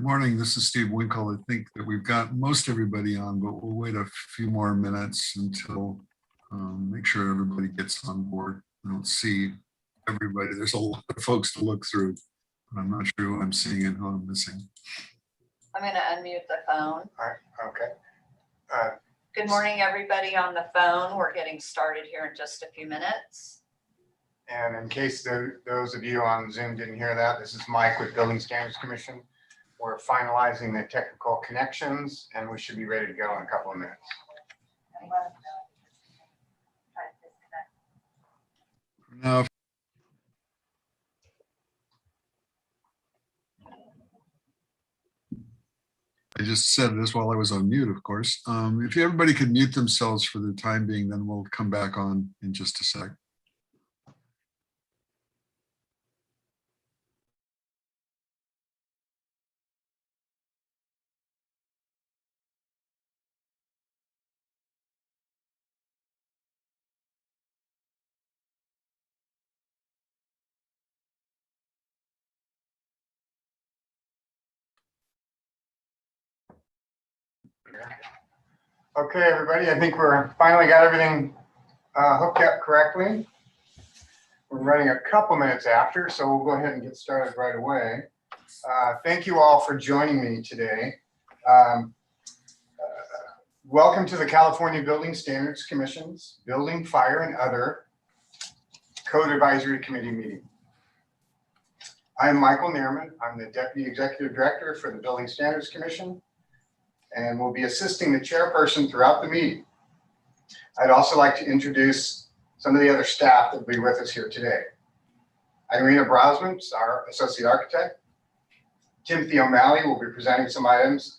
Good morning. This is Steve Winkle. I think that we've got most everybody on, but we'll wait a few more minutes until make sure everybody gets on board. I don't see everybody. There's a lot of folks to look through, but I'm not sure who I'm seeing and who I'm missing. I'm going to unmute the phone. All right. Okay. Good morning, everybody on the phone. We're getting started here in just a few minutes. And in case those of you on Zoom didn't hear that, this is Mike with Building Standards Commission. We're finalizing the technical connections and we should be ready to go in a couple of minutes. Now, I just said this while I was on mute, of course. If everybody could mute themselves for the time being, then we'll come back on in just a sec. Okay, everybody, I think we're finally got everything hooked up correctly. We're running a couple minutes after, so we'll go ahead and get started right away. Thank you all for joining me today. Welcome to the California Building Standards Commission's Building, Fire, and Other Code Advisory Committee meeting. I'm Michael Neerman. I'm the Deputy Executive Director for the Building Standards Commission and will be assisting the chairperson throughout the meeting. I'd also like to introduce some of the other staff that will be with us here today. Irina Brosman, our Associate Architect. Timothy O'Malley will be presenting some items,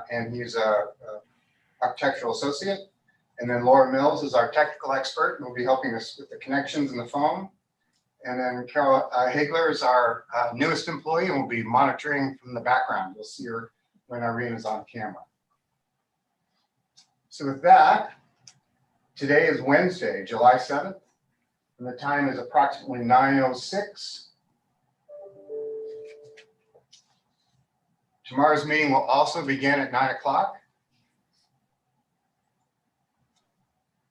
and he's a architectural associate. And then Laura Mills is our technical expert and will be helping us with the connections and the phone. And then Carol Hagler is our newest employee and will be monitoring from the background. You'll see her when Irina's on camera. So with that, today is Wednesday, July 7th, and the time is approximately 9:06. Tomorrow's meeting will also begin at 9 o'clock.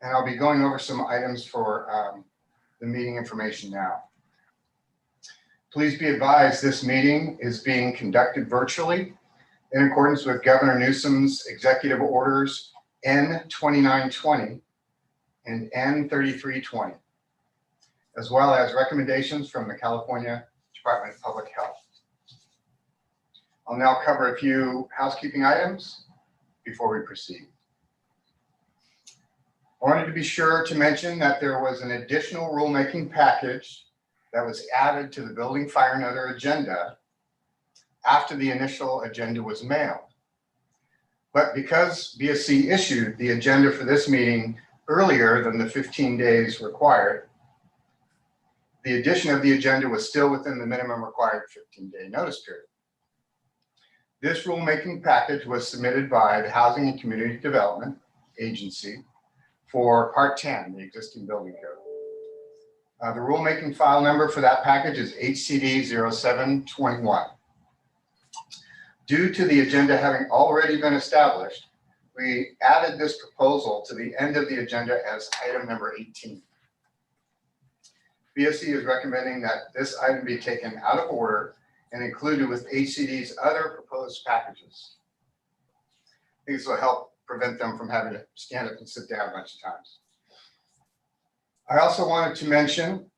And I'll be going over some items for the meeting information now. Please be advised this meeting is being conducted virtually in accordance with Governor Newsom's executive orders N2920 and N3320, as well as recommendations from the California Department of Public Health. I'll now cover a few housekeeping items before we proceed. I wanted to be sure to mention that there was an additional rulemaking package that was added to the Building, Fire, and Other agenda after the initial agenda was mailed. But because BSC issued the agenda for this meeting earlier than the 15 days required, the addition of the agenda was still within the minimum required 15-day notice period. This rulemaking package was submitted by the Housing and Community Development Agency for Part 10, the existing building code. The rulemaking file number for that package is HCD 0721. Due to the agenda having already been established, we added this proposal to the end of the agenda as item number 18. BSC is recommending that this item be taken out of order and included with HCD's other proposed packages. These will help prevent them from having to stand up and sit down a bunch of times. I also wanted to mention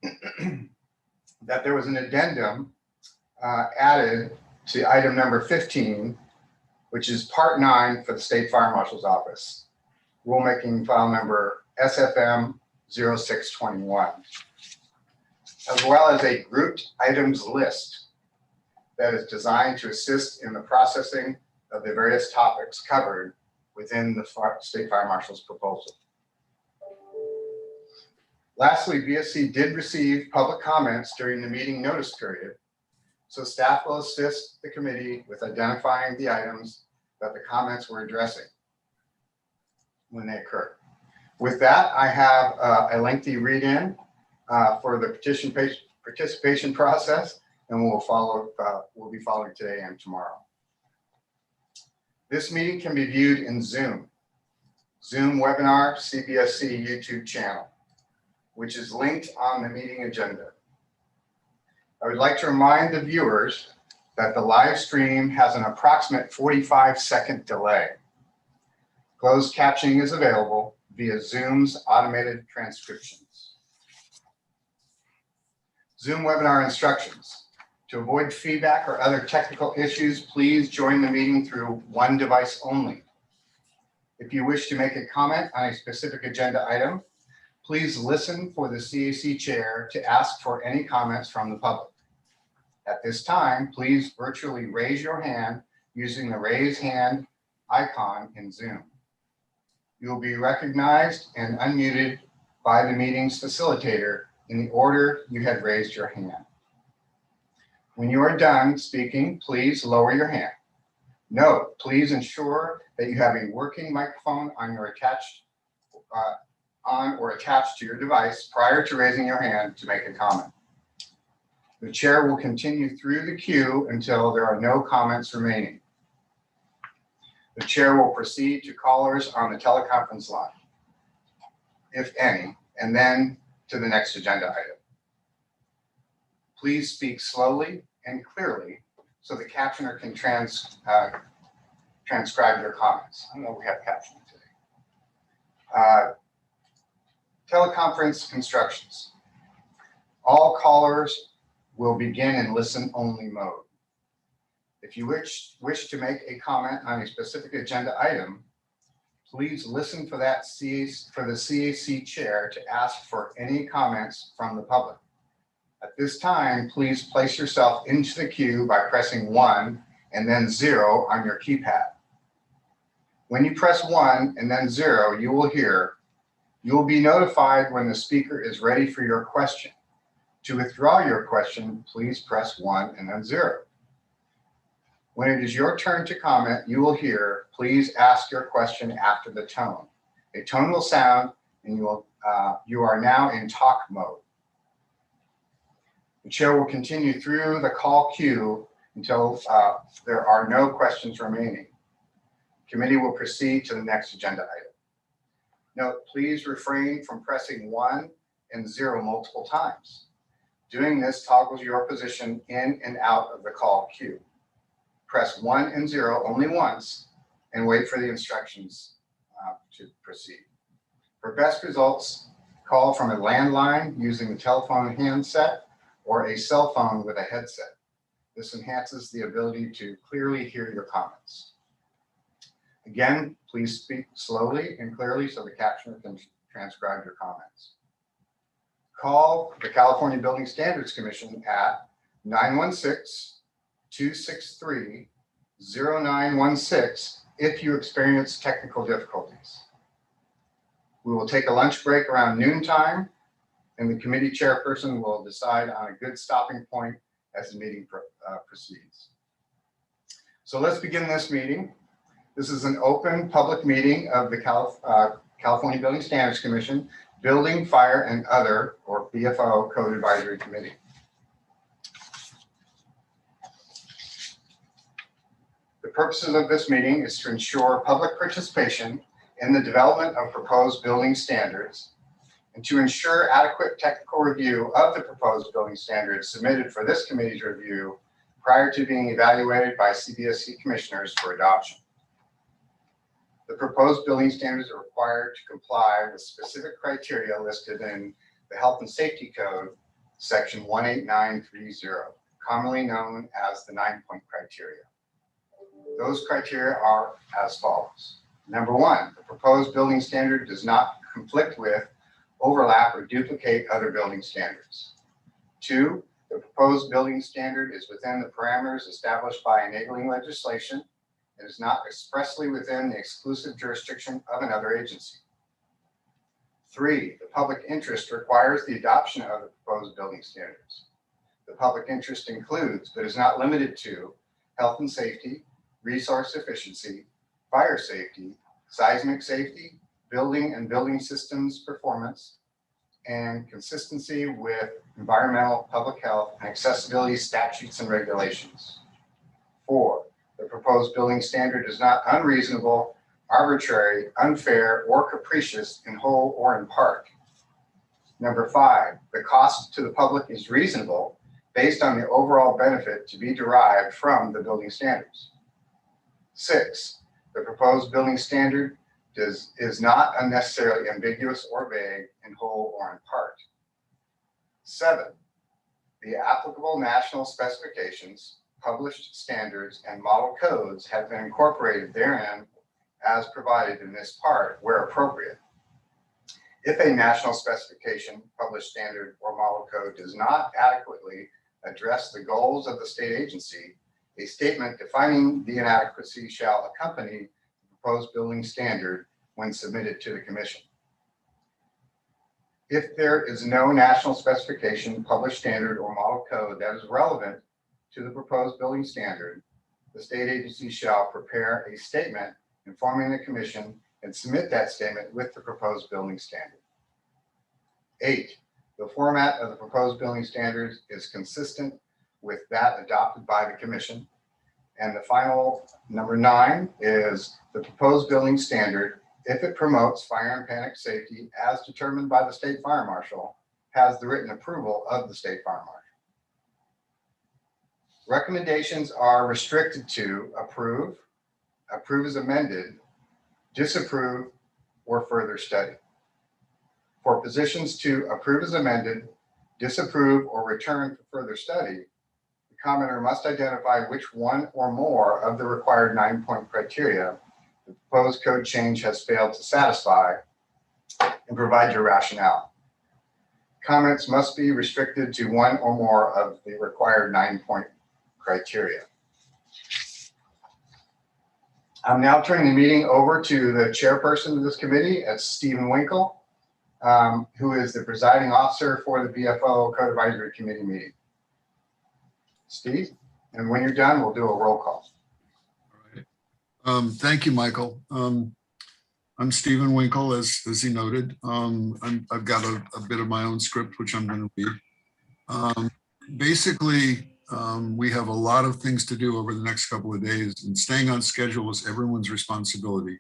that there was an addendum added to item number 15, which is part 9 for the State Fire Marshal's Office, rulemaking file number SFM 0621, as well as a grouped items list that is designed to assist in the processing of the various topics covered within the State Fire Marshal's proposal. Lastly, BSC did receive public comments during the meeting notice period, so staff will assist the committee with identifying the items that the comments were addressing when they occur. With that, I have a lengthy read-in for the participation process, and we'll be following today and tomorrow. This meeting can be viewed in Zoom webinar CBSC YouTube channel, which is linked on the meeting agenda. I would like to remind the viewers that the live stream has an approximate 45-second delay. Closed captioning is available via Zoom's automated transcriptions. Zoom webinar instructions. To avoid feedback or other technical issues, please join the meeting through one device only. If you wish to make a comment on a specific agenda item, please listen for the CAC chair to ask for any comments from the public. At this time, please virtually raise your hand using the raise hand icon in Zoom. You will be recognized and unmuted by the meeting's facilitator in the order you had raised your hand. When you are done speaking, please lower your hand. Note, please ensure that you have a working microphone on or attached to your device prior to raising your hand to make a comment. The chair will continue through the queue until there are no comments remaining. The chair will proceed to callers on the teleconference line, if any, and then to the next agenda item. Please speak slowly and clearly so the captioner can transcribe your comments. I don't know if we have captioning today. Teleconference instructions. All callers will begin in listen-only mode. If you wish to make a comment on a specific agenda item, please listen for the CAC chair to ask for any comments from the public. At this time, please place yourself into the queue by pressing 1 and then 0 on your keypad. When you press 1 and then 0, you will be notified when the speaker is ready for your question. To withdraw your question, please press 1 and then 0. When it is your turn to comment, you will hear, please ask your question after the tone. A tone will sound and you are now in talk mode. The chair will continue through the call queue until there are no questions remaining. Committee will proceed to the next agenda item. Note, please refrain from pressing 1 and 0 multiple times. Doing this toggles your position in and out of the call queue. Press 1 and 0 only once and wait for the instructions to proceed. For best results, call from a landline using the telephone handset or a cell phone with a headset. This enhances the ability to clearly hear your comments. Again, please speak slowly and clearly so the captioner can transcribe your comments. Call the California Building Standards Commission at 916-263-0916 if you experience technical difficulties. We will take a lunch break around noontime, and the committee chairperson will decide on a good stopping point as the meeting proceeds. So let's begin this meeting. This is an open public meeting of the California Building Standards Commission, Building, Fire, and Other, or BFO Code Advisory Committee. The purposes of this meeting is to ensure public participation in the development of proposed building standards and to ensure adequate technical review of the proposed building standards submitted for this committee's review prior to being evaluated by CBSC commissioners for adoption. The proposed building standards are required to comply with specific criteria listed in the Health and Safety Code, section 18930, commonly known as the 9-point criteria. Those criteria are as follows. Number 1, the proposed building standard does not conflict with, overlap, or duplicate other building standards. 2, the proposed building standard is within the parameters established by enabling legislation and is not expressly within the exclusive jurisdiction of another agency. 3, the public interest requires the adoption of the proposed building standards. The public interest includes, but is not limited to, health and safety, resource efficiency, fire safety, seismic safety, building and building systems performance, and consistency with environmental, public health, and accessibility statutes and regulations. 4, the proposed building standard is not unreasonable, arbitrary, unfair, or capricious in whole or in part. Number 5, the cost to the public is reasonable based on the overall benefit to be derived from the building standards. 6, the proposed building standard is not unnecessarily ambiguous or vague in whole or in part. 7, the applicable national specifications, published standards, and model codes have been incorporated therein as provided in this part where appropriate. If a national specification, published standard, or model code does not adequately address the goals of the state agency, a statement defining the inadequacy shall accompany the proposed building standard when submitted to the commission. If there is no national specification, published standard, or model code that is relevant to the proposed building standard, the state agency shall prepare a statement informing the commission and submit that statement with the proposed building standard. 8, the format of the proposed building standards is consistent with that adopted by the commission. And the final, number 9, is the proposed building standard, if it promotes fire and panic safety as determined by the state fire marshal, has the written approval of the state fire marshal. Recommendations are restricted to approve, approve as amended, disapprove, or further study. For positions to approve as amended, disapprove, or return for further study, the commenter must identify which one or more of the required 9-point criteria the proposed code change has failed to satisfy and provide your rationale. Comments must be restricted to one or more of the required 9-point criteria. I'm now turning the meeting over to the chairperson of this committee, Stephen Winkle, who is the presiding officer for the BFO Code Advisory Committee meeting. Steve, and when you're done, we'll do a roll call. All right. Thank you, Michael. I'm Stephen Winkle, as he noted. I've got a bit of my own script, which I'm going to read. Basically, we have a lot of things to do over the next couple of days, and staying on schedule is everyone's responsibility.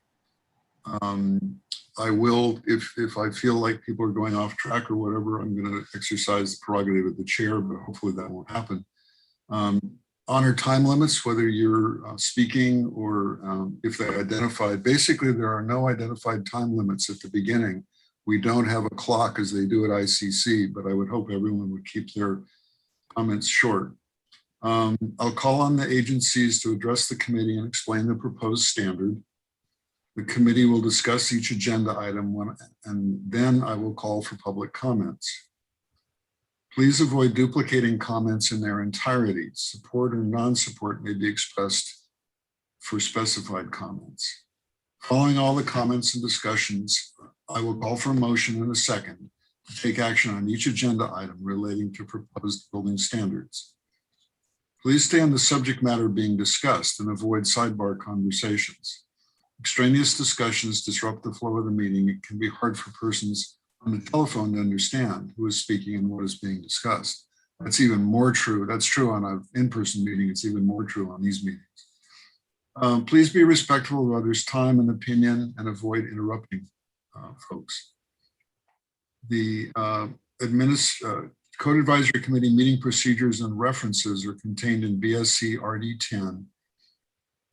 I will, if I feel like people are going off track or whatever, I'm going to exercise the prerogative of the chair, but hopefully that won't happen. Honor time limits, whether you're speaking or if they identified. Basically, there are no identified time limits at the beginning. We don't have a clock as they do at ICC, but I would hope everyone would keep their comments short. I'll call on the agencies to address the committee and explain the proposed standard. The committee will discuss each agenda item, and then I will call for public comments. Please avoid duplicating comments in their entirety. Support or non-support may be expressed for specified comments. Following all the comments and discussions, I will call for a motion in a second to take action on each agenda item relating to proposed building standards. Please stay on the subject matter being discussed and avoid sidebar conversations. Extraneous discussions disrupt the flow of the meeting. It can be hard for persons on the telephone to understand who is speaking and what is being discussed. That's even more true. That's true on an in-person meeting. It's even more true on these meetings. Please be respectful of others' time and opinion and avoid interrupting folks. The Code Advisory Committee meeting procedures and references are contained in BSC RD10.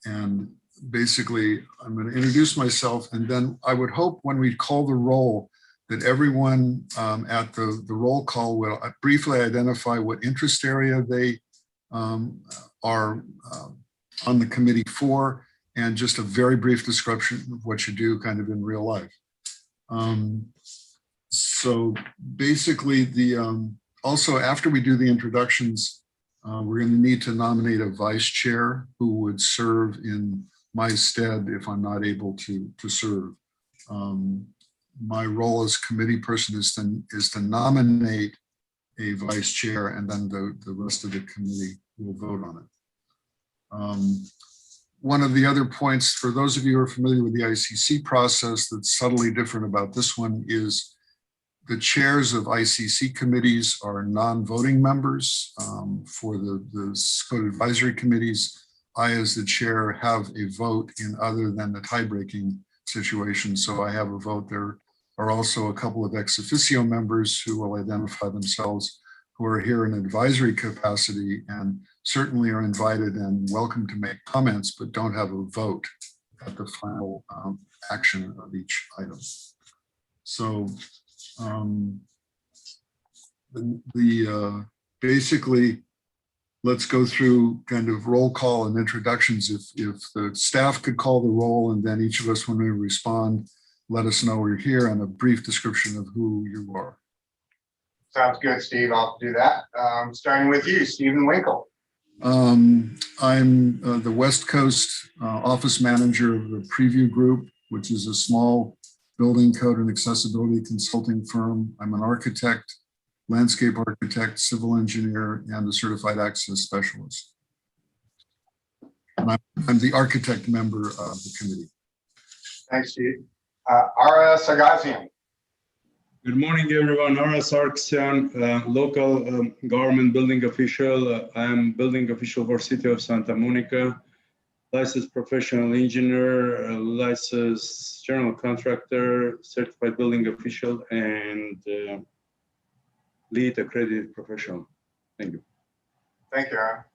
And basically, I'm going to introduce myself, and then I would hope when we call the roll that everyone at the roll call will briefly identify what interest area they are on the committee for, and just a very brief description of what you do kind of in real life. So basically, also after we do the introductions, we're going to need to nominate a vice chair who would serve in my stead if I'm not able to serve. My role as committee person is to nominate a vice chair, and then the rest of the committee will vote on it. One of the other points, for those of you who are familiar with the ICC process that's subtly different about this one, is the chairs of ICC committees are non-voting members. For the Code Advisory Committees, I, as the chair, have a vote in other than the tie-breaking situation. So I have a vote. There are also a couple of ex officio members who will identify themselves, who are here in advisory capacity and certainly are invited and welcome to make comments, but don't have a vote at the final action of each item. So basically, let's go through kind of roll call and introductions. If the staff could call the roll, and then each of us, when we respond, let us know we're here and a brief description of who you are. Sounds good, Steve. I'll do that. Starting with you, Stephen Winkle. I'm the West Coast office manager of the Preview Group, which is a small building code and accessibility consulting firm. I'm an architect, landscape architect, civil engineer, and a certified access specialist. And I'm the architect member of the committee. Thanks, Steve. Ara Sargassian. Good morning, everyone. Ara Sargsyan, local government building official. I'm building official for City of Santa Monica, licensed professional engineer, licensed general contractor, certified building official, and lead accredited professional. Thank you. Thank you, Ara.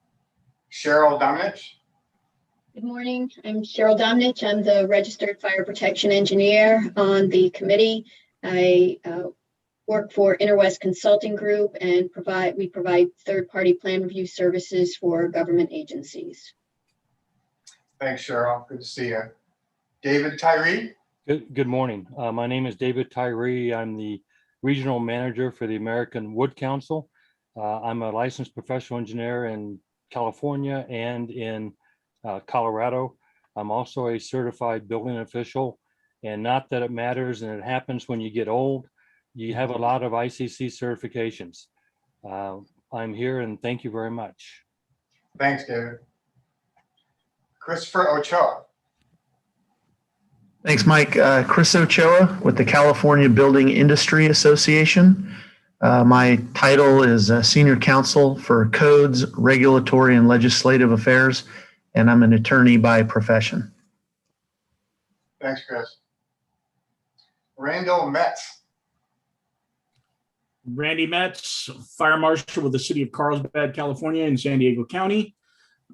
Cheryl Dominich. Good morning. I'm Cheryl Domnich. I'm the registered fire protection engineer on the committee. I work for Interwest Consulting Group and we provide third-party plan review services for government agencies. Thanks, Cheryl. Good to see you. David Tyree. Good morning. My name is David Tyree. I'm the regional manager for the American Wood Council. I'm a licensed professional engineer in California and in Colorado. I'm also a certified building official, and not that it matters, and it happens when you get old. You have a lot of ICC certifications. I'm here and thank you very much. Thanks, David. Christopher Ochoa. Thanks, Mike. Chris Ochoa with the California Building Industry Association. My title is Senior Counsel for Codes, Regulatory, and Legislative Affairs, and I'm an attorney by profession. Thanks, Chris. Randall Metz. Randy Metz, Fire Marshal with the City of Carlsbad, California in San Diego County.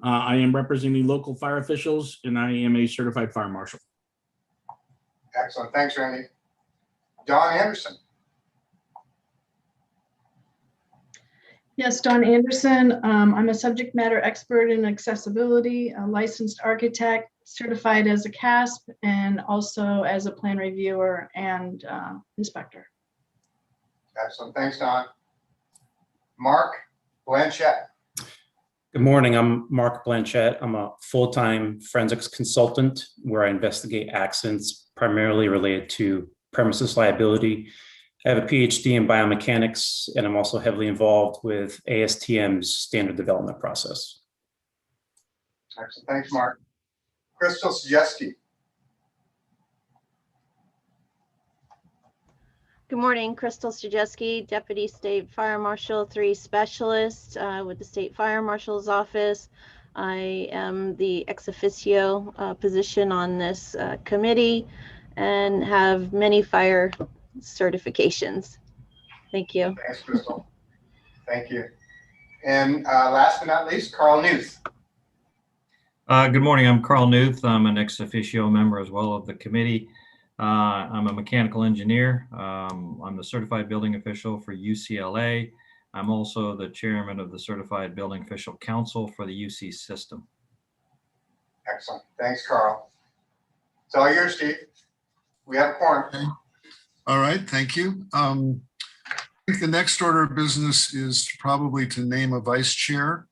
I am representing local fire officials and I am a certified fire marshal. Excellent. Thanks, Randy. Dawn Anderson. Yes, Dawn Anderson. I'm a subject matter expert in accessibility, a licensed architect, certified as a CASP, and also as a plan reviewer and inspector. Excellent. Thanks, Dawn. Mark Blanchette. Good morning. I'm Mark Blanchette. I'm a full-time forensics consultant where I investigate accidents primarily related to premises liability. I have a PhD in biomechanics, and I'm also heavily involved with ASTM's standard development process. Excellent. Thanks, Mark. Crystal Sjeski. Good morning, Crystal Sjeski, Deputy State Fire Marshal 3 Specialist with the State Fire Marshal's Office. I am the ex officio position on this committee and have many fire certifications. Thank you. Thanks, Crystal. Thank you. And last but not least, Carl Newth. Good morning. I'm Carl Newth. I'm an ex officio member as well of the committee. I'm a mechanical engineer. I'm the certified building official for UCLA. I'm also the chairman of the Certified Building Official Council for the UC system. Excellent. Thanks, Carl. It's all yours, Steve. We have a quorum. Okay. All right. Thank you. I think the next order of business is probably to name a vice chair.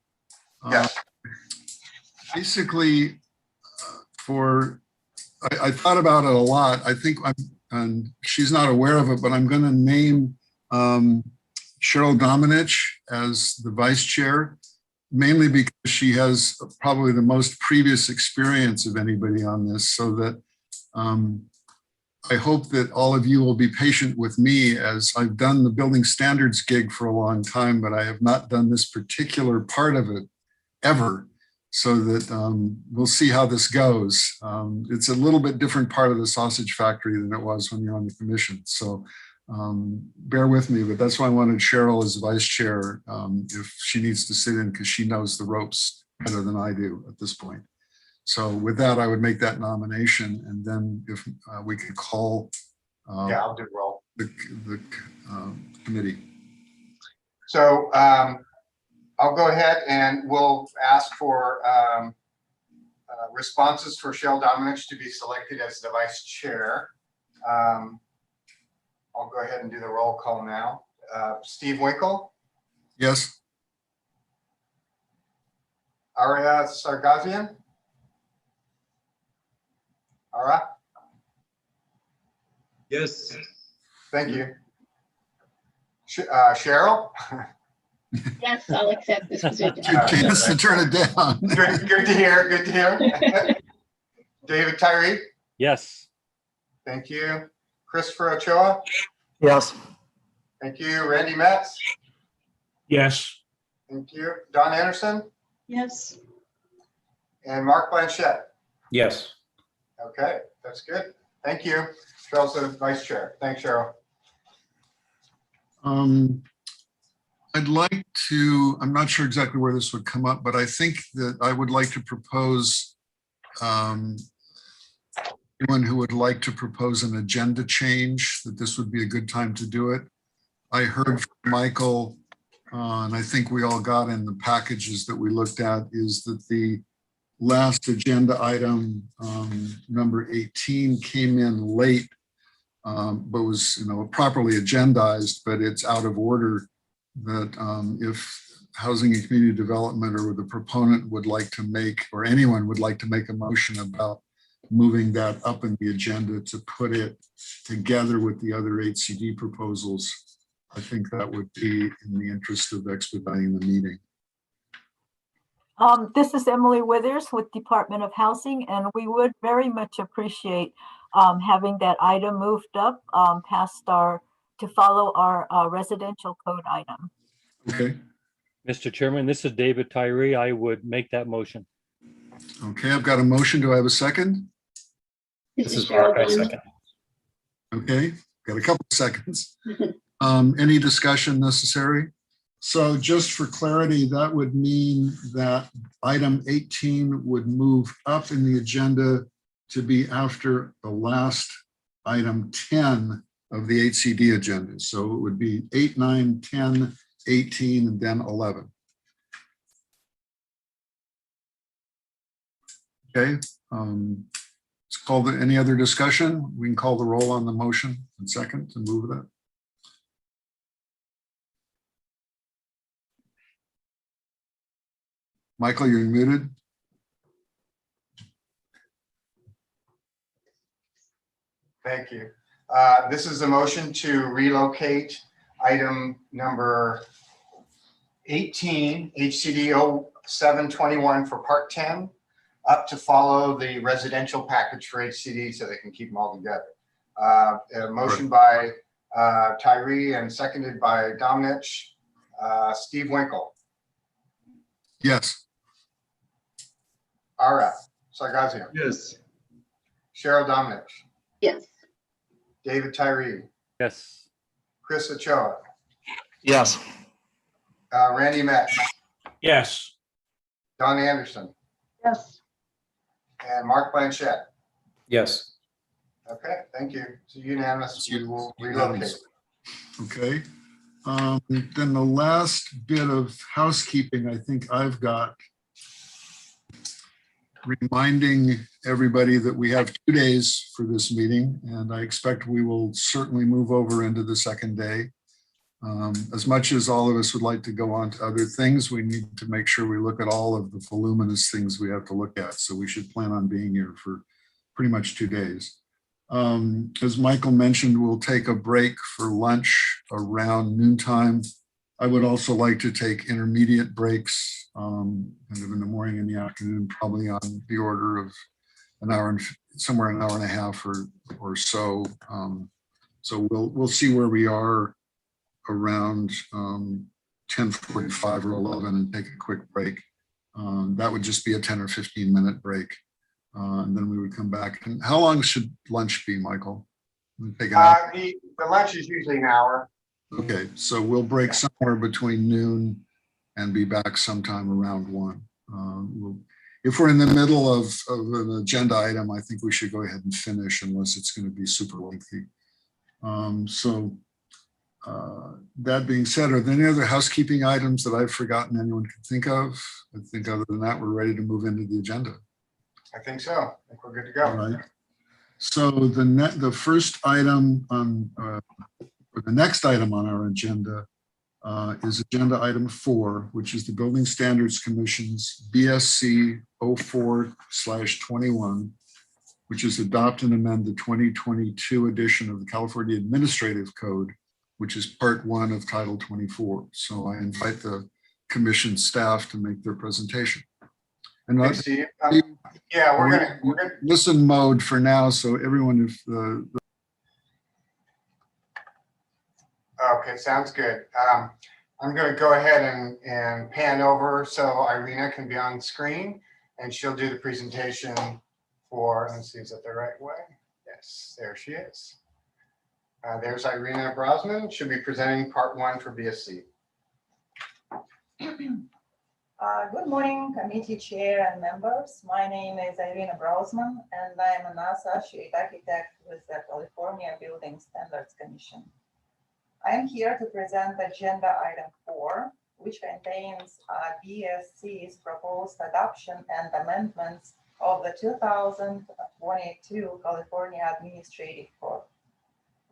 Yes. Basically, I thought about it a lot. I think and she's not aware of it, but I'm going to name Cheryl Dominich as the vice chair, mainly because she has probably the most previous experience of anybody on this, so that I hope that all of you will be patient with me, as I've done the building standards gig for a long time, but I have not done this particular part of it ever. so that we'll see how this goes. It's a little bit different part of the sausage factory than it was when you're on the commission. So bear with me, but that's why I wanted Cheryl as vice chair if she needs to sit in, because she knows the ropes better than I do at this point. So with that, I would make that nomination, and then if we could call Yeah, I'll do roll. the committee. So I'll go ahead and we'll ask for responses for Cheryl Dominich to be selected as the vice chair. I'll go ahead and do the roll call now. Steve Winkle, Yes. Aria Sargazian. Ara, Yes. thank you. Cheryl, Yes, I'll accept this position. Good chance to turn it down. good to hear, good to hear. David Tyree, Yes. thank you. Christopher Ochoa, Yes. thank you. Randy Metz, Yes. thank you. Don Anderson, Yes. and Mark Blanchett. Yes. Okay, that's good. Thank you. Cheryl's the vice chair. Thanks, Cheryl. I'd like to, I'm not sure exactly where this would come up, but I think that I would like to propose anyone who would like to propose an agenda change, that this would be a good time to do it. I heard from Michael, and I think we all got in the packages that we looked at, is that the last agenda item, number 18, came in late, but was properly agendized, but it's out of order. That if Housing and Community Development or the proponent would like to make, or anyone would like to make a motion about moving that up in the agenda to put it together with the other HCD proposals, I think that would be in the interest of expediting the meeting. This is Emily Withers with Department of Housing, and we would very much appreciate having that item moved up past to follow our residential code item. Okay. Mr. Chairman, this is David Tyree. I would make that motion. Okay, I've got a motion. Do I have a second? This is Mark. I second. Okay, got a couple of seconds. Any discussion necessary? So just for clarity, that would mean that item 18 would move up in the agenda to be after the last item 10 of the HCD agenda. So it would be 8, 9, 10, 18, and then 11. Okay, let's call any other discussion. We can call the roll on the motion and second to move that. Michael, you're muted. Thank you. This is a motion to relocate item number 18, HCD 0721 for part 10, up to follow the residential package for HCD so they can keep them all together. A motion by Tyree and seconded by Dominich. Steve Winkle. Yes. Ara Sargazian. Yes. Cheryl Dominich. Yes. David Tyree. Yes. Chris Ochoa. Yes. Randy Metz. Yes. Don Anderson. Yes. And Mark Blanchett. Yes. Okay, thank you. It's unanimous. We will relocate. Okay. Then the last bit of housekeeping I think I've got, reminding everybody that we have 2 days for this meeting, and I expect we will certainly move over into the second day. As much as all of us would like to go on to other things, we need to make sure we look at all of the voluminous things we have to look at. So we should plan on being here for pretty much 2 days. As Michael mentioned, we'll take a break for lunch around noontime. I would also like to take intermediate breaks kind of in the morning and the afternoon, probably on the order of an hour and somewhere an hour and a half or so. So we'll see where we are around 10:45 or 11 and take a quick break. That would just be a 10 or 15-minute break. And then we would come back. And how long should lunch be, Michael? Take an hour? The lunch is usually an hour. Okay, so we'll break somewhere between noon and be back sometime around 1. If we're in the middle of an agenda item, I think we should go ahead and finish unless it's going to be super lengthy. That being said, are there any other housekeeping items that I've forgotten anyone can think of? I think other than that, we're ready to move into the agenda. I think so. I think we're good to go. All right. So the first item on, or the next item on our agenda is agenda item 4, which is the Building Standards Commission's BSC 04/21, which is adopt and amend the 2022 edition of the California Administrative Code, which is part 1 of Title 24. So I invite the commission staff to make their presentation. And Thanks, Steve. Yeah, we're gonna listen mode for now. So everyone, if okay, sounds good. I'm going to go ahead and pan over so Irina can be on screen and she'll do the presentation for, let's see, is that the right way? Yes, there she is. There's Irina Brosman. She'll be presenting part 1 for BSC. Good morning, committee chair and members. My name is Irina Brosman, and I am an associate architect with the California Building Standards Commission. I am here to present agenda item 4, which contains BSC's proposed adoption and amendments of the 2022 California Administrative Code.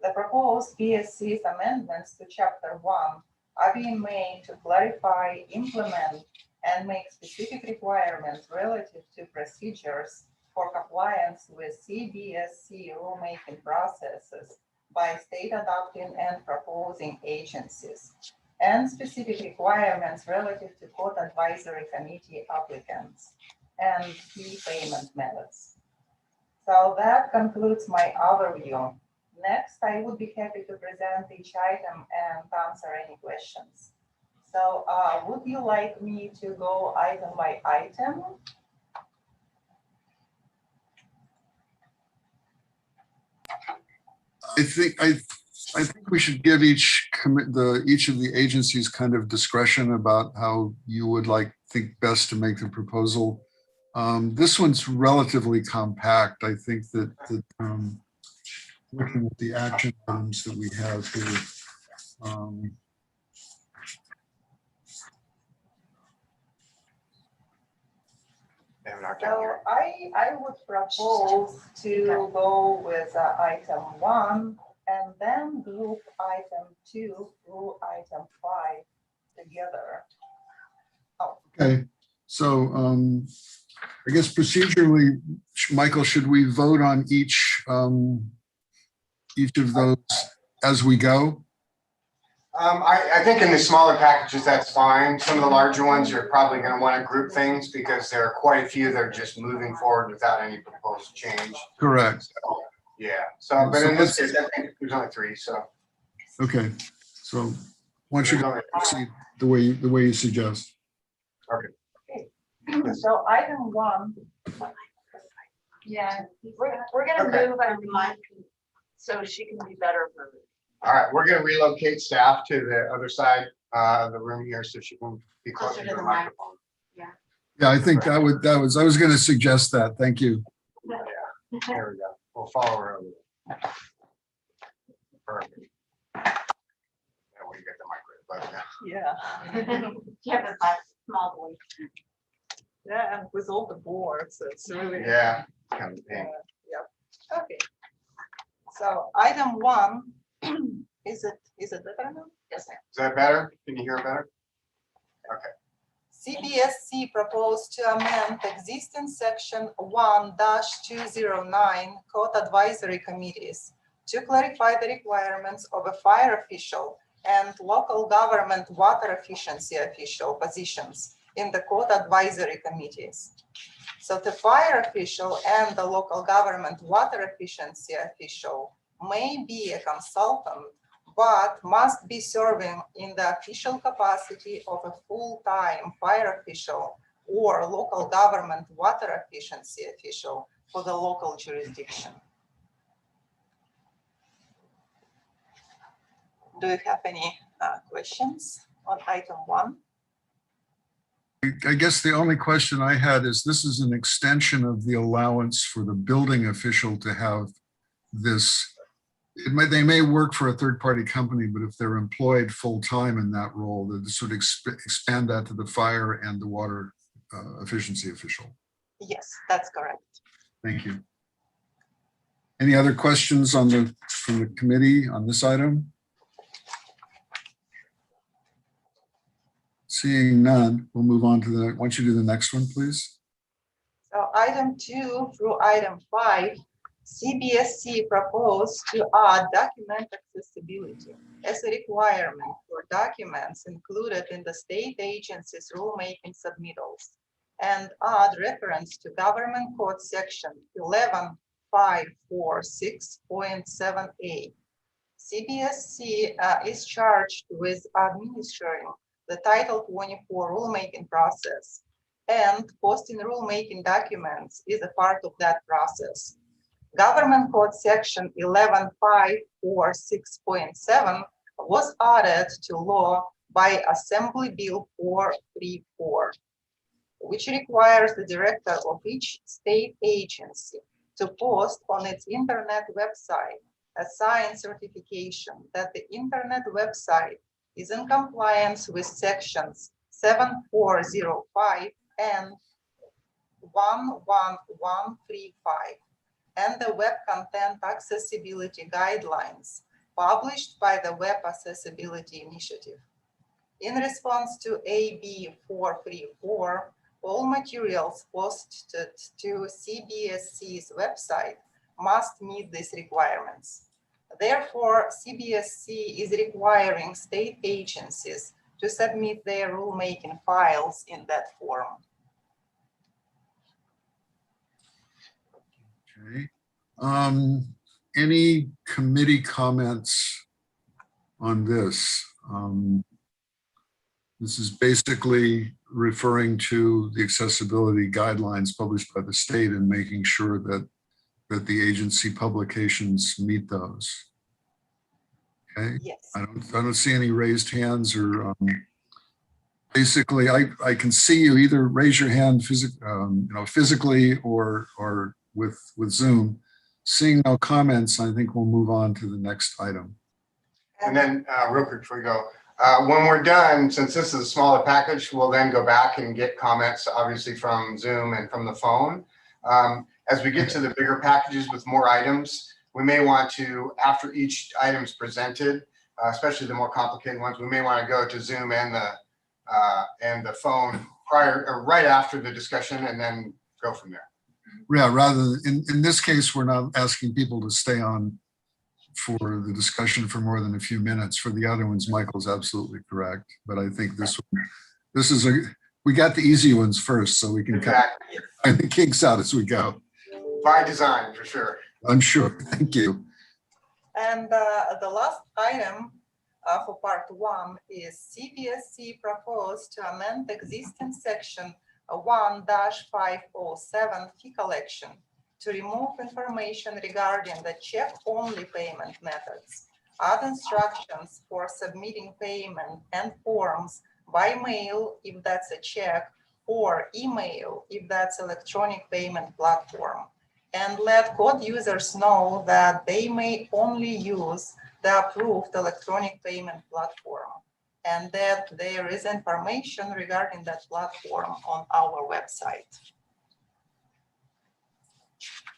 The proposed BSC's amendments to Chapter 1 are being made to clarify, implement, and make specific requirements relative to procedures for compliance with CBSC rulemaking processes by state adopting and proposing agencies, and specific requirements relative to Code Advisory Committee applicants and key payment methods. So that concludes my overview. Next, I would be happy to present each item and answer any questions. So would you like me to go item by item? I think we should give each of the agencies kind of discretion about how you would think best to make the proposal. This one's relatively compact. I think that looking at the action items that we have here, so I would propose to go with item 1 and then group item 2 through item 5 together. Oh. Okay, so I guess procedurally, Michael, should we vote on each of those as we go? I think in the smaller packages, that's fine. Some of the larger ones, you're probably going to want to group things because there are quite a few that are just moving forward without any proposed change. Correct. So, yeah. So, but in this case, I think there's only 3. So. Okay. So once you go proceed the way you suggest. Okay. So item 1. Yeah, we're going to move our mic so she can be better heard. All right, we're going to relocate staff to the other side of the room here so she can be closer to the microphone. Yeah, I think I was going to suggest that. Thank you. Yeah, there we go. We'll follow her over there. Perfect. That way you get the microphone now. Yeah. You have a small voice. Yeah, and with all the boards, it's really. Yeah, kind of pain. Yep. Okay. So item 1, is it better now? Yes. Is that better? Can you hear better? Okay. CBSC proposed to amend existing section 1-209 Code Advisory Committees to clarify the requirements of a fire official and local government water efficiency official positions in the Code Advisory Committees. So the fire official and the local government water efficiency official may be a consultant, but must be serving in the official capacity of a full-time fire official or local government water efficiency official for the local jurisdiction. Do you have any questions on item 1? I guess the only question I had is, this is an extension of the allowance for the building official to have this. They may work for a third-party company, but if they're employed full-time in that role, this would expand that to the fire and the water efficiency official. Yes, that's correct. Thank you. Any other questions from the committee on this item? Seeing none, we'll move on to the, why don't you do the next one, please? So item 2 through item 5, CBSC proposed to add document accessibility as a requirement for documents included in the state agency's rulemaking submittals, and add reference to Government Code section 11546.7a. CBSC is charged with administering the Title 24 rulemaking process, and posting rulemaking documents is a part of that process. Government Code section 11546.7 was added to law by Assembly Bill 434, which requires the director of each state agency to post on its internet website a signed certification that the internet website is in compliance with sections 7405 and 11135 and the Web Content Accessibility Guidelines published by the Web Accessibility Initiative. In response to AB 434, all materials posted to CBSC's website must meet these requirements. Therefore, CBSC is requiring state agencies to submit their rulemaking files in that form. Okay. Any committee comments on this? This is basically referring to the accessibility guidelines published by the state and making sure that the agency publications meet those. Okay. Yes. I don't see any raised hands or basically I can see you either raise your hand physically or with Zoom. Seeing no comments, I think we'll move on to the next item. And then real quick before we go, when we're done, since this is a smaller package, we'll then go back and get comments, obviously from Zoom and from the phone. As we get to the bigger packages with more items, we may want to, after each item is presented, especially the more complicated ones, we may want to go to Zoom and the phone right after the discussion, and then go from there. Yeah, rather than, in this case, we're not asking people to stay on for the discussion for more than a few minutes. For the other ones, Michael's absolutely correct. But I think we got the easy ones first, so we can find the kinks out as we go. By design, for sure. I'm sure. Thank you. And the last item for part 1 is CBSC proposed to amend existing section 1-507 fee collection to remove information regarding the check-only payment methods, add instructions for submitting payment and forms by mail if that's a check, or email if that's electronic payment platform, and let code users know that they may only use the approved electronic payment platform, and that there is information regarding that platform on our website.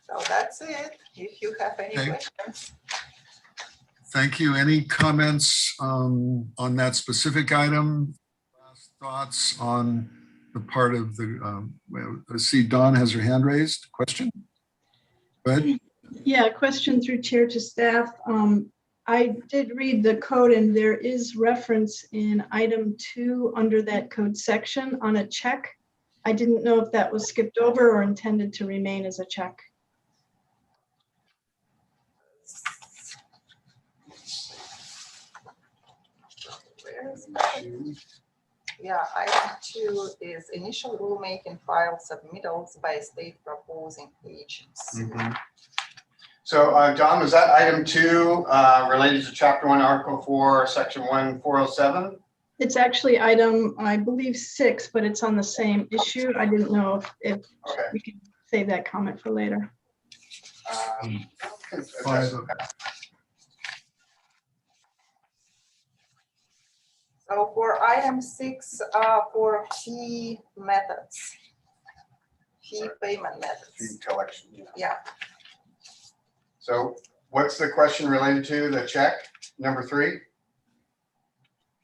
So that's it. If you have any questions. Thank you. Any comments on that specific item? Last thoughts on the part of the, I see Dawn has her hand raised. Question? Go ahead. Yeah, question through chair to staff. I did read the code, and there is reference in item 2 under that code section on a check. I didn't know if that was skipped over or intended to remain as a check. Where is my Yeah, item 2 is initial rulemaking file submittals by state proposing agents. So Don, was that item 2 related to chapter 1, article 4, section 1407? It's actually item, I believe, 6, but it's on the same issue. I didn't know if Okay. we can save that comment for later. So for item 6, for fee methods, fee payment methods. Fee collection. Yeah. So what's the question related to, the check, number 3?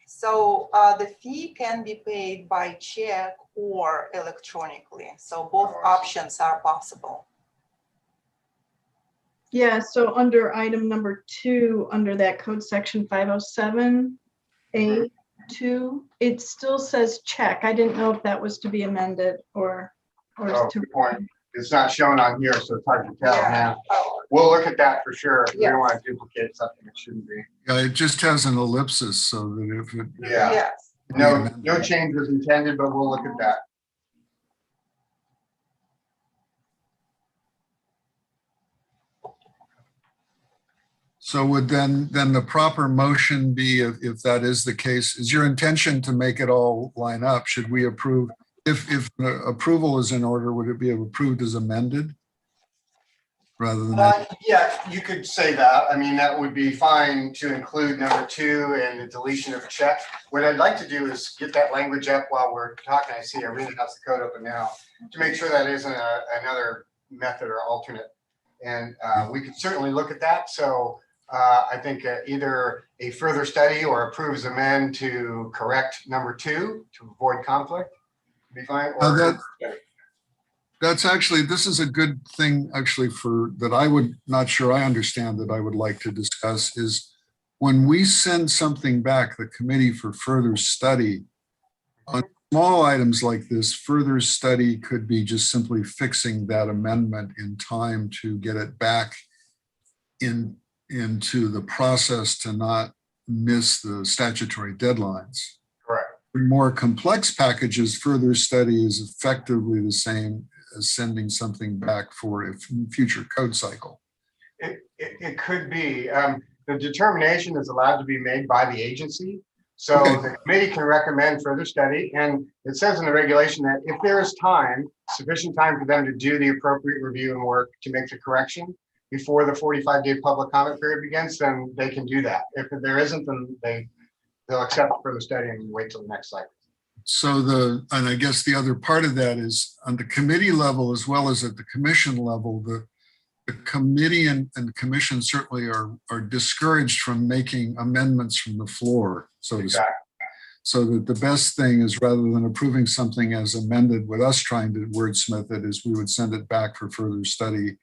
So the fee can be paid by check or electronically. So both options are possible. Yeah, so under item number 2, under that code section 507A2, it still says check. I didn't know if that was to be amended or Oh, to. good point. It's not shown on here, so it's hard to tell. Yeah. We'll look at that for sure. We Yes. don't want to duplicate something it shouldn't be. Yeah, it just has an ellipsis so that if it. Yeah. Yes. No change was intended, but we'll look at that. So would then the proper motion be, if that is the case, is your intention to make it all line up? Should we approve, if the approval is in order, would it be approved as amended? Rather than, Yeah, you could say that. I mean, that would be fine to include number 2 and the deletion of check. What I'd like to do is get that language up while we're talking. I see everything has the code open now to make sure that isn't another method or alternate. And we could certainly look at that. So I think either a further study or approves amend to correct number 2 to avoid conflict would be fine. Or that's actually, this is a good thing actually that I would, not sure I understand, that I would like to discuss is when we send something back, the committee for further study, on small items like this, further study could be just simply fixing that amendment in time to get it back into the process to not miss the statutory deadlines. correct. In more complex packages, further study is effectively the same as sending something back for a future code cycle. It could be. The determination is allowed to be made by the agency. So Okay. the committee can recommend further study. And it says in the regulation that if there is time, sufficient time for them to do the appropriate review and work to make the correction before the 45-day public comment period begins, then they can do that. If there isn't, then they'll accept further study and wait till the next cycle. So and I guess the other part of that is on the committee level, as well as at the commission level, the committee and commission certainly are discouraged from making amendments from the floor, so to speak. So that the best thing is, rather than approving something as amended with us trying to wordsmith it, is we would send it back for further study.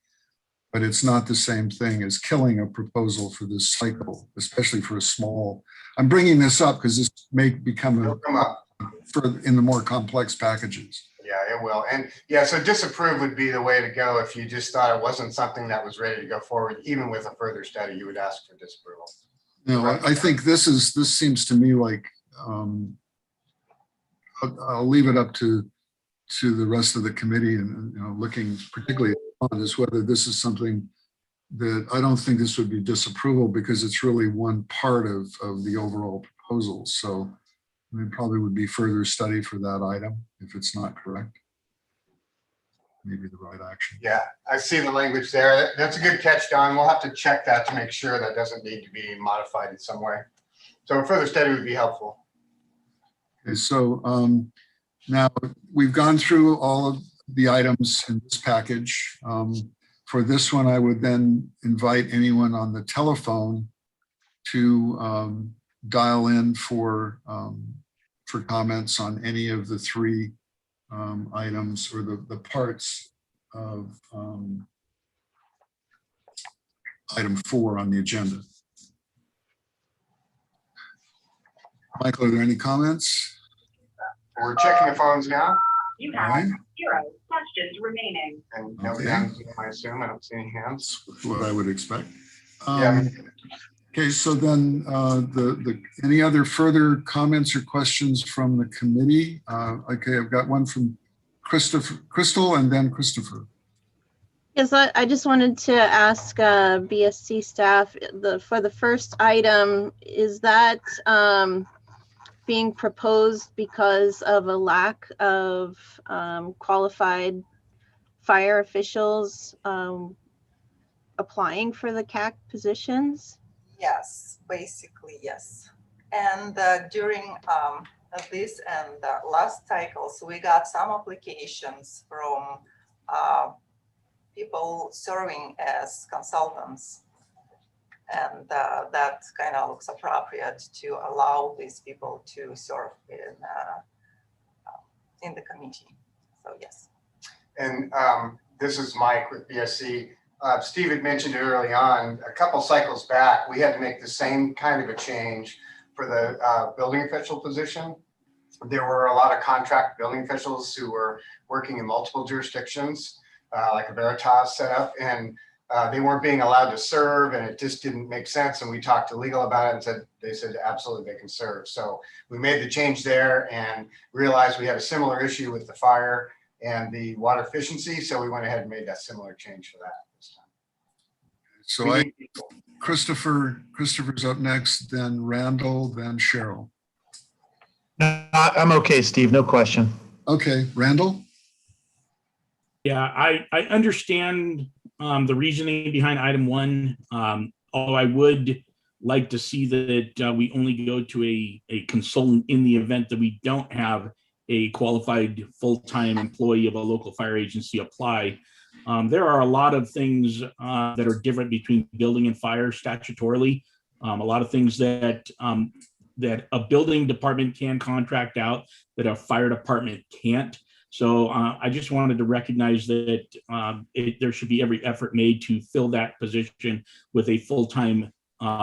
But it's not the same thing as killing a proposal for this cycle, especially for a small. I'm bringing this up because this may become in the more complex packages. Yeah, it will. And yeah, so disapprove would be the way to go. If you just thought it wasn't something that was ready to go forward, even with a further study, you would ask for disapproval. No, I think this seems to me like, I'll leave it up to the rest of the committee and, looking particularly on this, whether this is something that I don't think this would be disapproval because it's really one part of the overall proposal. So there probably would be further study for that item if it's not correct. Maybe the right action. Yeah, I see the language there. That's a good catch, Don. We'll have to check that to make sure that doesn't need to be modified in some way. So further study would be helpful. Okay, so now we've gone through all of the items in this package. For this one, I would then invite anyone on the telephone to dial in for comments on any of the 3 items or the parts of item 4 on the agenda. Michael, are there any comments? We're checking the phones now. You have 0 questions remaining. And no hands, I assume. I don't see any hands. That's what I would expect. Yeah. Okay, so then any other further comments or questions from the committee? Okay, I've got one from Crystal and then Christopher. Yes, I just wanted to ask BSC staff, for the first item, is that being proposed because of a lack of qualified fire officials applying for the CAC positions? Yes, basically, yes. And during this and last cycles, we got some applications from people serving as consultants. And that kind of looks appropriate to allow these people to serve in the committee. So, yes. And this is Mike with BSC. Steve had mentioned it early on, a couple cycles back, we had to make the same kind of a change for the building official position. There were a lot of contract building officials who were working in multiple jurisdictions, like a Veritas setup, and they weren't being allowed to serve, and it just didn't make sense. And we talked to legal about it, and they said absolutely they can serve. So we made the change there and realized we had a similar issue with the fire and the water efficiency. So we went ahead and made that similar change for that this time. So Christopher's up next, then Randall, then Cheryl. No, I'm okay, Steve. No question. Okay, Randall? Yeah, I understand the reasoning behind item 1. Although I would like to see that we only go to a consultant in the event that we don't have a qualified full-time employee of a local fire agency apply. There are a lot of things that are different between building and fire statutorily. A lot of things that that a building department can contract out that a fire department can't. So I just wanted to recognize that there should be every effort made to fill that position with a full-time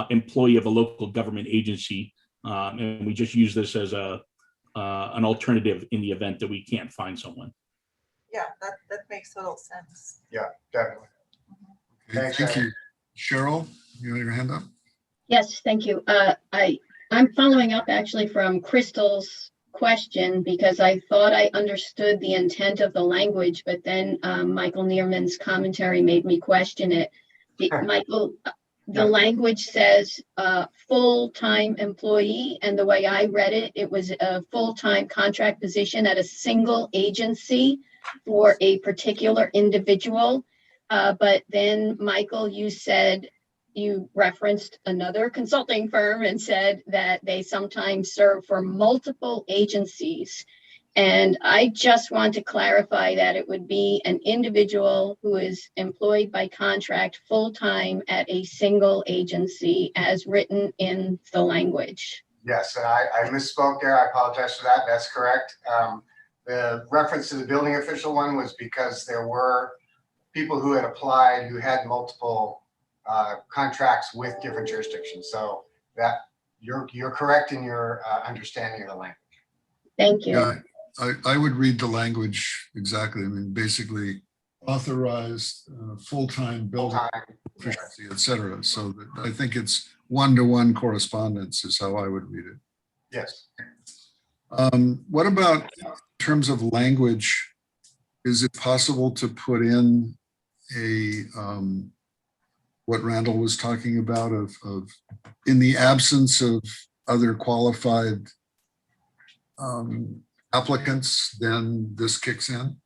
employee of a local government agency. And we just use this as an alternative in the event that we can't find someone. Yeah, that makes total sense. Yeah, definitely. Okay, thank you. Cheryl, you have your hand up? Yes, thank you. I'm following up actually from Crystal's question because I thought I understood the intent of the language, but then Michael Neerman's commentary made me question it. Michael, the language says full-time employee, and the way I read it, it was a full-time contract position at a single agency for a particular individual. But then, Michael, you referenced another consulting firm and said that they sometimes serve for multiple agencies. And I just want to clarify that it would be an individual who is employed by contract full-time at a single agency as written in the language. Yes, and I misspoke there. I apologize for that. That's correct. The reference to the building official one was because there were people who had applied who had multiple contracts with different jurisdictions. So that you're correct in your understanding of the language. Thank you. Yeah, I would read the language exactly. I mean, basically authorized full-time building efficiency, et cetera. So that I think it's one-to-one correspondence is how I would read it. Yes. What about in terms of language? Is it possible to put in a what Randall was talking about of in the absence of other qualified applicants, then this kicks in?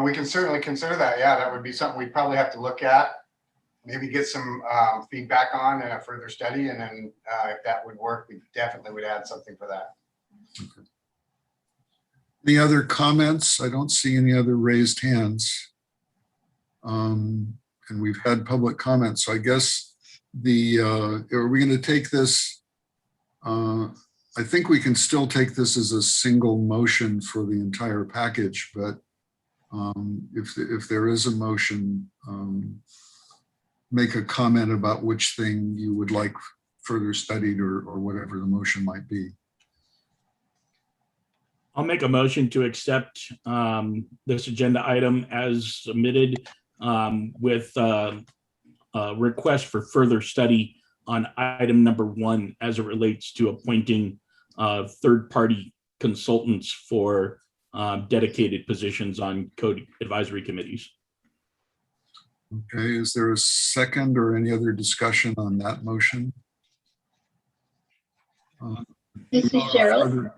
We can certainly consider that. Yeah, that would be something we'd probably have to look at, maybe get some feedback on in a further study. And then if that would work, we definitely would add something for that. Okay. Any other comments? I don't see any other raised hands. And we've had public comments. So I guess are we going to take this? I think we can still take this as a single motion for the entire package, but if there is a motion, make a comment about which thing you would like further studied or whatever the motion might be. I'll make a motion to accept this agenda item as submitted with request for further study on item number 1 as it relates to appointing third-party consultants for dedicated positions on code advisory committees. Okay, is there a second or any other discussion on that motion? This is Cheryl.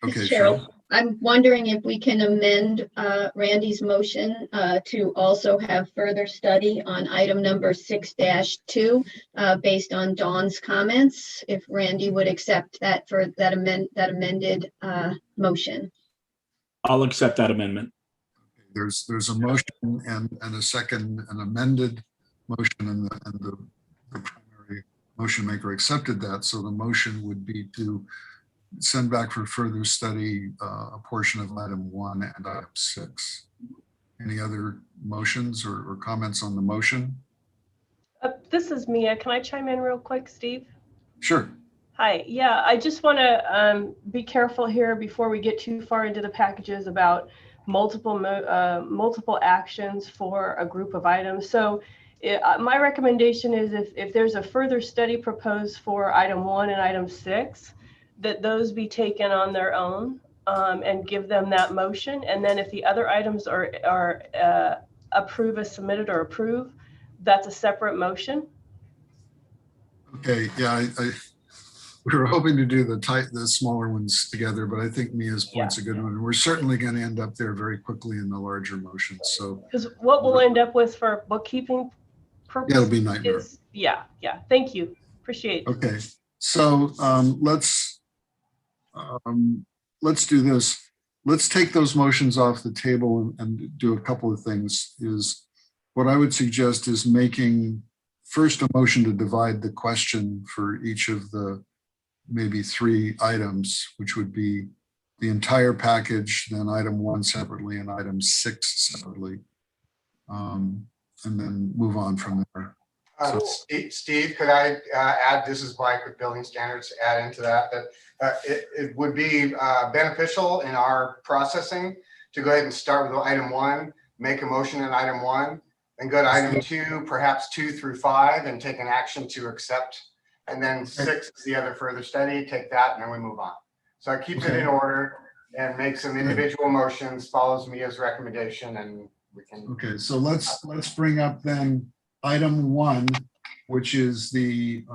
Okay, Cheryl. Cheryl. I'm wondering if we can amend Randy's motion to also have further study on item number 6-2 based on Dawn's comments, if Randy would accept that for that amended motion. I'll accept that amendment. There's a motion and a second, an amended motion, and the primary motion maker accepted that. So the motion would be to send back for further study a portion of item 1 and item 6. Any other motions or comments on the motion? This is Mia. Can I chime in real quick, Steve? Sure. Hi. Yeah, I just want to be careful here before we get too far into the packages about multiple actions for a group of items. So my recommendation is if there's a further study proposed for item 1 and item 6, that those be taken on their own and give them that motion. And then if the other items are approve as submitted or approve, that's a separate motion. Okay, yeah, we were hoping to do the smaller ones together, but I think Mia's point's a good one. And we're certainly going to end up there very quickly in the larger motions. So because what we'll end up with for bookkeeping purposes, yeah, it'll be a nightmare. Yeah. Thank you. Appreciate it. Okay, so let's do this. Let's take those motions off the table and do a couple of things. Is what I would suggest is making first a motion to divide the question for each of the maybe 3 items, which would be the entire package, then item 1 separately and item 6 separately, and then move on from there. Steve, could I add, this is Mike with Building Standards, add into that it would be beneficial in our processing to go ahead and start with item 1, make a motion in item 1, and go to item 2, perhaps 2 through 5, and take an action to accept. And then 6 is the other further study, take that, and then we move on. So it keeps it in order and makes some individual motions, follows Mia's recommendation, and we can. Okay, so let's bring up then item 1, which is the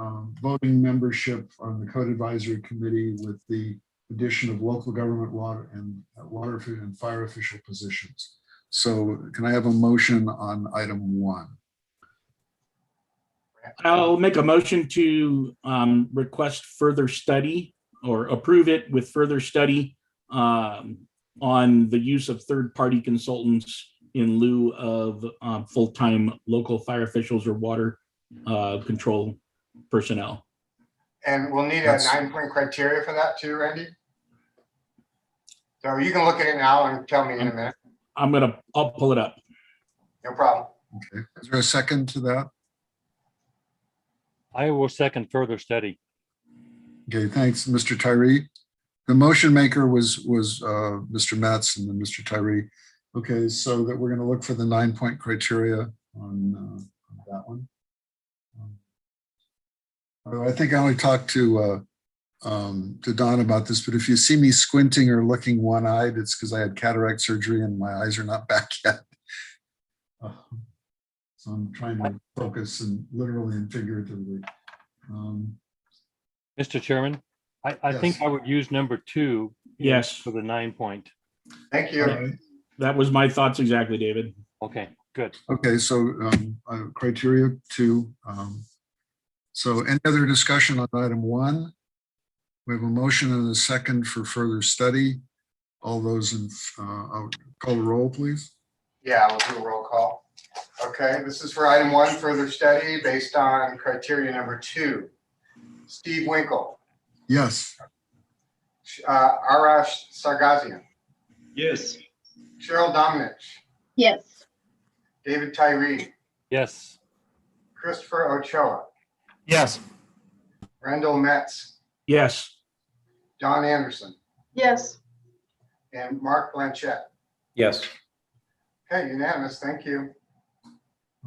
voting membership on the Code Advisory Committee with the addition of local government water and fire official positions. So can I have a motion on item 1? I'll make a motion to request further study or approve it with further study on the use of third-party consultants in lieu of full-time local fire officials or water control personnel. And we'll need a 9-point criteria for that too, Randy. So you can look at it now and tell me in a minute. I'll pull it up. No problem. Okay, is there a second to that? I will second further study. Okay, thanks, Mr. Tyree. The motion maker was Mr. Metz and then Mr. Tyree. Okay, so that we're going to look for the 9-point criteria on that one. I think I only talked to Don about this, but if you see me squinting or looking one-eyed, it's because I had cataract surgery and my eyes are not back yet. So I'm trying to focus and literally and figuratively. Mr. Chairman, I think I would use number 2. Yes. For the 9-point. Thank you. That was my thoughts exactly, David. Okay, good. Okay, so criteria 2. So any other discussion on item 1? We have a motion and a second for further study. All those in, I'll call the roll, please. Yeah, we'll do a roll call. Okay, this is for item 1, further study based on criteria number 2. Steve Winkle. Yes. Arash Sargazian. Yes. Cheryl Domnich. Yes. David Tyree. Yes. Christopher Ochoa. Yes. Randall Metz. Yes. Don Anderson. Yes. And Mark Blanchett. Yes. Okay, unanimous. Thank you.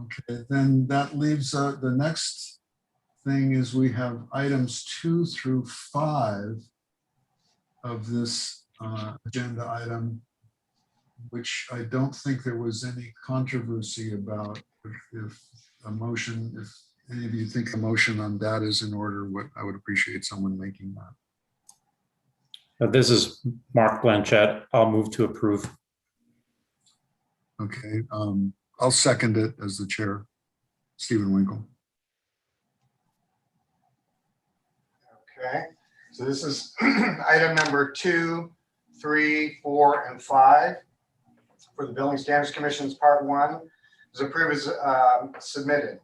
Okay, then that leaves the next thing is we have items 2 through 5 of this agenda item, which I don't think there was any controversy about. If a motion, if any of you think a motion on that is in order, what I would appreciate someone making that. This is Mark Blanchett. I'll move to approve. Okay, I'll second it as the chair, Stephen Winkle. Okay, so this is item number 2, 3, 4, and 5 for the Building Standards Commission's Part 1. Is approved as submitted.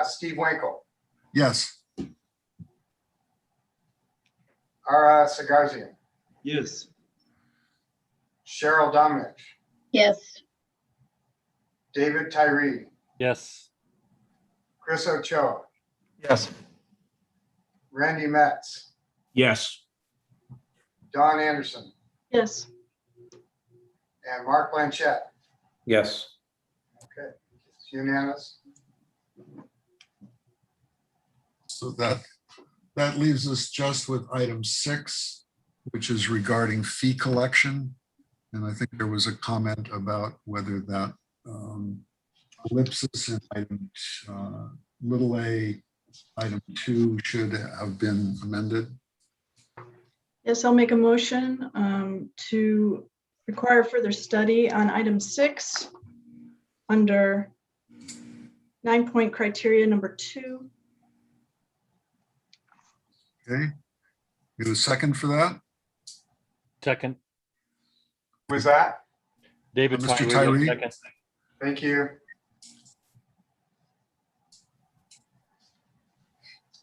Steve Winkle, Yes. Ara Sagarzian, Yes. Cheryl Domnich, Yes. David Tyree, Yes. Chris Ochoa, Yes. Randy Metz, Yes. Don Anderson, Yes. and Mark Blanchett. Yes. Okay, it's unanimous. So that leaves us just with item 6, which is regarding fee collection. And I think there was a comment about whether that ellipsis in item little a, item 2 should have been amended. Yes, I'll make a motion to require further study on item 6 under 9-point criteria number 2. Okay. Get a second for that? Second. Who was that? David Mr. Tyree. Tyree? Second. Thank you.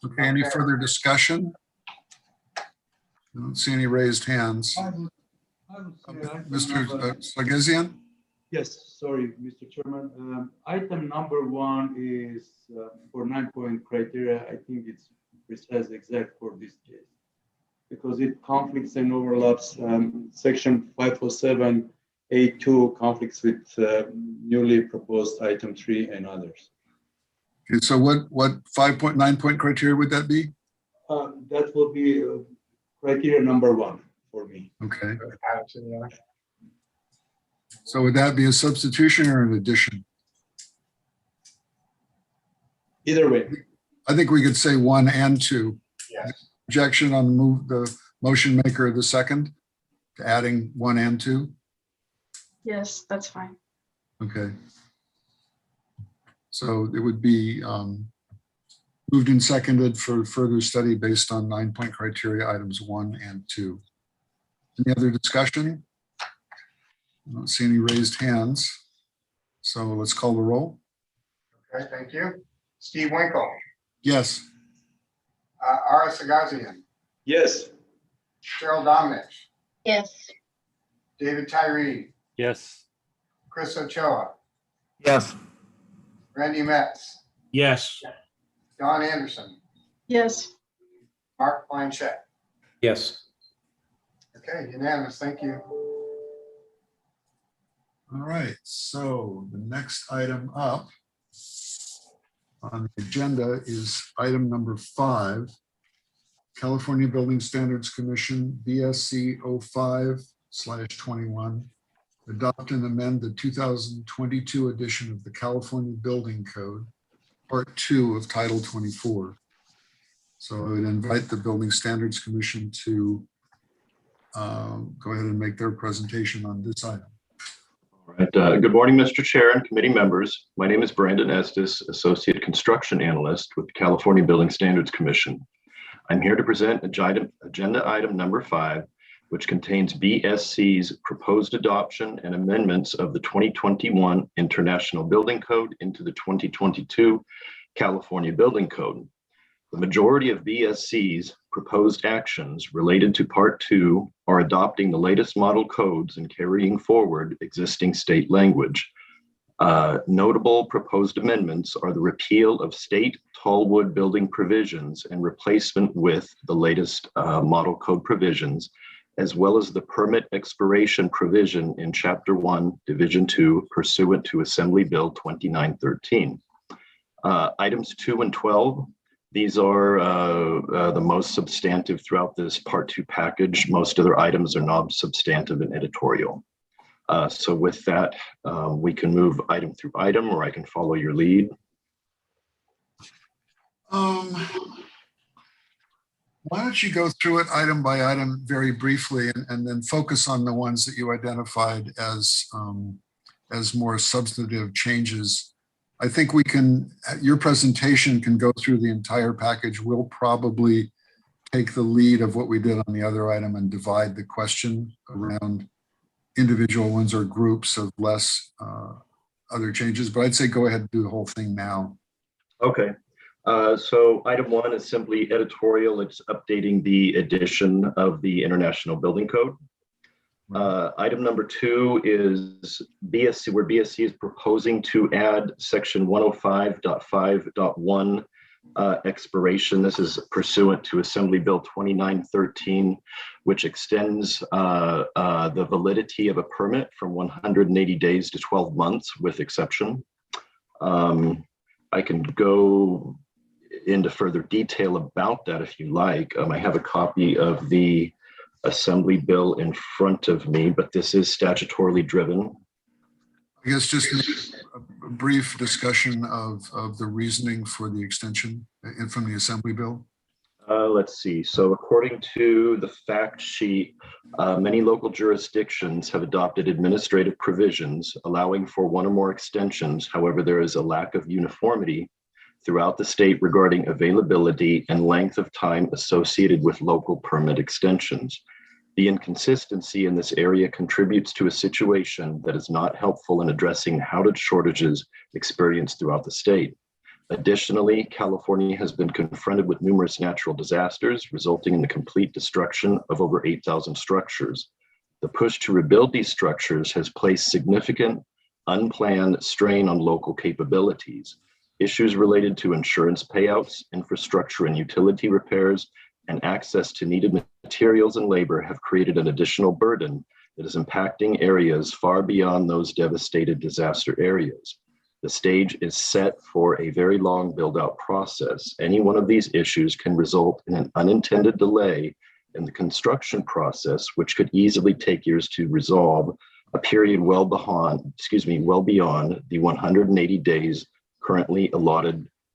Okay, any Okay. further discussion? I don't see any raised hands. Mr. Sargisian? Yes, sorry, Mr. Chairman. Item number 1 is for 9-point criteria. I think it's precise exact for this case because it conflicts and overlaps section 507A2 conflicts with newly proposed item 3 and others. Okay, so what 9-point criteria would that be? That will be criteria number 1 for me. Okay, Add it to the other. so would that be a substitution or an addition? Either way. I think we could say 1 and 2. Yes. Objection on the motion maker of the second to adding 1 and 2? Yes, that's fine. Okay. So it would be moved and seconded for further study based on 9-point criteria items 1 and 2. Any other discussion? I don't see any raised hands. So let's call the roll. Okay, thank you. Steve Winkle, Yes. Ara Sagarzian, Yes. Cheryl Domnich, Yes. David Tyree, Yes. Chris Ochoa, Yes. Randy Metz, Yes. Don Anderson, Yes. Mark Blanchett. Yes. Okay, unanimous. Thank you. All right. So the next item up on the agenda is item number 5, California Building Standards Commission BSC 05/21. Adopt and amend the 2022 edition of the California Building Code, Part 2 of Title 24. So I would invite the Building Standards Commission to go ahead and make their presentation on this item. All right. Good morning, Mr. Chair and committee members. My name is Brandon Estes, Associate Construction Analyst with the California Building Standards Commission. I'm here to present agenda item number 5, which contains BSC's proposed adoption and amendments of the 2021 International Building Code into the 2022 California Building Code. The majority of BSC's proposed actions related to Part 2 are adopting the latest model codes and carrying forward existing state language. Notable proposed amendments are the repeal of state tallwood building provisions and replacement with the latest model code provisions, as well as the permit expiration provision in Chapter 1, Division 2, pursuant to Assembly Bill 2913. Items 2 and 12, these are the most substantive throughout this Part 2 package. Most other items are non-substantive and editorial. So with that, we can move item through item, or I can follow your lead. Why don't you go through it item by item very briefly, and then focus on the ones that you identified as more substantive changes. I think we can, your presentation can go through the entire package. We'll probably take the lead of what we did on the other item and divide the question around individual ones or groups of less other changes. But I'd say go ahead and do the whole thing now. Okay. So item 1 is simply editorial. It's updating the edition of the International Building Code. Item number 2 is BSC, where BSC is proposing to add section 105.5.1 expiration. This is pursuant to Assembly Bill 2913, which extends the validity of a permit from 180 days to 12 months with exception. I can go into further detail about that if you like. I have a copy of the Assembly Bill in front of me, but this is statutorily driven. I guess just a brief discussion of the reasoning for the extension from the Assembly Bill. Let's see. So according to the fact sheet, many local jurisdictions have adopted administrative provisions allowing for one or more extensions. However, there is a lack of uniformity throughout the state regarding availability and length of time associated with local permit extensions. The inconsistency in this area contributes to a situation that is not helpful in addressing housing shortages experienced throughout the state. Additionally, California has been confronted with numerous natural disasters, resulting in the complete destruction of over 8,000 structures. The push to rebuild these structures has placed significant, unplanned strain on local capabilities. Issues related to insurance payouts, infrastructure and utility repairs, and access to needed materials and labor have created an additional burden that is impacting areas far beyond those devastated disaster areas. The stage is set for a very long build-out process. Any one of these issues can result in an unintended delay in the construction process, which could easily take years to resolve, a period well beyond the 180 days currently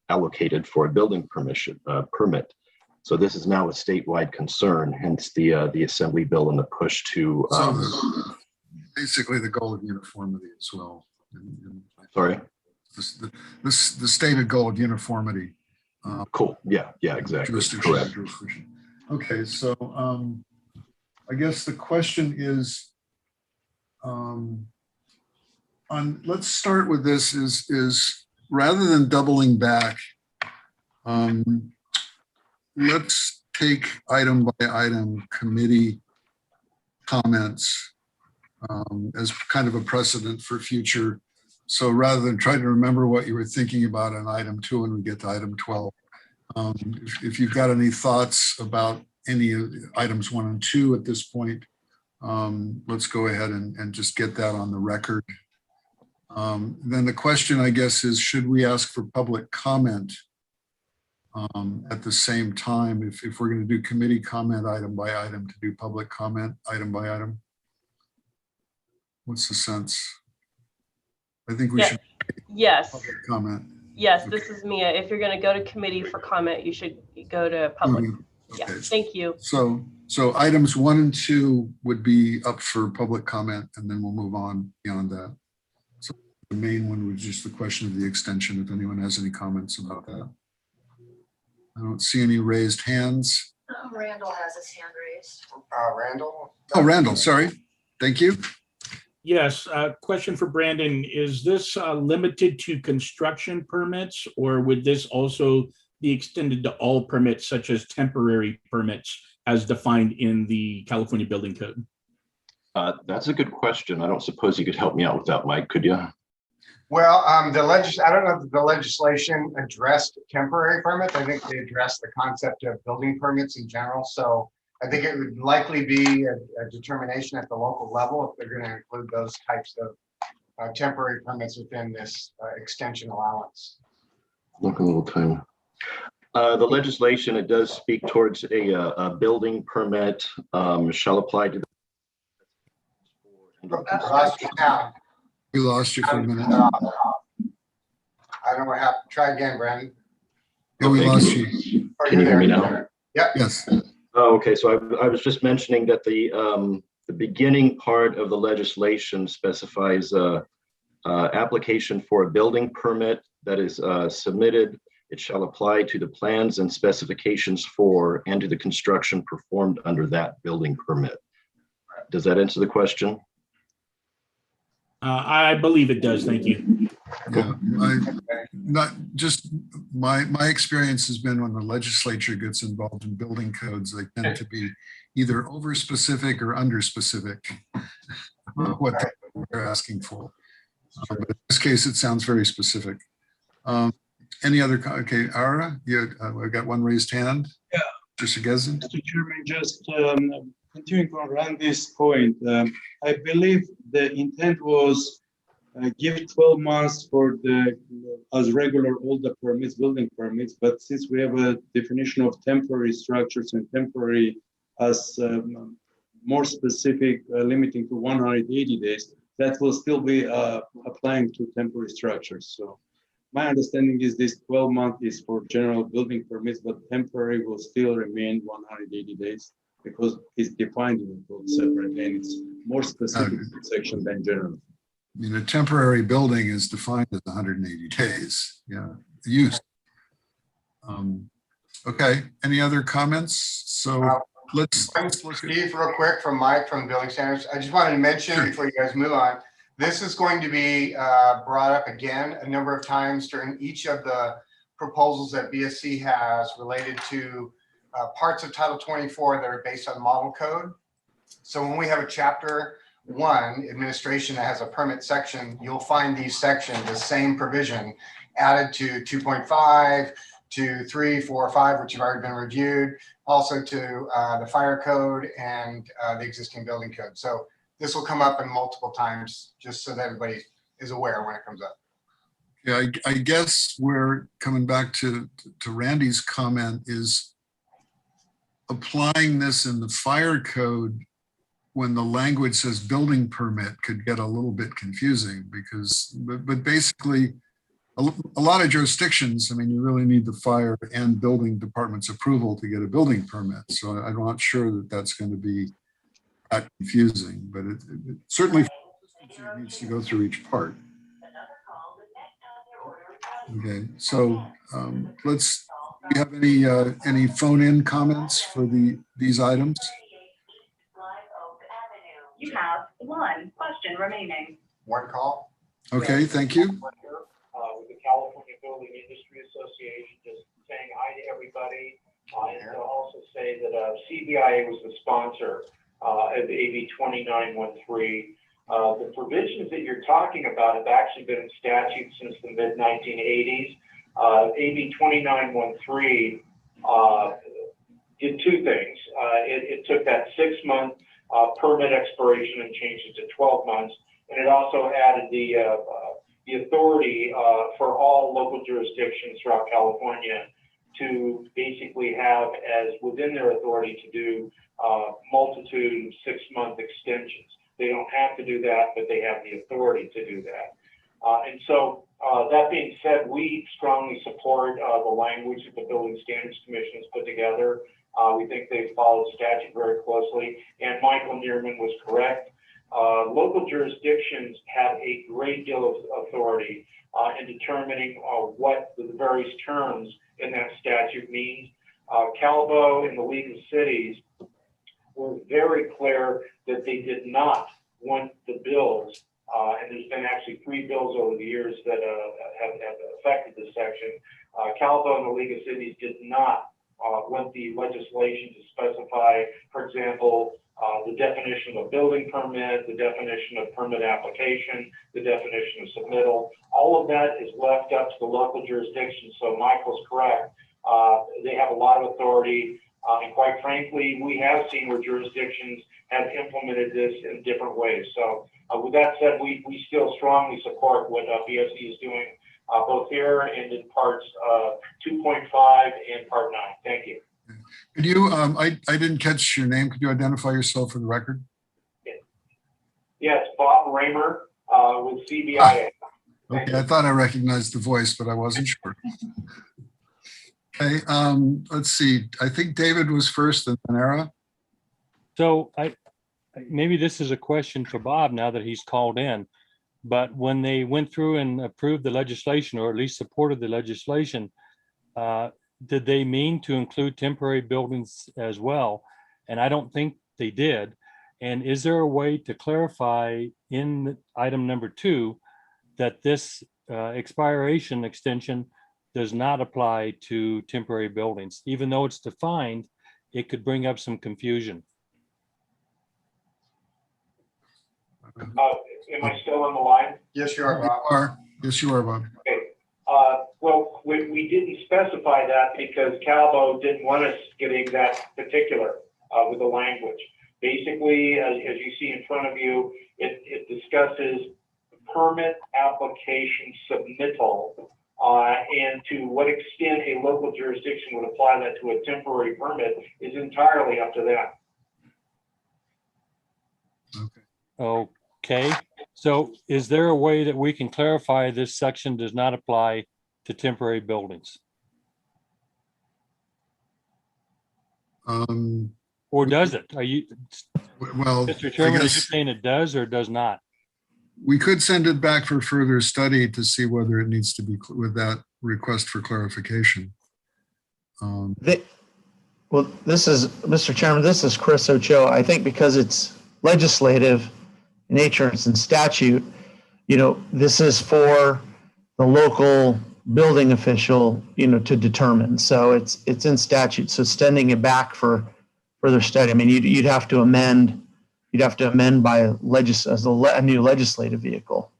allocated for a building permit. So this is now a statewide concern, hence the Assembly Bill and the push to. Basically the goal of uniformity as well. Sorry? The stated goal of uniformity. Cool. Yeah, exactly. Correct. Okay, so I guess the question is, let's start with this is rather than doubling back, let's take item by item committee comments as kind of a precedent for future. So rather than try to remember what you were thinking about on item 2 when we get to item 12, if you've got any thoughts about any of items 1 and 2 at this point, let's go ahead and just get that on the record. Then the question, I guess, is should we ask for public comment at the same time if we're going to do committee comment item by item to do public comment item by item? What's the sense? I think we should. Yes. Public comment. Yes, Okay. this is Mia. If you're going to go to committee for comment, you should go to public. Okay. Yeah, thank you. So items 1 and 2 would be up for public comment, and then we'll move on beyond that. So the main one was just the question of the extension, if anyone has any comments about that. I don't see any raised hands. Randall has his hand raised. Randall? Oh, Randall, sorry. Thank you. Yes, question for Brandon. Is this limited to construction permits, or would this also be extended to all permits such as temporary permits as defined in the California Building Code? That's a good question. I don't suppose you could help me out with that, Mike, could you? Well, I don't know if the legislation addressed temporary permits. I think they addressed the concept of building permits in general. So I think it would likely be a determination at the local level if they're going to include those types of temporary permits within this extension allowance. Look a little time. The legislation, it does speak towards a building permit shall apply to Lost you now. We lost you for a minute. I don't know what happened. Try again, Brandon. Yeah, we Okay, lost you. Oh, Can you you're hear me there. now? Yep. Yes. Oh, okay, so I was just mentioning that the beginning part of the legislation specifies application for a building permit that is submitted. It shall apply to the plans and specifications for and to the construction performed under that building permit. Does that answer the question? I believe it does. Thank you. Yeah, not just my experience has been when the legislature gets involved in building codes, they tend to be either over specific or under specific what they're asking for. But in this case, it sounds very specific. Any other? Okay, Ara, I got one raised hand. Yeah. Mr. Segezin. Mr. Chairman, just continuing on around this point, I believe the intent was give 12 months for the as regular all the permits, building permits, but since we have a definition of temporary structures and temporary as more specific, limiting to 180 days, that will still be applying to temporary structures. So my understanding is this 12 month is for general building permits, but temporary will still remain 180 days because it's defined in the code separately and it's more specific section than general. I mean, a temporary building is defined as 180 days. Yeah, use. Okay, any other comments? So let's look at Steve, real quick, from Mike from Building Standards. I just wanted to mention before you guys move on, this is going to be brought up again a number of times during each of the proposals that BSC has related to parts of Title 24 that are based on model code. So when we have a chapter 1 administration that has a permit section, you'll find these sections, the same provision added to 2.5, to 3, 4, 5, which have already been reviewed, also to the fire code and the existing building code. So this will come up in multiple times just so that everybody is aware when it comes up. Yeah, I guess we're coming back to Randy's comment is applying this in the fire code when the language says building permit could get a little bit confusing because, but basically a lot of jurisdictions, I mean, you really need the fire and building department's approval to get a building permit. So I'm not sure that that's going to be that confusing, but it certainly needs to go through each part. Okay, so do you have any phone-in comments for these items? You have one question remaining. One call. Okay, thank you. With the California Building Industry Association, just saying hi to everybody. And to also say that CBIA was the sponsor of AB 2913. The provisions that you're talking about have actually been in statute since the mid-1980s. AB 2913 did two things. It took that 6-month permit expiration and changed it to 12 months. And it also added the authority for all local jurisdictions throughout California to basically have as within their authority to do multitude of 6-month extensions. They don't have to do that, but they have the authority to do that. And so that being said, we strongly support the language that the Building Standards Commission has put together. We think they've followed statute very closely, and Michael Neerman was correct. Local jurisdictions have a great deal of authority in determining what the various terms in that statute means. Calvo and the League of Cities were very clear that they did not want the bills, and there's been actually 3 bills over the years that have affected this section. Calvo and the League of Cities did not want the legislation to specify, for example, the definition of a building permit, the definition of permit application, the definition of submittal. All of that is left up to the local jurisdiction. So Michael's correct. They have a lot of authority. And quite frankly, we have seen where jurisdictions have implemented this in different ways. So with that said, we still strongly support what BFC is doing both here and in parts 2.5 and part 9. Thank you. Could you, I didn't catch your name. Could you identify yourself for the record? Yes, Bob Raymer with CBIA. Okay, I thought I recognized the voice, but I wasn't sure. Okay, let's see. I think David was first and then Era. So maybe this is a question for Bob now that he's called in, but when they went through and approved the legislation, or at least supported the legislation, did they mean to include temporary buildings as well? And I don't think they did. And is there a way to clarify in item number 2 that this expiration extension does not apply to temporary buildings? Even though it's defined, it could bring up some confusion. Am I still on the line? Yes, you are, Bob. Yes, you are, Bob. Okay. Well, we didn't specify that because Calvo didn't want us getting that particular with the language. Basically, as you see in front of you, it discusses permit application submittal and to what extent a local jurisdiction would apply that to a temporary permit is entirely up to them. Okay, so is there a way that we can clarify this section does not apply to temporary buildings? Or does it? Are you, well, Mr. Chairman, are you guess saying it does or does not? we could send it back for further study to see whether it needs to be with that request for clarification. Well, this is, Mr. Chairman, this is Chris Ochoa. I think because it's legislative in nature, it's in statute, you know, this is for the local building official, you know, to determine. So it's in statute. So sending it back for further study, I mean, you'd have to amend by a new legislative vehicle.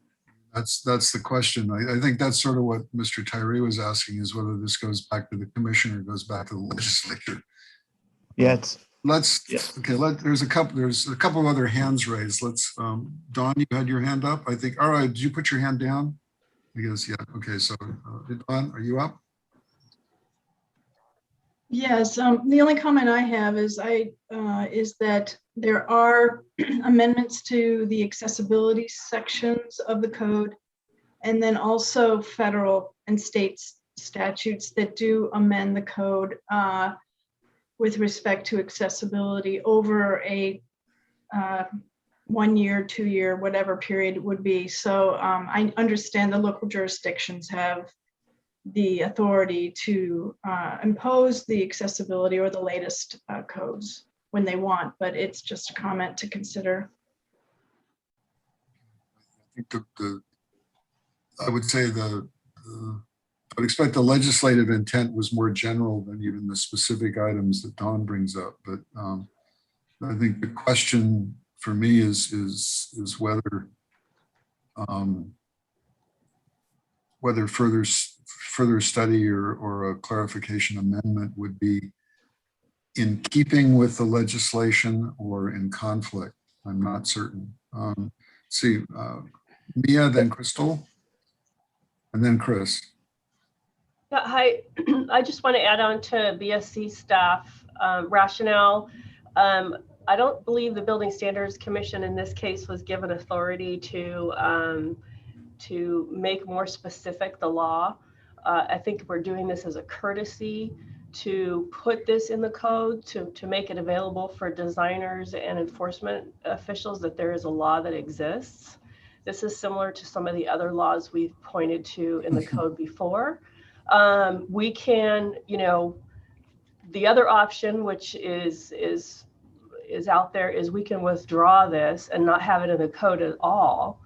That's the question. I think that's sort of what Mr. Tyree was asking, is whether this goes back to the commission or goes back to the legislature. Yeah, there's a couple of other hands raised. Let's, Dawn, you had your hand up, I think. All right, did you put your hand down? I guess, yeah. Okay, so Dawn, are you up? Yes, the only comment I have is that there are amendments to the accessibility sections of the code, and then also federal and state statutes that do amend the code with respect to accessibility over a 1 year, 2 year, whatever period it would be. So I understand the local jurisdictions have the authority to impose the accessibility or the latest codes when they want, but it's just a comment to consider. I think I would say I would expect the legislative intent was more general than even the specific items that Dawn brings up. But I think the question for me is whether further study or a clarification amendment would be in keeping with the legislation or in conflict. I'm not certain. See, Mia, then Crystal, and then Chris. Yeah, hi, I just want to add on to BSC staff rationale. I don't believe the Building Standards Commission in this case was given authority to make more specific the law. I think we're doing this as a courtesy to put this in the code to make it available for designers and enforcement officials that there is a law that exists. This is similar to some of the other laws we've pointed to in the code before. We can, you know, the other option, which is out there, is we can withdraw this and not have it in the code at all.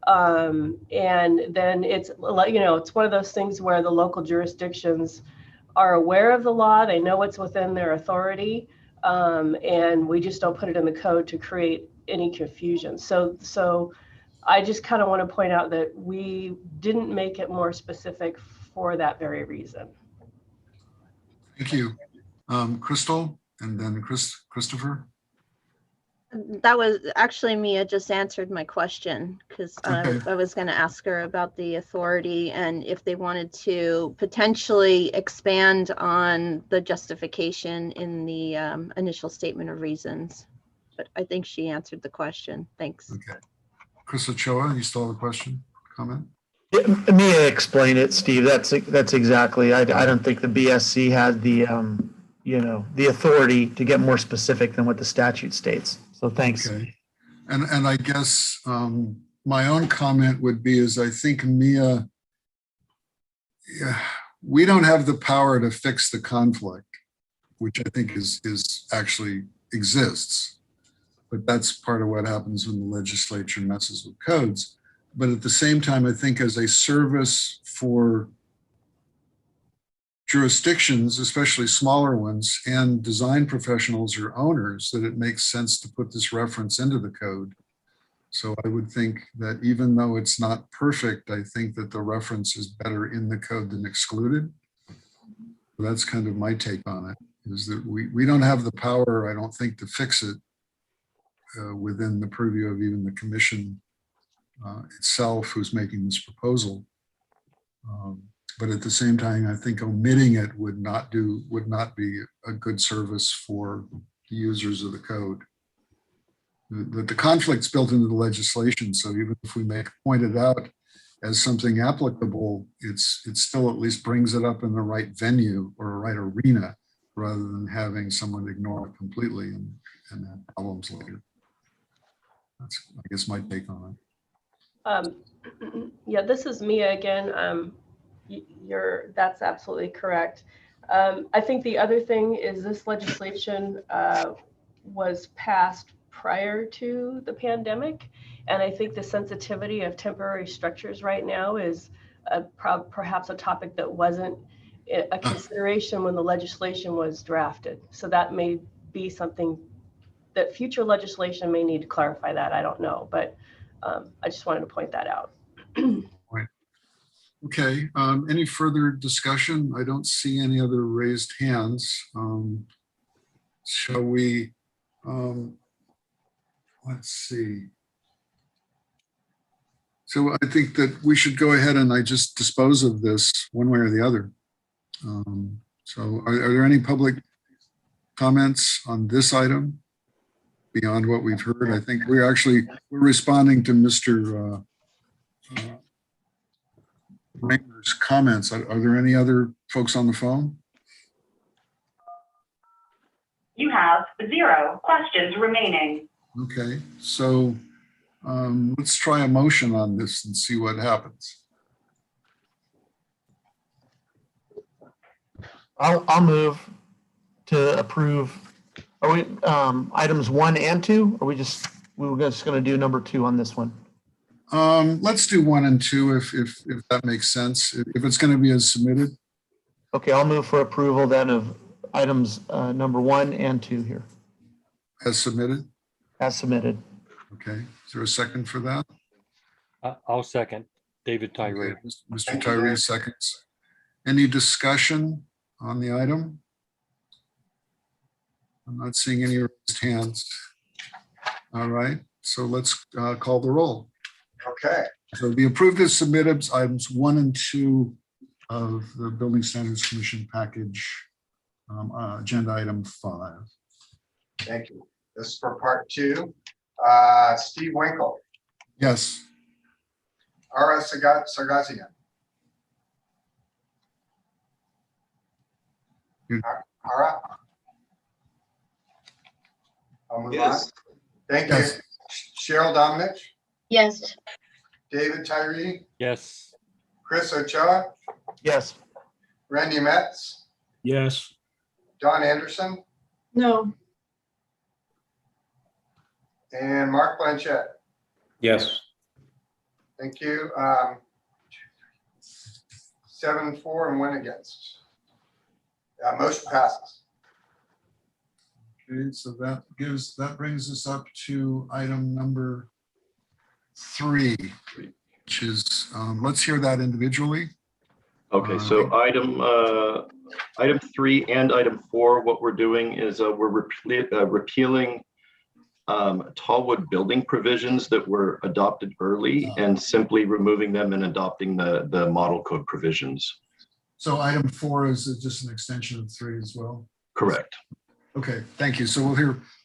And then it's, you know, it's one of those things where the local jurisdictions are aware of the law, they know what's within their authority, and we just don't put it in the code to create any confusion. So I just kind of want to point out that we didn't make it more specific for that very reason. Thank you. Crystal, and then Christopher. That was actually Mia just answered my question because Okay. I was going to ask her about the authority and if they wanted to potentially expand on the justification in the initial statement of reasons. But I think she answered the question. Thanks. Okay. Chris Ochoa, you still have a question, comment? Yeah, Mia explained it, Steve. That's exactly. I don't think the BSC had the the authority to get more specific than what the statute states. So thanks. Okay. And I guess my own comment would be is I think Mia, we don't have the power to fix the conflict, which I think is actually exists. But that's part of what happens when the legislature messes with codes. But at the same time, I think as a service for jurisdictions, especially smaller ones, and design professionals or owners, that it makes sense to put this reference into the code. So I would think that even though it's not perfect, I think that the reference is better in the code than excluded. That's kind of my take on it, is that we don't have the power, I don't think, to fix it within the purview of even the commission itself who's making this proposal. But at the same time, I think omitting it would not be a good service for the users of the code. The conflict's built into the legislation, so even if we point it out as something applicable, it still at least brings it up in the right venue or right arena, rather than having someone ignore it completely and have problems later. That's, I guess, my take on it. Yeah, this is Mia again. That's absolutely correct. I think the other thing is this legislation was passed prior to the pandemic, and I think the sensitivity of temporary structures right now is perhaps a topic that wasn't a consideration when the legislation was drafted. So that may be something that future legislation may need to clarify that. I don't know, but I just wanted to point that out. Okay, any further discussion? I don't see any other raised hands. Shall we, let's see. So I think that we should go ahead and I just dispose of this one way or the other. So are there any public comments on this item beyond what we've heard? I think we're responding to Mr. Raymer's comments. Are there any other folks on the phone? You have 0 questions remaining. Okay, so let's try a motion on this and see what happens. I'll move to approve. Are we items 1 and 2? Or we were just going to do number 2 on this one? Let's do 1 and 2 if that makes sense. If it's going to be as submitted. Okay, I'll move for approval then of items number 1 and 2 here. As submitted? As submitted. Okay, is there a second for that? I'll second. David Tyree. Okay. Mr. Tyree seconds. Any discussion on the item? I'm not seeing any raised hands. All right, so let's call the roll. Okay. So be approved as submitted items 1 and 2 of the Building Standards Commission package, agenda item 5. Thank you. This is for part 2. Steve Winkle. Yes. Ara Sargassian. Ara? I'll move on. Thank you. Cheryl Dominich. Yes. David Tyree. Yes. Chris Ochoa. Yes. Randy Metz. Yes. Don Anderson. No. And Mark Blanchett. Yes. Thank you. 7-4 and 1 against. Motion passes. Okay, so that brings us up to item number 3, which is, let's hear that individually. Okay, so item 3 and item 4, what we're doing is we're repealing Tallwood building provisions that were adopted early and simply removing them and adopting the model code provisions. So item 4 is just an extension of 3 as well? Correct. Okay, thank you. So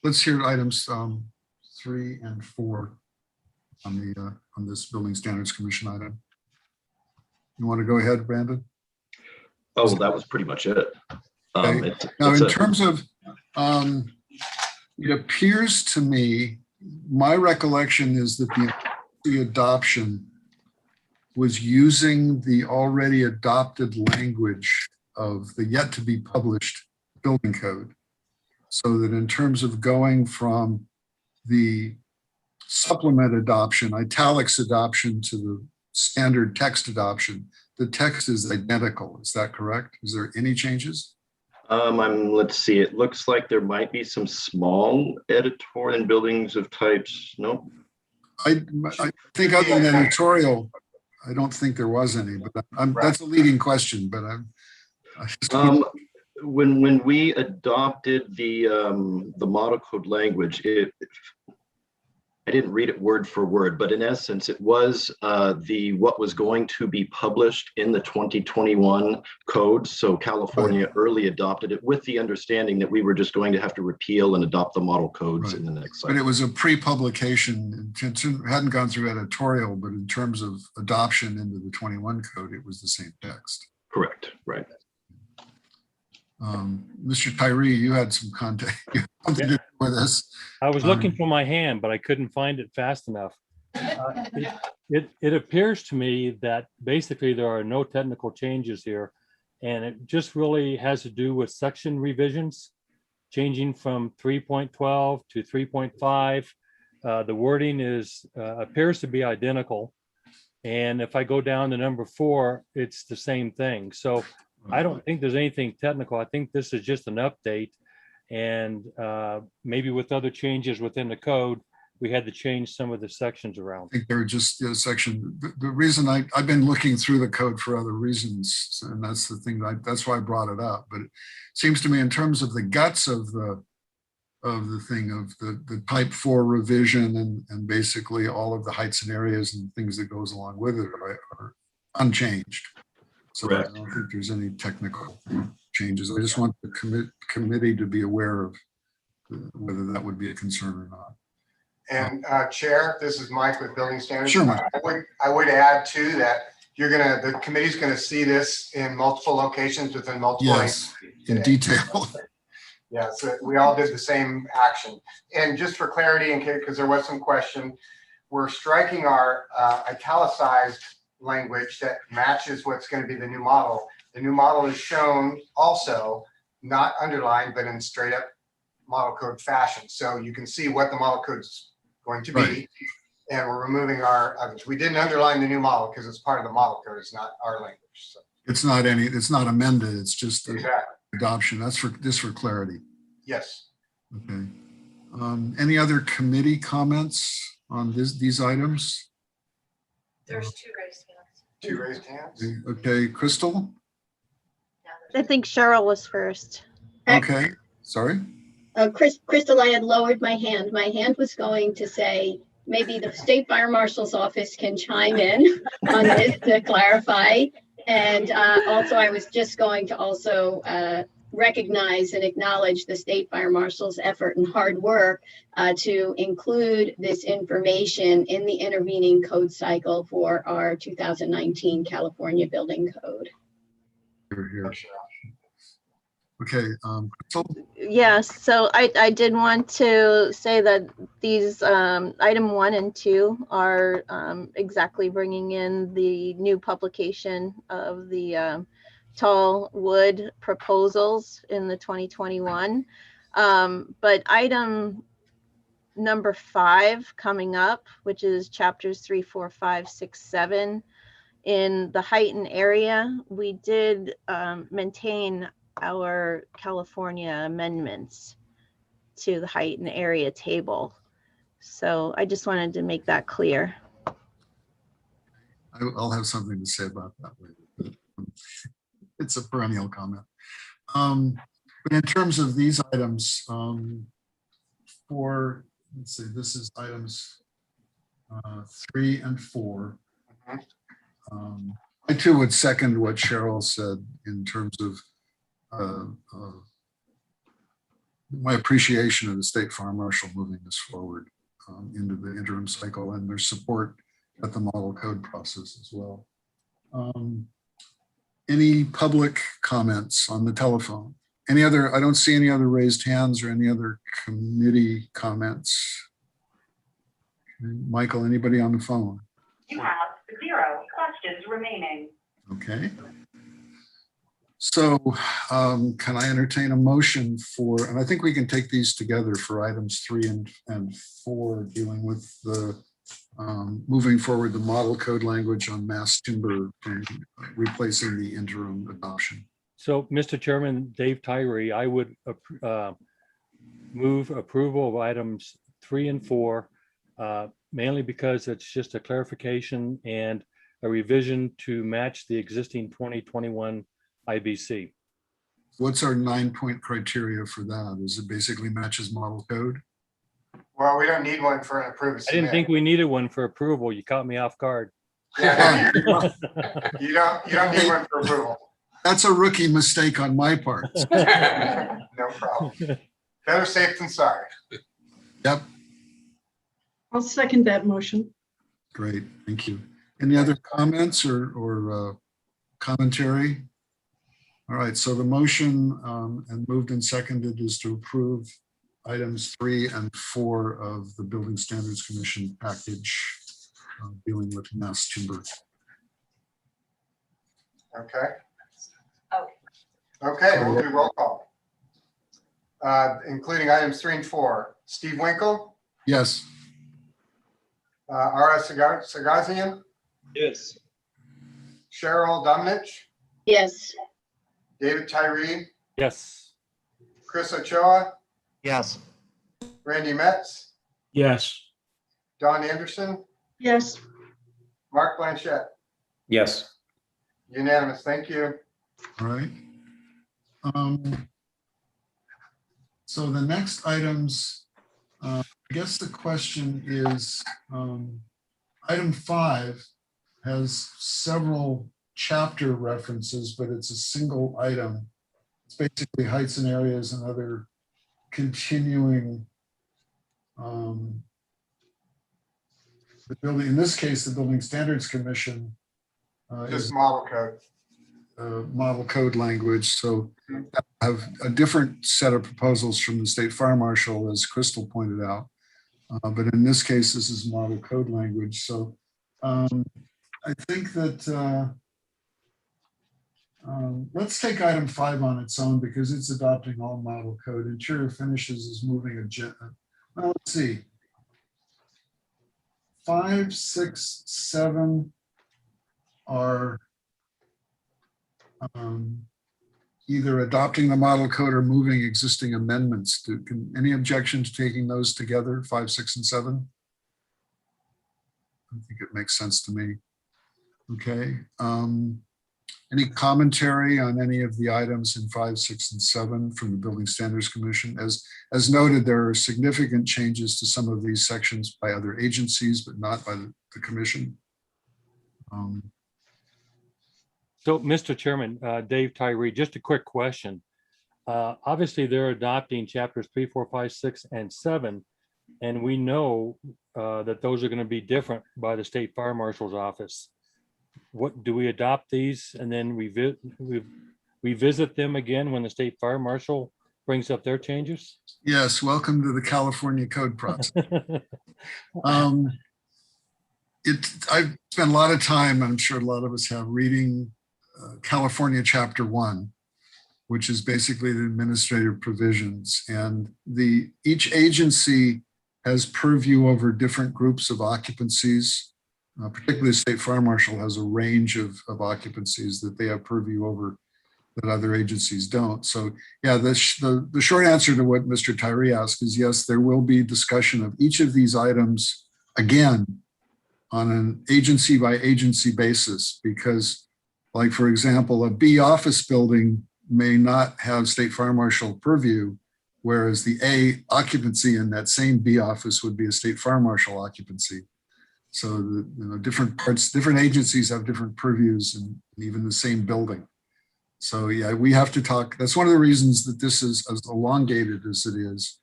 let's hear items 3 and 4 on this Building Standards Commission item. You want to go ahead, Brandon? Oh, well, that was pretty much it. Okay. Now, in terms of, it appears to me, my recollection is that the adoption was using the already adopted language of the yet to be published building code. So that in terms of going from the supplement adoption, italics adoption, to the standard text adoption, the text is identical. Is that correct? Is there any changes? Let's see, it looks like there might be some small editorial in buildings of types. Nope. I think other than editorial, I don't think there was any, but that's a leading question, but when we adopted the model code language, I didn't read it word for word, but in essence, it was what was going to be published in the 2021 code. So California early adopted it with the understanding that we were just going to have to repeal and adopt the model codes in the next cycle. But it was a pre-publication, it hadn't gone through editorial, but in terms of adoption into the 21 code, it was the same text. Correct, right. Mr. Tyree, you had some contact something to do with this. I was looking for my hand, but I couldn't find it fast enough. It appears to me that basically there are no technical changes here, and it just really has to do with section revisions, changing from 3.12 to 3.5. The wording appears to be identical, and if I go down to number 4, it's the same thing. So I don't think there's anything technical. I think this is just an update, and maybe with other changes within the code, we had to change some of the sections around. I think they're just a section. The reason I've been looking through the code for other reasons, and that's the thing, that's why I brought it up. But it seems to me in terms of the guts of the thing of the type 4 revision and basically all of the heights and areas and things that goes along with it are unchanged. So I don't think there's any technical changes. I just want the committee to be aware of whether that would be a concern or not. And Chair, this is Mike with Building Standards. Sure, Mike. I would add too that the committee's gonna see this in multiple locations within multiple. Yes, in detail. Yeah, so we all did the same action. And just for clarity, in case, because there was some question, we're striking our italicized language that matches what's going to be the new model. The new model is shown also not underlined, but in straight up model code fashion. So you can see what the model code is going to be. And we're removing our others. We didn't underline the new model because it's part of the model code. It's not our language. So. It's not amended. It's just adoption. That's just for clarity. Yes. Okay. Any other committee comments on these items? There's 2 raised hands. 2 raised hands. Okay, Crystal? I think Cheryl was first. Okay, sorry. Crystal, I had lowered my hand. My hand was going to say, maybe the State Fire Marshal's office can chime in on this to clarify. And also, I was just going to also recognize and acknowledge the State Fire Marshal's effort and hard work to include this information in the intervening code cycle for our 2019 California Building Code. Here. Okay, Yes, so I did want to say that these item 1 and 2 are exactly bringing in the new publication of the tall wood proposals in the 2021. But item number 5 coming up, which is chapters 3, 4, 5, 6, 7, in the height and area, we did maintain our California amendments to the height and area table. So I just wanted to make that clear. I'll have something to say about that later. It's a perennial comment. But in terms of these items, let's see, this is items 3 and 4. I too would second what Cheryl said in terms of my appreciation of the State Fire Marshal moving this forward into the interim cycle and their support at the model code process as well. Any public comments on the telephone? Any other, I don't see any other raised hands or any other committee comments. Michael, anybody on the phone? You have 0 questions remaining. Okay. So can I entertain a motion for, and I think we can take these together for items 3 and 4, dealing with the moving forward the model code language on mass timber and replacing the interim adoption. So, Mr. Chairman, Dave Tyree, I would move approval of items 3 and 4, mainly because it's just a clarification and a revision to match the existing 2021 IBC. What's our 9-point criteria for that? Is it basically matches model code? Well, we don't need one for an approved. I didn't think we needed one for approval. You caught me off guard. Yeah, you don't need one for approval. That's a rookie mistake on my part. No problem. Better safe than sorry. Yep. I'll second that motion. Great, thank you. Any other comments or commentary? All right, so the motion and moved and seconded is to approve items 3 and 4 of the Building Standards Commission package dealing with mass timber. Okay. Oh, Okay, we'll do roll call. Including items 3 and 4. Steve Winkle, Yes. Ara Sagazian, Yes. Cheryl Domnich, Yes. David Tyree, Yes. Chris Ochoa, Yes. Randy Metz, Yes. Don Anderson, Yes. Mark Blanchett. Yes. Unanimous, thank you. All right. So the next items, I guess the question is, item 5 has several chapter references, but it's a single item. It's basically heights and areas and other continuing the building, in this case, the Building Standards Commission Just is model code. model code language. So I have a different set of proposals from the State Fire Marshal, as Crystal pointed out. But in this case, this is model code language. So I think that let's take item 5 on its own because it's adopting all model code. Interior finishes is moving agenda. Well, let's see. 5, 6, 7 are either adopting the model code or moving existing amendments. Any objection to taking those together, 5, 6, and 7? I think it makes sense to me. Okay. Any commentary on any of the items in 5, 6, and 7 from the Building Standards Commission? As noted, there are significant changes to some of these sections by other agencies, but not by the commission. So, Mr. Chairman, Dave Tyree, just a quick question. Obviously, they're adopting chapters 3, 4, 5, 6, and 7, and we know that those are going to be different by the State Fire Marshal's office. What do we adopt these and then revisit them again when the State Fire Marshal brings up their changes? Yes, welcome to the California code process. I've spent a lot of time, I'm sure a lot of us have, reading California Chapter 1, which is basically the administrative provisions. And each agency has purview over different groups of occupancies. Particularly the State Fire Marshal has a range of occupancies that they have purview over that other agencies don't. So yeah, the short answer to what Mr. Tyree asked is yes, there will be discussion of each of these items again on an agency by agency basis, because Like, for example, a B office building may not have state fire marshal purview, whereas the A occupancy in that same B office would be a state fire marshal occupancy. So different parts, different agencies have different purviews in even the same building. So yeah, we have to talk. That's one of the reasons that this is as elongated as it is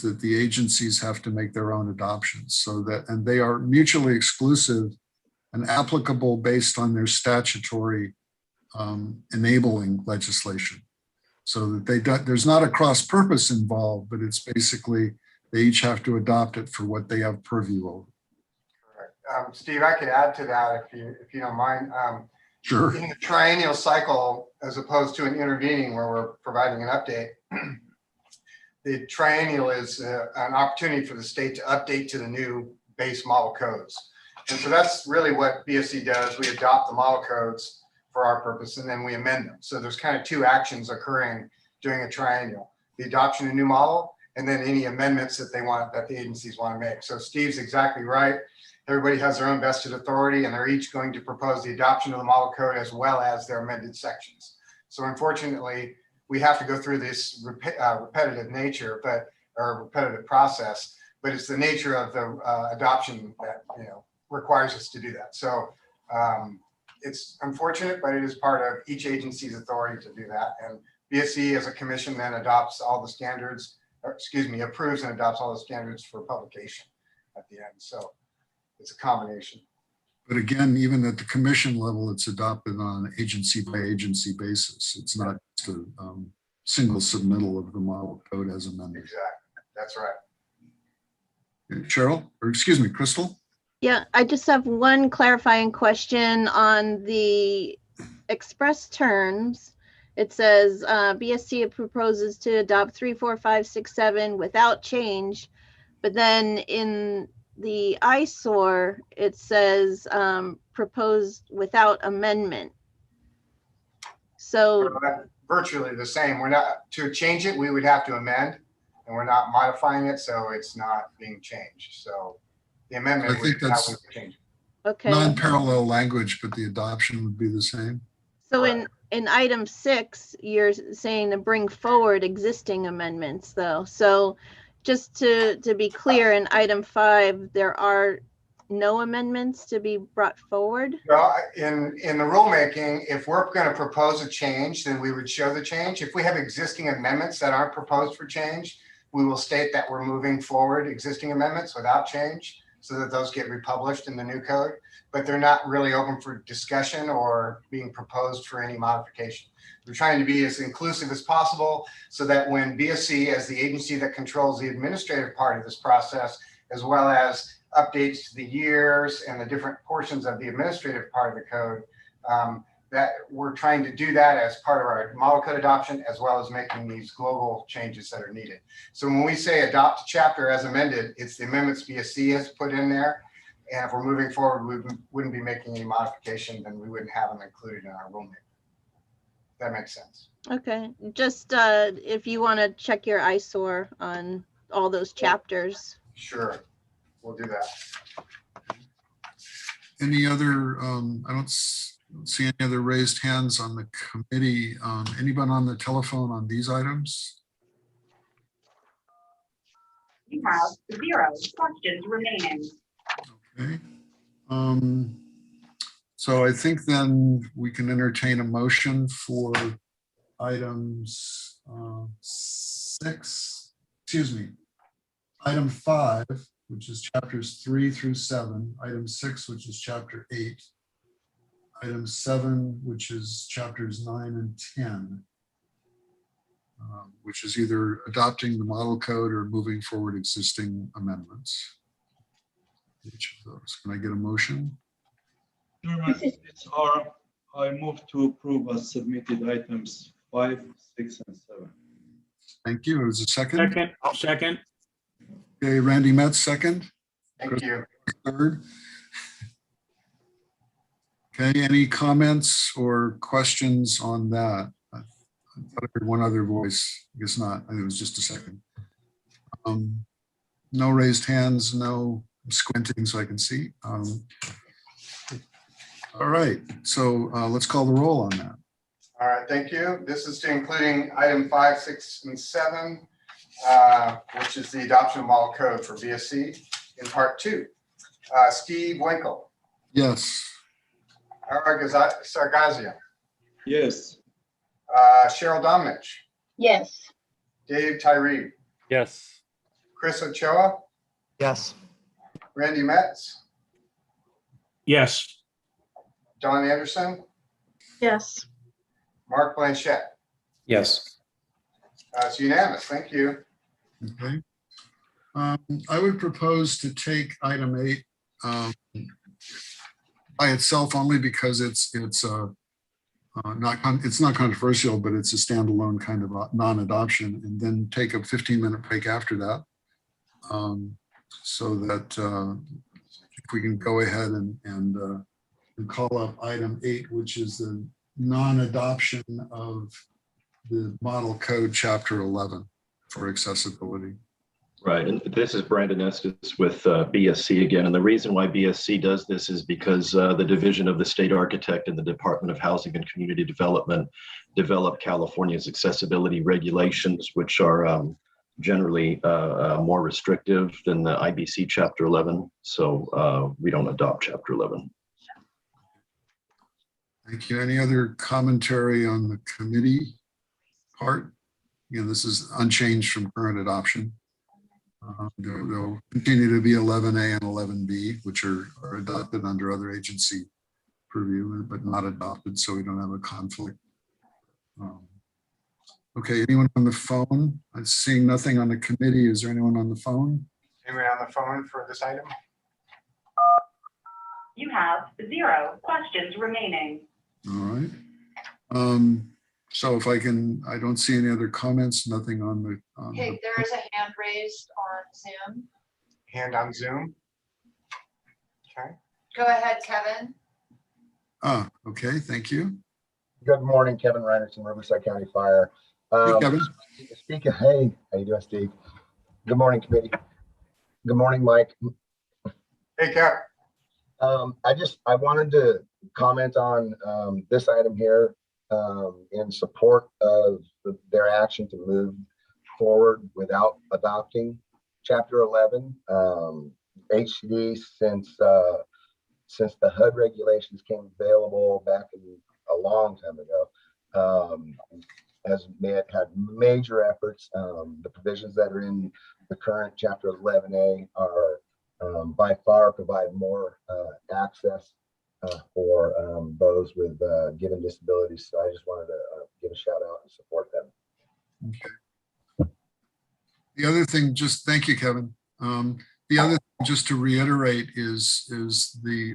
that the agencies have to make their own adoptions, so that, and they are mutually exclusive and applicable based on their statutory enabling legislation. So that there's not a cross purpose involved, but it's basically they each have to adopt it for what they have purview over. Steve, I could add to that if you don't mind. Sure. In the triennial cycle, as opposed to an intervening where we're providing an update, the triennial is an opportunity for the state to update to the new base model codes. And so that's really what BFC does. We adopt the model codes for our purpose, and then we amend them. So there's kind of two actions occurring during a triennial: the adoption of new model, and then any amendments that the agencies want to make. So Steve's exactly right. Everybody has their own vested authority, and they're each going to propose the adoption of the model code as well as their amended sections. So unfortunately, we have to go through this repetitive nature, or repetitive process, but it's the nature of the adoption that requires us to do that. So it's unfortunate, but it is part of each agency's authority to do that. And BSC as a commission then adopts all the standards, approves and adopts all the standards for publication at the end. So it's a combination. But again, even at the commission level, it's adopted on an agency by agency basis. It's not just a single submittal of the model code as amended. Exactly. That's right. Cheryl, or excuse me, Crystal? Yeah, I just have one clarifying question on the express terms. It says BSC proposes to adopt 3, 4, 5, 6, 7 without change, but then in the eyesore, it says proposed without amendment. So virtually the same. We're not, to change it, we would have to amend, and we're not modifying it, so it's not being changed. So the amendment, I think that's change. Okay. Non-parallel language, but the adoption would be the same. So in item 6, you're saying to bring forward existing amendments, though. So just to be clear, in item 5, there are no amendments to be brought forward? Well, in the rulemaking, if we're going to propose a change, then we would show the change. If we have existing amendments that aren't proposed for change, we will state that we're moving forward existing amendments without change, so that those get republished in the new code, but they're not really open for discussion or being proposed for any modification. We're trying to be as inclusive as possible so that when BSC, as the agency that controls the administrative part of this process, as well as updates to the years and the different portions of the administrative part of the code, that we're trying to do that as part of our model code adoption, as well as making these global changes that are needed. So when we say adopt a chapter as amended, it's the amendments BSC has put in there. And if we're moving forward, we wouldn't be making any modification, then we wouldn't have them included in our rulemaking. That makes sense. Okay, just if you want to check your eyesore on all those chapters. Sure, we'll do that. Any other, I don't see any other raised hands on the committee. Anyone on the telephone on these items? You have 0 questions remaining. Okay. So I think then we can entertain a motion for items item 5, which is chapters 3 through 7, item 6, which is chapter 8, item 7, which is chapters 9 and 10, which is either adopting the model code or moving forward existing amendments. Each of those. Can I get a motion? It's I move to approve as submitted items 5, 6, and 7. Thank you. It was a second. Second, I'll second. Okay, Randy Metz, second. Thank you. Third. Okay, any comments or questions on that? I thought I heard one other voice. I guess not. I think it was just a second. No raised hands, no squinting so I can see. All right, so let's call the roll on that. All right, thank you. This is to including item 5, 6, and 7, which is the adoption of model code for BSC in part 2. Steve Winkle, Yes. Ara Sargazian, Yes. Cheryl Domnich, Yes. Dave Tyree, Yes. Chris Ochoa, Yes. Randy Metz, Yes. Don Anderson, Yes. Mark Blanchett. Yes. It's unanimous. Thank you. Okay. I would propose to take item 8 by itself only because it's not controversial, but it's a standalone kind of non-adoption, and then take a 15-minute break after that, so that if we can go ahead and call up item 8, which is the non-adoption of the model code chapter 11 for accessibility. Right, and this is Brandon Estes with BSC again. And the reason why BSC does this is because the Division of the State Architect and the Department of Housing and Community Development developed California's accessibility regulations, which are generally more restrictive than the IBC Chapter 11. So we don't adopt Chapter 11. Thank you. Any other commentary on the committee part? Again, this is unchanged from current adoption. There'll continue to be 11A and 11B, which are adopted under other agency purview, but not adopted, so we don't have a conflict. Okay, anyone on the phone? I'm seeing nothing on the committee. Is there anyone on the phone? Anyone on the phone for this item? You have 0 questions remaining. All right. So if I don't see any other comments, nothing on the. Okay, there is a hand raised on Zoom. Hand on Zoom. Okay. Go ahead, Kevin. Okay, thank you. Good morning, Kevin Reinerson, Riverside County Fire. Hey, Kevin. Hey, how you doing, Steve? Good morning, committee. Good morning, Mike. Hey, Kevin. I wanted to comment on this item here in support of their action to move forward without adopting Chapter 11. HCD, since the HUD regulations came available back a long time ago, has had major efforts. The provisions that are in the current Chapter 11A are by far provide more access for those with given disabilities. So I just wanted to give a shout out and support them. Okay. The other thing, just thank you, Kevin. The other thing, just to reiterate, is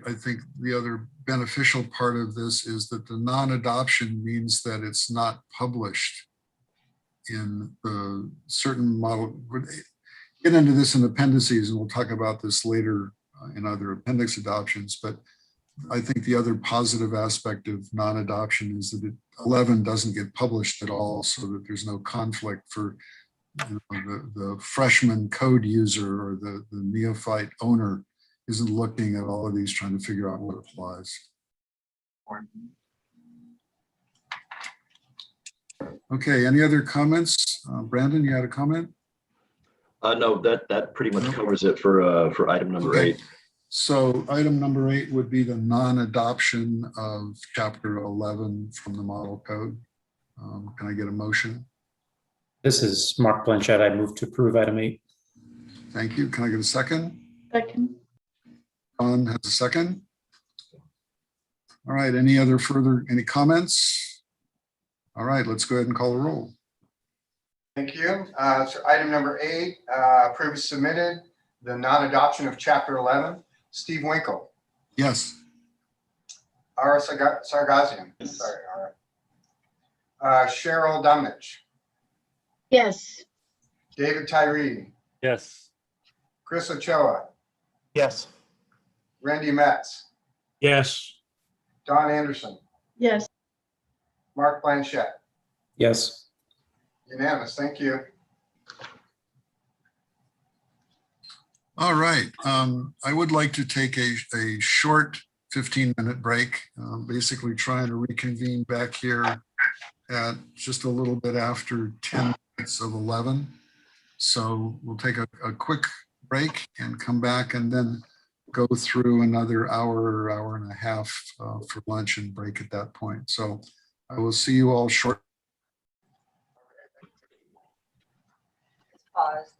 I think the other beneficial part of this is that the non-adoption means that it's not published in the certain model. We'll get into this in appendices, and we'll talk about this later in other appendix adoptions. But I think the other positive aspect of non-adoption is that 11 doesn't get published at all, so that there's no conflict for the freshman code user or the neophyte owner isn't looking at all of these trying to figure out what applies. Okay, any other comments? Brandon, you had a comment? No, that pretty much covers it for item number 8. So item number 8 would be the non-adoption of Chapter 11 from the model code. Can I get a motion? This is Mark Blanchett. I move to approve item 8. Thank you. Can I get a second? Second. Don has a second. All right, any comments? All right, let's go ahead and call a roll. Thank you. So item number 8, approve as submitted, the non-adoption of Chapter 11. Steve Winkle. Yes. Ara Sargazian. Sorry, Ara. Cheryl Domnich. Yes. David Tyree. Yes. Chris Ochoa. Yes. Randy Metz. Yes. Don Anderson. Yes. Mark Blanchett. Yes. Unanimous. Thank you. All right. I would like to take a short 15-minute break, basically trying to reconvene back here at just a little bit after 10 minutes of 11. So we'll take a quick break and come back and then go through another hour, hour and a half for lunch and break at that point. So I will see you all shortly. Pause.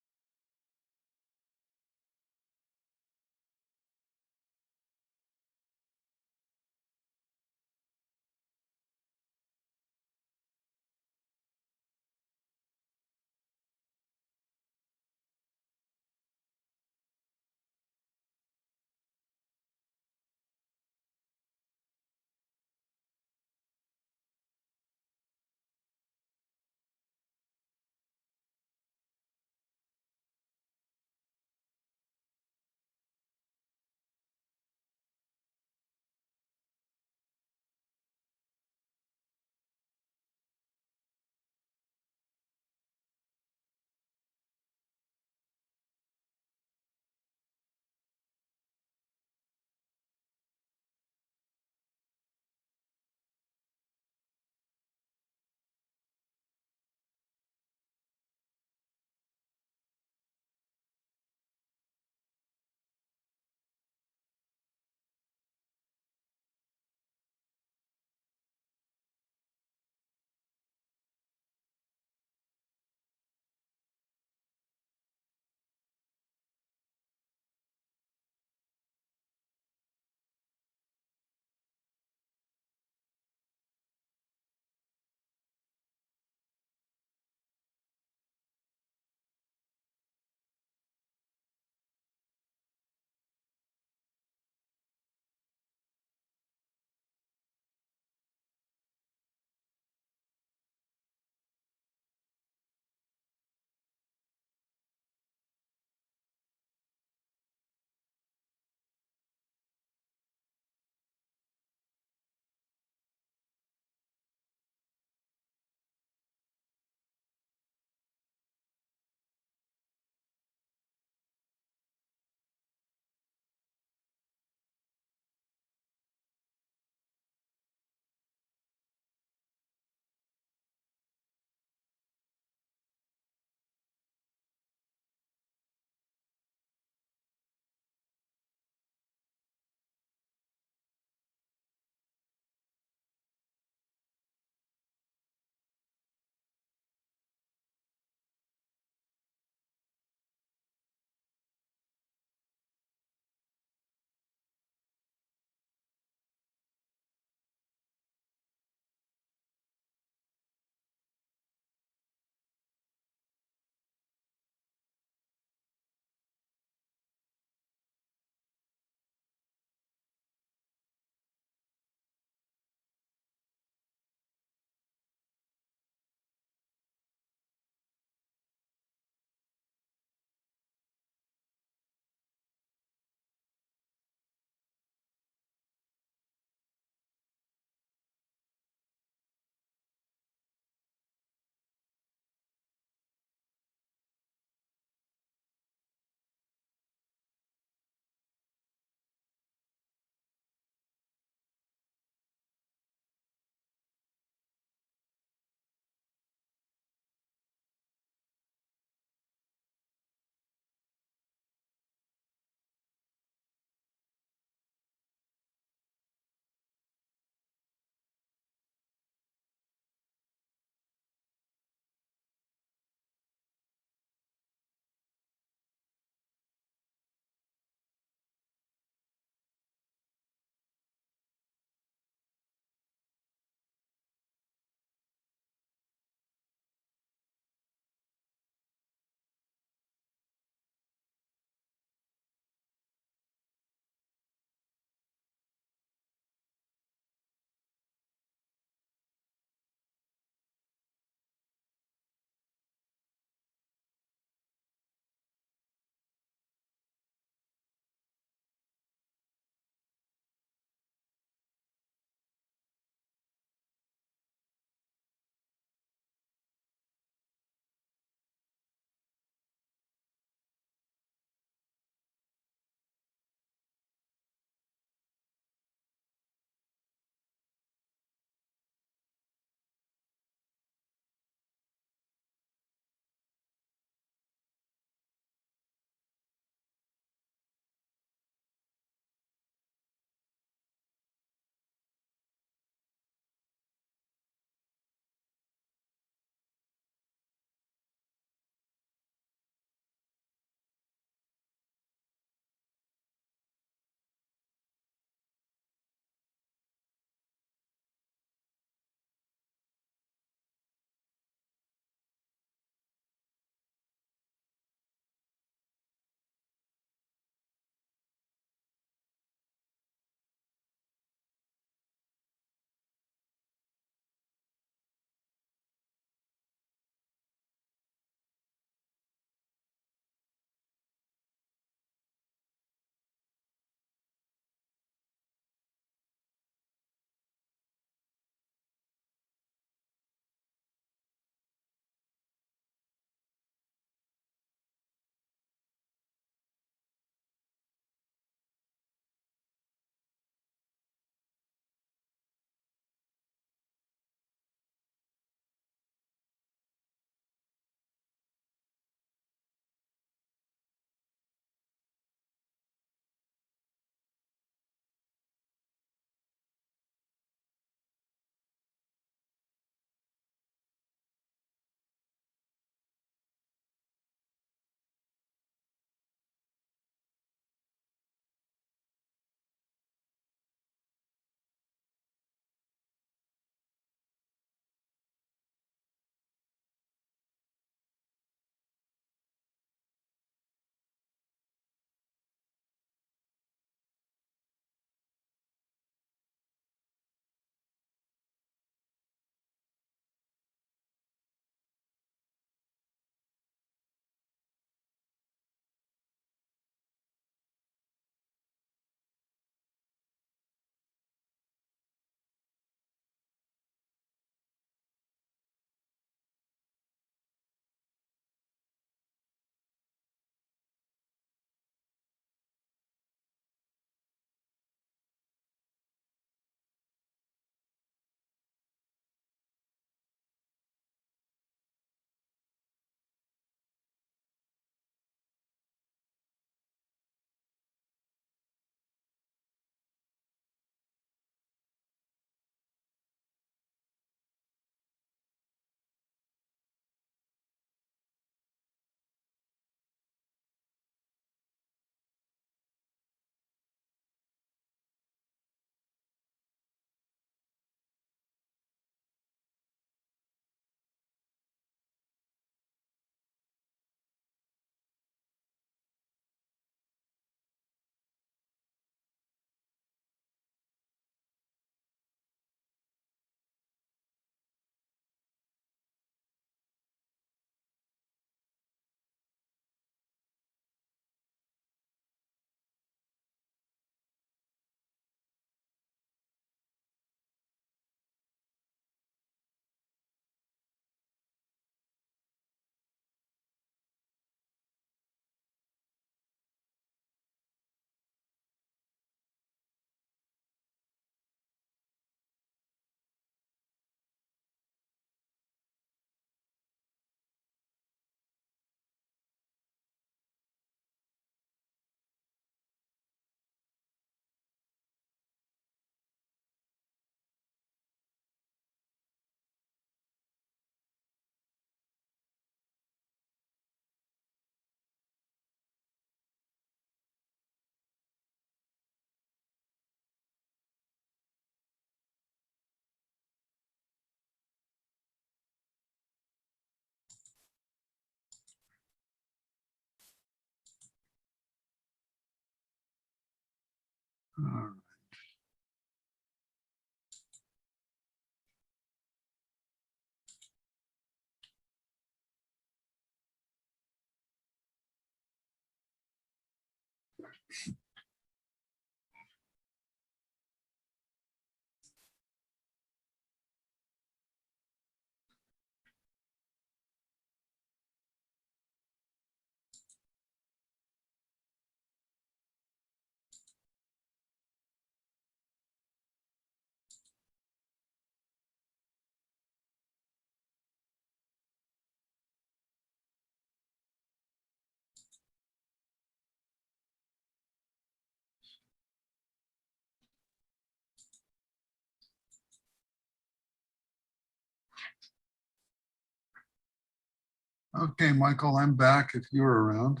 Okay, Michael, I'm back if you're around.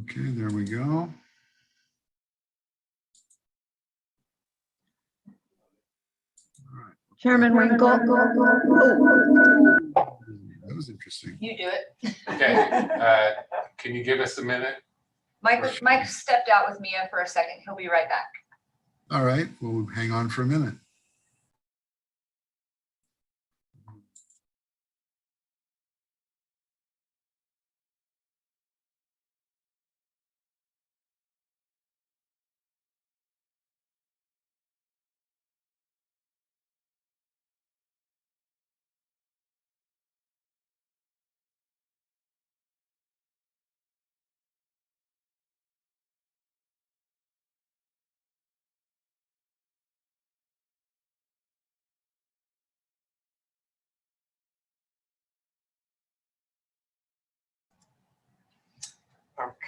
Okay, there we go. Chairman Winkle. That was interesting. You do it. Okay, can you give us a minute? Mike stepped out with Mia for a second. He'll be right back. All right, we'll hang on for a minute.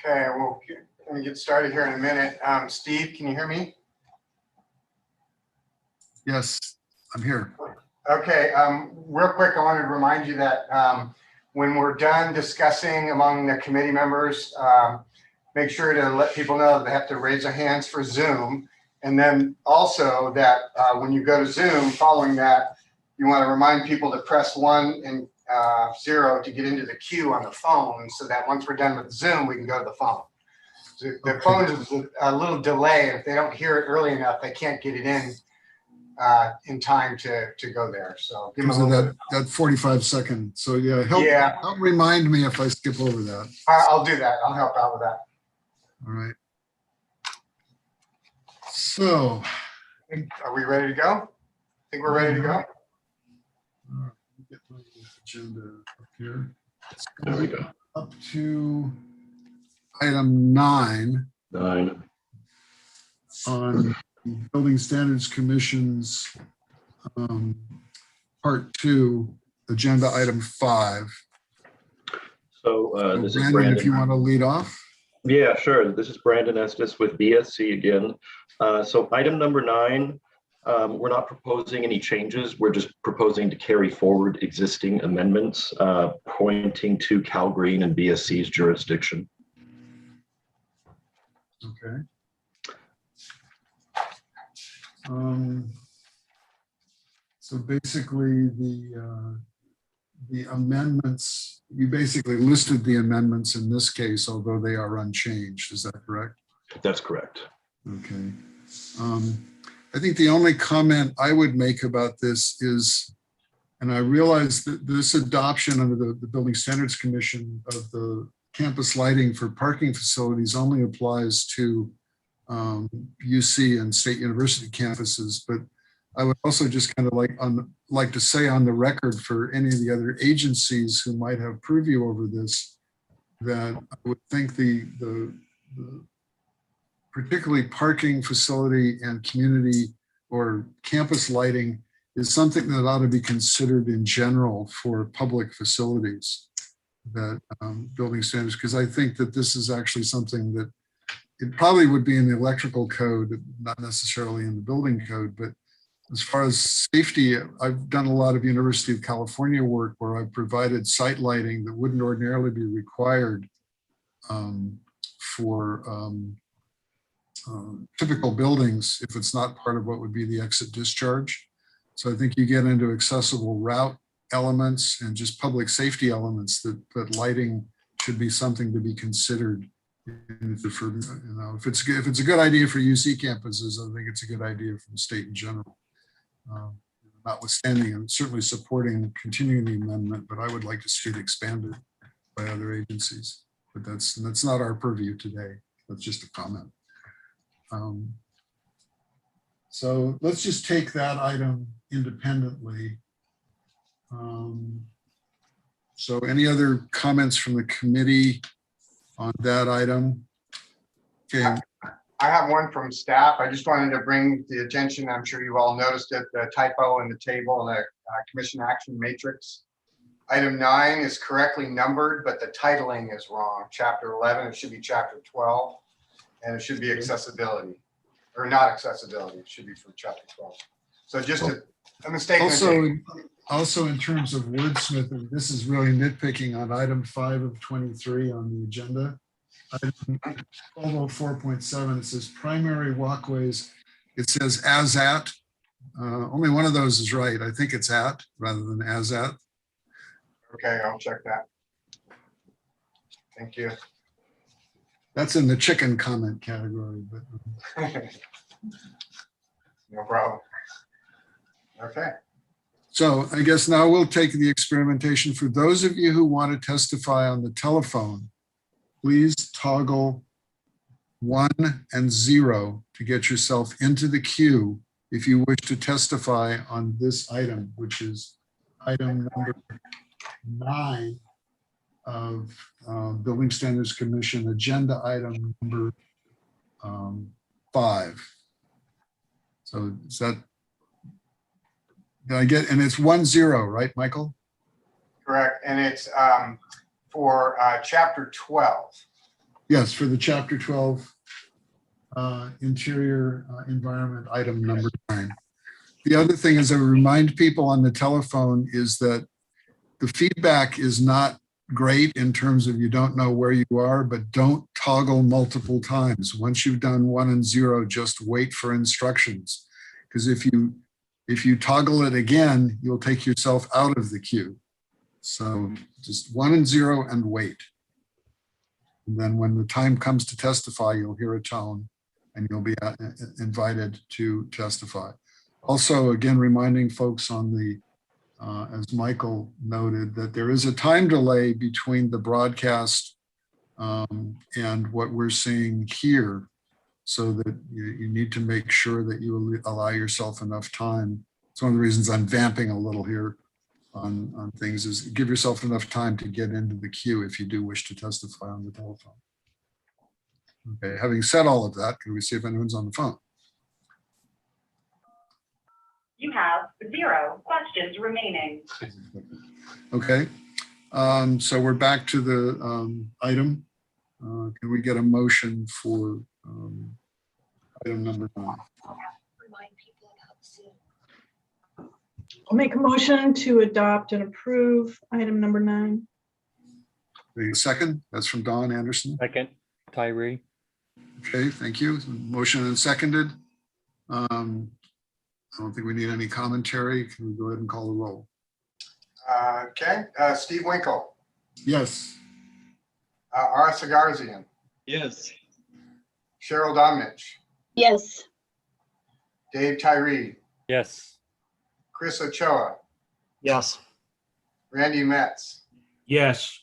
Okay, we'll get started here in a minute. Steve, can you hear me? Yes, I'm here. Okay, real quick, I wanted to remind you that when we're done discussing among the committee members, make sure to let people know that they have to raise their hands for Zoom. And then also that when you go to Zoom, following that, you want to remind people to press 1 and 0 to get into the queue on the phone, so that once we're done with Zoom, we can go to the phone. So the phone is a little delay. If they don't hear it early enough, they can't get it in time to go there. So give them Because a of little that 45-second. So yeah, Yeah. help remind me if I skip over that. I'll do that. I'll help out with that. All right. So, Are we ready to go? I think we're ready to go. Get my agenda up here. There we go. Up to item 9 9. on Building Standards Commission's Part 2, agenda item 5. So this is Brandon, Brandon. if you want to lead off. Yeah, sure. This is Brandon Estes with BSC again. So item number 9, we're not proposing any changes. We're just proposing to carry forward existing amendments pointing to Cal Green and BSC's jurisdiction. Okay. So basically the amendments, you basically listed the amendments in this case, although they are unchanged. Is that correct? That's correct. Okay. I think the only comment I would make about this is, and I realize that this adoption under the Building Standards Commission of the campus lighting for parking facilities only applies to UC and State University campuses, but I would also just kind of like to say on the record for any of the other agencies who might have purview over this, that I would think the particularly parking facility and community or campus lighting is something that ought to be considered in general for public facilities, that building standards, because I think that this is actually something that it probably would be in the electrical code, not necessarily in the building code, but as far as safety, I've done a lot of University of California work where I've provided site lighting that wouldn't ordinarily be required for typical buildings if it's not part of what would be the exit discharge. So I think you get into accessible route elements and just public safety elements that lighting should be something to be considered And if it's a good idea for UC campuses, I think it's a good idea for the state in general. Notwithstanding, I'm certainly supporting continuing the amendment, but I would like to see it expanded by other agencies. But that's not our purview today. That's just a comment. So let's just take that item independently. So any other comments from the committee on that item? Okay. I have one from staff. I just wanted to bring the attention, I'm sure you all noticed it, the typo in the table, the commission action matrix. Item 9 is correctly numbered, but the titling is wrong. Chapter 11, it should be chapter 12, and it should be accessibility, or not accessibility. It should be for chapter 12. So just a mistake. Also in terms of wordsmithing, this is really nitpicking on item 5 of 23 on the agenda. Item 1204.7, it says primary walkways. It says as at. Only one of those is right. I think it's at rather than as at. Okay, I'll check that. Thank you. That's in the chicken comment category, but no problem. Okay. So I guess now we'll take the experimentation. For those of you who want to testify on the telephone, please toggle 1 and 0 to get yourself into the queue if you wish to testify on this item, which is item number 9 of Building Standards Commission agenda item number 5. So is that, did I get, and it's 1-0, right, Michael? Correct, and it's for chapter 12. Yes, for the chapter 12 interior environment item number 9. The other thing is I remind people on the telephone is that the feedback is not great in terms of you don't know where you are, but don't toggle multiple times. Once you've done 1 and 0, just wait for instructions. Because if you toggle it again, you'll take yourself out of the queue. So just 1 and 0 and wait. And then when the time comes to testify, you'll hear a tone and you'll be invited to testify. Also, again, reminding folks on the, as Michael noted, that there is a time delay between the broadcast and what we're seeing here, so that you need to make sure that you allow yourself enough time. It's one of the reasons I'm vamping a little here on things, is give yourself enough time to get into the queue if you do wish to testify on the telephone. Okay, having said all of that, can we see if anyone's on the phone? You have 0 questions remaining. Okay, so we're back to the item. Can we get a motion for item number 9? I'll make a motion to adopt and approve item number 9. A second, that's from Don Anderson. Second, Tyree. Okay, thank you. Motion and seconded. I don't think we need any commentary. Can we go ahead and call the roll? Okay, Steve Winkle. Yes. Ara Sagarzian. Yes. Cheryl Domnich. Yes. Dave Tyree. Yes. Chris Ochoa. Yes. Randy Metz. Yes.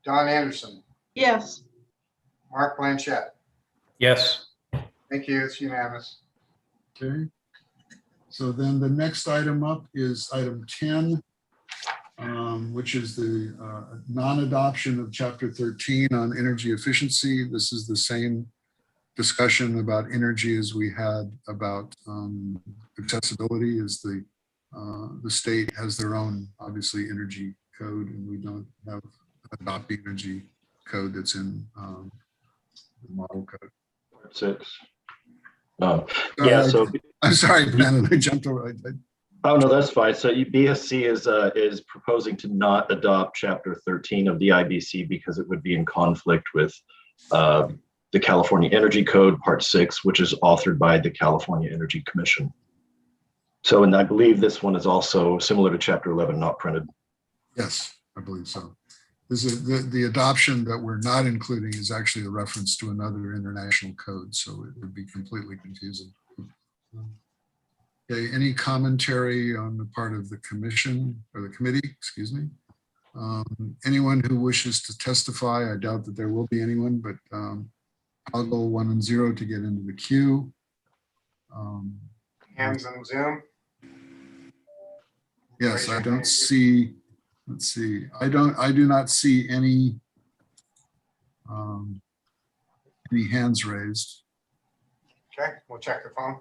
Don Anderson. Yes. Mark Blanchett. Yes. Thank you, it's unanimous. Okay. So then the next item up is item 10, which is the non-adoption of chapter 13 on energy efficiency. This is the same discussion about energy as we had about accessibility. Is the state has their own, obviously, energy code, and we don't have adopting energy code that's in the model code. 6. Yeah, so I'm sorry, Brandon, I jumped over. oh no, that's fine. So BSC is proposing to not adopt Chapter 13 of the IBC because it would be in conflict with the California Energy Code, Part 6, which is authored by the California Energy Commission. So, and I believe this one is also similar to Chapter 11, not printed. Yes, I believe so. the adoption that we're not including is actually a reference to another international code, so it would be completely confusing. Okay, any commentary on the part of the commission or the committee, excuse me? Anyone who wishes to testify, I doubt that there will be anyone, but I'll go 1 and 0 to get into the queue. Hands on Zoom. Yes, I don't see, let's see, I do not see any hands raised. Okay, we'll check the phone.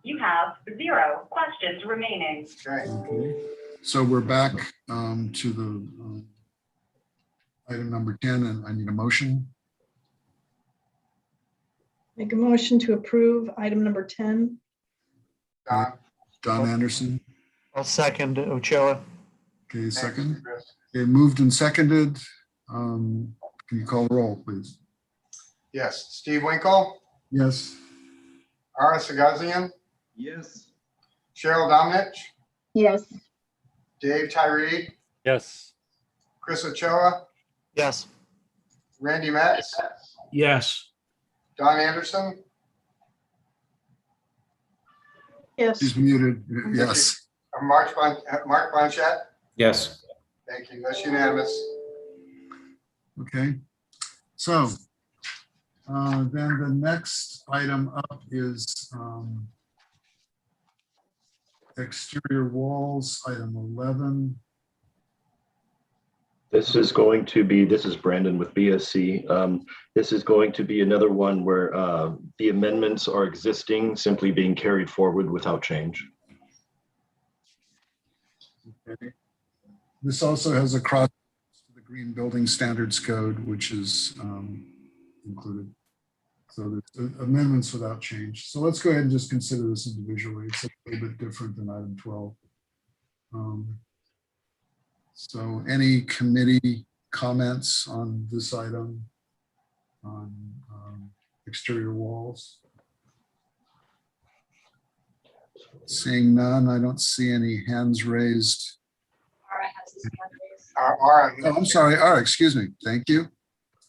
You have 0 questions remaining. Okay. Okay. So we're back to the item number 10, and I need a motion. Make a motion to approve item number 10. Don Anderson. I'll second Ochoa. Okay, second. Okay, moved and seconded. Can you call roll, please? Yes, Steve Winkle, Yes. Ara Sagazian, Yes. Cheryl Domnich, Yes. Dave Tyree, Yes. Chris Ochoa, Yes. Randy Metz, Yes. Don Anderson, Yes. She's muted. Yes. Mark Blanchett. Yes. Thank you. That's unanimous. Okay. So then the next item up is exterior walls, item 11. This is Brandon with BSC. This is going to be another one where the amendments are existing, simply being carried forward without change. Okay. This also has a cross to the Green Building Standards Code, which is included. So there's amendments without change. So let's go ahead and just consider this individually. It's a little bit different than item 12. So any committee comments on this item on exterior walls? Seeing none, I don't see any hands raised. Ara has his hand raised. Oh, I'm sorry. All right, excuse me. Thank you.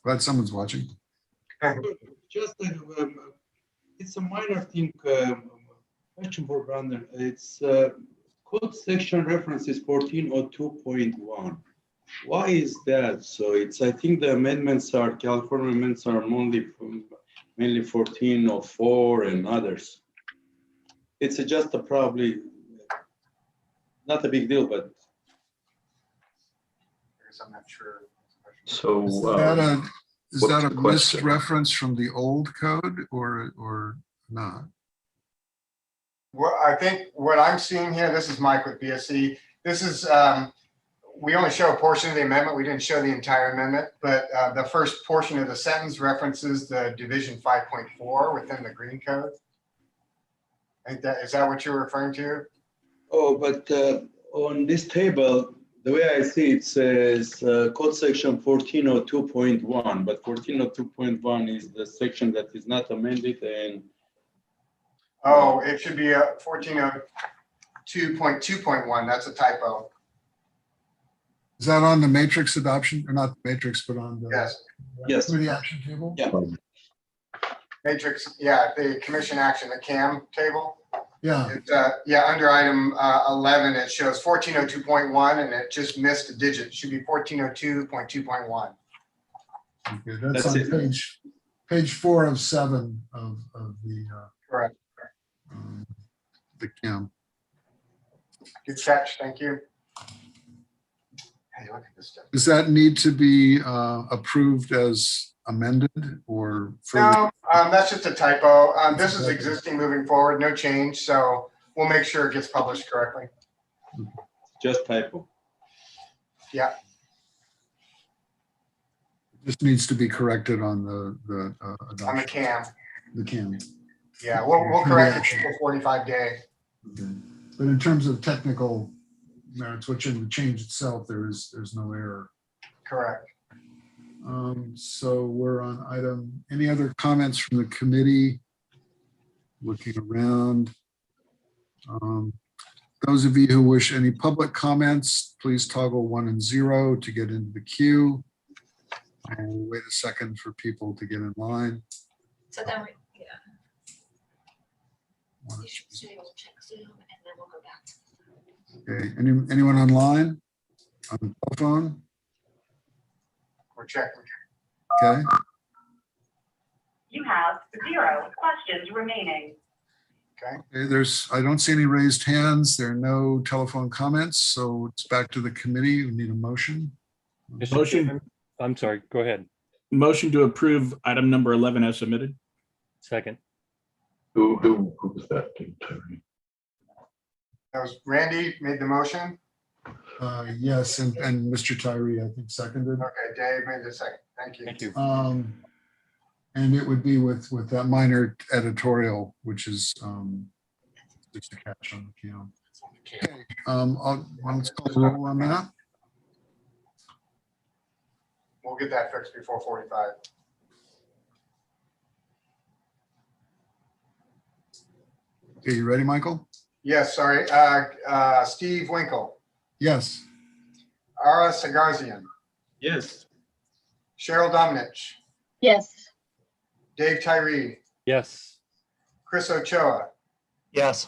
Glad someone's watching. Just it's a minor thing. Question for Brandon. It's code section reference is 1402.1. Why is that? So I think the amendments California amendments are mainly 1404 and others. It's just probably not a big deal, but I'm not sure. So Is what's that a the question? misreference from the old code or not? Well, I think what I'm seeing here, this is Mike with BSC. This is, we only show a portion of the amendment. We didn't show the entire amendment, but the first portion of the sentence references the division 5.4 within the green code. I think is that what you're referring to? oh, but on this table, the way I see it says code section 1402.1, but 1402.1 is the section that is not amended and Oh, it should be a 1402.2.1. That's a typo. Is that on the matrix adoption or not the matrix, but on the Yes. committee action table? Yeah. Matrix, yeah, the commission action, the CAM table. Yeah. It's, under item 11, it shows 1402.1 and it just missed a digit. It should be 1402.2.1. Okay, that's That's on it. page 4 of 7 of the Correct. The CAM. Good catch. Thank you. Hey, look at this stuff. Does that need to be approved as amended or further? No, that's just a typo. This is existing moving forward, no change. So we'll make sure it gets published correctly. just typo. Yeah. Just needs to be corrected on the On the adoption. CAM. The CAM. Yeah, we'll correct it for 45 day. Okay. But in terms of technical merits, which in the change itself, there's no error. Correct. So we're on item, any other comments from the committee? Looking around. Those of you who wish any public comments, please toggle 1 and 0 to get into the queue. And we'll wait a second for people to get in line. So then we, yeah. You should say we'll check Zoom and then we'll go back. Okay, anyone online? On the telephone? We're checking. Okay, You have 0 questions remaining. Okay. Okay, I don't see any raised hands. There are no telephone comments, so it's back to the committee. We need a motion. Motion. I'm sorry, go ahead. Motion to approve item number 11 as submitted. Second. Who was that? That was Randy made the motion. Yes, and Mr. Tyree, I think, seconded. Okay, Dave made the second. Thank you. Thank you. And it would be with that minor editorial, which is just a catch on the count. Okay, let's call the roll on that. We'll get that fixed before 45. Okay, you ready, Michael? Yes, sorry. Steve Winkle, Yes. Ara Sagarzian, Yes. Cheryl Domnich, Yes. Dave Tyree, Yes. Chris Ochoa, Yes.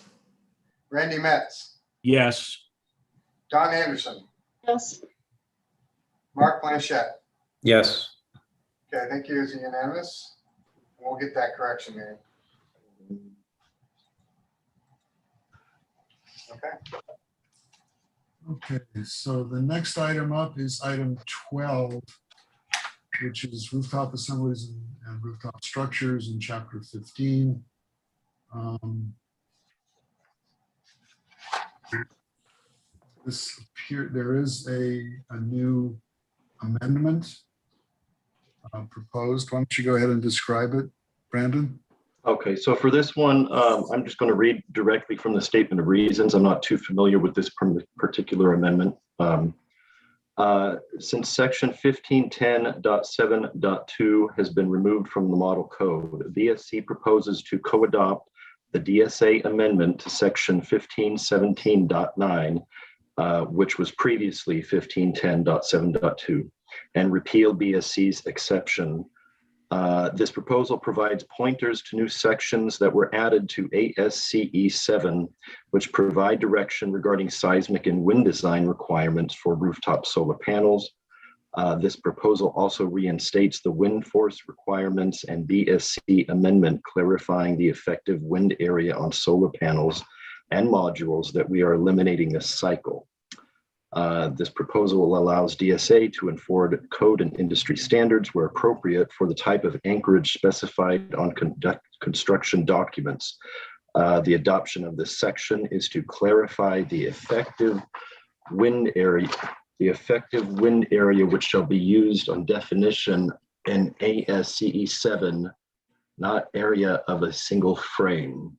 Randy Metz, Yes. Don Anderson, Yes. Mark Blanchett. Yes. Okay, thank you. Is unanimous? We'll get that correction made. Okay. Okay, so the next item up is item 12, which is rooftop assemblies and rooftop structures in chapter 15. There is a new amendment proposed. Why don't you go ahead and describe it, Brandon? Okay, so for this one, I'm just going to read directly from the statement of reasons. I'm not too familiar with this particular amendment. Since section 1510.7.2 has been removed from the model code, VSC proposes to co-adopt the DSA amendment to section 1517.9, which was previously 1510.7.2, and repeal BSC's exception. This proposal provides pointers to new sections that were added to ASCE 7, which provide direction regarding seismic and wind design requirements for rooftop solar panels. This proposal also reinstates the wind force requirements and BSC amendment clarifying the effective wind area on solar panels and modules that we are eliminating this cycle. This proposal allows DSA to enforce code and industry standards where appropriate for the type of anchorage specified on construction documents. The adoption of this section is to clarify the effective wind area, which shall be used on definition in ASCE 7, not area of a single frame.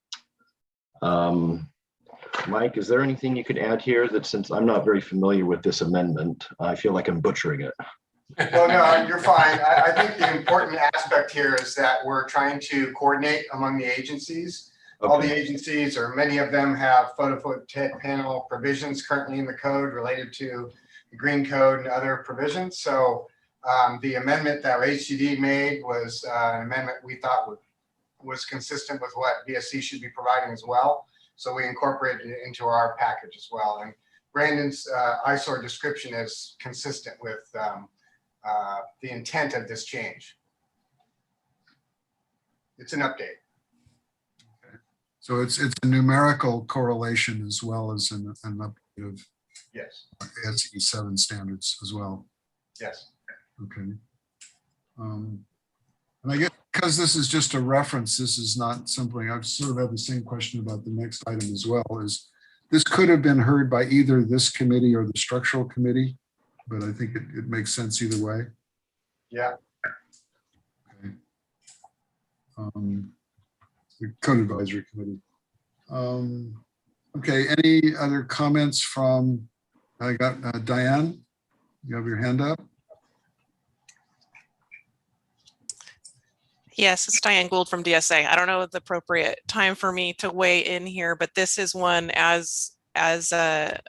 Mike, is there anything you could add here that, since I'm not very familiar with this amendment, I feel like I'm butchering it? Well, no, you're fine. I think the important aspect here is that we're trying to coordinate among the agencies. Okay. All the agencies, or many of them, have photovoltaic panel provisions currently in the code related to the green code and other provisions. So the amendment that HCD made was an amendment we thought was consistent with what BSC should be providing as well. So we incorporated it into our package as well. And Brandon's eyesore description is consistent with the intent of this change. It's an update. Okay. So it's a numerical correlation as well as an update of yes, ASCE 7 standards as well. Yes. Okay. And I guess because this is just a reference, this is not something, I've sort of had the same question about the next item as well, is this could have been heard by either this committee or the structural committee, but I think it makes sense either way. Yeah. Okay. The Code Advisory Committee. Okay, any other comments from, I got Diane, you have your hand up. Yes, it's Diane Gould from DSA. I don't know the appropriate time for me to weigh in here, but this is one, as as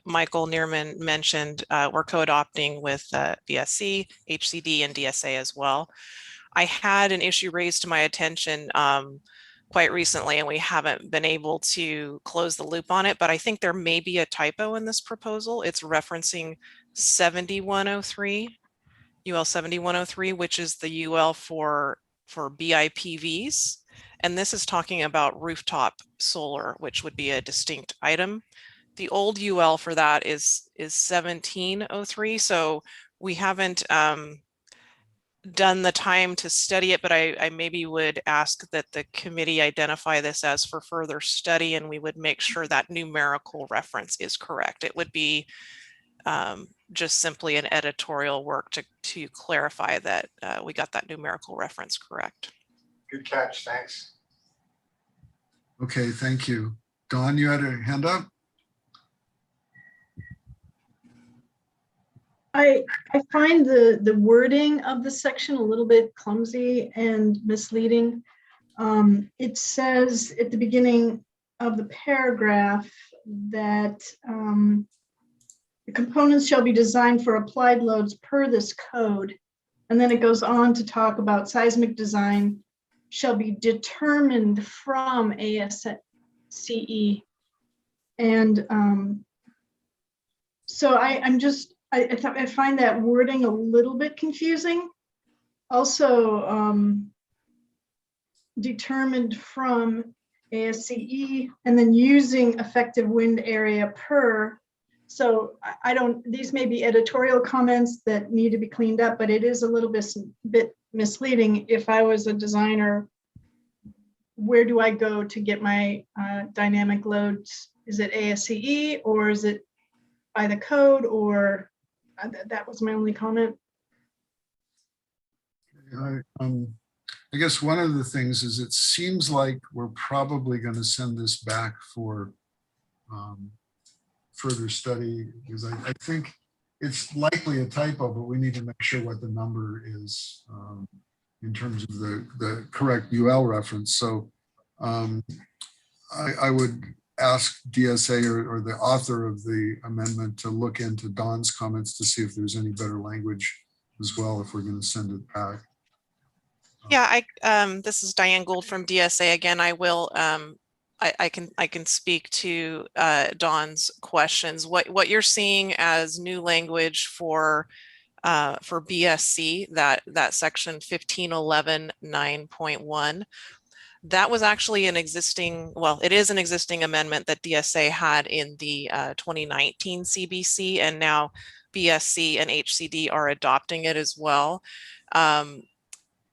Michael Neerman mentioned, we're co-adopting with BSC, HCD, and DSA as well. I had an issue raised to my attention quite recently, and we haven't been able to close the loop on it, but I think there may be a typo in this proposal. It's referencing 7103, UL 7103, which is the UL for BIPVs. And this is talking about rooftop solar, which would be a distinct item. The old UL for that is 1703. So we haven't done the time to study it, but I maybe would ask that the committee identify this as for further study, and we would make sure that numerical reference is correct. It would be just simply an editorial work to clarify that we got that numerical reference correct. Good catch, thanks. Okay, thank you. Dawn, you had a hand up? I find the wording of the section a little bit clumsy and misleading. It says at the beginning of the paragraph that the components shall be designed for applied loads per this code. And then it goes on to talk about seismic design shall be determined from ASCE. And so I find that wording a little bit confusing. Also, determined from ASCE and then using effective wind area per. So these may be editorial comments that need to be cleaned up, but it is a little bit misleading. If I was a designer, where do I go to get my dynamic loads? Is it ASCE or is it by the code, or that was my only comment. I guess one of the things is it seems like we're probably going to send this back for further study, because I think it's likely a typo, but we need to make sure what the number is in terms of the correct UL reference. So I would ask DSA or the author of the amendment to look into Don's comments to see if there's any better language as well, if we're going to send it back. Yeah, this is Diane Gould from DSA again. I will I can speak to Dawn's questions. What you're seeing as new language for BSC, that section 1511 9.1, that was actually an existing, well, it is an existing amendment that DSA had in the 2019 CBC, and now BSC and HCD are adopting it as well.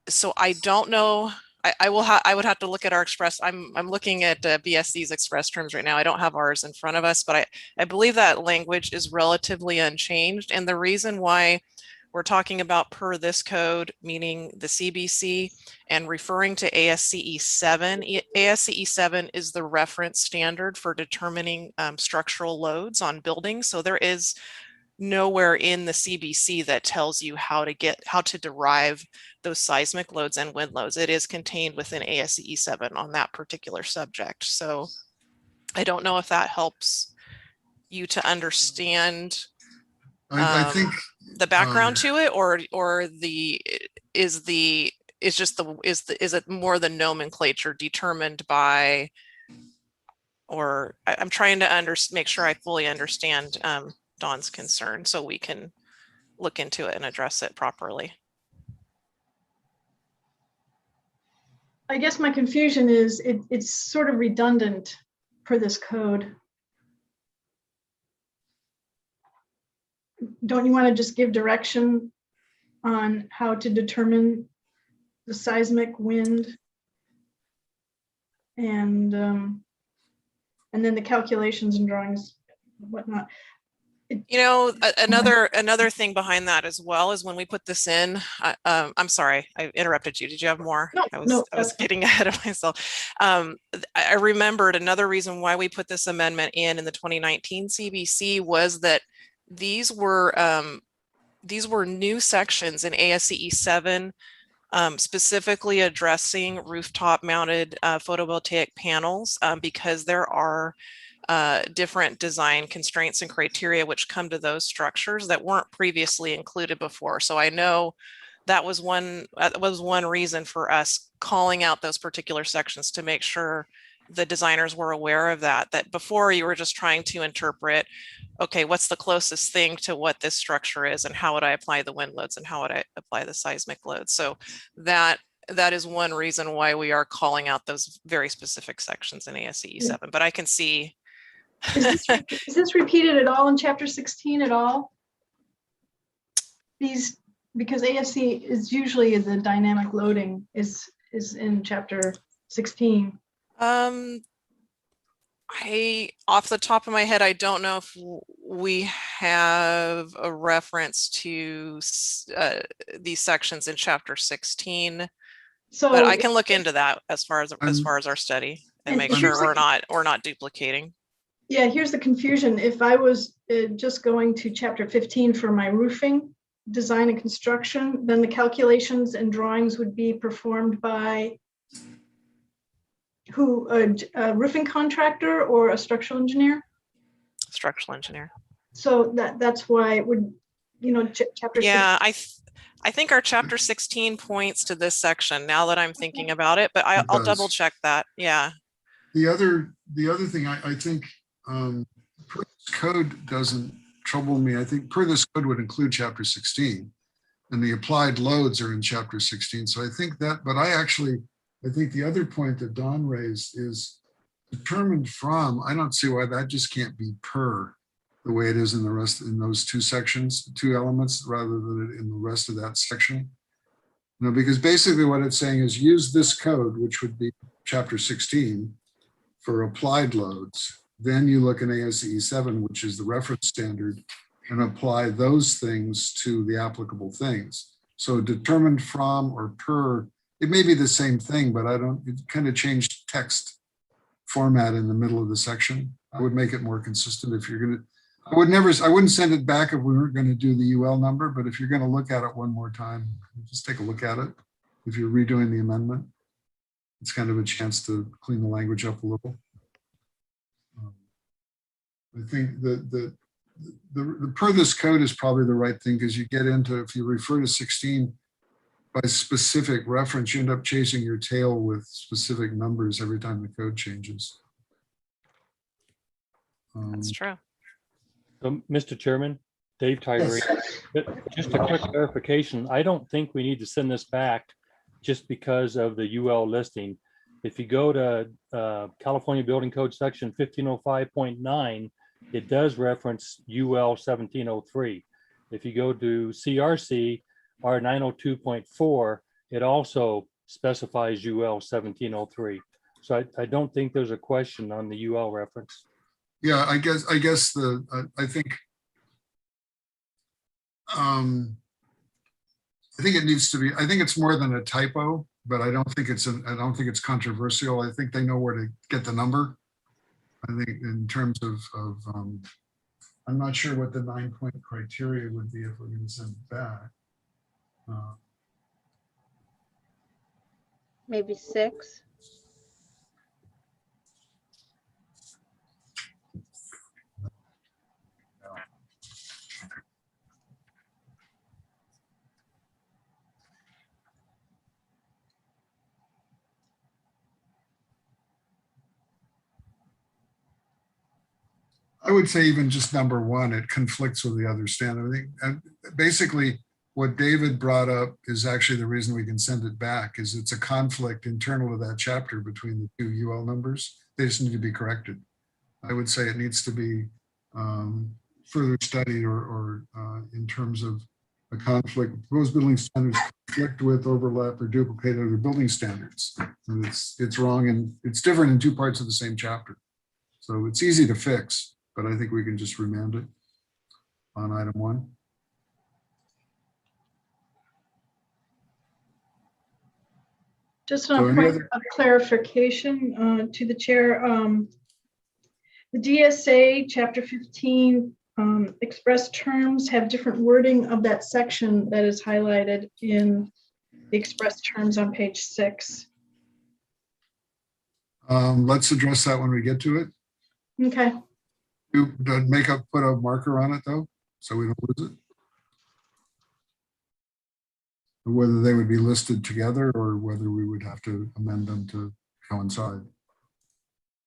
So I don't know. I would have to look at our express. I'm looking at BSC's express terms right now. I don't have ours in front of us, but I believe that language is relatively unchanged. And the reason why we're talking about per this code, meaning the CBC, and referring to ASCE 7. ASCE 7 is the reference standard for determining structural loads on buildings. So there is nowhere in the CBC that tells you how to derive those seismic loads and wind loads. It is contained within ASCE 7 on that particular subject. So I don't know if that helps you to understand I think the background to it, or is it more the nomenclature determined by, or I'm trying to make sure I fully understand Dawn's concern so we can look into it and address it properly. I guess my confusion is it's sort of redundant for this code. Don't you want to just give direction on how to determine the seismic wind and then the calculations and drawings and whatnot? You know, another thing behind that as well is when we put this in, I'm sorry, I interrupted you. Did you have more? No, I was getting ahead of myself. I remembered another reason why we put this amendment in the 2019 CBC was that these were new sections in ASCE 7, specifically addressing rooftop mounted photovoltaic panels, because there are different design constraints and criteria which come to those structures that weren't previously included before. So I know that was one reason for us calling out those particular sections, to make sure the designers were aware of that before you were just trying to interpret, okay, what's the closest thing to what this structure is, and how would I apply the wind loads, and how would I apply the seismic loads? So that is one reason why we are calling out those very specific sections in ASCE 7, but I can see. Is this repeated at all in chapter 16 at all? These, because ASC is usually the dynamic loading is in chapter 16. I, off the top of my head, I don't know if we have a reference to these sections in chapter 16. So, but I can look into that as far as our study and make sure we're not duplicating. Yeah, here's the confusion. If I was just going to chapter 15 for my roofing design and construction, then the calculations and drawings would be performed by who, a roofing contractor or a structural engineer? Structural engineer. So that's why it would, chapter 16. I think our chapter 16 points to this section now that I'm thinking about it, but I'll double check that. Yeah. The other thing I think per this code doesn't trouble me. I think per this code would include chapter 16, and the applied loads are in chapter 16. So I think that, but I think the other point that Don raised is determined from. I don't see why that just can't be per the way it is in the rest, in those two sections, two elements, rather than in the rest of that section. Because basically what it's saying is use this code, which would be chapter 16 for applied loads. Then you look in ASCE 7, which is the reference standard, and apply those things to the applicable things. So determined from or per, it may be the same thing, but it kind of changed text format in the middle of the section. I would make it more consistent if you're going to, I wouldn't send it back if we weren't going to do the UL number, but if you're going to look at it one more time, just take a look at it. If you're redoing the amendment, it's kind of a chance to clean the language up a little. I think the per this code is probably the right thing, because you get into, if you refer to 16 by specific reference, you end up chasing your tail with specific numbers every time the code changes. That's true. So, Mr. Chairman, Dave Tyree, just a quick clarification. I don't think we need to send this back just because of the UL listing. If you go to California Building Code section 1505.9, it does reference UL 1703. If you go to CRC R 902.4, it also specifies UL 1703. So I don't think there's a question on the UL reference. Yeah, I guess I think it needs to be, I think it's more than a typo, but I don't think it's controversial. I think they know where to get the number. I think in terms of I'm not sure what the 9-point criteria would be if we're going to send it back. Maybe 6. I would say even just number 1, it conflicts with the other standard. I think, and basically what David brought up is actually the reason we can send it back, is it's a conflict internal to that chapter between the two UL numbers. They just need to be corrected. I would say it needs to be further studied or in terms of a conflict. Proposed building standards conflict with, overlap, or duplicate other building standards. And it's wrong, and it's different in two parts of the same chapter. So it's easy to fix, but I think we can just remand it on item 1. Just on a point of clarification to the chair, the DSA chapter 15 express terms have different wording of that section that is highlighted in the express terms on page 6. Let's address that when we get to it. Okay, You put a marker on it though, so we don't lose it. Whether they would be listed together or whether we would have to amend them to coincide.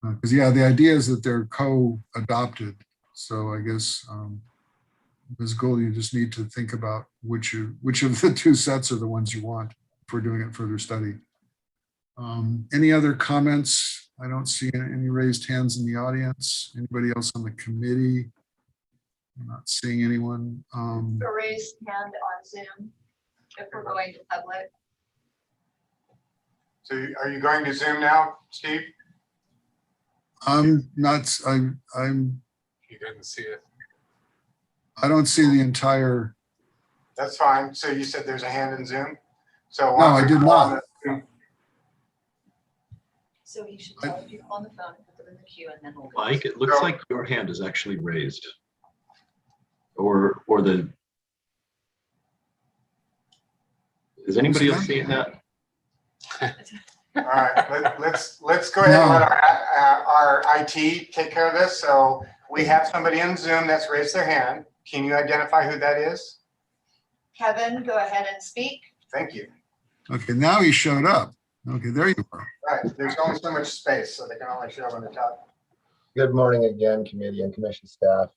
Because yeah, the idea is that they're co-adopted. So I guess Ms. Gould, you just need to think about which of the two sets are the ones you want if we're doing it further study. Any other comments? I don't see any raised hands in the audience. Anybody else on the committee? I'm not seeing anyone. A raised hand on Zoom if we're going to public. So are you going to Zoom now, Steve? I'm You didn't see it. I don't see the entire. That's fine. So you said there's a hand in Zoom? So No, I did not. So you should tell people on the phone and put them in the queue and then we'll. Mike, it looks like your hand is actually raised. Or the. Is anybody else seeing that? All right, let's go ahead and let our IT take care of this. So we have somebody in Zoom that's raised their hand. Can you identify who that is? Kevin, go ahead and speak. Thank you. Okay, now he showed up. Okay, there you are. Right, there's only so much space, so they can only show up on the top. Good morning again, committee and commission staff.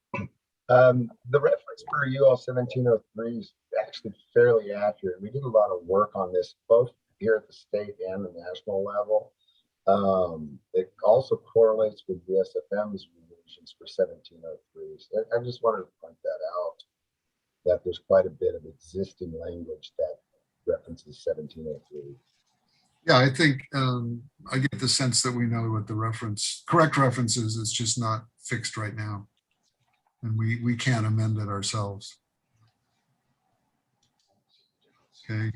The reference for UL 1703 is actually fairly accurate. We did a lot of work on this, both here at the state and the national level. It also correlates with the SFM's revisions for 1703. So I just wanted to point that out, that there's quite a bit of existing language that references 1703. Yeah, I think I get the sense that we know what the correct reference is. It's just not fixed right now. And we can't amend it ourselves. Okay.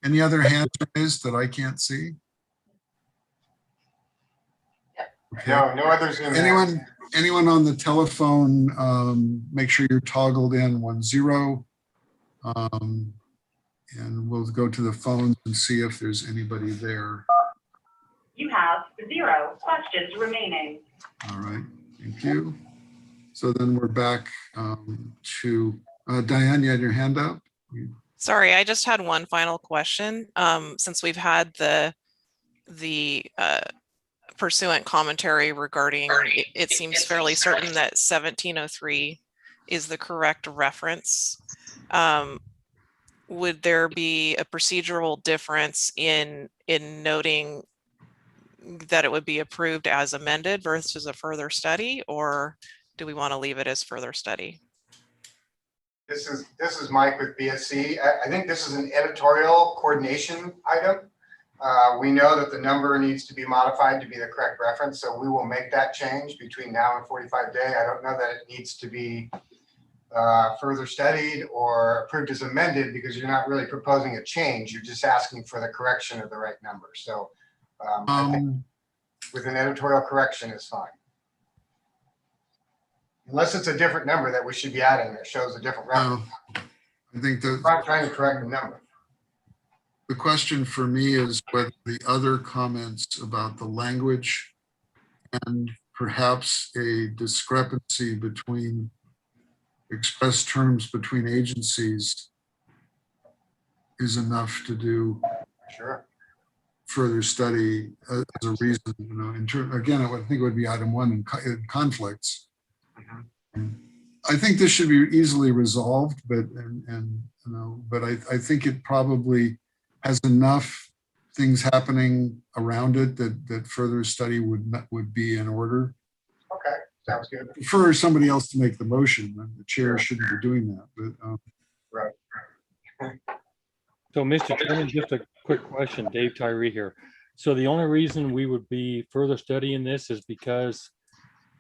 Any other hands raised that I can't see? Okay. No others in there. Anyone on the telephone, make sure you're toggled in 10. And we'll go to the phones and see if there's anybody there. You have 0 questions remaining. All right, thank you. So then we're back to Diane, you had your hand up? Sorry, I just had one final question. Since we've had the pursuant commentary regarding, it seems fairly certain that 1703 is the correct reference. Would there be a procedural difference in noting that it would be approved as amended versus a further study, or do we want to leave it as further study? This is Mike with BSC. I think this is an editorial coordination item. We know that the number needs to be modified to be the correct reference, so we will make that change between now and 45 days. I don't know that it needs to be further studied or approved as amended, because you're not really proposing a change. You're just asking for the correction of the right number. So I think with an editorial correction is fine. Unless it's a different number that we should be adding that shows a different reference. I think I'm not trying to correct the number. The question for me is whether the other comments about the language and perhaps a discrepancy between express terms between agencies is enough to do further study as a reason. Again, I think it would be item 1 in conflicts. I think this should be easily resolved, but I think it probably has enough things happening around it that further study would be in order. Okay, sounds good. For somebody else to make the motion, the chair shouldn't be doing that. But right. So, Mr. Chairman, just a quick question, Dave Tyree here. So the only reason we would be further studying this is because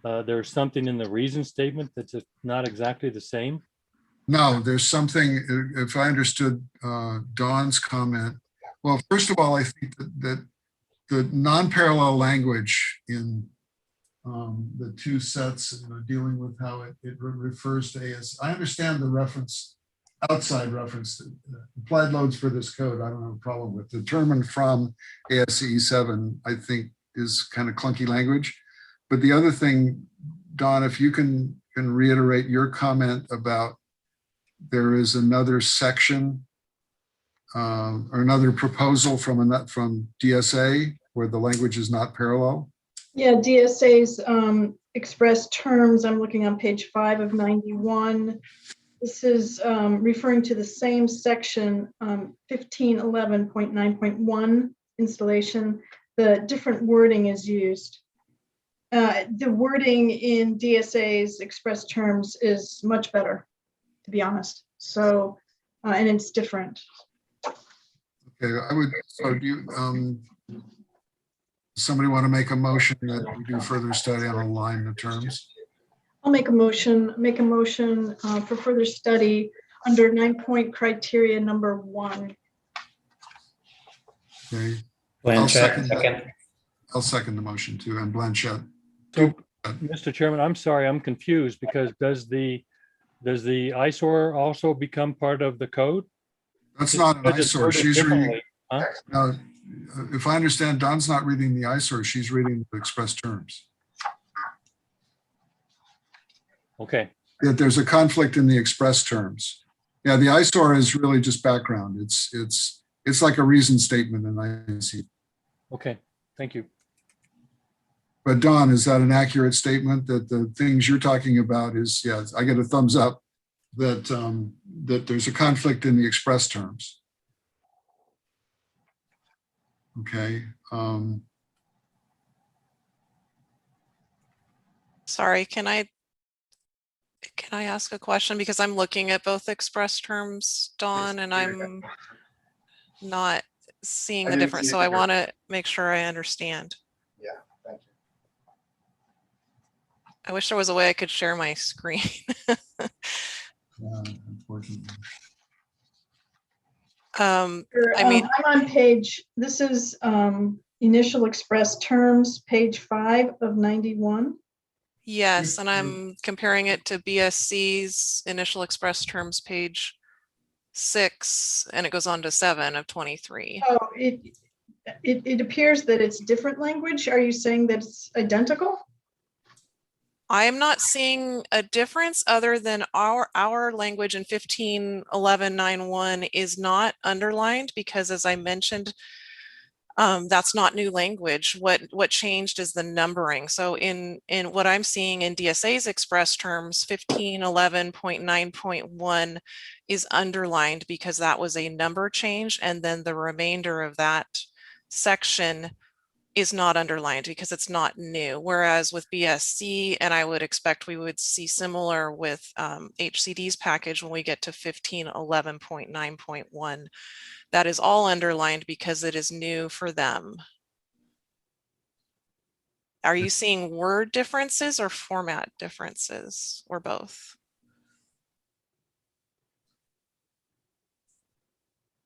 there's something in the reason statement that's not exactly the same? No, there's something, if I understood Dawn's comment. Well, first of all, I think that the non-parallel language in the two sets, dealing with how it refers to AS. I understand the reference, outside reference to applied loads for this code. I don't have a problem with. Determined from ASCE 7, I think is kind of clunky language. But the other thing Don, if you can reiterate your comment about there is another section or another proposal from DSA where the language is not parallel. Yeah, DSA's express terms, I'm looking on page 5 of 91. This is referring to the same section, 1511.9.1 installation. The different wording is used. The wording in DSA's express terms is much better, to be honest. So, and it's different. Okay, so do you, somebody want to make a motion that we do further study on align the terms? I'll make a motion for further study under 9-point criteria number 1. Okay. Blanchett, second. I'll second the motion too, and Blanchett. So, Mr. Chairman, I'm sorry, I'm confused because does the eyesore also become part of the code? That's not an Because it's eyesore. worded She's reading. differently, huh? Now, if I understand, Don's not reading the eyesore. She's reading the express terms. Okay. That there's a conflict in the express terms. Yeah, the eyesore is really just background. It's like a reason statement in IC. Okay, thank you. But Don, is that an accurate statement that the things you're talking about is, yeah, I get a thumbs up that that there's a conflict in the express terms. Okay. Sorry, can I ask a question? Because I'm looking at both express terms, Dawn, and I'm not seeing the difference. So I want to make sure I understand. Yeah, thank you. I wish there was a way I could share my screen. Unfortunately. I mean, I'm on page, this is initial express terms, page 5 of 91. yes, and I'm comparing it to BSC's initial express terms, page 6, and it goes on to 7 of 23. Oh, it appears that it's different language. Are you saying that it's identical? I am not seeing a difference other than our language in 1511.9.1 is not underlined because, as I mentioned, that's not new language. What changed is the numbering. So in what I'm seeing in DSA's express terms, 1511.9.1 is underlined because that was a number change, and then the remainder of that section is not underlined because it's not new. Whereas with BSC, and I would expect we would see similar with HCD's package when we get to 1511.9.1, that is all underlined because it is new for them. Are you seeing word differences or format differences or both?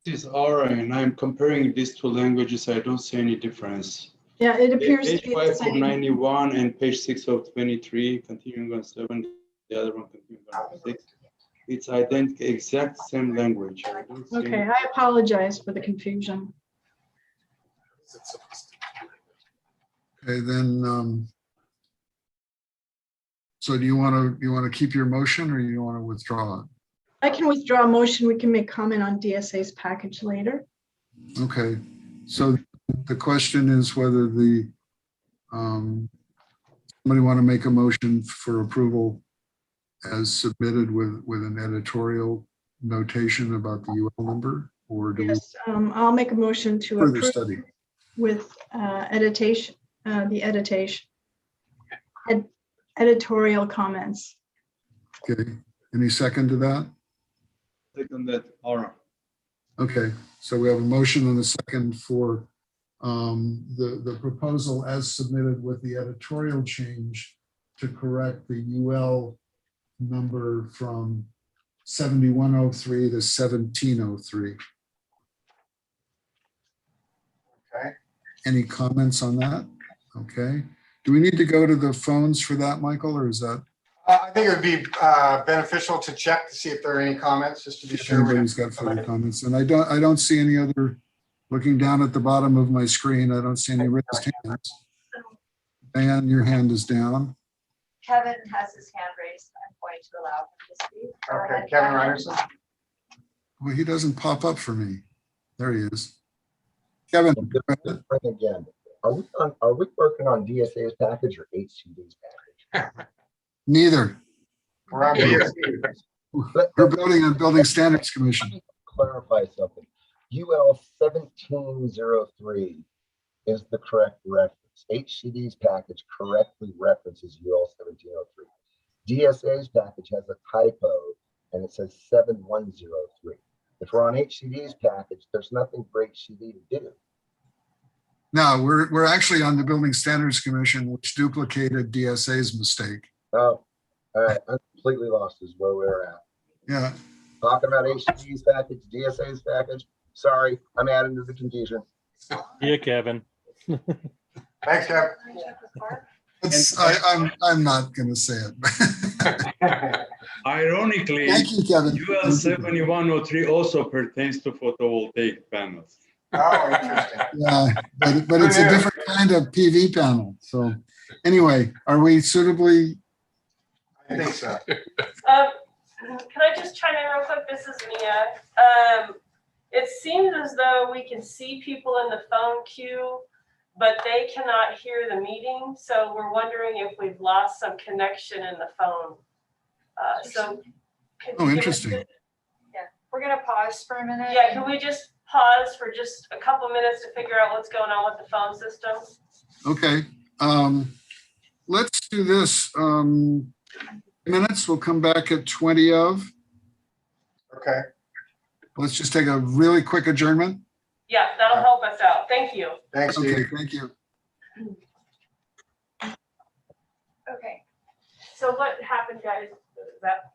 This is Aura, and I'm comparing these two languages. I don't see any difference. Yeah, it appears Page to be 5 the of same. 91 and page 6 of 23, continuing on 7, the other one continuing on 6. It's identical, exact same language. I don't see Okay, any- I apologize for the confusion. Okay, then. So do you want to keep your motion or you want to withdraw it? I can withdraw a motion. We can make comment on DSA's package later. Okay, so the question is whether the somebody want to make a motion for approval as submitted with an editorial notation about the UL number, or do Yes, I'll make a motion to we further approve study? with editorial comments. Okay, any second to that? Second that, Aura. Okay, so we have a motion and a second for the proposal as submitted with the editorial change to correct the UL number from 7103 to 1703. Okay. Any comments on that? Okay. Do we need to go to the phones for that, Michael, or is that? I think it would be beneficial to check to see if there are any comments, just to be sure. Everybody's got further comments, and I don't see any other. Looking down at the bottom of my screen, I don't see any raised hands. Diane, your hand is down. Kevin has his hand raised. I'm going to allow him to speak. Go Okay, ahead, Kevin Ryerson. Well, he doesn't pop up for me. There he is. Kevin. go ahead. Again, are we working on DSA's package or HCD's package? Neither. We're on DSA. We're building a building standards commission. Clarify something. UL 1703 is the correct reference. HCD's package correctly references UL 1703. DSA's package has a typo and it says 7103. If we're on HCD's package, there's nothing for HCD to do. No, we're actually on the building standards commission, which duplicated DSA's mistake. Oh, all right. I'm completely lost is where we're at. Yeah. Talking about HCD's package, DSA's package. Sorry, I'm adding to the confusion. Yeah, Kevin. Thanks, Kev. I'm not going to say it. Ironically, Thank you, Kevin. UL 7103 also pertains to photovoltaic panels. Oh, interesting. Yeah, but it's a different kind of PV panel. So anyway, are we suitably? I think so. Can I just chime in real quick? This is Mia. It seems as though we can see people in the phone queue, but they cannot hear the meeting. So we're wondering if we've lost some connection in the phone. Oh, interesting. Yeah, we're gonna pause for a minute. Yeah, can we just pause for just a couple minutes to figure out what's going on with the phone system? Okay. Let's do this. Minutes. We'll come back at 20 of. Okay. Let's just take a really quick adjournment. Yeah, that'll help us out. Thank you. Thanks, Steve. Okay, thank you. Okay. So what happened, guys? Is that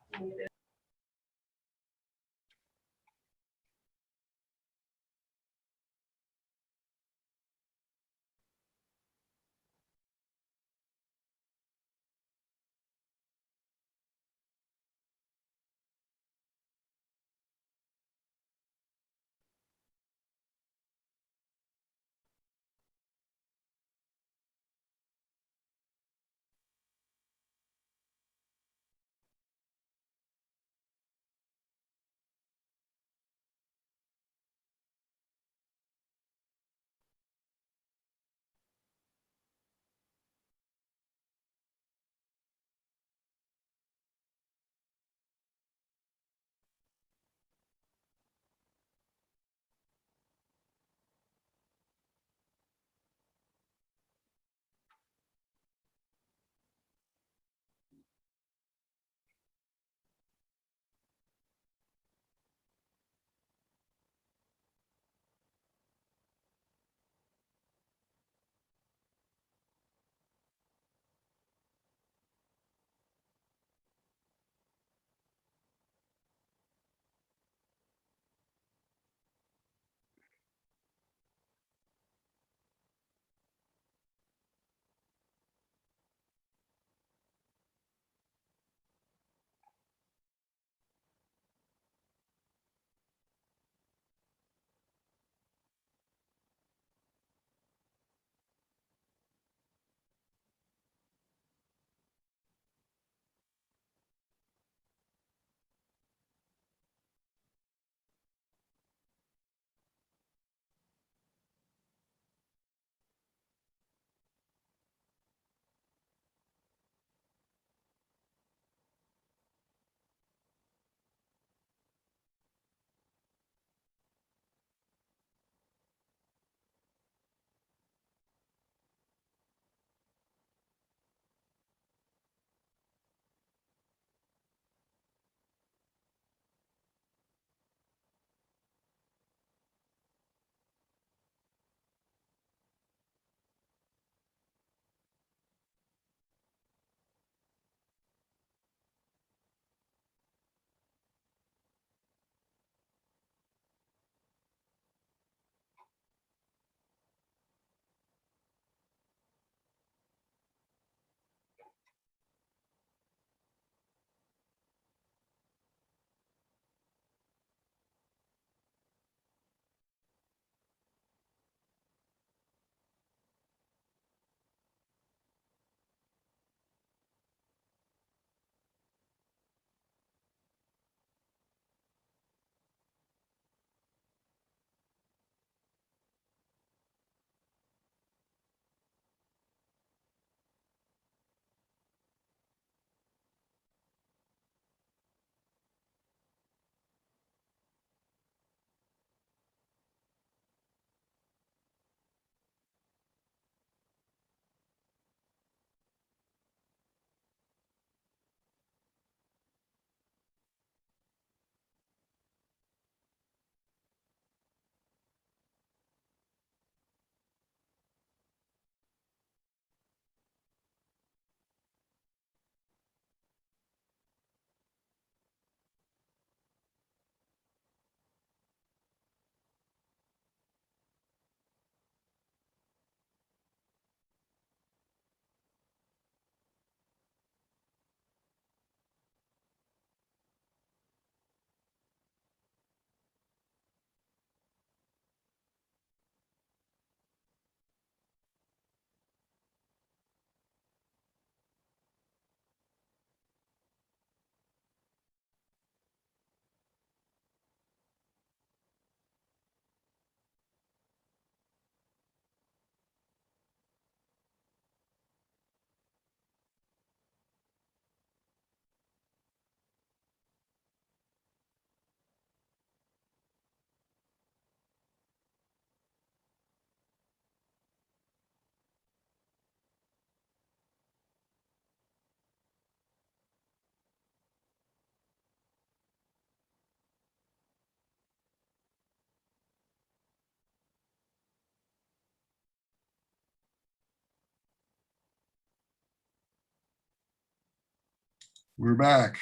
We're back.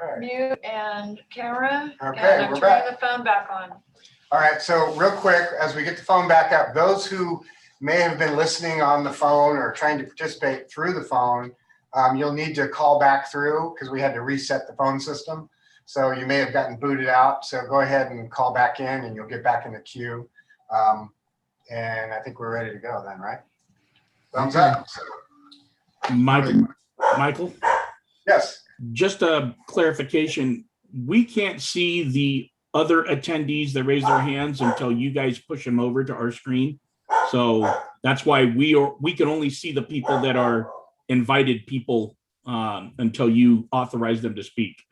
Okay. Mute and camera. Okay, And I'm we're turning back. the phone back on. All right, so real quick, as we get the phone back up, those who may have been listening on the phone or trying to participate through the phone, you'll need to call back through because we had to reset the phone system. So you may have gotten booted out. So go ahead and call back in and you'll get back in the queue. And I think we're ready to go then, right? Thumbs up. Michael? Yes. Just a clarification, we can't see the other attendees that raise their hands until you guys push them over to our screen. So that's why we can only see the people that are invited people until you authorize them to speak.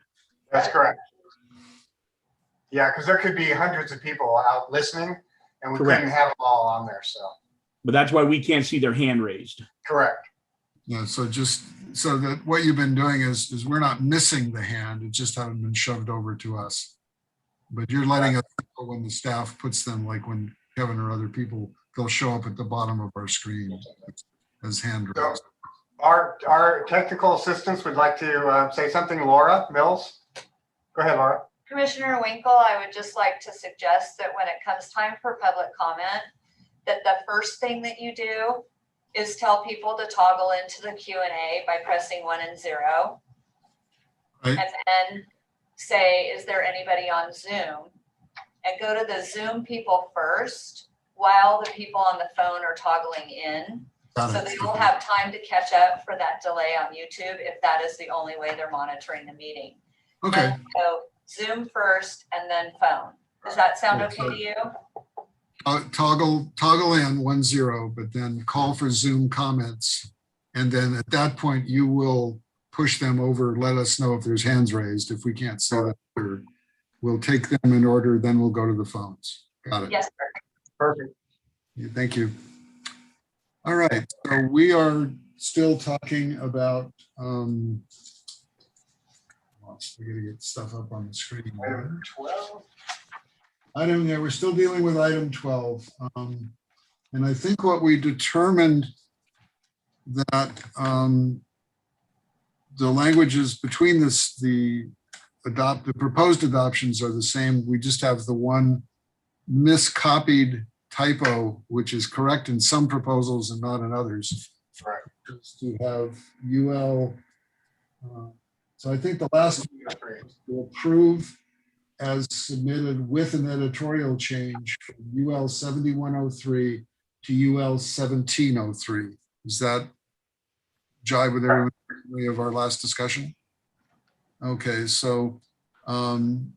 That's correct. Yeah, because there could be hundreds of people out listening and we Correct. couldn't have them all on there, so. But that's why we can't see their hand raised. Correct. Yeah, so just so that what you've been doing is we're not missing the hand, it just hasn't been shoved over to us. But you're letting us know when the staff puts them, like when Kevin or other people, they'll show up at the bottom of our screen as hand raised. Our technical assistants would like to say something. Laura Mills. Go ahead, Laura. Commissioner Winkle, I would just like to suggest that when it comes time for public comment, that the first thing that you do is tell people to toggle into the Q&A by pressing 1 and 0. Right. And then say, is there anybody on Zoom? And go to the Zoom people first while the people on the phone are toggling in. Got So it. they will have time to catch up for that delay on YouTube if that is the only way they're monitoring the meeting. Okay. So Zoom first and then phone. Does that sound okay to you? Toggle in 1 0, but then call for Zoom comments. And then at that point, you will push them over, let us know if there's hands raised. If we can't see them, we'll take them in order, then we'll go to the phones. Got it. Yes, sir. Perfect. Thank you. All right, so we are still talking about, we gotta get stuff up on the screen. Item 12. Yeah, we're still dealing with item 12. And I think what we determined that the languages between the proposed adoptions are the same. We just have the one miscopied typo, which is correct in some proposals and not in others. Right. Just to have UL. So I think the last will approve as submitted with an editorial change from UL 7103 to UL 1703. Is that jive with every of our last discussion? Okay, so, and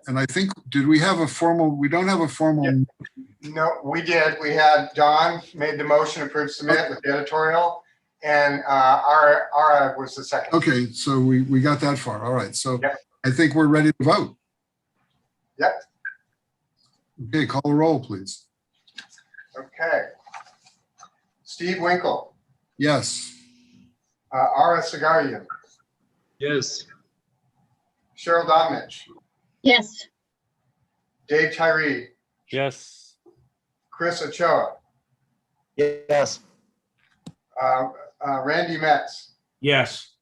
I think, did we have a formal, we don't have a formal. Yeah. No, we did. We had Don made the motion, approved, submit with the editorial, and Ara was the second. Okay, so we got that far. All right, so Yep. I think we're ready to vote. Yep. Okay, call the roll, please. Okay. Steve Winkle, Yes. Ara Sagarian, Yes. Cheryl Domnich, Yes. Dave Tyree, Yes. Chris Ochoa, Yes. Randy Metz, Yes.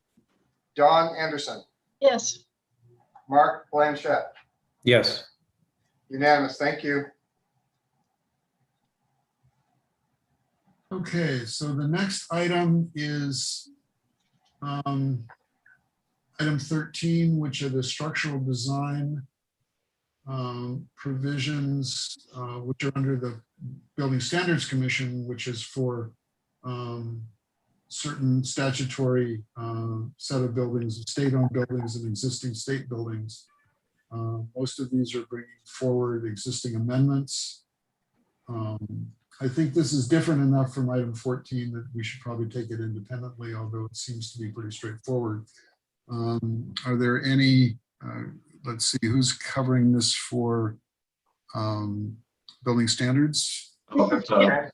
Don Anderson, Yes. Mark Blanchett. Yes. Unanimous. Thank you. Okay, so the next item is item 13, which are the structural design provisions, which are under the Building Standards Commission, which is for certain statutory set of buildings, state-owned buildings and existing state buildings. Most of these are bringing forward existing amendments. I think this is different enough from item 14 that we should probably take it independently, although it seems to be pretty straightforward. Are there any, let's see, who's covering this for building standards? Hi,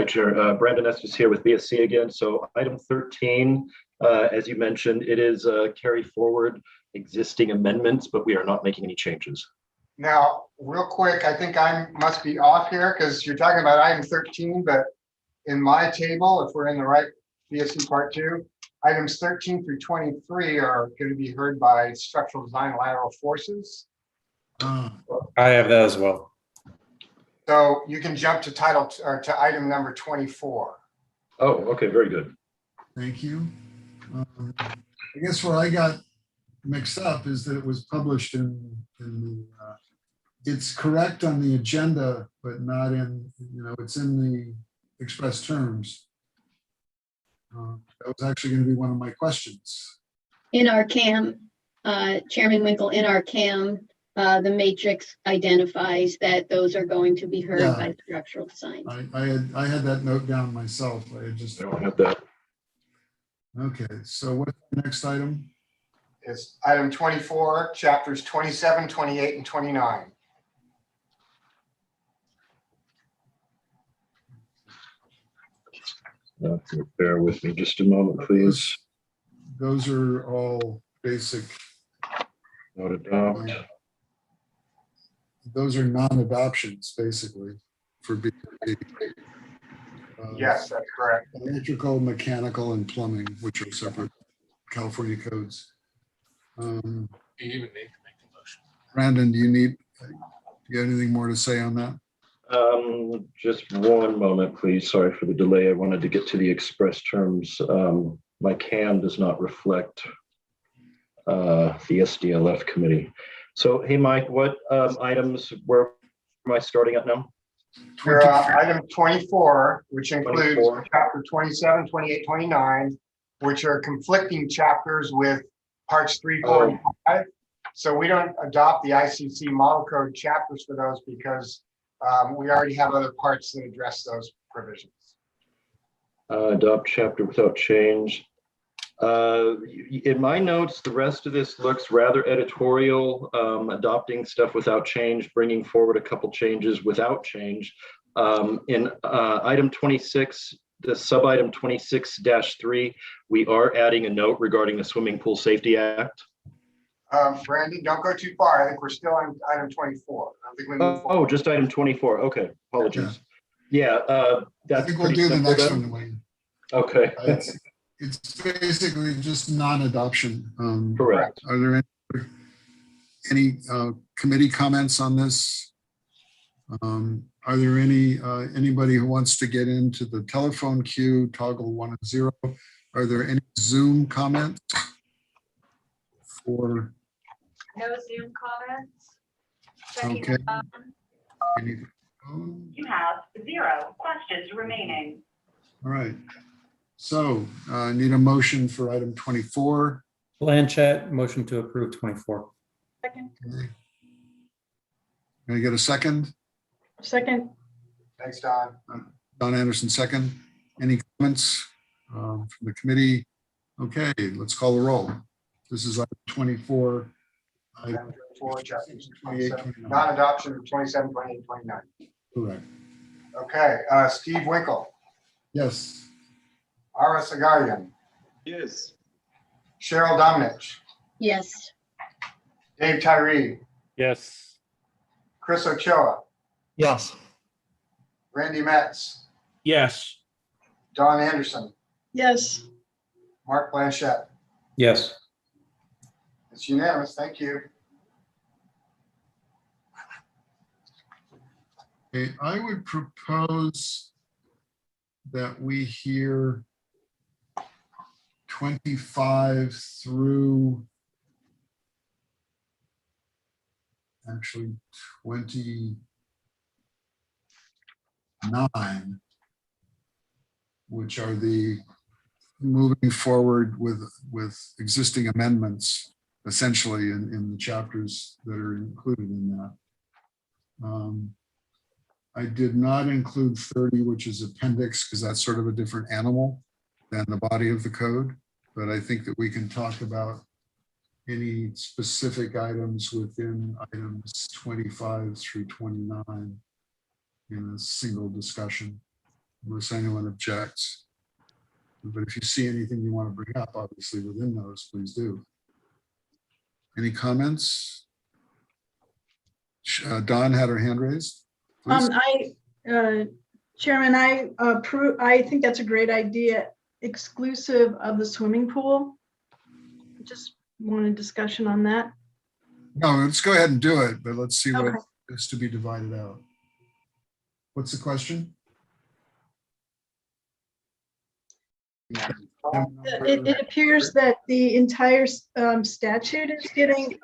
Chair. Brandon Estes here with BSC again. So item 13, as you mentioned, it is carry forward existing amendments, but we are not making any changes. Now, real quick, I think I must be off here because you're talking about item 13, but in my table, if we're in the right BSC part 2, Items 13 through 23 are going to be heard by structural design lateral forces. I have that as well. So you can jump to to item number 24. Oh, okay, very good. Thank you. I guess where I got mixed up is that it was published in the, it's correct on the agenda, but not in, it's in the express terms. That was actually going to be one of my questions. In our CAM, Chairman Winkle, in our CAM, the matrix identifies that those are going to be heard by structural design. I had that note down myself. I had just. I don't have that. Okay, so what's the next item? It's item 24, chapters 27, 28, and 29. Bear with me just a moment, please. Those are all basic. Not adopt. Those are non-adoptions, basically, for BFO. Yes, that's correct. Electrical, mechanical, and plumbing, which are separate California codes. You even need to make the motion. Brandon, do you have anything more to say on that? Just one moment, please. Sorry for the delay. I wanted to get to the express terms. My CAM does not reflect the SDLF committee. So, hey, Mike, what items, where am I starting at now? Item 24, which includes 24. chapter 27, 28, 29, which are conflicting chapters with parts 3, 4, and 5. So we don't adopt the ICC model code chapters for those because we already have other parts that address those provisions. Adopt chapter without change. In my notes, the rest of this looks rather editorial, adopting stuff without change, bringing forward a couple changes without change. In item 26, the sub-item 26-3, we are adding a note regarding the Swimming Pool Safety Act. Brandon, don't go too far. I think we're still on item 24. I think we move forward. Oh, just item 24. Okay, apologies. Yeah, that's I think we'll pretty do the simple next then. one, Wayne. Okay. It's basically just non-adoption. Correct. Are there any committee comments on this? Are there anybody who wants to get into the telephone queue, toggle 1 and 0? Are there any Zoom comments? For No Zoom comments. Checking okay. the phone. You have 0 questions remaining. All right. So I need a motion for item 24. Blanchett, motion to approve 24. Second. Okay. Can I get a second? Second. Thanks, Don. Don Anderson, second. Any comments from the committee? Okay, let's call the roll. This is item 24. Item 24, chapters 28, 27, 29. non-adoption of 27, 28, 29. Correct. Okay, Steve Winkle, Yes. Ara Sagarian, Yes. Cheryl Domnich, Yes. Dave Tyree, Yes. Chris Ochoa, Yes. Randy Metz, Yes. Don Anderson, Yes. Mark Blanchett. Yes. It's unanimous. Thank you. Okay, I would propose that we hear 25 through actually 29, which are the moving forward with existing amendments, essentially in the chapters that are included in that. I did not include 30, which is appendix, because that's sort of a different animal than the body of the code. But I think that we can talk about any specific items within items 25 through 29 in a single discussion, unless anyone objects. But if you see anything you want to bring up, obviously within those, please do. Any comments? Dawn had her hand raised. Please. Chairman, I think that's a great idea. exclusive of the swimming pool? Just wanted discussion on that. No, let's go ahead and do it, but let's see what Okay. is to be divided out. What's the question? It appears that the entire statute is getting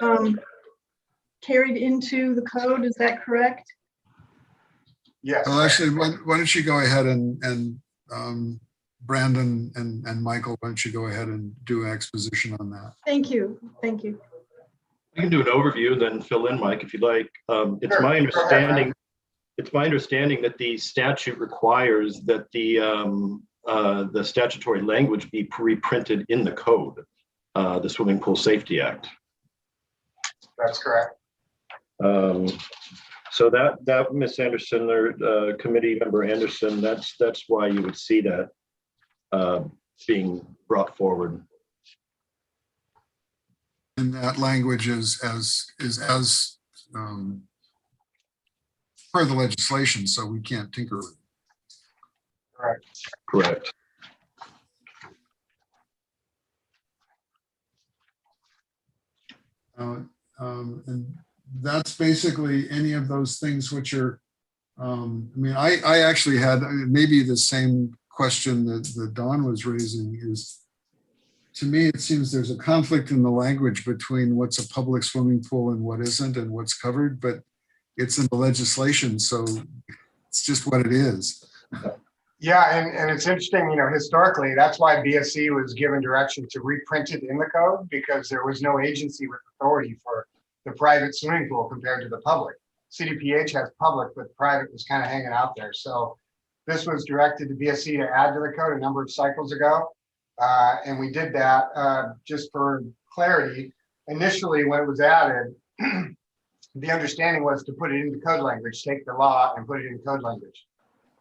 carried into the code. Is that correct? Yes. Well, actually, why don't you go ahead and Brandon and Michael, why don't you go ahead and do exposition on that? Thank you. Thank you. I can do an overview, then fill in, Mike, if you'd like. It's Sure. my Go ahead, understanding. Mike. It's my understanding that the statute requires that the statutory language be reprinted in the code, the Swimming Pool Safety Act. That's correct. So that Ms. Anderson or committee member Anderson, that's why you would see that being brought forward. And that language is as per the legislation, so we can't tinker with it. Correct. Correct. And that's basically any of those things which are, I mean, I actually had maybe the same question that Dawn was raising is, to me, it seems there's a conflict in the language between what's a public swimming pool and what isn't and what's covered, but it's in the legislation, so it's just what it is. Yeah, and it's interesting, you know, historically, that's why BSC was given direction to reprint it in the code, because there was no agency with authority for the private swimming pool compared to the public. CDPH has public, but private was kind of hanging out there. So this was directed to BSC to add to the code a number of cycles ago. And we did that just for clarity. Initially, when it was added, the understanding was to put it into code language, take the law and put it in code language.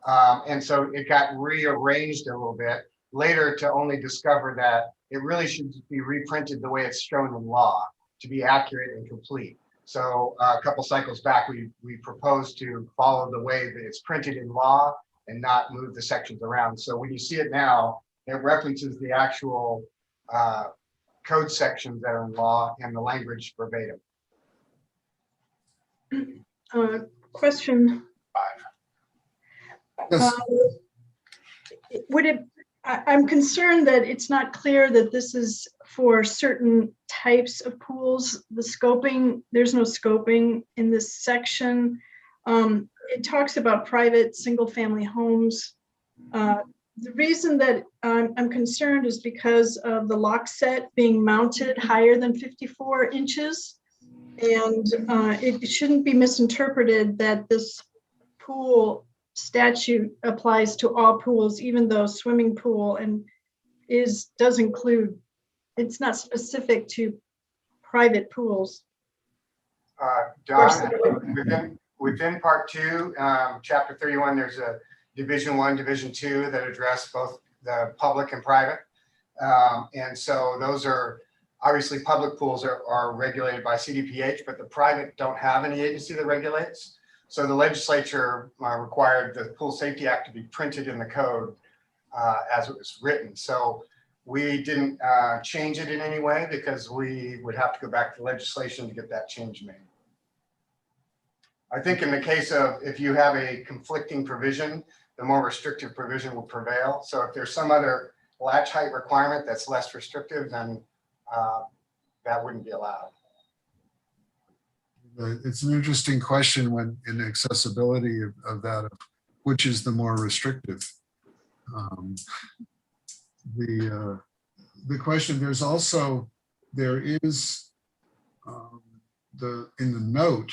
And so it got rearranged a little bit later to only discover that it really should be reprinted the way it's shown in law to be accurate and complete. So a couple cycles back, we proposed to follow the way that it's printed in law and not move the sections around. So when you see it now, it references the actual code sections that are in law and the language verbatim. Question. Yes. I'm concerned that it's not clear that this is for certain types of pools. The scoping, there's no scoping in this section. It talks about private single-family homes. The reason that I'm concerned is because of the lock set being mounted higher than 54 inches. And it shouldn't be misinterpreted that this pool statute applies to all pools, even though swimming pool and does include, it's not specific to private pools. Don, within part 2, chapter 31, there's a division 1, division 2 that address both the public and private. And so those are obviously public pools are regulated by CDPH, but the private don't have any agency that regulates. So the legislature required the Pool Safety Act to be printed in the code as it was written. So we didn't change it in any way because we would have to go back to legislation to get that change made. I think in the case of if you have a conflicting provision, the more restrictive provision will prevail. So if there's some other latch height requirement that's less restrictive, then that wouldn't be allowed. It's an interesting question when in accessibility of that, which is the more restrictive. The question, there is in the note,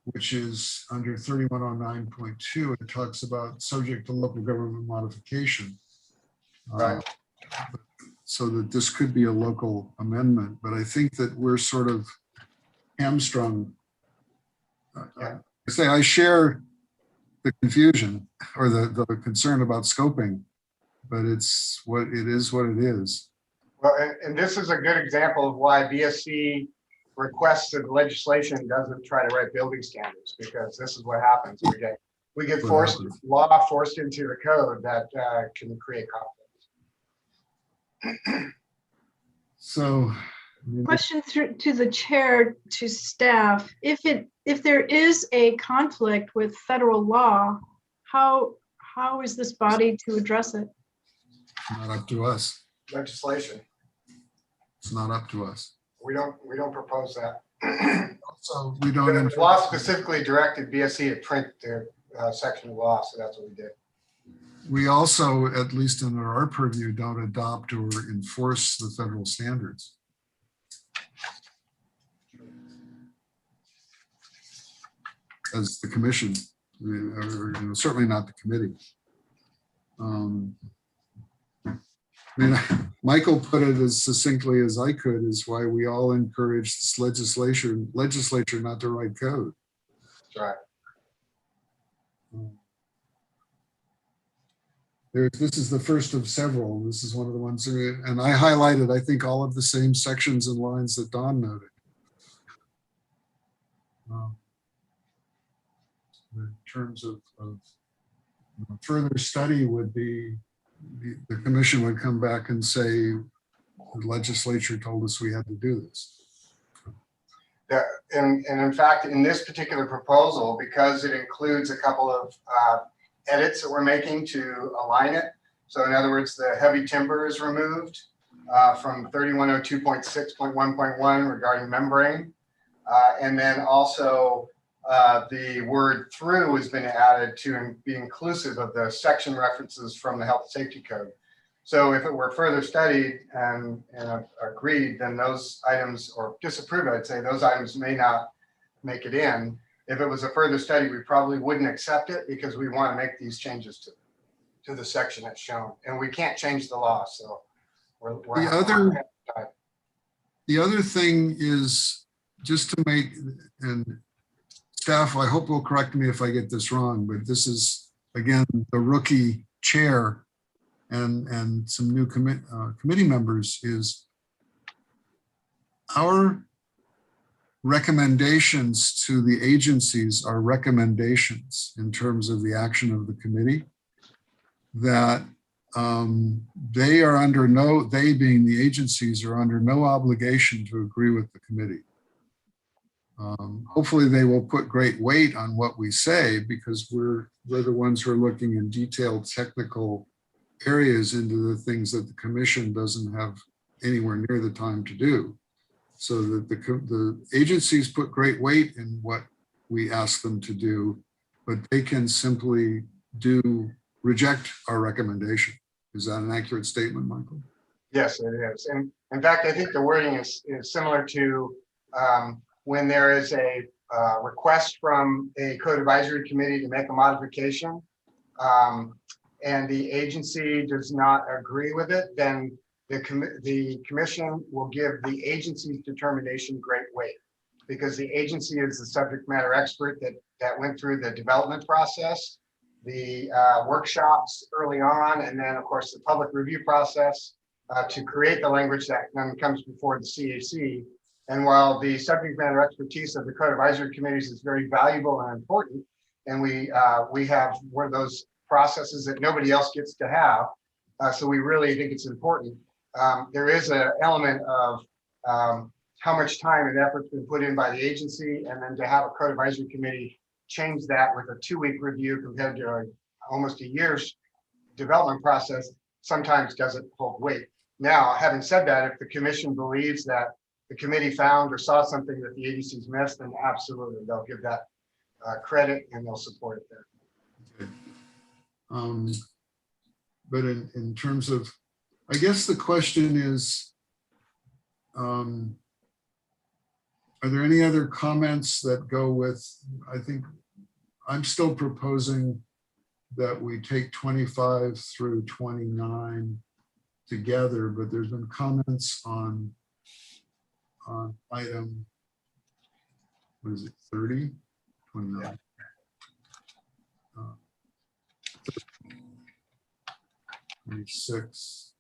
which is under 3109.2, it talks about subject to local government modification. Right. So that this could be a local amendment, but I think that we're sort of hamstrung. I share the confusion or the concern about scoping, but it's what it is. Well, and this is a good example of why BSC requests that legislation doesn't try to write building standards, because this is what happens. We get law forced into the code that can create conflicts. So. Question to the chair, to staff, if there is a conflict with federal law, how is this body to address it? Not up to us. Legislation. It's not up to us. We don't propose that. So we don't. The law specifically directed BSC to print their section of law, so that's what we did. We also, at least under our purview, don't adopt or enforce the federal standards. As the commission, or certainly not the committee. Michael put it as succinctly as I could, is why we all encourage this legislature not to write code. That's right. This is the first of several. This is one of the ones, and I highlighted, I think, all of the same sections and lines that Don noted. In terms of further study would be, the commission would come back and say, the legislature told us we had to do this. Yeah, and in fact, in this particular proposal, because it includes a couple of edits that we're making to align it. So in other words, the heavy timber is removed from 3102.6.1.1 regarding membrane. And then also the word through has been added to be inclusive of the section references from the health safety code. So if it were further studied and agreed, then those items, or disapproved, I'd say those items may not make it in. If it was a further study, we probably wouldn't accept it because we want to make these changes to the section that's shown, and we can't change the law. So the other thing is, just to make, and staff, I hope will correct me if I get this wrong, but this is again the rookie chair and some new committee members, is our recommendations to the agencies are recommendations in terms of the action of the committee, that they are under no, they being the agencies, are under no obligation to agree with the committee. Hopefully they will put great weight on what we say, because we're the ones who are looking in detailed technical areas into the things that the commission doesn't have anywhere near the time to do. So that the agencies put great weight in what we ask them to do, but they can simply reject our recommendation. Is that an accurate statement, Michael? Yes, it is. And in fact, I think the wording is similar to when there is a request from a code advisory committee to make a modification, and the agency does not agree with it, then the commission will give the agency's determination great weight, because the agency is the subject matter expert that went through the development process, the workshops early on, and then of course the public review process to create the language that then comes before the CAC. And while the subject matter expertise of the code advisory committees is very valuable and important, and we have one of those processes that nobody else gets to have, so we really think it's important. There is an element of how much time and effort's been put in by the agency, and then to have a code advisory committee change that with a 2-week review compared to almost a year's development process sometimes doesn't hold weight. Now, having said that, if the commission believes that the committee found or saw something that the agencies missed, then absolutely they'll give that credit and they'll support it there. Okay. But in terms of, I guess the question is, are there any other comments that go with, I think I'm still proposing that we take 25 through 29 together, but there's been comments on item, what is it, 30? 29. 26.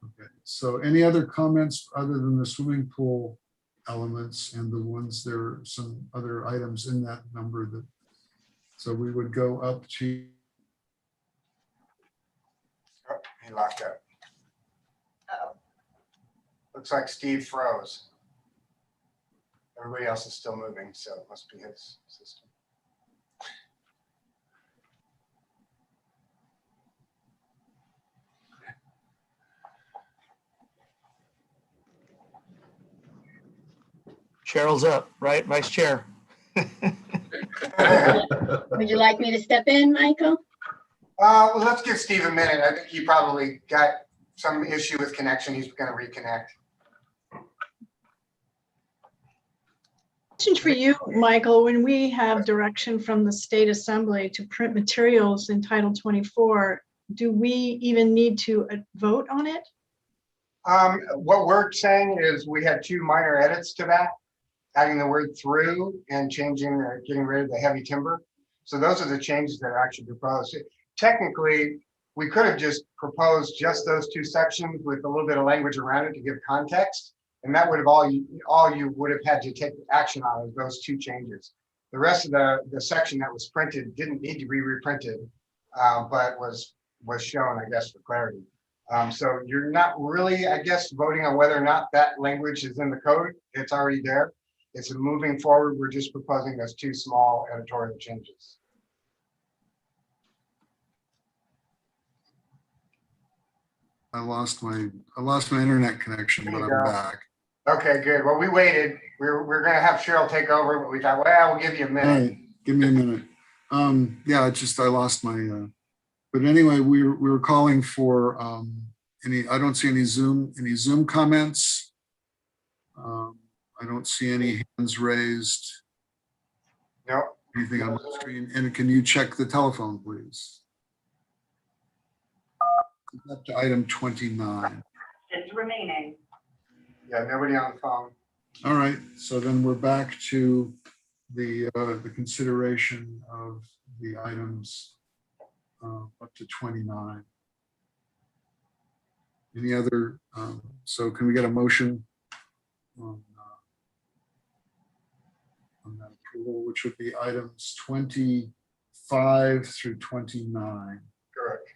Okay, so any other comments other than the swimming pool elements and the ones, there are some other items in that number that, so we would go up to. Oh, he locked up. Uh-oh. Looks like Steve froze. Everybody else is still moving, so it must be his system. Cheryl's up, right, Vice Chair? Would you like me to step in, Michael? Well, let's give Steve a minute. I think he probably got some issue with connection. He's going to reconnect. Question for you, Michael. When we have direction from the State Assembly to print materials in Title 24, do we even need to vote on it? What we're saying is we had 2 minor edits to that, adding the word through and changing, getting rid of the heavy timber. So those are the changes that are actually proposed. Technically, we could have just proposed just those 2 sections with a little bit of language around it to give context. And that would have all you would have had to take action on is those 2 changes. The rest of the section that was printed didn't need to be reprinted, but was shown, I guess, for clarity. So you're not really, I guess, voting on whether or not that language is in the code. It's already there. It's moving forward. We're just proposing those 2 small editorial changes. I lost my internet connection, but I'm back. Okay, good. Well, we waited. We're going to have Cheryl take over, but we thought, well, we'll give you a minute. All right, give me a minute. Yeah, it's just I lost my. But anyway, we were calling for any. I don't see any Zoom comments. I don't see any hands raised. No. Anything on the screen? And can you check the telephone, please? Up to item 29. Questions remaining. Yeah, nobody on the phone. All right, so then we're back to the consideration of the items up to 29. Any other? So can we get a motion on that approval, which would be items 25 through 29? Correct.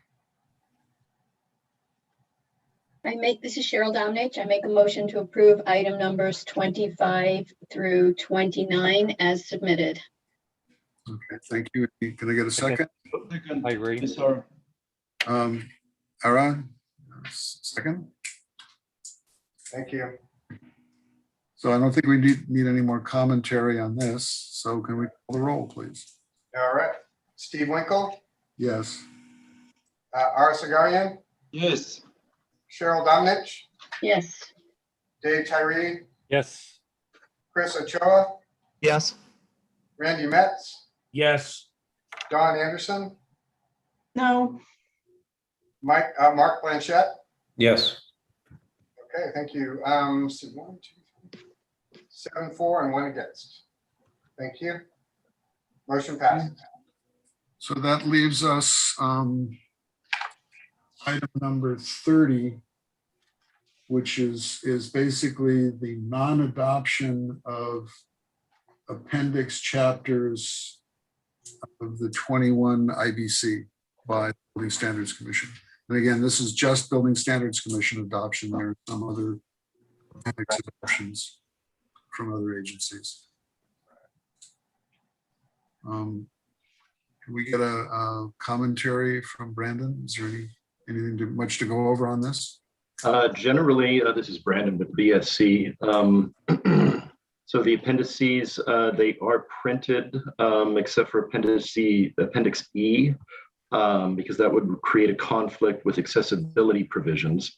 This is Cheryl Domnich. I make a motion to approve item numbers 25 through 29 as submitted. Okay, thank you. Can I get a second? I agree. Yes, sir. Ara, second? Thank you. So I don't think we need any more commentary on this. So can we call the roll, please? All right. Steve Winkle, Yes. Ara Sagarian, Yes. Cheryl Domnich, Yes. Dave Tyree, Yes. Chris Ochoa, Yes. Randy Metz, Yes. Don Anderson, No. Mark Blanchett. Yes. Okay, thank you. So 1, 2, 3, 7, 4, and 1 against. Thank you. Motion passes. So that leaves us item number 30, which is basically the non-adoption of appendix chapters of the 21 IBC by the Building Standards Commission. And again, this is just Building Standards Commission adoption. There are some other appendix adoptions from other agencies. Can we get a commentary from Brandon? Is there anything much to go over on this? Generally, this is Brandon with BSC. So the appendices, they are printed, except for Appendix E, because that would create a conflict with accessibility provisions.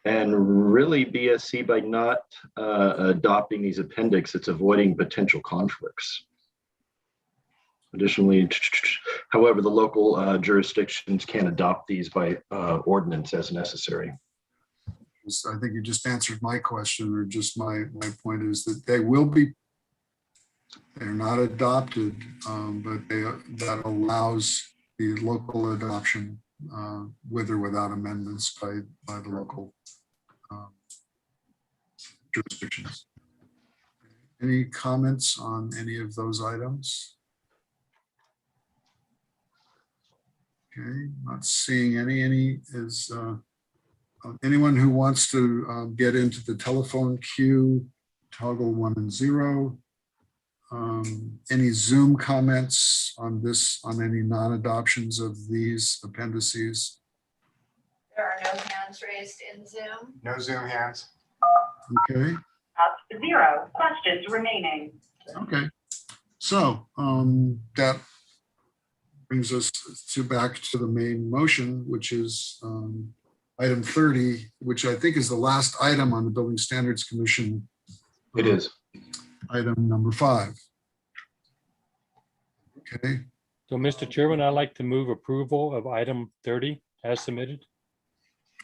And really, BSC, by not adopting these appendix, it's avoiding potential conflicts. Additionally, however, the local jurisdictions can adopt these by ordinance as necessary. I think you just answered my question, or just my point is that they're not adopted, but that allows the local adoption with or without amendments by the local jurisdictions. Any comments on any of those items? Okay, not seeing any is anyone who wants to get into the telephone queue, toggle 1 and 0. Any Zoom comments on this, on any non-adoptions of these appendices? There are no hands raised in Zoom. No Zoom hands. Okay, 0 questions remaining. okay. So that brings us back to the main motion, which is item 30, which I think is the last item on the Building Standards Commission. It is. Item number 5. Okay, So, Mr. Chairman, I'd like to move approval of item 30 as submitted.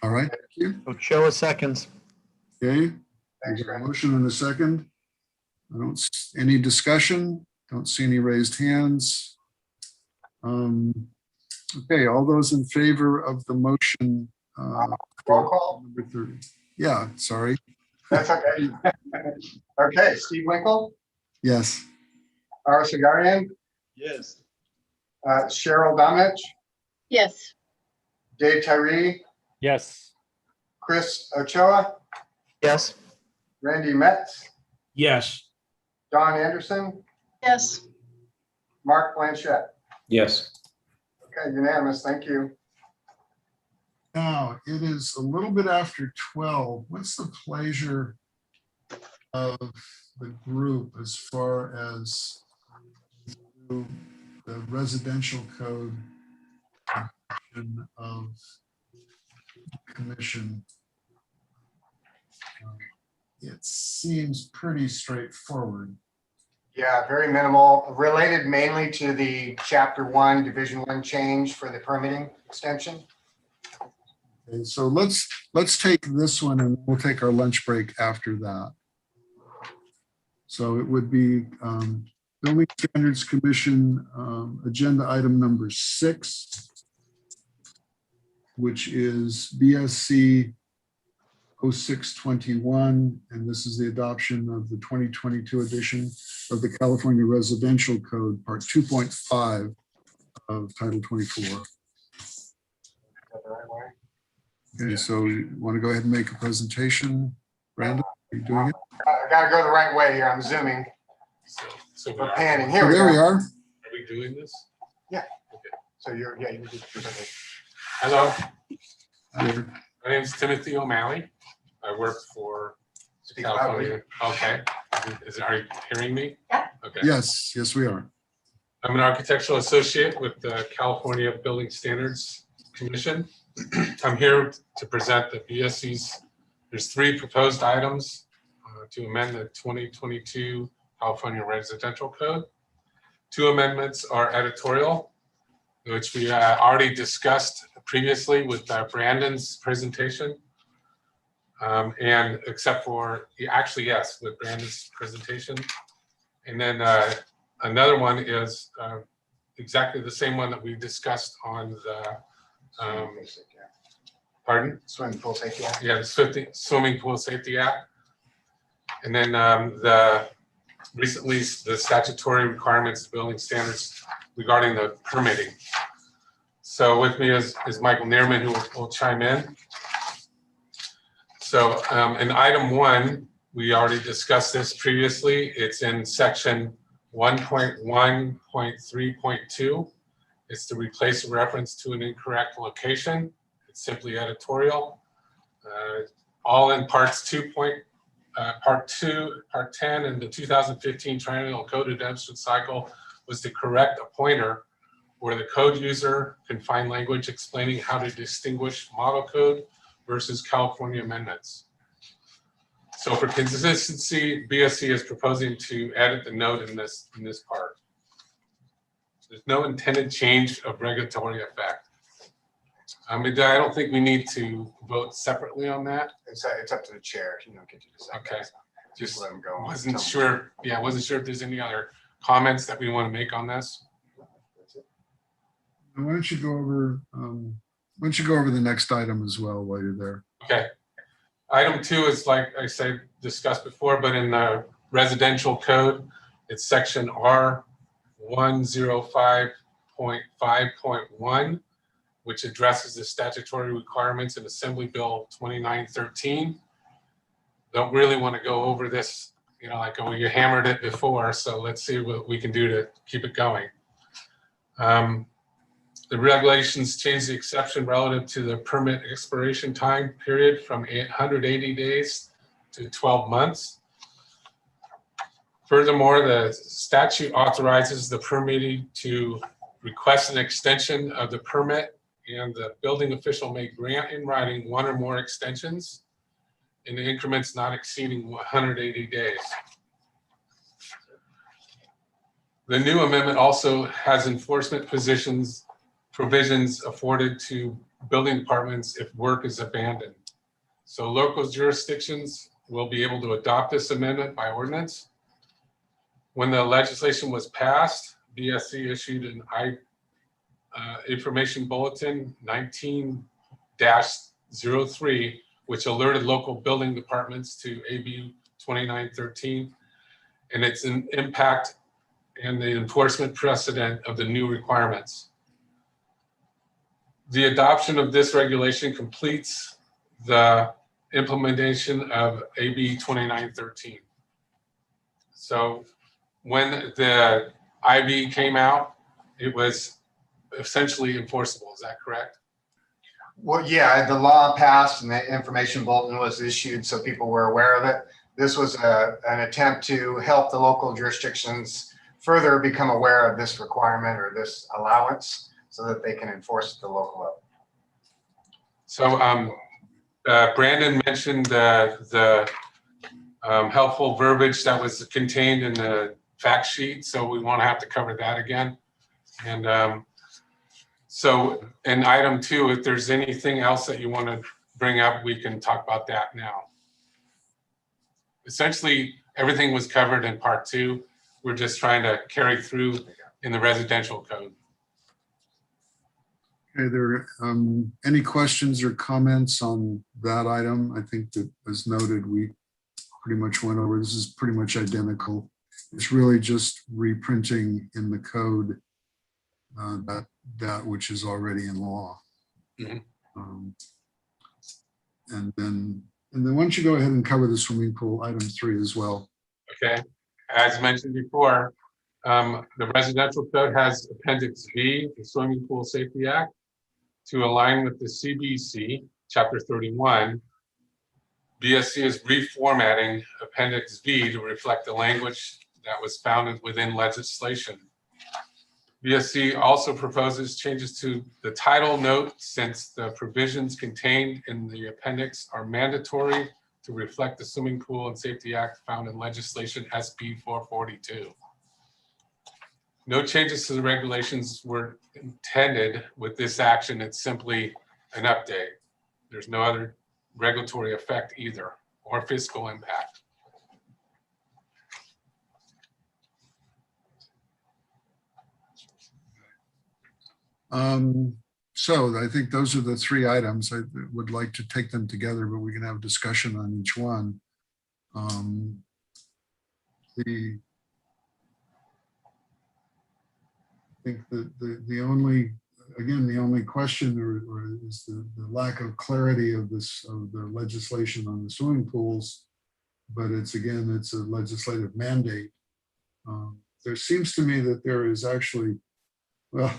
all right, thank you. Ochoa seconds. Okay, Thanks, we got a Brad. motion and a second. Any discussion? Don't see any raised hands. Okay, all those in favor of the motion. Roll call. Number 30. Yeah, sorry. That's okay. Okay, Steve Winkle, Yes. Ara Sagarian, Yes. Cheryl Domnich, Yes. Dave Tyree, Yes. Chris Ochoa, Yes. Randy Metz, Yes. Don Anderson, Yes. Mark Blanchett. Yes. Okay, unanimous. Thank you. Now, it is a little bit after 12. What's the pleasure of the group as far as the residential code of commission? It seems pretty straightforward. Yeah, very minimal, related mainly to the Chapter 1, Division 1 change for the permitting extension. Okay, so let's take this one and we'll take our lunch break after that. So it would be Building Standards Commission agenda item number 6, which is BSC 0621, and this is the adoption of the 2022 edition of the California Residential Code, Part 2.5 of Title 24. Is that the right way? Okay, so you want to go ahead and make a presentation? Brandon, are you doing it? I gotta go the right way here. I'm zooming. So We're panning. Oh, Here we there we go. are. Are we doing this? So you did. Hello, There. my name is Timothy O'Malley. I work for Speak California. Okay. Are you hearing me? Yeah. Okay. Yes, yes, we are. I'm an architectural associate with the California Building Standards Commission. I'm here to present the BSC's. There's 3 proposed items to amend the 2022 California Residential Code. 2 amendments are editorial, which we already discussed previously with Brandon's presentation. And except for, actually, yes, with Brandon's presentation. And then another one is exactly the same one that we discussed on the, pardon? Swimming pool safety act. Yeah, the Swimming Pool Safety Act. And then recently the statutory requirements, building standards regarding the permitting. So with me is Michael Neerman, who will chime in. So in item 1, we already discussed this previously. It's in section 1.1.3.2. It's to replace a reference to an incorrect location. It's simply editorial. All in part 10 and the 2015 Triennial Code Adoption Cycle was to correct a pointer where the code user can find language explaining how to distinguish model code versus California amendments. So for consistency, BSC is proposing to edit the note in this part. There's no intended change of regulatory effect. I don't think we need to vote separately on that. It's up to the chair. You don't get to decide. Okay. Just let them go. Wasn't sure. Yeah, I wasn't sure if there's any other comments that we want to make on this. And why don't you go over the next item as well while you're there? Okay. Item 2 is, like I said, discussed before, but in the residential code, it's section R105.5.1, which addresses the statutory requirements in Assembly Bill 2913. Don't really want to go over this, like we hammered it before, so let's see what we can do to keep it going. The regulations change the exception relative to the permit expiration time period from 180 days to 12 months. Furthermore, the statute authorizes the permittee to request an extension of the permit, and the building official may grant in writing one or more extensions in the increments not exceeding 180 days. The new amendment also has enforcement provisions afforded to building departments if work is abandoned. So local jurisdictions will be able to adopt this amendment by ordinance. When the legislation was passed, BSC issued an information bulletin 19-03, which alerted local building departments to AB 2913 and its impact and the enforcement precedent of the new requirements. The adoption of this regulation completes the implementation of AB 2913. So when the IB came out, it was essentially enforceable. Is that correct? Well, yeah, the law passed and the information bulletin was issued so people were aware of it. This was an attempt to help the local jurisdictions further become aware of this requirement or this allowance so that they can enforce at the local level. So Brandon mentioned the helpful verbiage that was contained in the fact sheet, so we won't have to cover that again. And so in item 2, if there's anything else that you want to bring up, we can talk about that now. Essentially, everything was covered in part 2. We're just trying to carry through in the residential code. Okay, there any questions or comments on that item? I think that, as noted, we pretty much went over. This is pretty much identical. It's really just reprinting in the code that which is already in law. Mm-hmm. And then why don't you go ahead and cover the swimming pool item 3 as well? Okay, as mentioned before, the residential code has Appendix V, the Swimming Pool Safety Act, to align with the CBC, Chapter 31. BSC is reformatting Appendix V to reflect the language that was found within legislation. BSC also proposes changes to the title note since the provisions contained in the appendix are mandatory to reflect the Swimming Pool and Safety Act found in legislation SB 442. No changes to the regulations were intended with this action. It's simply an update. There's no other regulatory effect either or fiscal impact. So I think those are the 3 items. I would like to take them together, but we can have discussion on each one. I think the only question or is the lack of clarity of the legislation on the swimming pools, but it's a legislative mandate. There seems to me that there is actually, well,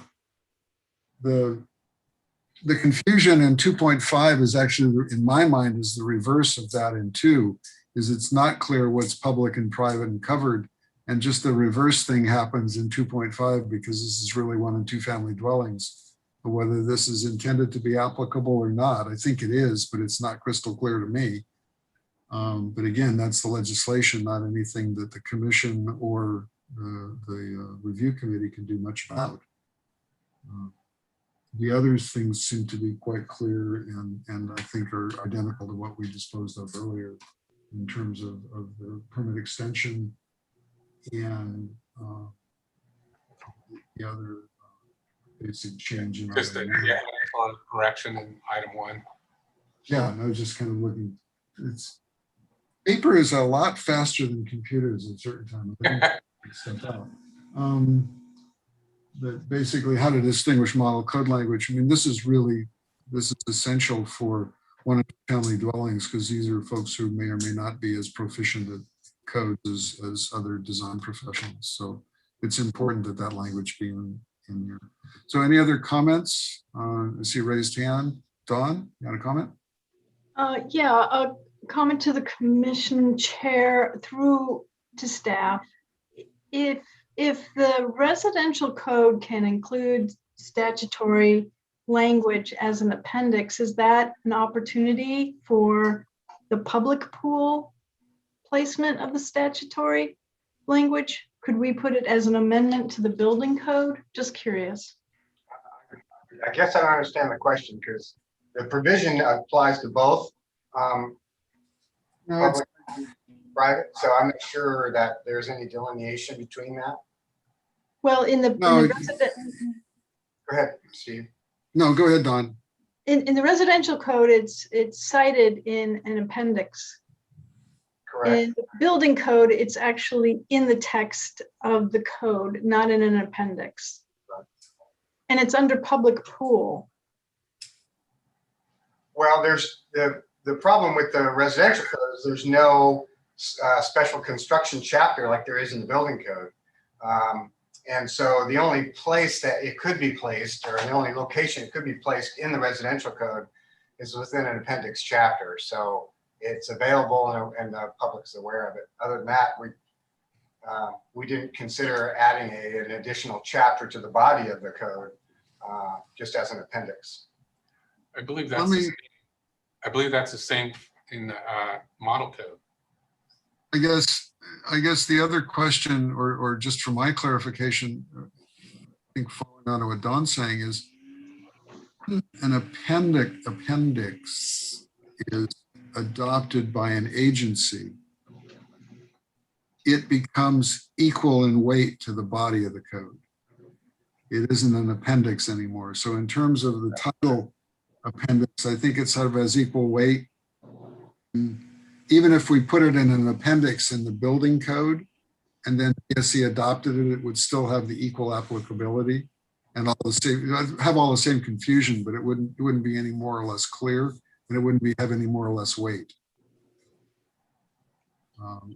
the confusion in 2.5 is actually, in my mind, is the reverse of that in 2, is it's not clear what's public and private and covered. And just the reverse thing happens in 2.5 because this is really 1 and 2 family dwellings. But whether this is intended to be applicable or not, I think it is, but it's not crystal clear to me. But again, that's the legislation, not anything that the commission or the review committee can do much about. The other things seem to be quite clear and I think are identical to what we disposed of earlier in terms of the permit extension and the other basic change in just a correction in item 1. Yeah, and I was just kind of looking. Paper is a lot faster than computers at certain times. Stuff out. that basically how to distinguish model code language. I mean, this is essential for one-family dwellings because these are folks who may or may not be as proficient at codes as other design professionals. So it's important that that language be in here. So any other comments? I see a raised hand. Dawn, you got a comment? Yeah, a comment to the commission chair through to staff. If the residential code can include statutory language as an appendix, is that an opportunity for the public pool placement of the statutory language? Could we put it as an amendment to the building code? Just curious. I guess I don't understand the question because the provision applies to both public and private. So I'm not sure that there's any delineation between that. Well, in the Go ahead, Steve. No, go ahead, Don. In the residential code, it's cited in an appendix. Correct. In the building code, it's actually in the text of the code, not in an appendix. And it's under public pool. Well, there's the problem with the residential code is there's no special construction chapter like there is in the building code. And so the only place that it could be placed, or the only location it could be placed in the residential code is within an appendix chapter. So it's available and the public's aware of it. Other than that, we didn't consider adding an additional chapter to the body of the code just as an appendix. I believe that's the same in the model code. I guess the other question, or just for my clarification, I think following on to what Don's saying is an appendix is adopted by an agency. It becomes equal in weight to the body of the code. It isn't an appendix anymore. So in terms of the title appendix, I think it sort of has equal weight. Even if we put it in an appendix in the building code and then BSC adopted it, it would still have the equal applicability and all the same, have all the same confusion, but it wouldn't be any more or less clear, and it wouldn't have any more or less weight.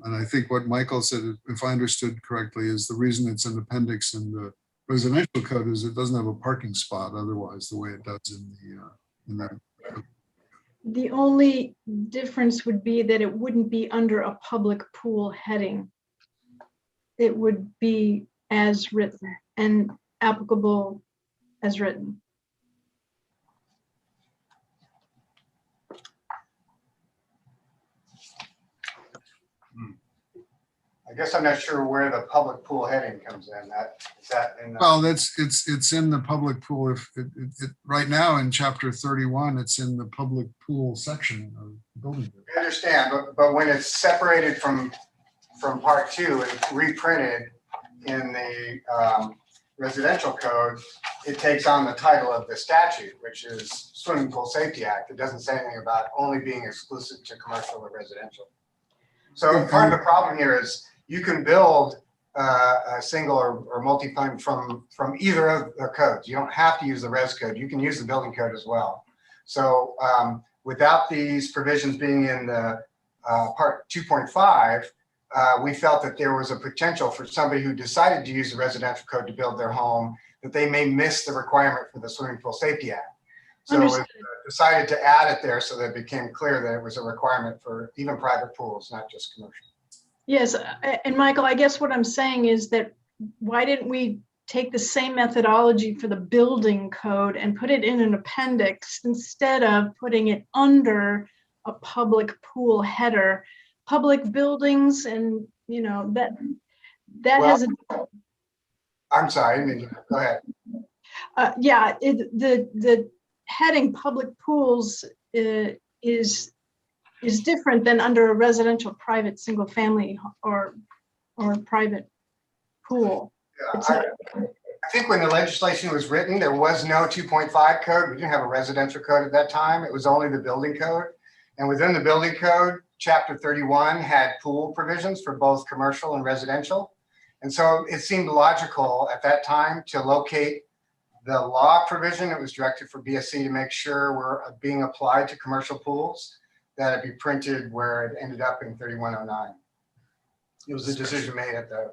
And I think what Michael said, if I understood correctly, is the reason it's an appendix in the residential code is it doesn't have a parking spot otherwise the way it does in that. The only difference would be that it wouldn't be under a public pool heading. It would be as written and applicable as written. I guess I'm not sure where the public pool heading comes in. Is that in the... Well, it's in the public pool. If right now in chapter 31, it's in the public pool section of the building. I understand, but when it's separated from part 2 and reprinted in the residential code, it takes on the title of the statute, which is Swimming Pool Safety Act. It doesn't say anything about only being exclusive to commercial or residential. So part of the problem here is you can build a single or multi-family from either of the codes. You don't have to use the res code. You can use the building code as well. So without these provisions being in the part 2.5, we felt that there was a potential for somebody who decided to use the residential code to build their home, that they may miss the requirement for the Swimming Pool Safety Act. So it decided to add it there so that it became clear that it was a requirement for even private pools, not just commercial. Yes, and Michael, I guess what I'm saying is that why didn't we take the same methodology for the building code and put it in an appendix instead of putting it under a public pool header? Public buildings, and you know that well, has a... I'm sorry, go ahead. Yeah, the heading public pools is different than under a residential private single family or private pool. Yeah, I think when the legislation was written, there was no 2.5 code. We didn't have a residential code at that time. It was only the building code. And within the building code, chapter 31 had pool provisions for both commercial and residential. And so it seemed logical at that time to locate the law provision that was directed for BSC to make sure we're being applied to commercial pools, that it be printed where it ended up in 3109. It was a decision made at the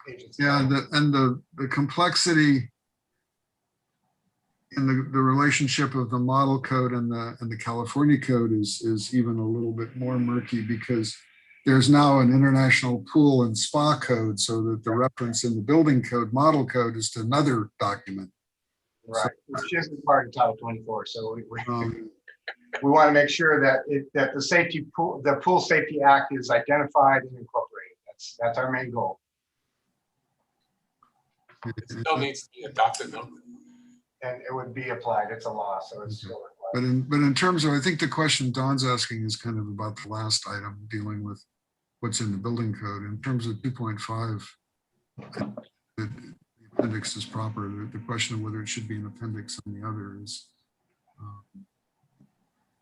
agency. Yeah, and the complexity in the relationship of the model code and the California code is even a little bit more murky, because there's now an international pool and spa code, so that the reference in the building code model code is to another document. Right, which isn't part of Title 24. So we want to make sure that that the Pool Safety Act is identified and incorporated. That's our main goal. It still needs to be adopted though. And it would be applied. It's a law, so it's still required. But in terms of, I think the question Don's asking is kind of about the last item, dealing with what's in the building code. In terms of 2.5, the appendix is proper. The question of whether it should be an appendix on the other is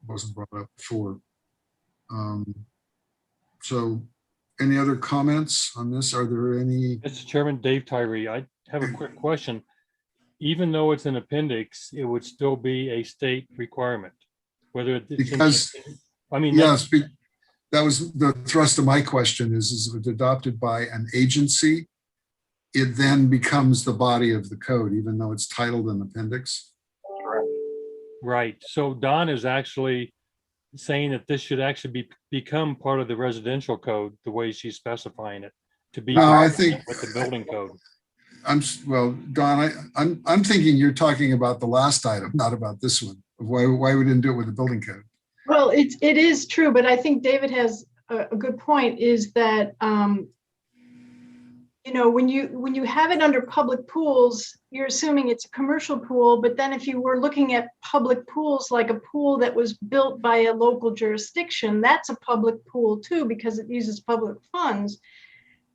wasn't brought up before. So any other comments on this? Are there any? Mr. Chairman, Dave Tyree, I have a quick question. Even though it's an appendix, it would still be a state requirement, whether it's because I mean, yes, that was the thrust of my question is if it's adopted by an agency, it then becomes the body of the code, even though it's titled an appendix. Right. So Don is actually saying that this should actually become part of the residential code, the way she's specifying it to be No, I think with the building code. Well, Don, I'm thinking you're talking about the last item, not about this one. Why we didn't do it with the building code? Well, it is true, but I think David has a good point, is that you know, when you have it under public pools, you're assuming it's a commercial pool, but then if you were looking at public pools, like a pool that was built by a local jurisdiction, that's a public pool too, because it uses public funds.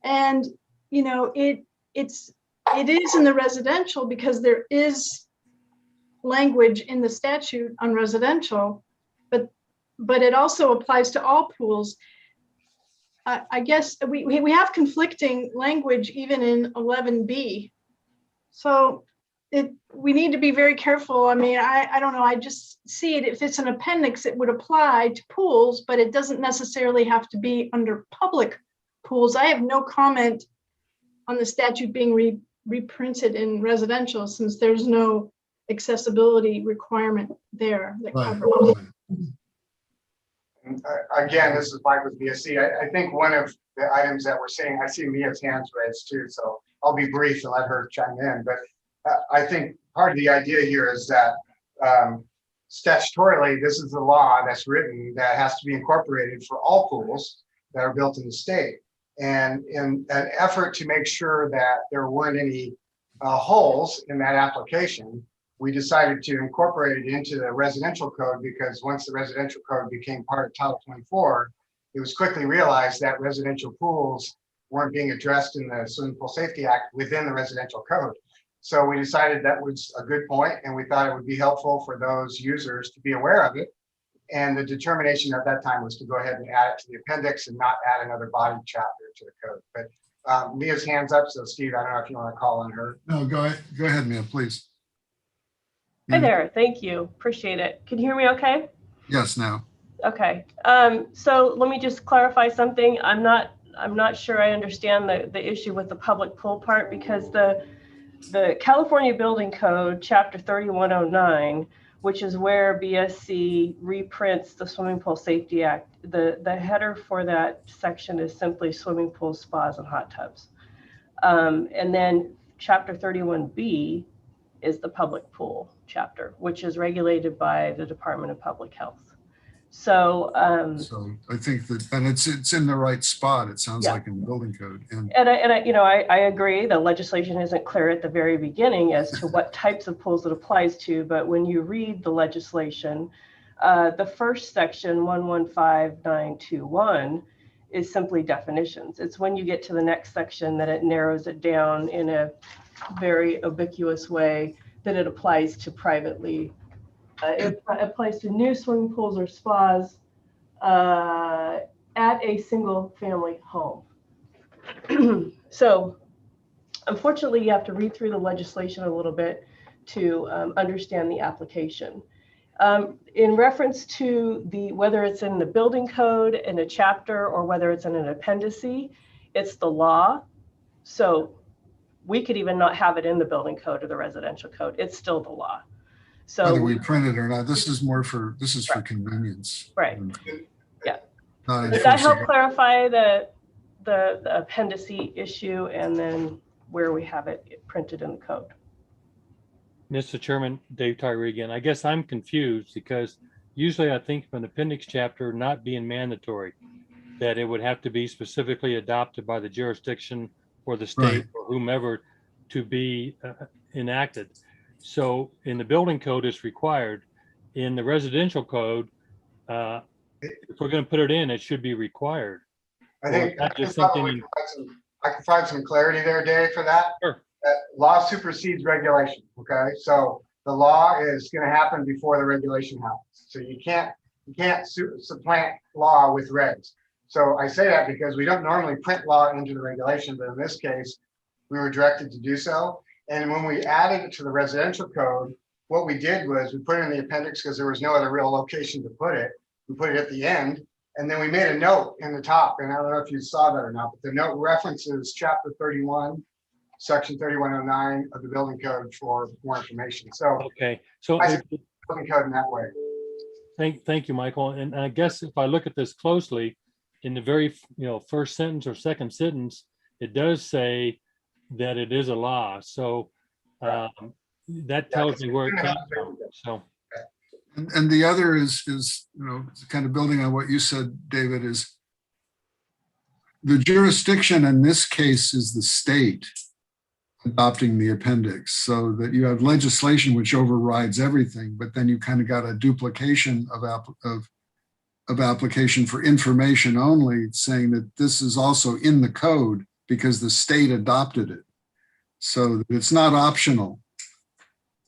And you know, it is in the residential because there is language in the statute on residential, but it also applies to all pools. I guess we have conflicting language even in 11B. So we need to be very careful. I mean, I don't know, I just see it, if it's an appendix, it would apply to pools, but it doesn't necessarily have to be under public pools. I have no comment on the statute being reprinted in residential, since there's no accessibility requirement there that covers. Again, this is Mike with BSC. I think one of the items that we're seeing, I see Mia's hands raised too, so I'll be brief and let her chime in. But I think part of the idea here is that statutorily, this is the law that's written that has to be incorporated for all pools that are built in the state. And in an effort to make sure that there weren't any holes in that application, we decided to incorporate it into the residential code, because once the residential code became part of Title 24, it was quickly realized that residential pools weren't being addressed in the Swimming Pool Safety Act within the residential code. So we decided that was a good point, and we thought it would be helpful for those users to be aware of it. And the determination at that time was to go ahead and add it to the appendix and not add another body chapter to the code. But Mia's hands up, so Steve, I don't know if you want to call on her. No, go ahead, Mia, please. Hi there. Thank you. Appreciate it. Can you hear me okay? Yes, now. Okay. So let me just clarify something. I'm not sure I understand the issue with the public pool part, because the California Building Code, Chapter 3109, which is where BSC reprints the Swimming Pool Safety Act, the header for that section is simply swimming pools, spas, and hot tubs. And then Chapter 31B is the public pool chapter, which is regulated by the Department of Public Health. So I think that, and it's in the right spot, it sounds like, in the building code. And I agree the legislation isn't clear at the very beginning as to what types of pools it applies to, but when you read the legislation, the first section 115921 is simply definitions. It's when you get to the next section that it narrows it down in a very ubiquitous way that it applies to privately. It applies to new swimming pools or spas at a single family home. So unfortunately, you have to read through the legislation a little bit to understand the application. In reference to whether it's in the building code, in a chapter, or whether it's in an appendice, it's the law. So we could even not have it in the building code or the residential code. It's still the law. So whether we print it or not, this is for convenience. Right. Yeah. Not Does that help enforcing. clarify the appendice issue and then where we have it printed in the code? Mr. Chairman, Dave Tyree again. I guess I'm confused because usually I think of an appendix chapter not being mandatory, that it would have to be specifically adopted by the jurisdiction or the state or whomever to be enacted. So in the building code, it's required. In the residential code, if we're going to put it in, it should be required. I think not just something. I can provide some clarity there, Dave, for that. Sure. Law supersedes regulation, okay? So the law is gonna happen before the regulation happens. So you can't supplant law with regs. So I say that because we don't normally print law into the regulation, but in this case, we were directed to do so. And when we added it to the residential code, what we did was we put it in the appendix because there was no other real location to put it. We put it at the end, and then we made a note in the top, and I don't know if you saw that or not, but the note references chapter 31, section 3109 of the building code for more information. So okay, so I see the building code in that way. Thank you, Michael. And I guess if I look at this closely, in the very first sentence or second sentence, it does say that it is a law. So that tells me where it comes from. So. And the other is kind of building on what you said, David, is the jurisdiction in this case is the state adopting the appendix, so that you have legislation which overrides everything, but then you kind of got a duplication of application for information only, saying that this is also in the code because the state adopted it. So it's not optional.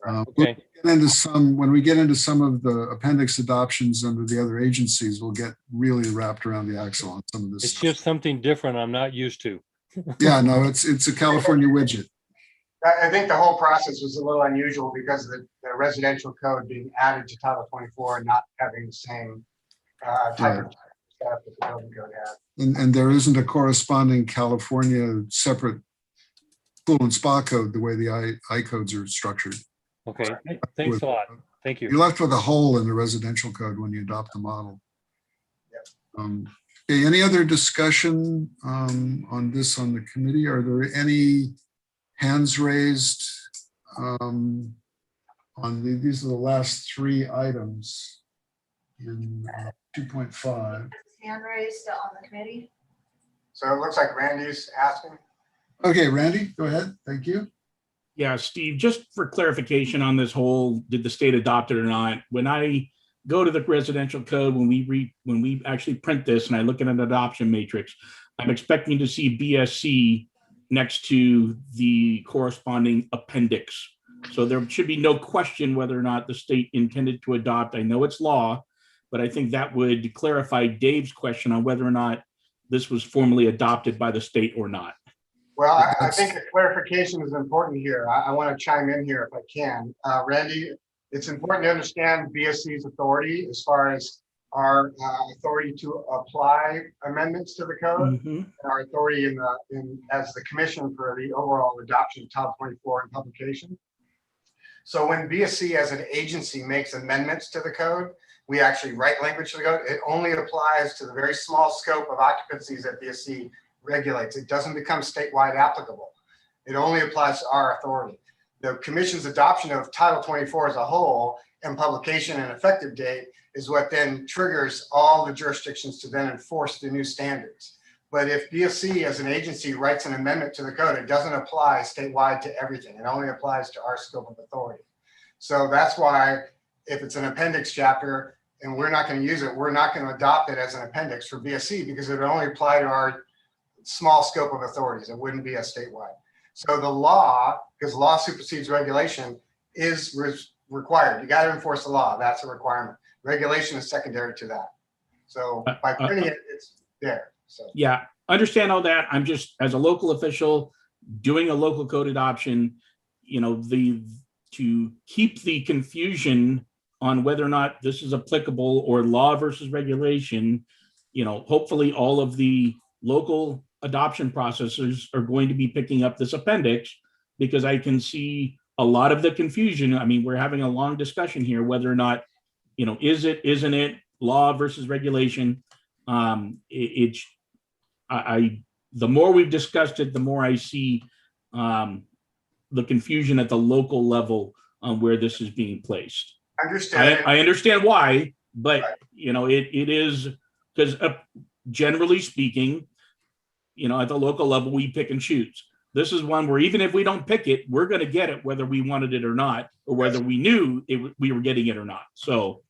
Okay. When we get into some of the appendix adoptions under the other agencies, we'll get really wrapped around the axle on some of this It's stuff. just something different I'm not used to. Yeah, no, it's a California widget. I think the whole process was a little unusual because of the residential code being added to Title 24 and not having the same type of stuff that the building code had. And there isn't a corresponding California separate pool and spa code the way the I codes are structured. Okay, thanks a lot. Thank you. You're left with a hole in the residential code when you adopt the model. Okay, any other discussion on this on the committee? Are there any hands raised on these are the last three items in 2.5. Hand raised on the committee. So it looks like Randy's asking. Okay, Randy, go ahead. Thank you. Yeah, Steve, just for clarification on this whole, did the state adopt it or not? When I go to the residential code, when we actually print this and I look at an adoption matrix, I'm expecting to see BSC next to the corresponding appendix. So there should be no question whether or not the state intended to adopt. I know it's law, but I think that would clarify Dave's question on whether or not this was formally adopted by the state or not. Well, I think a clarification is important here. I want to chime in here if I can. Randy, it's important to understand BSC's authority as far as our authority to apply amendments to the code, and our authority as the commission for the overall adoption of Title 24 and publication. So when BSC as an agency makes amendments to the code, we actually write language to the code. It only applies to the very small scope of occupancies that BSC regulates. It doesn't become statewide applicable. It only applies to our authority. The commission's adoption of Title 24 as a whole and publication and effective date is what then triggers all the jurisdictions to then enforce the new standards. But if BSC as an agency writes an amendment to the code, it doesn't apply statewide to everything. It only applies to our scope of authority. So that's why if it's an appendix chapter and we're not going to use it, we're not going to adopt it as an appendix for BSC because it would only apply to our small scope of authorities. It wouldn't be a statewide. So the law, because law supersedes regulation, is required. You got to enforce the law. That's a requirement. Regulation is secondary to that. So by printing it, it's there. So yeah, understand all that. I'm just, as a local official, doing a local code adoption, to keep the confusion on whether or not this is applicable or law versus regulation, hopefully all of the local adoption processors are going to be picking up this appendix, because I can see a lot of the confusion. I mean, we're having a long discussion here, whether or not, is it, isn't it, law versus regulation. The more we've discussed it, the more I see the confusion at the local level on where this is being placed. I understand why, but it is because generally speaking, at the local level, we pick and choose. This is one where even if we don't pick it, we're going to get it whether we wanted it or not, or whether we knew we were getting it or not. So,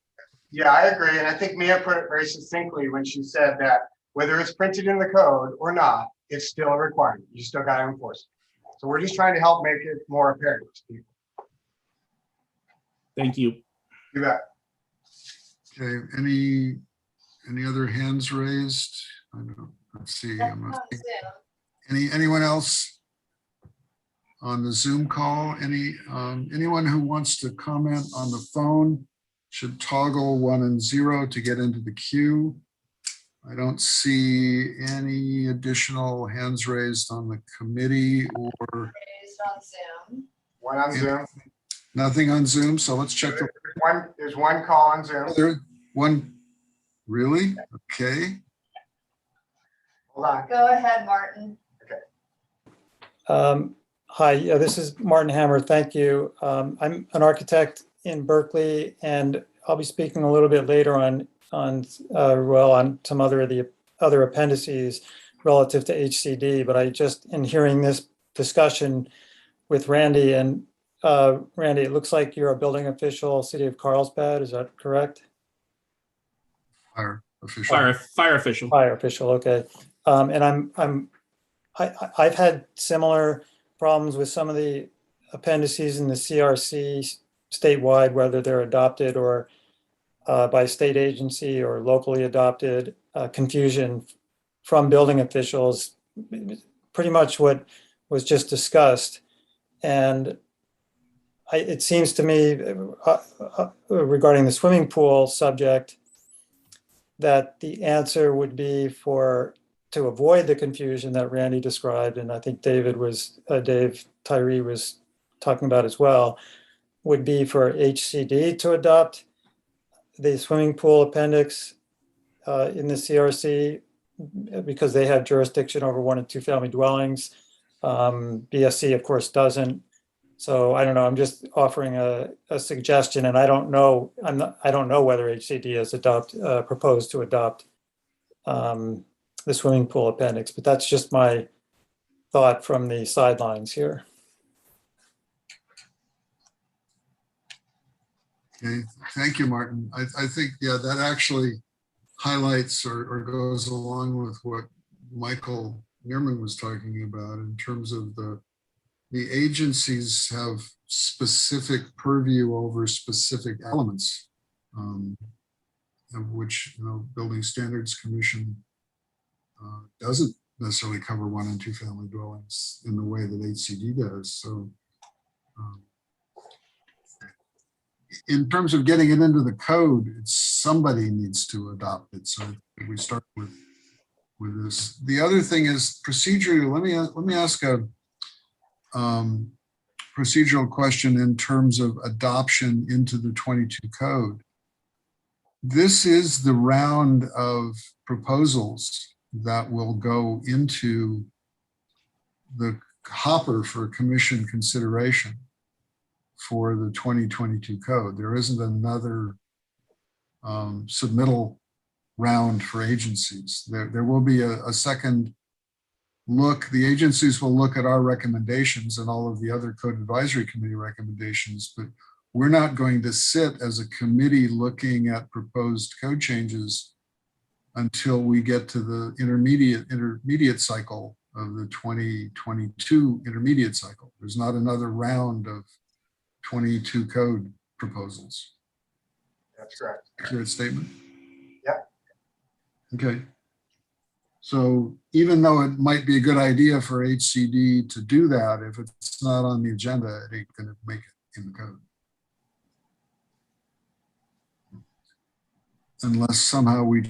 yeah, I agree. And I think Mia put it very succinctly when she said that whether it's printed in the code or not, it's still a requirement. You still got to enforce it. So we're just trying to help make it more apparent to people. Thank you. You bet. Okay, any other hands raised? I don't, let's see. Anyone else on the Zoom call? Anyone who wants to comment on the phone should toggle 1 and 0 to get into the queue. I don't see any additional hands raised on the committee or Raised on Zoom. One on Zoom. Nothing on Zoom, so let's check. There's one call on Zoom. One, really? Okay. Hold on. Go ahead, Martin. Hi, this is Martin Hammer. Thank you. I'm an architect in Berkeley, and I'll be speaking a little bit later on some other appendices relative to HCD. But I just, in hearing this discussion with Randy, and Randy, it looks like you're a building official, City of Carlsbad. Is that correct? Fire official. Fire official. Fire official. Okay. And I've had similar problems with some of the appendices in the CRC statewide, whether they're adopted or by state agency or locally adopted, confusion from building officials, pretty much what was just discussed. And it seems to me regarding the swimming pool subject that the answer would be to avoid the confusion that Randy described, and I think Dave Tyree was talking about as well, would be for HCD to adopt the swimming pool appendix in the CRC because they have jurisdiction over 1 and 2 family dwellings. BSC, of course, doesn't. So I don't know. I'm just offering a suggestion, and I don't know. I don't know whether HCD has proposed to adopt the swimming pool appendix, but that's just my thought from the sidelines here. Okay, thank you, Martin. I think, yeah, that actually highlights or goes along with what Michael Neerman was talking about in terms of the agencies have specific purview over specific elements, of which, Building Standards Commission doesn't necessarily cover 1 and 2 family dwellings in the way that HCD does. So in terms of getting it into the code, somebody needs to adopt it. So we start with this. The other thing is procedurally. Let me ask a procedural question in terms of adoption into the 22 code. This is the round of proposals that will go into the hopper for commission consideration for the 2022 code. There isn't another submittal round for agencies. There will be a second look. The agencies will look at our recommendations and all of the other code advisory committee recommendations, but we're not going to sit as a committee looking at proposed code changes until we get to the intermediate cycle of the 2022 intermediate cycle. There's not another round of 22 code proposals. That's correct. Accurate statement? Yep. Okay. So even though it might be a good idea for HCD to do that, if it's not on the agenda, it ain't gonna make it in the code. Unless somehow we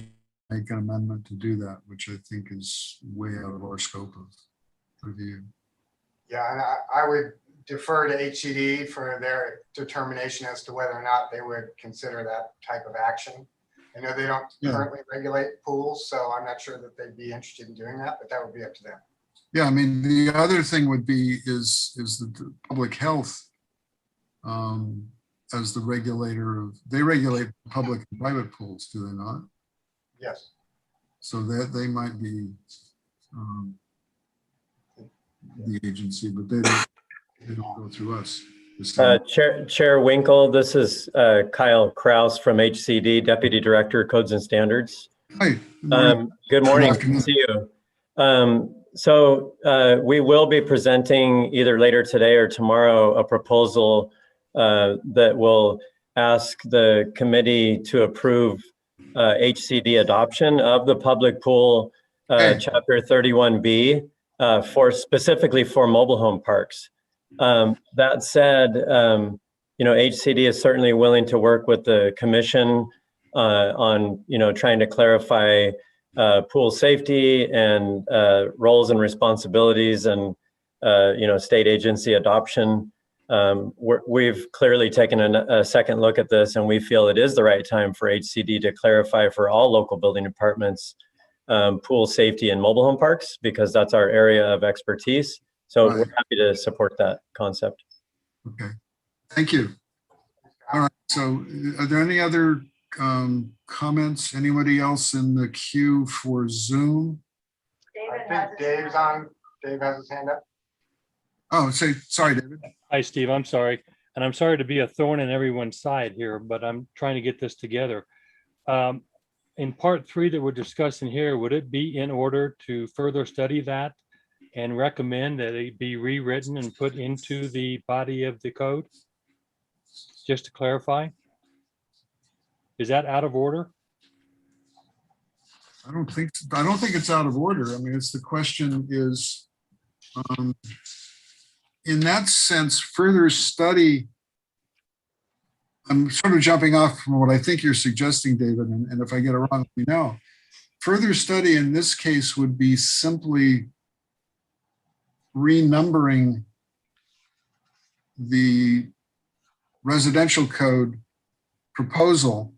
make an amendment to do that, which I think is way out of our scope of review. Yeah, and I would defer to HCD for their determination as to whether or not they would consider that type of action. I know they don't currently regulate pools, so I'm not sure that they'd be interested in doing that, but that would be up to them. Yeah, I mean, the other thing would be is the public health as the regulator of, they regulate public and private pools, do they not? Yes. So that they might be the agency, but they don't go through us. Chair Winkle, this is Kyle Kraus from HCD, Deputy Director, Codes and Standards. Hi. Good morning. Good to see you. So we will be presenting either later today or tomorrow a proposal that will ask the committee to approve HCD adoption of the public pool Chapter 31B for specifically for mobile home parks. That said, HCD is certainly willing to work with the commission on, trying to clarify pool safety and roles and responsibilities and, state agency adoption. We've clearly taken a second look at this, and we feel it is the right time for HCD to clarify for all local building departments pool safety in mobile home parks, because that's our area of expertise. So we're happy to support that concept. Okay, thank you. All right, so are there any other comments? Anybody else in the queue for Zoom? Dave has his hand up. Oh, sorry, David. Hi, Steve, I'm sorry. And I'm sorry to be a thorn in everyone's side here, but I'm trying to get this together. In part 3 that we're discussing here, would it be in order to further study that and recommend that it be rewritten and put into the body of the code? Just to clarify, is that out of order? I don't think it's out of order. I mean, it's the question is, in that sense, further study. I'm sort of jumping off from what I think you're suggesting, David, and if I get it wrong, let me know. Further study in this case would be simply renumbering the residential code proposal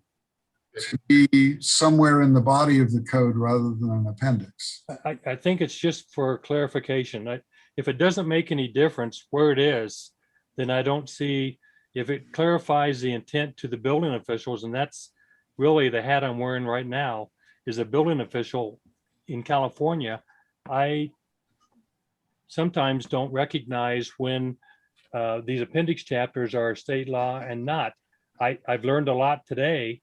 to be somewhere in the body of the code rather than an appendix. I think it's just for clarification. If it doesn't make any difference where it is, then I don't see, if it clarifies the intent to the building officials, and that's really the hat I'm wearing right now, is a building official in California. I sometimes don't recognize when these appendix chapters are state law and not. I've learned a lot today,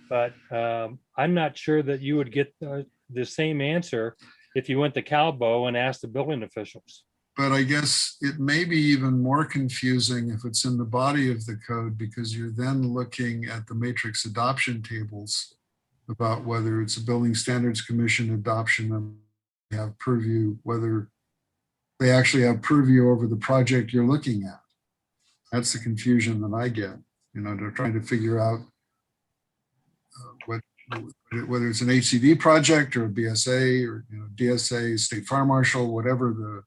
but I'm not sure that you would get the same answer if you went to Calbo and asked the building officials. But I guess it may be even more confusing if it's in the body of the code, because you're then looking at the matrix adoption tables about whether it's a Building Standards Commission adoption and have purview, whether they actually have purview over the project you're looking at. That's the confusion that I get. They're trying to figure out whether it's an HCD project or a BSA or DSA, State Fire Marshal, whatever the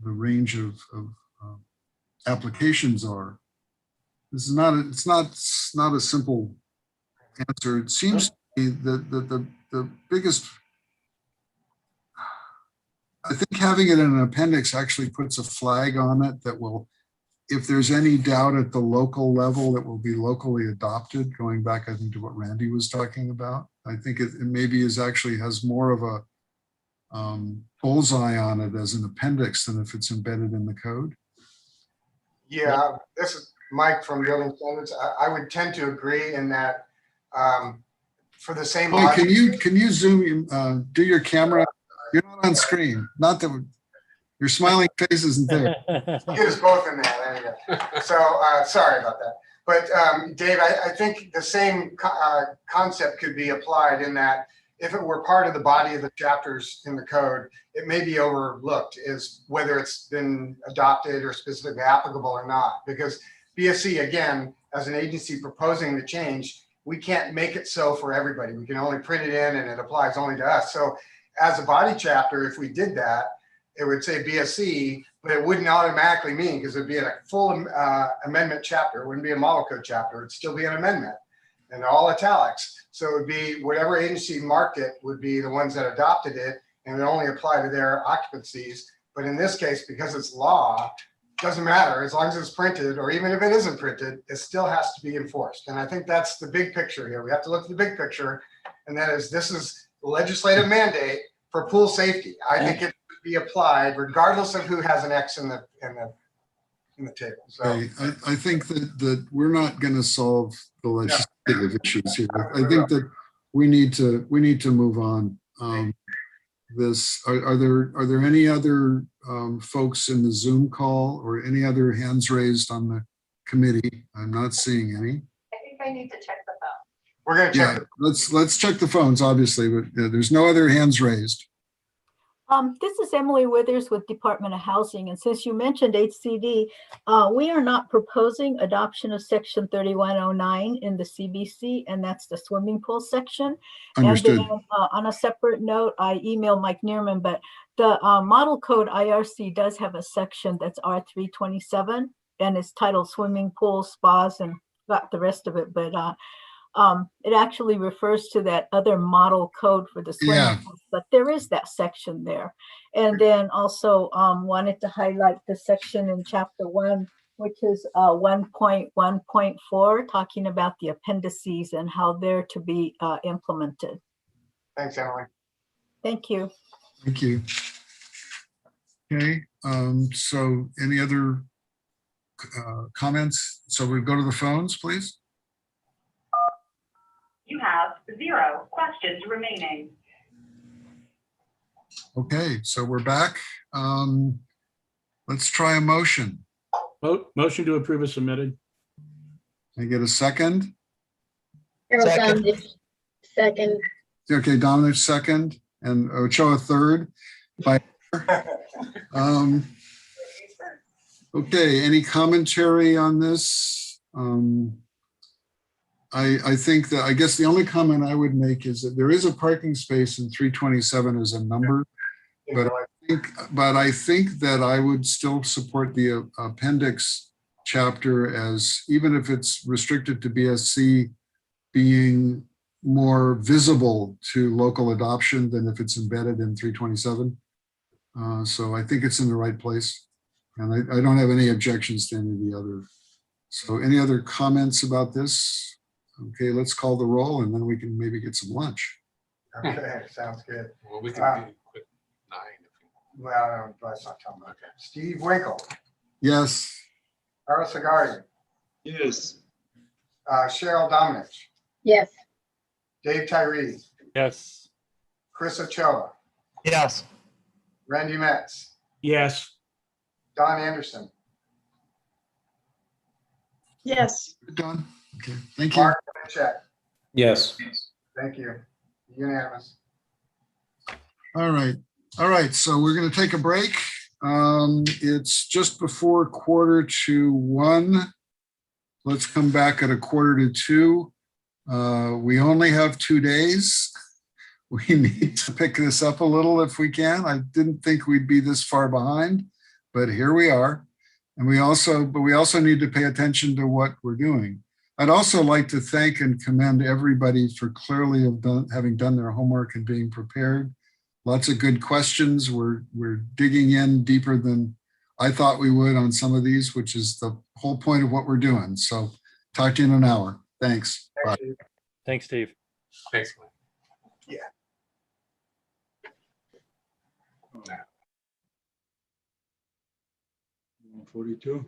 range of applications are. This is not, it's not a simple answer. It seems to me that the biggest, I think having it in an appendix actually puts a flag on it that will, if there's any doubt at the local level, it will be locally adopted, going back, I think, to what Randy was talking about. I think it maybe actually has more of a bullseye on it as an appendix than if it's embedded in the code. Yeah, this is Mike from Building Standards. I would tend to agree in that for the same. Oh, can you zoom, do your camera? You're not on screen. Not that your smiling face isn't there. Get us both in there. There you go. So sorry about that. But Dave, I think the same concept could be applied in that if it were part of the body of the chapters in the code, it may be overlooked is whether it's been adopted or specifically applicable or not. Because BFC, again, as an agency proposing the change, we can't make it so for everybody. We can only print it in and it applies only to us. So as a body chapter, if we did that, it would say BSC, but it wouldn't automatically mean, because it'd be a full amendment chapter. It wouldn't be a model code chapter. It'd still be an amendment and all italics. So it would be whatever agency marked it would be the ones that adopted it, and it would only apply to their occupancies. But in this case, because it's law, doesn't matter as long as it's printed, or even if it isn't printed, it still has to be enforced. And I think that's the big picture here. We have to look at the big picture, and that is this is legislative mandate for pool safety. I think it should be applied regardless of who has an X in the table. So Okay, I think that we're not going to solve the legislative issues here. I think that we need to move on. Are there any other folks in the Zoom call or any other hands raised on the committee? I'm not seeing any. I think I need to check the phone. We're going to check. Let's check the phones, obviously, but there's no other hands raised. This is Emily Withers with Department of Housing. And since you mentioned HCD, we are not proposing adoption of section 3109 in the CBC, and that's the swimming pool section. Understood. And then on a separate note, I emailed Mike Neerman, but the model code IRC does have a section that's R327, and it's titled swimming pools, spas, and got the rest of it. But it actually refers to that other model code for the swimming pools, but there is that section there. And then also wanted to highlight the section in chapter 1, which is 1.1.4, talking about the appendices and how they're to be implemented. Thanks, Emily. Thank you. Thank you. Okay, so any other comments? So we go to the phones, please. You have 0 questions remaining. Okay, so we're back. Let's try a motion. Motion to approve is submitted. Can I get a second? Second. Second. Okay, Dominic second, and Ochoa third. Okay, any commentary on this? I think that, I guess the only comment I would make is that there is a parking space in 327 as a number, but I think that I would still support the appendix chapter as, even if it's restricted to BSC, being more visible to local adoption than if it's embedded in 327. So I think it's in the right place, and I don't have any objections to any of the other. So any other comments about this? Okay, let's call the roll and then we can maybe get some lunch. Okay, sounds good. Well, we can be quick 9. Well, let's not talk about that. Steve Winkle. Yes. Carl Sagardi. Yes. Cheryl Dominic. Yes. Dave Tyree. Yes. Chris Ochoa. Yes. Randy Metz. Yes. Don Anderson. Yes. Don. Okay, thank you. Mark Blanchett. Yes. Thank you. Unanimous. All right. So we're going to take a break. It's just before 1:45. Let's come back at 1:45. We only have 2 days. We need to pick this up a little if we can. I didn't think we'd be this far behind, but here we are. And we also need to pay attention to what we're doing. I'd also like to thank and commend everybody for clearly having done their homework and being prepared. Lots of good questions. We're digging in deeper than I thought we would on some of these, which is the whole point of what we're doing. So talk to you in an hour. Thanks. Bye. Thanks, Steve. Thanks, Mike. Yeah. 42.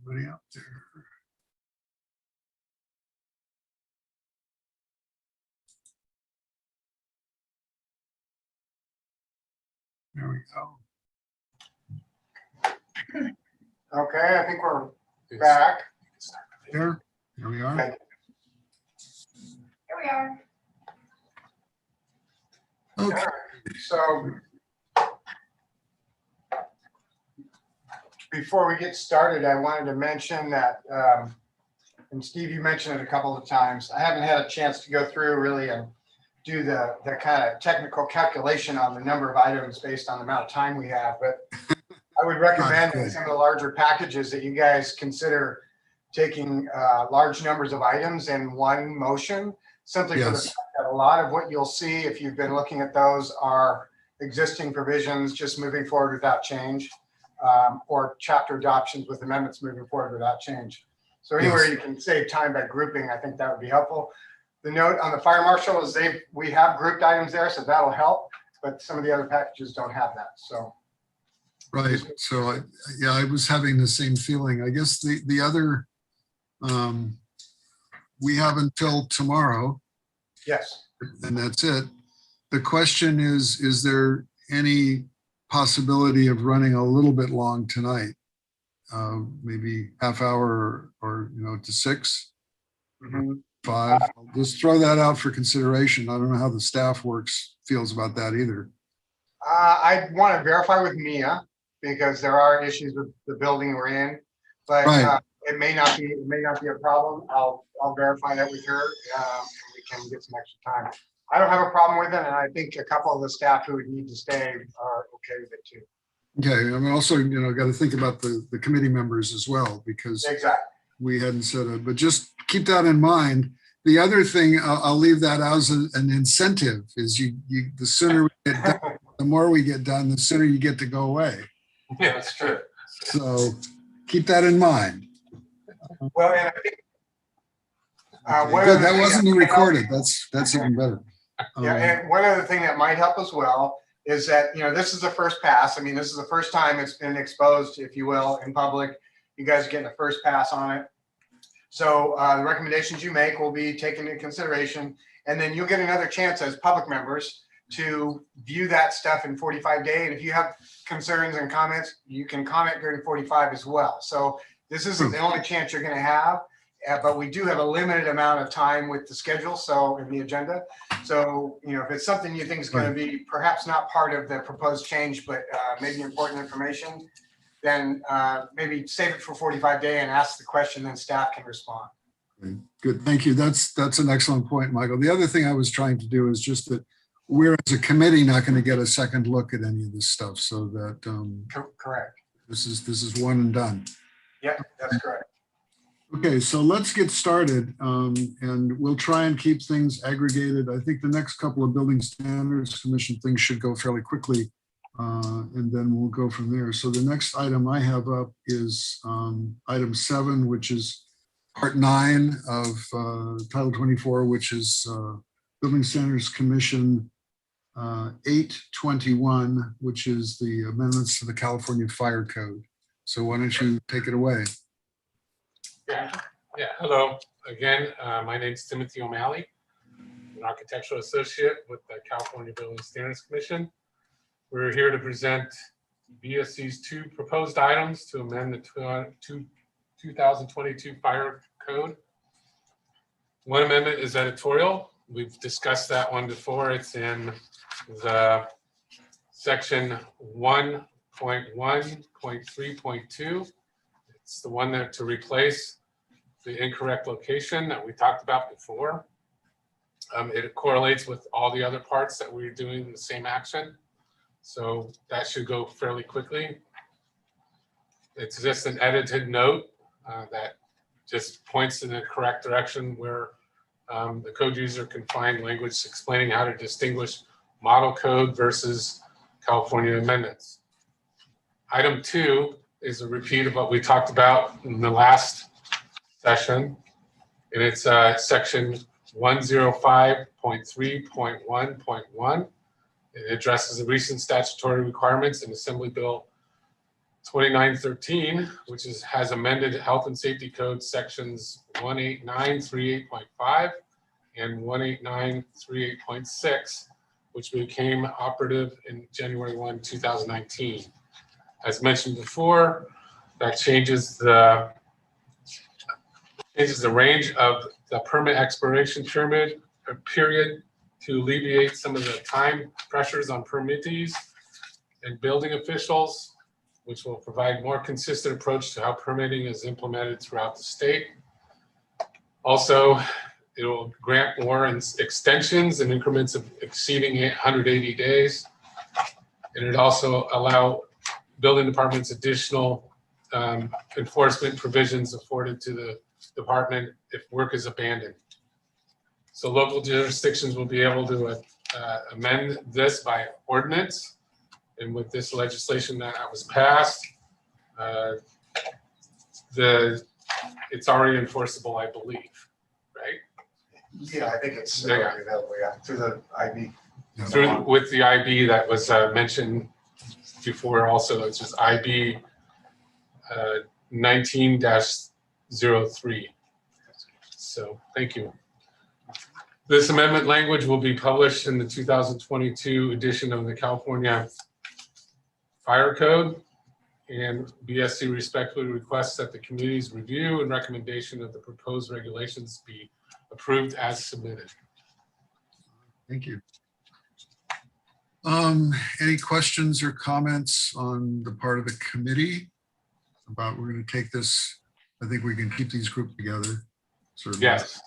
Anybody out there? There we go. Okay, I think we're back. Here we are. Okay. Here we are. Okay. So before we get started, I wanted to mention that, and Steve, you mentioned it a couple of times, I haven't had a chance to go through really and do the kind of technical calculation on the number of items based on the amount of time we have, but I would recommend in some of the larger packages that you guys consider taking large numbers of items in one motion, simply for the Yes. fact that a lot of what you'll see, if you've been looking at those, are existing provisions just moving forward without change, or chapter adoptions with amendments moving forward without change. So anywhere Yes. you can save time by grouping, I think that would be helpful. The note on the fire marshal is we have grouped items there, so that'll help, but some of the other packages don't have that, so. Right. So yeah, I was having the same feeling. I guess the other, we have until tomorrow, Yes. and that's it. The question is there any possibility of running a little bit long tonight? Maybe half hour or to 6, Mhm. 5. I'll just throw that out for consideration. I don't know how the staff feels about that either. I want to verify with Mia because there are issues with the building we're in, but Right. it may not be a problem. I'll verify that with her, and we can get some extra time. I don't have a problem with it, and I think a couple of the staff who would need to stay are okay with it too. Okay. I mean, also, got to think about the committee members as well, because Exactly. we hadn't said it, but just keep that in mind. The other thing, I'll leave that as an incentive, is the sooner we get done, the more we get done, the sooner you get to go away. Yeah, that's true. So keep that in mind. Well, and I think Good, that wasn't recorded. That's even better. Yeah, and one other thing that might help as well is that, this is the first pass. I mean, this is the first time it's been exposed, if you will, in public. You guys are getting the first pass on it. So the recommendations you make will be taken into consideration, and then you'll get another chance as public members to view that stuff in 45 days. And if you have concerns and comments, you can comment during 45 as well. So this isn't the only chance you're going to have, but we do have a limited amount of time with the schedule, so in the agenda. So, if it's something you think is going to be perhaps not part of the proposed change, but maybe important information, then maybe save it for 45 days and ask the question, then staff can respond. Okay, good, thank you. That's an excellent point, Michael. The other thing I was trying to do is just that we're as a committee not going to get a second look at any of this stuff, so that Correct. this is one and done. Yeah, that's correct. Okay, so let's get started, and we'll try and keep things aggregated. I think the next couple of Building Standards Commission things should go fairly quickly, and then we'll go from there. So the next item I have up is item 7, which is part 9 of Title 24, which is Building Standards Commission 821, which is the amendments to the California Fire Code. So why don't you take it away? Yeah, hello again. My name is Timothy O'Malley, an architectural associate with the California Building Standards Commission. We're here to present BSC's 2 proposed items to amend the 2022 Fire Code. One amendment is editorial. We've discussed that one before. It's in the section 1.1.3.2. It's the one that to replace the incorrect location that we talked about before. It correlates with all the other parts that we're doing the same action. So that should go fairly quickly. It's just an edited note that just points in the correct direction where the code user can find language explaining how to distinguish model code versus California amendments. Item 2 is a repeat of what we talked about in the last session, and it's section 105.3.1.1. It addresses the recent statutory requirements in Assembly Bill 2913, which has amended Health and Safety Code sections 18938.5 and 18938.6, which became operative in January 1, 2019. As mentioned before, that changes the range of the permit expiration period to alleviate some of the time pressures on permittees and building officials, which will provide more consistent approach to how permitting is implemented throughout the state. Also, it will grant more extensions in increments of exceeding 180 days. And it also allow building departments additional enforcement provisions afforded to the department if work is abandoned. So local jurisdictions will be able to amend this by ordinance. And with this legislation that was passed, it's already enforceable, I believe, right? Yeah, I think it's Yeah. already available, yeah, through the IB. With the IB that was mentioned before also, it's just IB 19-03. So thank you. This amendment language will be published in the 2022 edition of the California Fire Code, and BSC respectfully requests that the committee's review and recommendation of the proposed regulations be approved as submitted. Thank you. Any questions or comments on the part of the committee about, we're going to take this, I think we can keep these grouped together. Certainly. Yes.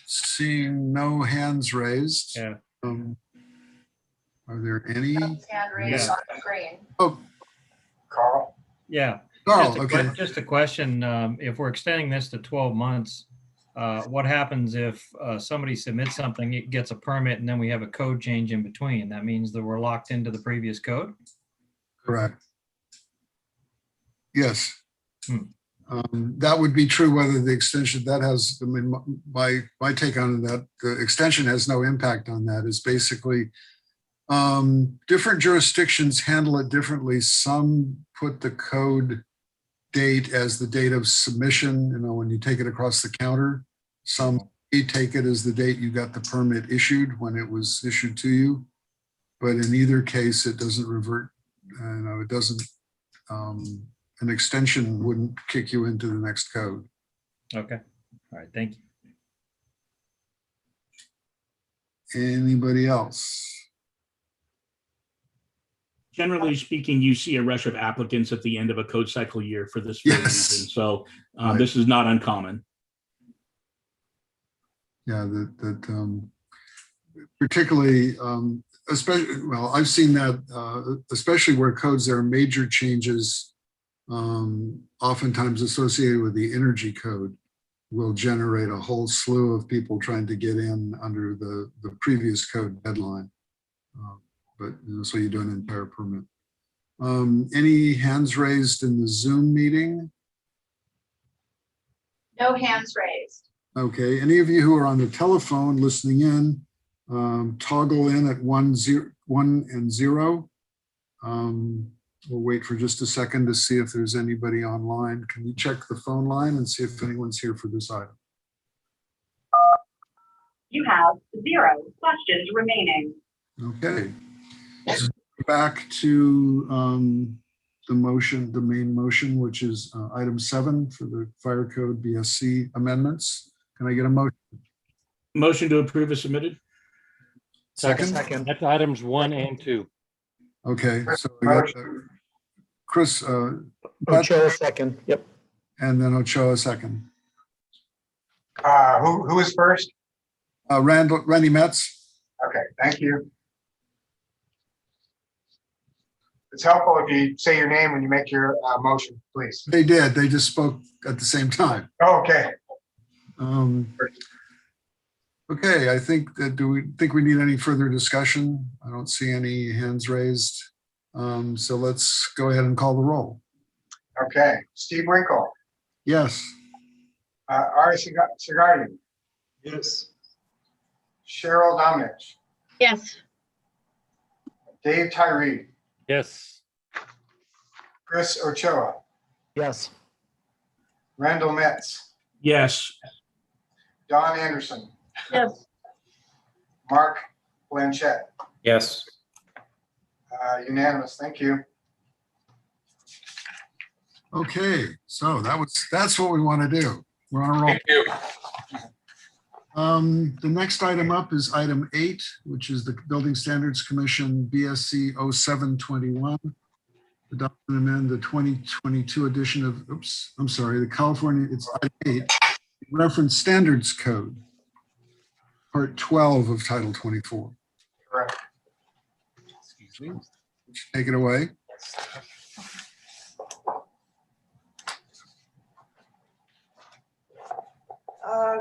Seeing no hands raised. Yeah. Are there any? Hand raised Yeah. on the screen. Oh, Carl? Yeah. Carl, Just just a question. If we're extending this to 12 months, what happens if somebody submits something, it gets a permit, and then we have a code change in between? That means that we're locked into the previous code? Correct. Yes. Hmm. That would be true whether the extension that has, I mean, my take on that, the extension has no impact on that. Is basically different jurisdictions handle it differently. Some put the code date as the date of submission, you know, when you take it across the counter. Some take it as the date you got the permit issued, when it was issued to you. But in either case, it doesn't revert, you know, it doesn't, an extension wouldn't kick you into the next code. Okay. All right. Thank you. Anybody else? Generally speaking, you see a rush of applicants at the end of a code cycle year for this very reason. So this is not uncommon. Yeah, particularly, especially, well, I've seen that, especially where codes, there are major changes, oftentimes associated with the energy code, will generate a whole slew of people trying to get in under the previous code deadline. But you know, so you do an entire permit. Any hands raised in the Zoom meeting? No hands raised. Okay, any of you who are on the telephone listening in, toggle in at 1 and 0. We'll wait for just a second to see if there's anybody online. Can you check the phone line and see if anyone's here for this item? You have 0 questions remaining. Okay. Back to the motion, the main motion, which is item 7 for the Fire Code BSC amendments. Can I get a motion? Motion to approve is submitted. Second? That's items 1 and 2. Okay, so we got Chris. Ochoa second. Yep. And then Ochoa second. Who is first? Randy Metz. Okay, thank you. It's helpful if you say your name when you make your motion, please. They did. They just spoke at the same time. Okay. Okay, I think that, do we think we need any further discussion? I don't see any hands raised. So let's go ahead and call the roll. Okay, Steve Winkle. Yes. Ari Sigardi. Yes. Cheryl Domnich. Yes. Dave Tyree, Yes. Chris Ochoa, Yes. Randall Metz, Yes. Don Anderson, Yes. Mark Blanchett. Yes. Unanimous, thank you. Okay, so that's what we want to do. We're on a roll. Thank you. The next item up is item 8, which is the Building Standards Commission BSC 0721. Adopt and amend the 2022 edition of, the California, it's item 8, Reference Standards Code, Part 12 of Title 24. Correct. Excuse me. Take it away.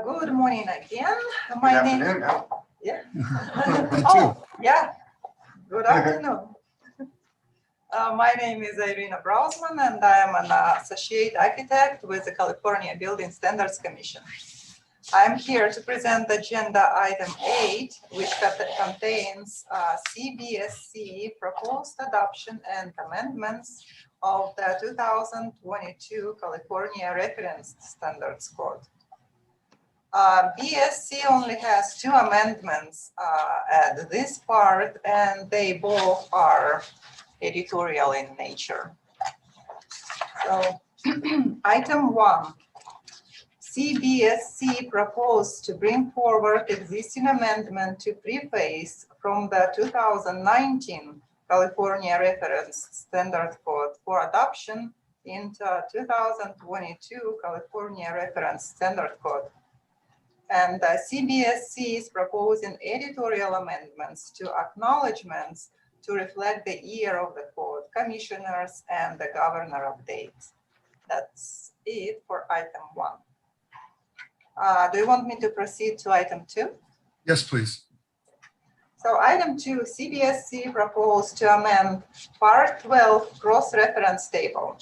Good morning again. Good afternoon now. Yeah. That Oh, too. yeah. Good afternoon. My name is Irina Brausman, and I am an associate architect with the California Building Standards Commission. I'm here to present agenda item 8, which contains CBSC proposed adoption and amendments of the 2022 California Reference Standards Code. BSC only has 2 amendments at this part, and they both are editorial in nature. So, item 1, CBSC proposed to bring forward existing amendment to preface from the 2019 California Reference Standard Code for adoption into 2022 California Reference Standard Code. And CBSC is proposing editorial amendments to acknowledgements to reflect the year of the code, commissioners, and the governor update. That's it for item 1. Do you want me to proceed to item 2? Yes, please. So item 2, CBSC proposed to amend Part 12 cross-reference table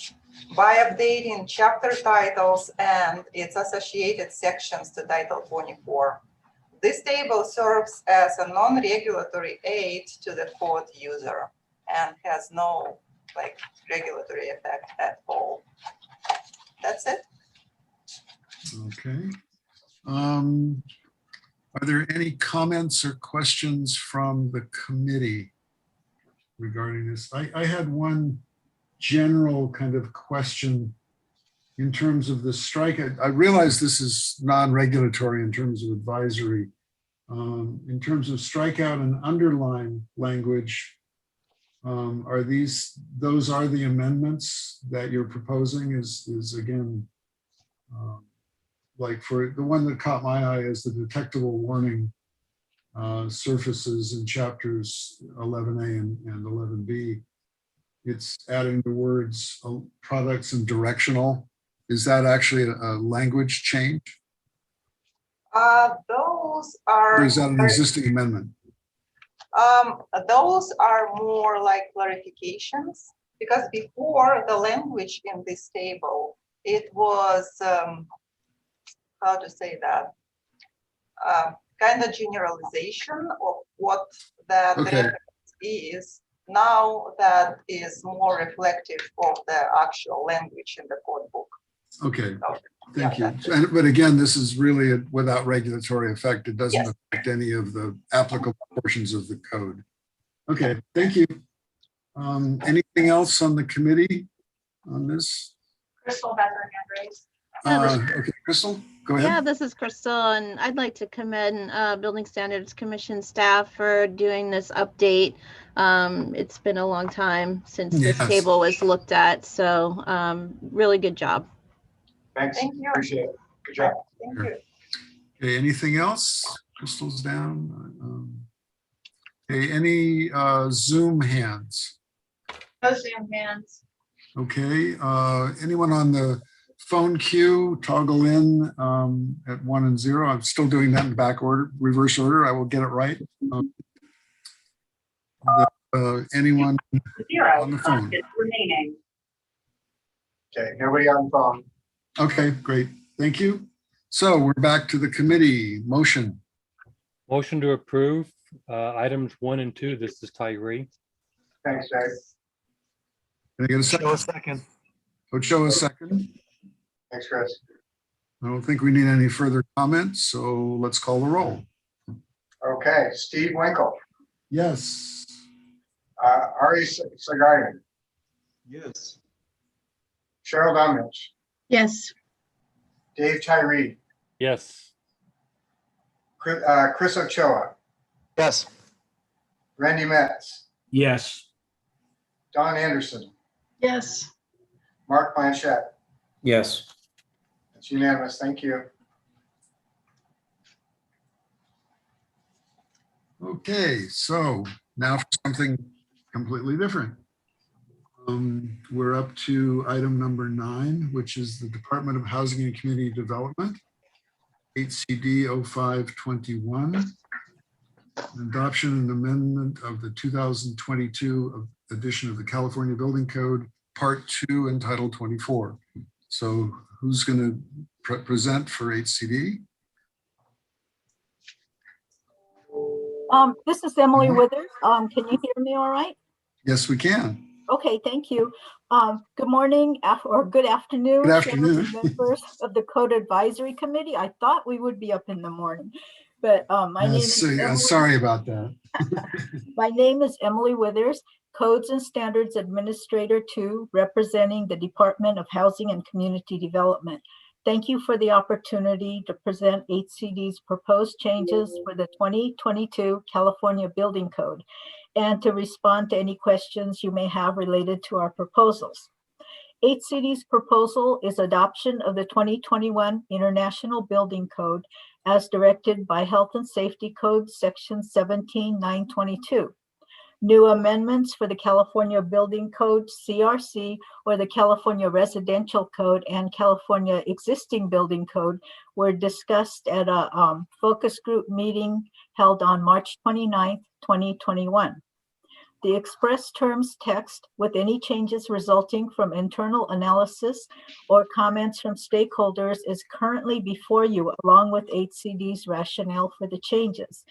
by updating chapter titles and its associated sections to Title 24. This table serves as a non-regulatory aid to the code user and has no regulatory effect at all. That's it. Okay. Are there any comments or questions from the committee regarding this? I had one general kind of question in terms of the strike. I realize this is non-regulatory in terms of advisory. In terms of strikeout and underline language, those are the amendments that you're proposing is again, like for the one that caught my eye is the detectable warning surfaces in chapters 11A and 11B. It's adding the words products and directional. Is that actually a language change? Those are. Or is that an existing amendment? Those are more like clarifications, because before the language in this table, it was, how to say that, kind of generalization of what that reference is. Now that is more reflective of the actual language in the code book. Okay, so, thank yeah, you. But again, this is really without regulatory effect. It doesn't affect any of the applicable portions of the code. Okay, thank you. Anything else on the committee on this? Crystal has her hand raised. Okay, Crystal, go ahead. Yeah, this is Crystal, and I'd like to commend Building Standards Commission staff for doing this update. It's been a long time since this table was looked at, so really good job. Thanks. Thank you. Appreciate it. Good job. Thank you. Okay, anything else? Crystal's down. Okay, any Zoom hands? No Zoom hands. Okay, anyone on the phone queue, toggle in at 1 and 0. I'm still doing that in back order, reverse order. I will get it right. Anyone 0 on the phone? questions remaining. Okay, nobody on the phone. Okay, great. Thank you. So we're back to the committee. Motion. Motion to approve items 1 and 2. This is Tyree. Thanks, Dave. Can I get a second? Ochoa, second. Ochoa, second. Thanks, Chris. I don't think we need any further comments, so let's call the roll. Okay, Steve Winkle, Yes. Ari Sagarian, Yes. Cheryl Domnich, Yes. Dave Tyree, Yes. Chris Ochoa, Yes. Randy Metz, Yes. Don Anderson, Yes. Mark Blanchett. Yes. It's unanimous. Thank you. Okay, so now for something completely different. We're up to item number 9, which is the Department of Housing and Community Development, 8CD 0521. Adoption and amendment of the 2022 edition of the California Building Code, Part 2 and Title 24. So who's going to present for 8CD? This is Emily Withers. Can you hear me all right? Yes, we can. Okay, thank you. Good morning or good afternoon. Good afternoon. Members of the Code Advisory Committee. I thought we would be up in the morning, but my name is Emily. Sorry about that. My name is Emily Withers, Codes and Standards Administrator 2, representing the Department of Housing and Community Development. Thank you for the opportunity to present 8CD's proposed changes for the 2022 California Building Code and to respond to any questions you may have related to our proposals. 8CD's proposal is adoption of the 2021 International Building Code as directed by Health and Safety Code Section 17922. New amendments for the California Building Code, CRC, or the California Residential Code and California Existing Building Code were discussed at a focus group meeting held on March 29th, 2021. The express terms text with any changes resulting from internal analysis or comments from stakeholders is currently before you, along with 8CD's rationale for the changes.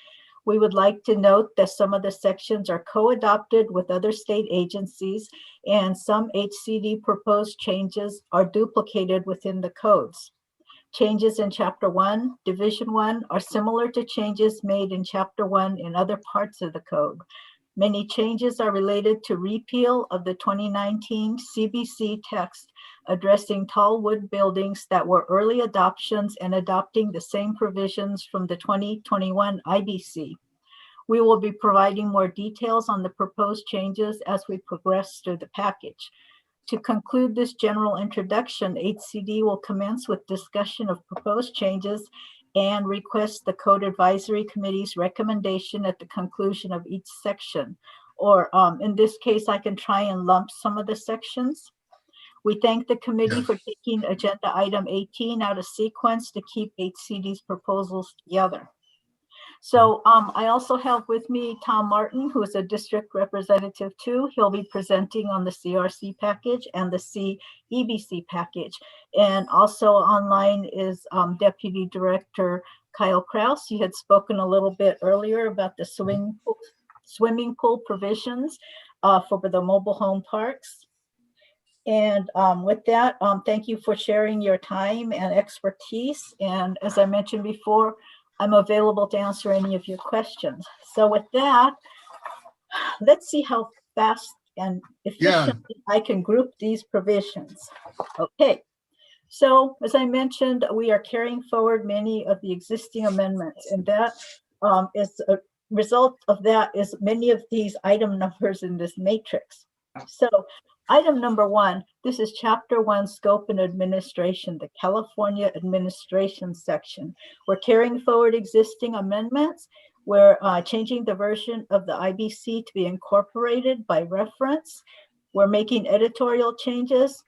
We would like to note that some of the sections are co-adopted with other state agencies, and some 8CD proposed changes are duplicated within the codes. Changes in Chapter 1, Division 1 are similar to changes made in Chapter 1 in other parts of the code. Many changes are related to repeal of the 2019 CBC text addressing tall wood buildings that were early adoptions and adopting the same provisions from the 2021 IBC. We will be providing more details on the proposed changes as we progress through the package. To conclude this general introduction, 8CD will commence with discussion of proposed changes and request the Code Advisory Committee's recommendation at the conclusion of each section. Or in this case, I can try and lump some of the sections. We thank the committee for taking agenda item 18 out of sequence to keep 8CD's proposals together. So I also have with me Tom Martin, who is a district representative too. He'll be presenting on the CRC package and the CEBC package. And also online is Deputy Director Kyle Kraus. He had spoken a little bit earlier about the swimming pool provisions for the mobile home parks. And with that, thank you for sharing your time and expertise. And as I mentioned before, I'm available to answer any of your questions. So with that, let's see how fast and efficiently I can group these provisions. Okay, so as I mentioned, we are carrying forward many of the existing amendments, and that is a result of that is many of these item numbers in this matrix. So item number 1, this is Chapter 1, Scope and Administration, the California Administration section. We're carrying forward existing amendments. We're changing the version of the IBC to be incorporated by reference. We're making editorial changes,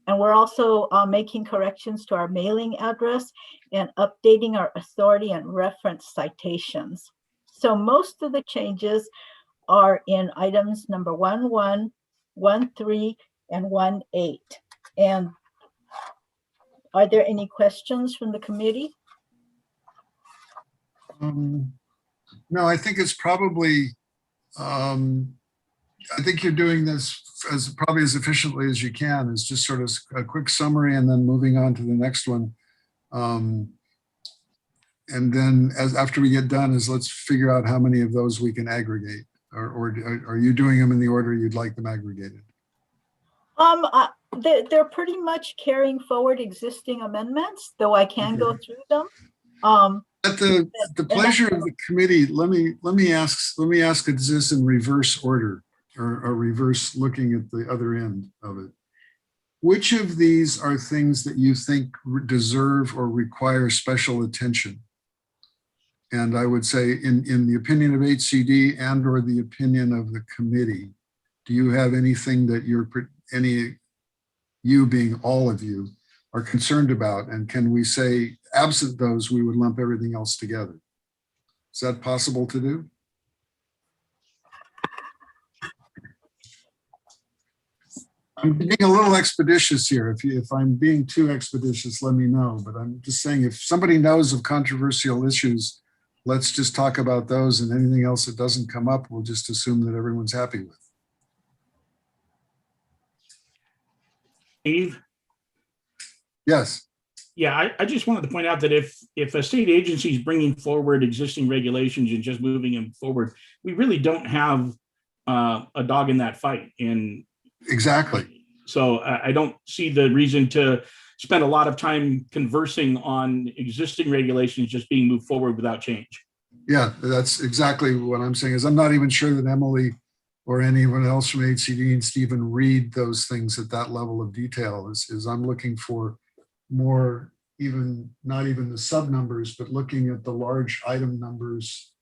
and we're also making corrections to our mailing address and updating our authority and reference citations. So most of the changes are in items number 1.1, 1.3, and 1.8. And are there any questions from the committee? No, I think it's probably I think you're doing this as probably as efficiently as you can, is just sort of a quick summary and then moving on to the next one. And then after we get done is let's figure out how many of those we can aggregate, or are you doing them in the order you'd like them aggregated? They're pretty much carrying forward existing amendments, though I can go through them. At the pleasure of the committee, let me ask this in reverse order, or reverse looking at the other end of it. Which of these are things that you think deserve or require special attention? And I would say in the opinion of HCD and or the opinion of the committee, do you have anything that you being all of you are concerned about? And can we say, absent those, we would lump everything else together? Is that possible to do? I'm being a little expeditious here. If I'm being too expeditious, let me know. But I'm just saying, if somebody knows of controversial issues, let's just talk about those, and anything else that doesn't come up, we'll just assume that everyone's happy with. Steve? Yes. Yeah, I just wanted to point out that if a state agency is bringing forward existing regulations and just moving them forward, we really don't have a dog in that fight. And exactly. So I don't see the reason to spend a lot of time conversing on existing regulations just being moved forward without change. Yeah, that's exactly what I'm saying. Is I'm not even sure that Emily or anyone else from HCD and Stephen read those things at that level of detail. Is I'm looking for more, even not even the sub numbers, but looking at the large item numbers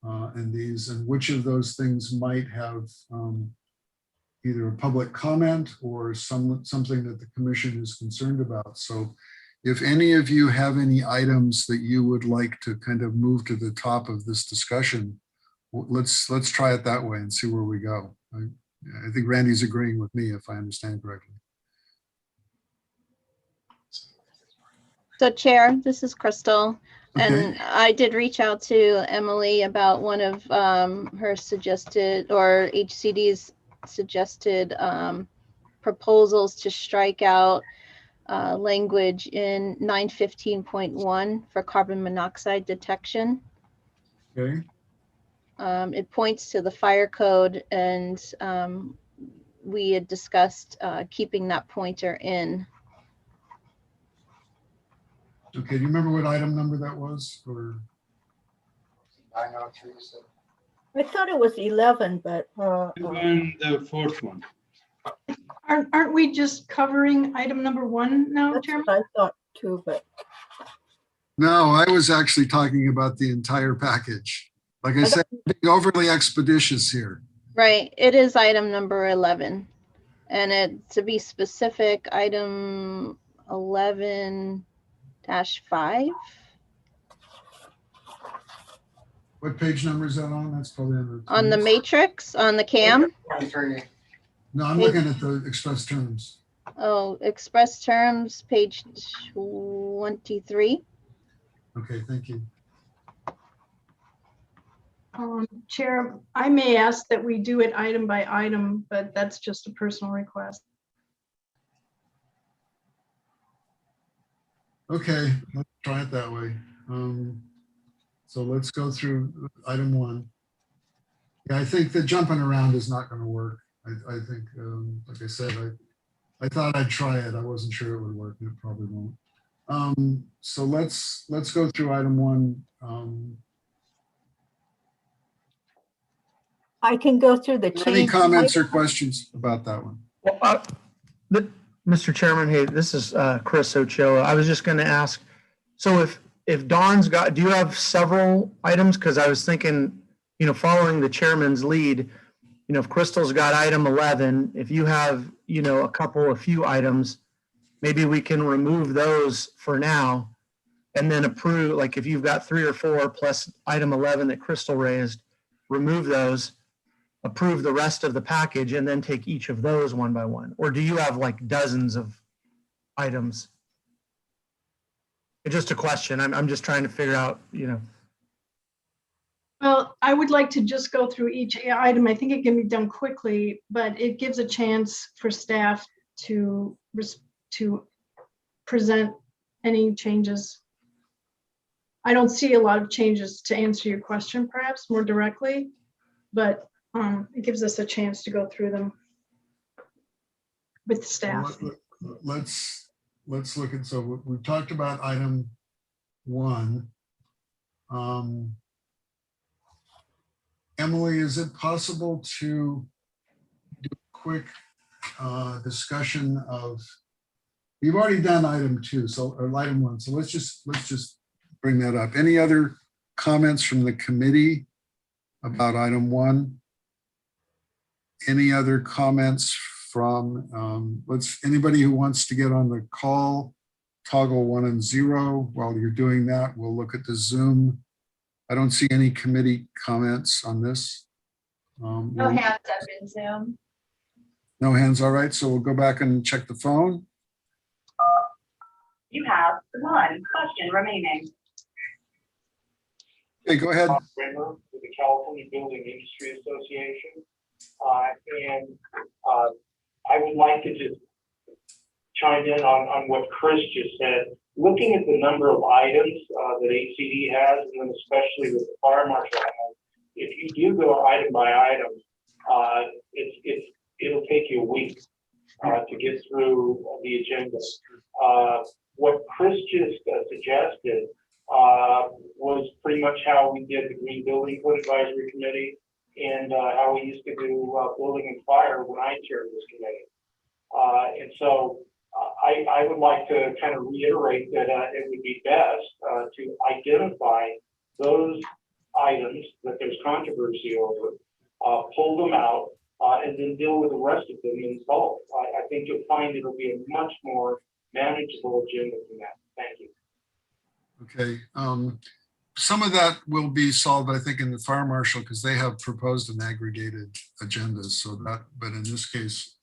and these, and which of those things might have either a public comment or something that the commission is concerned about. So if any of you have any items that you would like to kind of move to the top of this discussion, let's try it that way and see where we go. I think Randy's agreeing with me, if I understand correctly. So Chair, this is Crystal. Okay. And I did reach out to Emily about one of her suggested, or HCD's suggested proposals to strike out language in 915.1 for carbon monoxide detection. Okay. It points to the fire code, and we had discussed keeping that pointer in. Okay, do you remember what item number that was? Or I know, Teresa. I thought it was 11, but And the fourth one. Aren't we just covering item number 1 now, that's Chairman? what I thought too, but no, I was actually talking about the entire package. Like I said, being overly expeditious here. Right, it is item number 11. And to be specific, item 11-5. What page number is that on? That's probably On the matrix, on the CAM. 23. No, I'm looking at the express terms. Oh, express terms, page 23. Okay, thank you. Chair, I may ask that we do it item by item, but that's just a personal request. Okay, let's try it that way. So let's go through item 1. Yeah, I think the jumping around is not going to work. I think, like I said, I thought I'd try it. I wasn't sure it would work, and it probably won't. So let's go through item 1. I can go through the change. Any comments or questions about that one? Well, Mr. Chairman, hey, this is Chris Ochoa. I was just going to ask, so if Dawn's got, do you have several items? Because I was thinking, following the chairman's lead, if Crystal's got item 11, if you have, a few items, maybe we can remove those for now and then approve, like if you've got 3 or 4 plus item 11 that Crystal raised, remove those, approve the rest of the package, and then take each of those one by one? Or do you have like dozens of items? It's just a question. I'm just trying to figure out, Well, I would like to just go through each item. I think it can be done quickly, but it gives a chance for staff to present any changes. I don't see a lot of changes to answer your question, perhaps more directly, but it gives us a chance to go through them with staff. Let's look at, so we've talked about item 1. Emily, is it possible to do a quick discussion of, you've already done item 2, so, or item 1, so let's just bring that up. Any other comments from the committee about item 1? Any other comments from, anybody who wants to get on the call, toggle 1 and 0. While you're doing that, we'll look at the Zoom. I don't see any committee comments on this. No hands up in Zoom. No hands, all right, so we'll go back and check the phone. You have 1 question remaining. Okay, go ahead. Rimmer with the California Building Industry Association. I would like to just chime in on what Chris just said. Looking at the number of items that HCD has, and then especially with the fire marshal, if you do go item by item, it'll take you a week to get through the agenda. What Chris just suggested was pretty much how we did the Green Building Code Advisory Committee and how we used to do building and fire when I chaired this committee. And so I would like to kind of reiterate that it would be best to identify those items that there's controversy over, pull them out, and then deal with the rest of them in bulk. I think you'll find it'll be a much more manageable agenda than that. Thank you. Okay. Some of that will be solved, I think, in the fire marshal because they have proposed an aggregated agenda. So that, but in this case,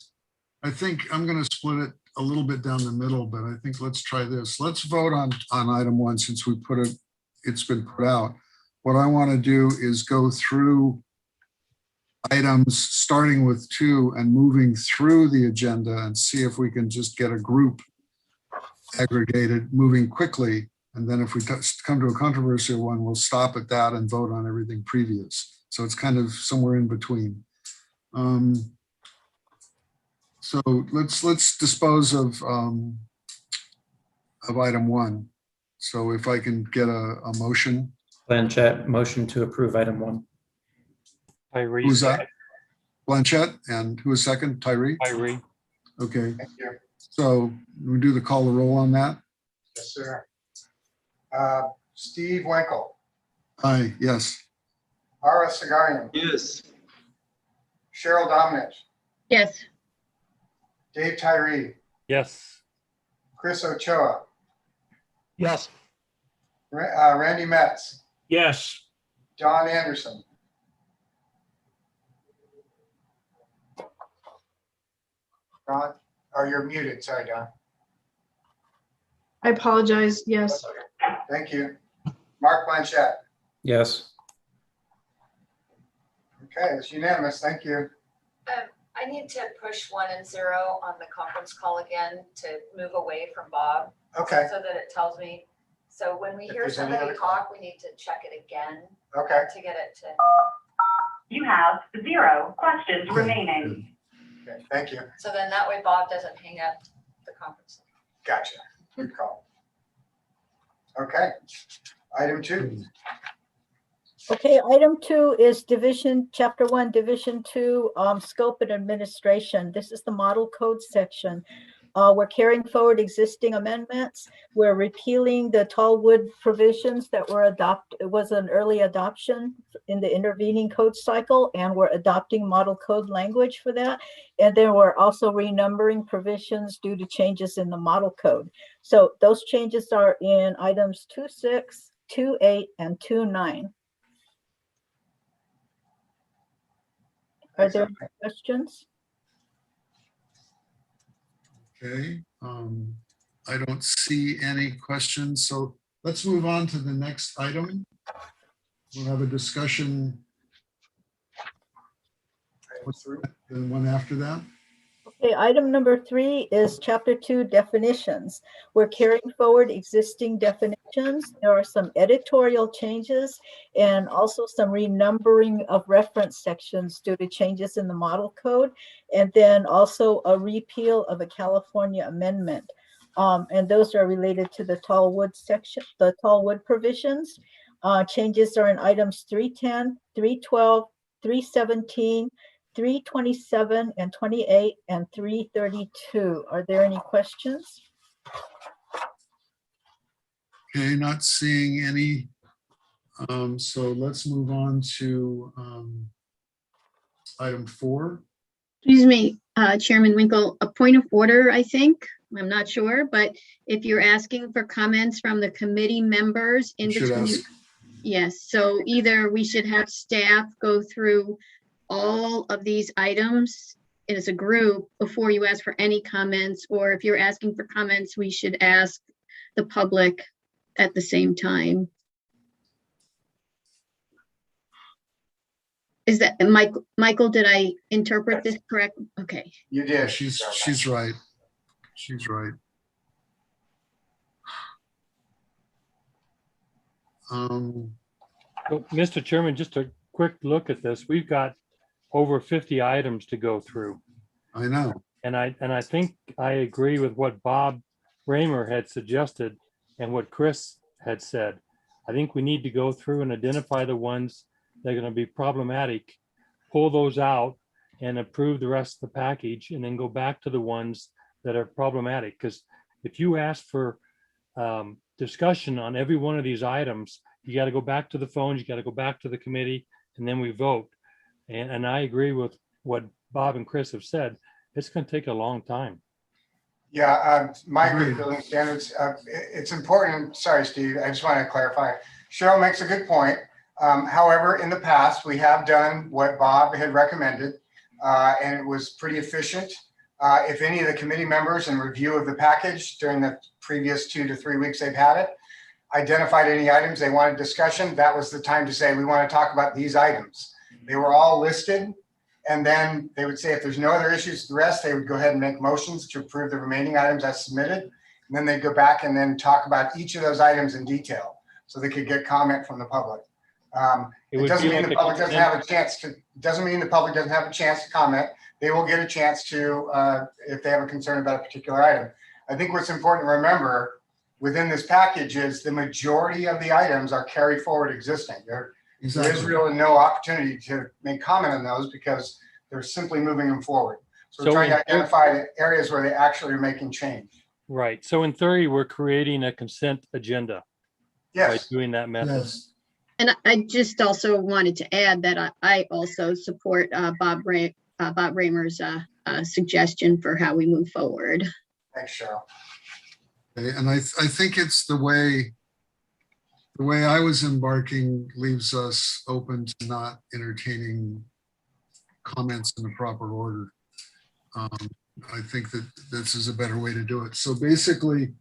I think I'm going to split it a little bit down the middle, but I think let's try this. Let's vote on item 1 since we put it, it's been put out. What I want to do is go through items starting with 2 and moving through the agenda and see if we can just get a group aggregated moving quickly. And then if we come to a controversial one, we'll stop at that and vote on everything previous. So it's kind of somewhere in between. So let's dispose of item 1. So if I can get a motion. Blanchett, motion to approve item 1. Tyree. Who's that? Blanchett, and who is second? Tyree? Tyree. Okay. Thank you. So we do the call the roll on that? Yes, sir. Steve Wenkel. Aye, yes. Ara Sagarian. Yes. Cheryl Domnich. Yes. Dave Tyree. Yes. Chris Ochoa. Yes. Randy Metz. Yes. John Anderson. Don, oh, you're muted. Sorry, Don. I apologize. Yes. Thank you. Mark Blanchett. Yes. Okay, it's unanimous. Thank you. I need to push 1 and 0 on the conference call again to move away from Bob. Okay. So that it tells me. So when we If hear there's any somebody other talk, we need to check it again. Okay. To get it to. You have 0 questions remaining. Okay, thank you. So then that way Bob doesn't hang up the conference. Gotcha. Good call. Okay. Item 2. Okay, item 2 is chapter 1, division 2, scope and administration. This is the model code section. We're carrying forward existing amendments. We're repealing the tall wood provisions that were adopted. It was an early adoption in the intervening code cycle, and we're adopting model code language for that. And then we're also renumbering provisions due to changes in the model code. So those changes are in items 2.6, 2.8, and 2.9. Are there any questions? Okay, I don't see any questions. So let's move on to the next item. we'll have a discussion. What's the one after that? Okay, item number 3 is Chapter 2 definitions. We're carrying forward existing definitions. There are some editorial changes and also some renumbering of reference sections due to changes in the model code, and then also a repeal of a California amendment. And those are related to the tall wood section, the tall wood provisions. Changes are in items 310, 312, 317, 327 and 28 and 332. Are there any questions? Okay, not seeing any. So let's move on to item 4. Excuse me, Chairman Winkle, a point of order, I think. I'm not sure, but if you're asking for comments from the committee members in You should between. ask. Yes, so either we should have staff go through all of these items as a group before you ask for any comments, or if you're asking for comments, we should ask the public at the same time. Is that, Michael, did I interpret this correct? Okay. You did. She's right. She's right. So, Mr. Chairman, just a quick look at this. We've got over 50 items to go through. I know. And I think I agree with what Bob Raymer had suggested and what Chris had said. I think we need to go through and identify the ones that are going to be problematic, pull those out and approve the rest of the package, and then go back to the ones that are problematic. Because if you ask for discussion on every one of these items, you got to go back to the phones, you got to go back to the committee, and then we vote. And I agree with what Bob and Chris have said. It's going to take a long time. Yeah, my group building standards, it's important. Sorry, Steve, I just want to clarify. Cheryl makes a good point. However, in the past, we have done what Bob had recommended, and it was pretty efficient. If any of the committee members in review of the package during the previous 2 to 3 weeks they've had it, identified any items they wanted discussion, that was the time to say, we want to talk about these items. They were all listed, and then they would say if there's no other issues with the rest, they would go ahead and make motions to approve the remaining items as submitted. And then they'd go back and then talk about each of those items in detail so they could get comment from the public. It doesn't mean the public doesn't have a chance to, doesn't mean the public doesn't have a chance to comment. They will get a chance to, if they have a concern about a particular item. I think what's important to remember within this package is the majority of the items are carry forward existing. There is really no opportunity to make comment on those because they're simply moving them forward. So we're trying to identify the areas where they actually are making change. Right. So in theory, we're creating a consent agenda. Yes. By doing that method. Yes. And I just also wanted to add that I also support Bob Raymer's suggestion for how we move forward. Thanks, Cheryl. Okay, and I think it's the way I was embarking leaves us open to not entertaining comments in the proper order. I think that this is a better way to do it. So basically,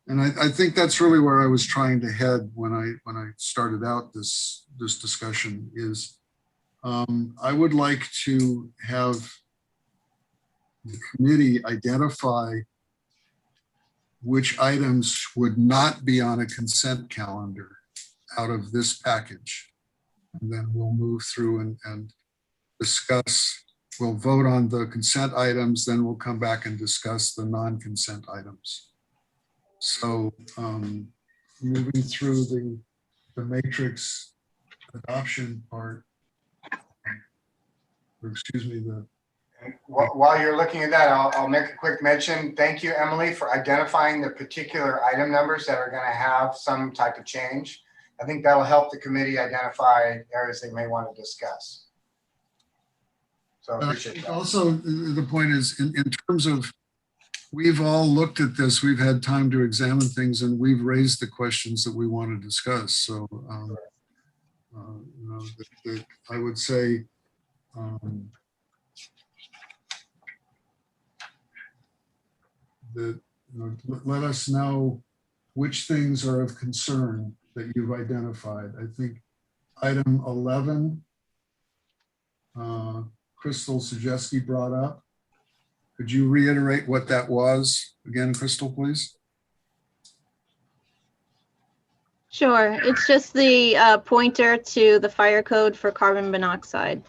and I think that's really where I was trying to head when I started out this discussion is I would like to have the committee identify which items would not be on a consent calendar out of this package. And then we'll move through and discuss, we'll vote on the consent items, then we'll come back and discuss the non-consent items. So moving through the matrix adoption part, or excuse me, While you're looking at that, I'll make a quick mention. Thank you, Emily, for identifying the particular item numbers that are going to have some type of change. I think that'll help the committee identify areas they may want to discuss. So I appreciate that. Also, the point is, in terms of, we've all looked at this, we've had time to examine things, and we've raised the questions that we want to discuss. So, you know, I would say, that, you know, let us know which things are of concern that you've identified. I think item 11, Crystal Sajewski brought up. Could you reiterate what that was again, Crystal, please? Sure, it's just the pointer to the fire code for carbon monoxide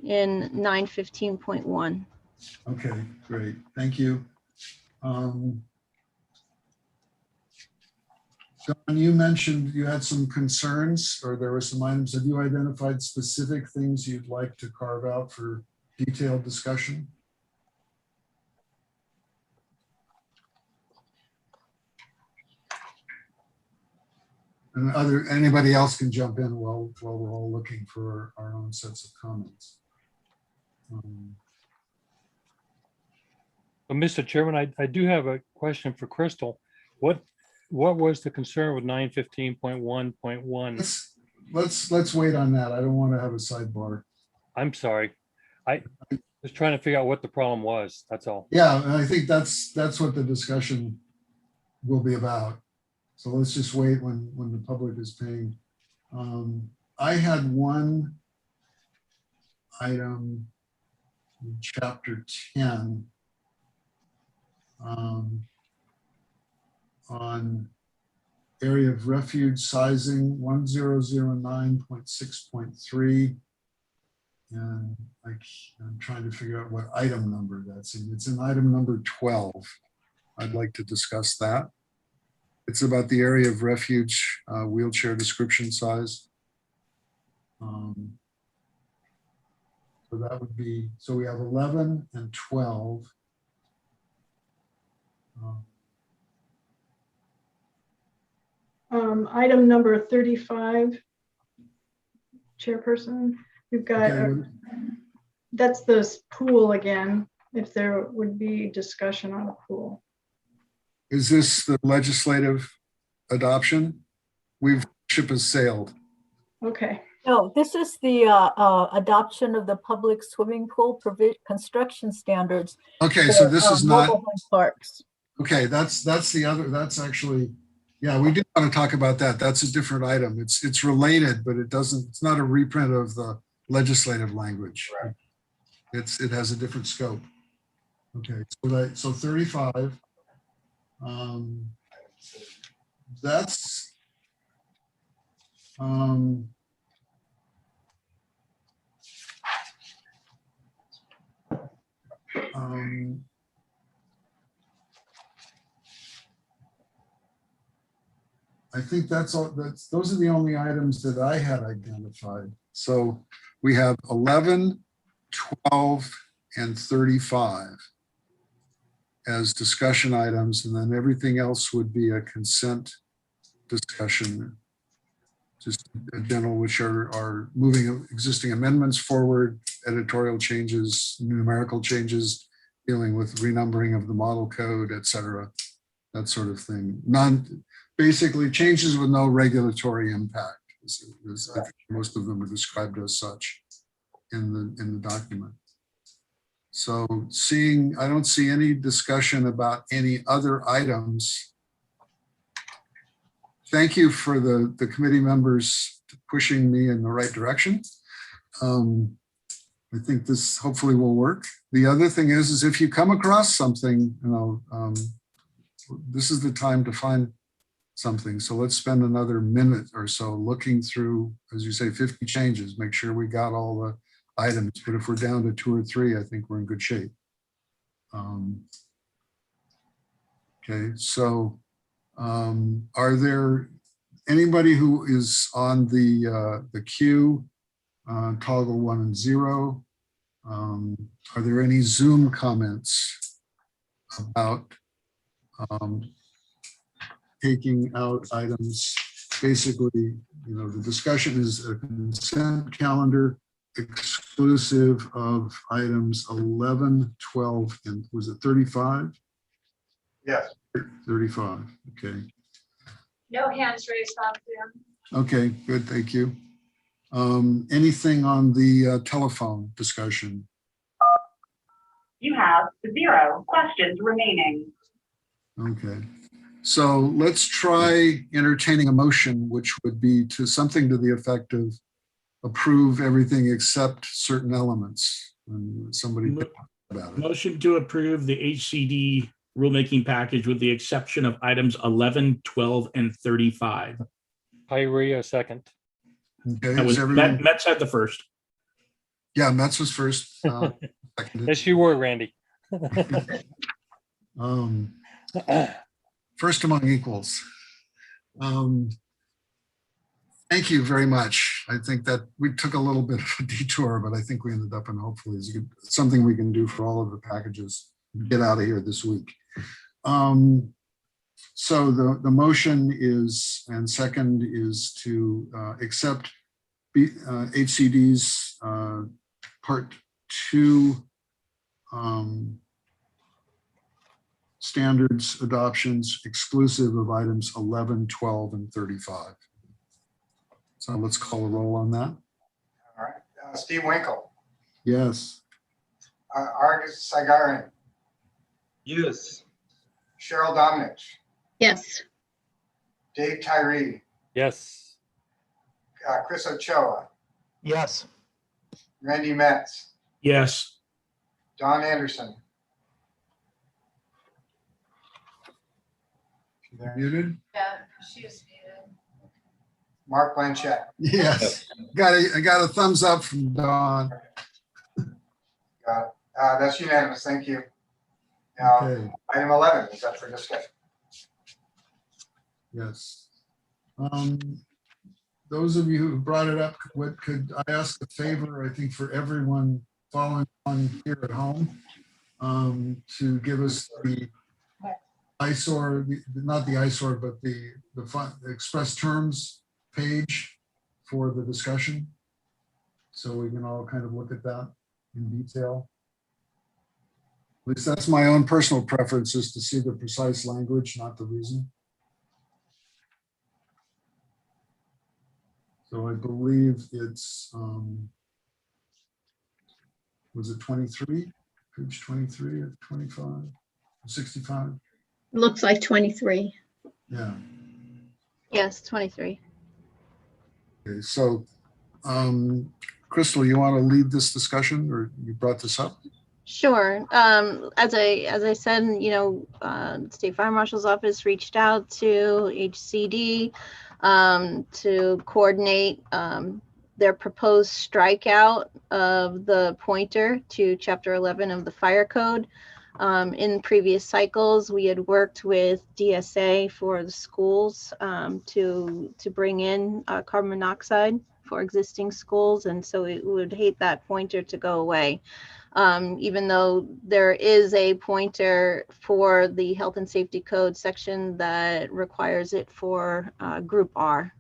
in 915.1. Okay, great. Thank you. John, you mentioned you had some concerns, or there were some items. Have you identified specific things you'd like to carve out for detailed discussion? And anybody else can jump in while we're all looking for our own sets of comments. But Mr. Chairman, I do have a question for Crystal. What was the concern with 915.1.1? Let's wait on that. I don't want to have a sidebar. I'm sorry. I was trying to figure out what the problem was. That's all. Yeah, and I think that's what the discussion will be about. So let's just wait when the public is paying. I had one item in chapter 10 on area of refuge sizing 1009.6.3. And I'm trying to figure out what item number that's in. It's in item number 12. I'd like to discuss that. It's about the area of refuge, wheelchair description size. So that would be, so we have 11 and 12. Item number 35, Chairperson, we've got, that's this pool again, if there would be discussion on a pool. Is this the legislative adoption? Ship has sailed. Okay. No, this is the adoption of the public swimming pool construction standards. Okay, so this is not mobile home parks. Okay, that's the other. That's actually, yeah, we did want to talk about that. That's a different item. It's related, but it doesn't. It's not a reprint of the legislative language. Right. It has a different scope. Okay, so 35. That's I think that's all. Those are the only items that I had identified. So we have 11, 12, and 35 as discussion items, and then everything else would be a consent discussion, just in general, which are moving existing amendments forward, editorial changes, numerical changes, dealing with renumbering of the model code, et cetera, that sort of thing. Basically changes with no regulatory impact. I think most of them are described as such in the document. So I don't see any discussion about any other items. Thank you for the committee members pushing me in the right direction. I think this hopefully will work. The other thing is if you come across something, this is the time to find something. So let's spend another minute or so looking through, as you say, 50 changes, make sure we got all the items. But if we're down to 2 or 3, I think we're in good shape. Okay, so are there anybody who is on the queue, toggle 1 and 0? Are there any Zoom comments about taking out items? Basically, the discussion is a consent calendar exclusive of items 11, 12, and was it 35? Yes. 35, okay. No hands raised on Zoom. Okay, good, thank you. Anything on the telephone discussion? You have 0 questions remaining. Okay, So let's try entertaining a motion, which would be to something to the effect of approve everything except certain elements. And somebody about it. Motion to approve the HCD rulemaking package with the exception of items 11, 12, and 35. Tyree, a second. Okay, That was everyone? Metz had the first. Yeah, Metz was first. Yes, you were, Randy. First among equals. Thank you very much. I think that we took a little bit of a detour, but I think we ended up in hopefully is something we can do for all of the packages. Get out of here this week. So the motion is, and second is to accept HCD's Part 2 standards adoptions exclusive of items 11, 12, and 35. So let's call a roll on that. All right. Steve Winkle. Yes. Argus Sagarin. Yes. Cheryl Domnich. Yes. Dave Tyree. Yes. Chris Ochoa. Yes. Randy Metz. Yes. Don Anderson. Muted? Yeah, she was muted. Mark Blanchett. Yes. I got a thumbs up from Don. Got it. That's unanimous. Thank you. Now, Okay. item 11 is up for discussion. Yes. Those of you who brought it up, could I ask a favor, I think for everyone following on here at home, to give us the ISOR, not the ISOR, but the express terms page for the discussion. So we can all kind of look at that in detail. At least that's my own personal preference, is to see the precise language, not the reason. So I believe it's, was it 23? Page 23 of 25, 65? Looks like 23. Yeah. Yes, 23. Okay, so Crystal, you want to lead this discussion, or you brought this up? Sure. As I said, you know, State Fire Marshal's Office reached out to HCD to coordinate their proposed strikeout of the pointer to Chapter 11 of the Fire Code. In previous cycles, we had worked with DSA for the schools to bring in carbon monoxide for existing schools, and so it would hate that pointer to go away. Even though there is a pointer for the Health and Safety Code section that requires it for Group R.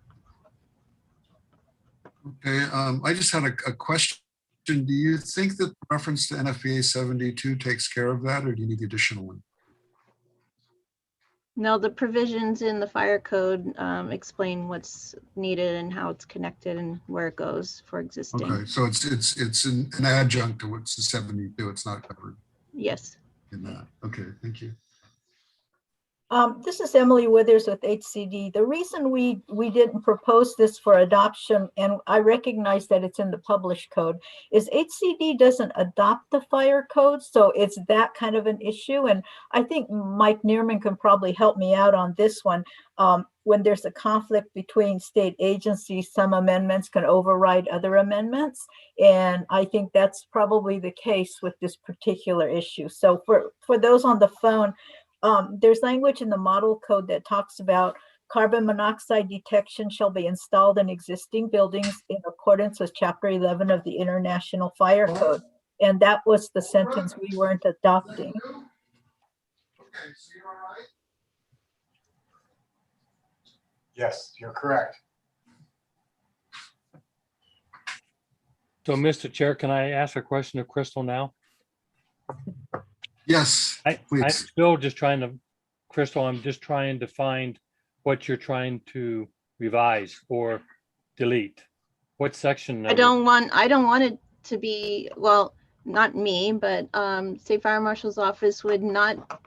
Okay, I just had a question. Do you think that the reference to NFPA 72 takes care of that, or do you need the additional one? No, the provisions in the Fire Code explain what's needed and how it's connected and where it goes for existing. Okay, so it's an adjunct to what's the 72. It's not covered Yes. in that. Okay, thank you. This is Emily Withers with HCD. The reason we didn't propose this for adoption, and I recognize that it's in the published code, is HCD doesn't adopt the fire code, so it's that kind of an issue. And I think Mike Neerman can probably help me out on this one. When there's a conflict between state agencies, some amendments can override other amendments. And I think that's probably the case with this particular issue. So for those on the phone, there's language in the model code that talks about carbon monoxide detection shall be installed in existing buildings in accordance with Chapter 11 of the International Fire Code. And that was the sentence we weren't adopting. Yes, you're correct. So, Mr. Chair, can I ask a question of Crystal now? Yes, I'm please. still just trying to, Crystal, I'm just trying to find what you're trying to revise or delete. What section number? I don't want it to be, well, not me, but State Fire Marshal's Office would not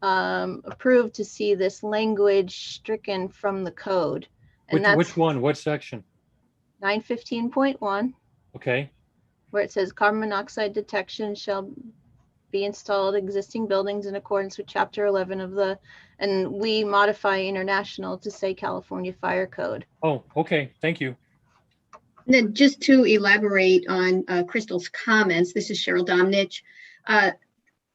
approve to see this language stricken from the code. And Which one? What section? 915.1, Okay. where it says carbon monoxide detection shall be installed existing buildings in accordance with chapter 11 of the, and we modify international to say California Fire Code. Oh, okay. Thank you. And then just to elaborate on Crystal's comments, this is Cheryl Domnich.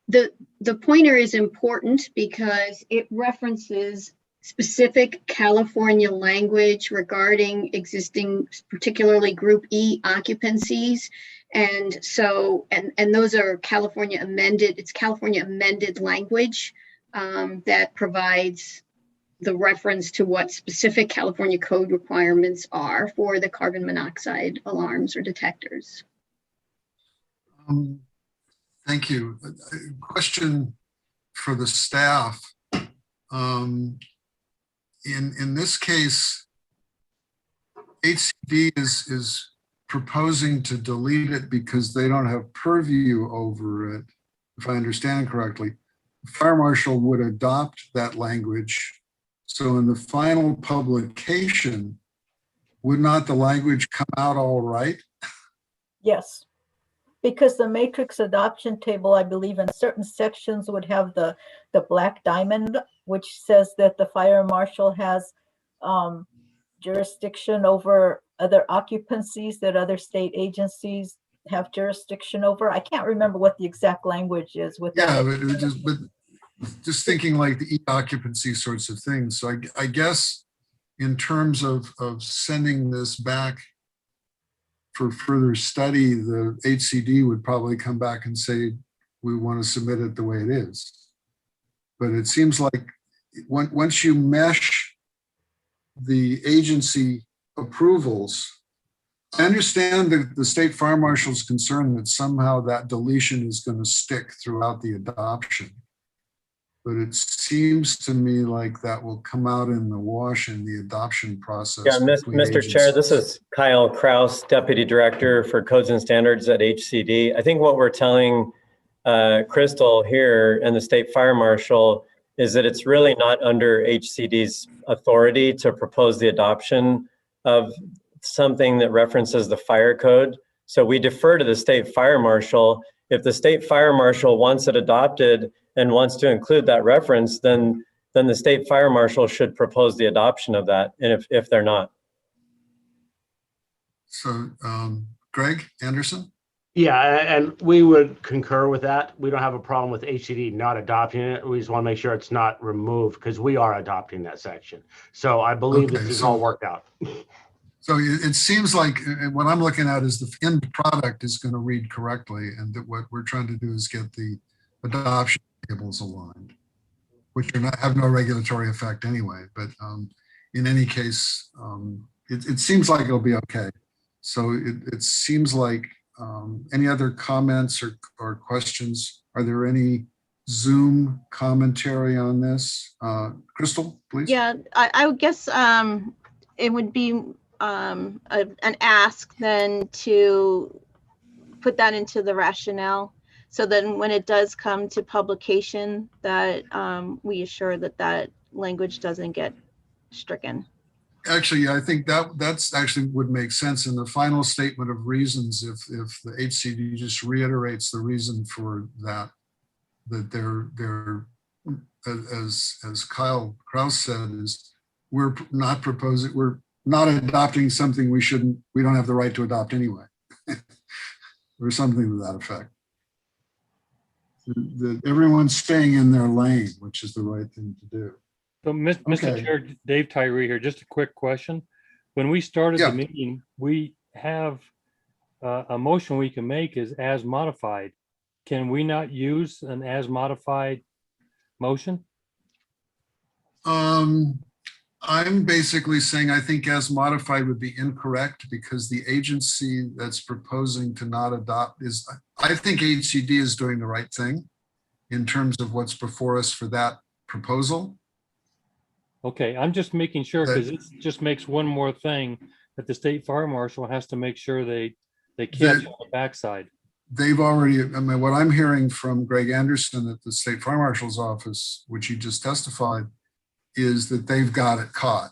The pointer is important because it references specific California language regarding existing, particularly Group E occupancies. And so, and those are California amended, it's California amended language that provides the reference to what specific California code requirements are for the carbon monoxide alarms or detectors. Thank you. Question for the staff. In this case, HCD is proposing to delete it because they don't have purview over it, if I understand correctly. The fire marshal would adopt that language. So in the final publication, would not the language come out all right? Yes, because the matrix adoption table, I believe in certain sections would have the black diamond, which says that the fire marshal has jurisdiction over other occupancies that other state agencies have jurisdiction over. I can't remember what the exact language is with Yeah, that. but just thinking like the e-occupancy sorts of things. So I guess in terms of sending this back for further study, the HCD would probably come back and say, we want to submit it the way it is. But it seems like once you mesh the agency approvals, I understand the state fire marshal's concern that somehow that deletion is going to stick throughout the adoption. But it seems to me like that will come out in the wash in the adoption process. Yeah, Mr. Chair, this is Kyle Kraus, Deputy Director for Codes and Standards at HCD. I think what we're telling Crystal here and the State Fire Marshal is that it's really not under HCD's authority to propose the adoption of something that references the fire code. So we defer to the State Fire Marshal. If the State Fire Marshal wants it adopted and wants to include that reference, then the State Fire Marshal should propose the adoption of that, and if they're not. So Greg Anderson? Yeah, and we would concur with that. We don't have a problem with HCD not adopting it. We just want to make sure it's not removed because we are adopting that section. So I believe this is all worked out. So it seems like what I'm looking at is the end product is going to read correctly, and that what we're trying to do is get the adoption tables aligned, which have no regulatory effect anyway. But in any case, it seems like it'll be okay. So it seems like any other comments or questions? Are there any Zoom commentary on this? Crystal, please. Yeah, I would guess it would be an ask then to put that into the rationale. So then when it does come to publication, that we assure that language doesn't get stricken. Actually, I think that's actually would make sense in the final statement of reasons if the HCD just reiterates the reason for that they're as Kyle Kraus said, is we're not adopting something we don't have the right to adopt anyway, or something to that effect. That everyone's staying in their lane, which is the right thing to do. So, Mr. Chair, Dave Tyree here, just a quick question. When we started the meeting, we have a motion we can make is as modified. Can we not use an as modified motion? I'm basically saying I think as modified would be incorrect because the agency that's proposing to not adopt I think HCD is doing the right thing in terms of what's before us for that proposal. Okay, I'm just making sure because it just makes one more thing that the state fire marshal has to make sure they catch on the backside. they've already, I mean, what I'm hearing from Greg Anderson at the State Fire Marshal's office, which he just testified, is that they've got it caught,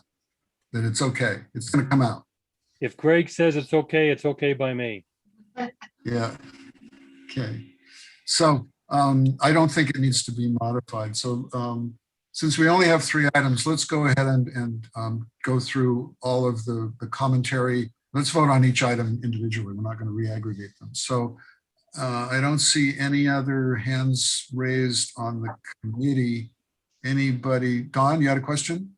that it's okay. It's going to come out. If Greg says it's okay by me. Yeah. Okay. So I don't think it needs to be modified. So since we only have 3 items, let's go ahead and go through all of the commentary. Let's vote on each item individually. We're not going to re-aggregate them. So I don't see any other hands raised on the committee. Anybody? Dawn, you had a question?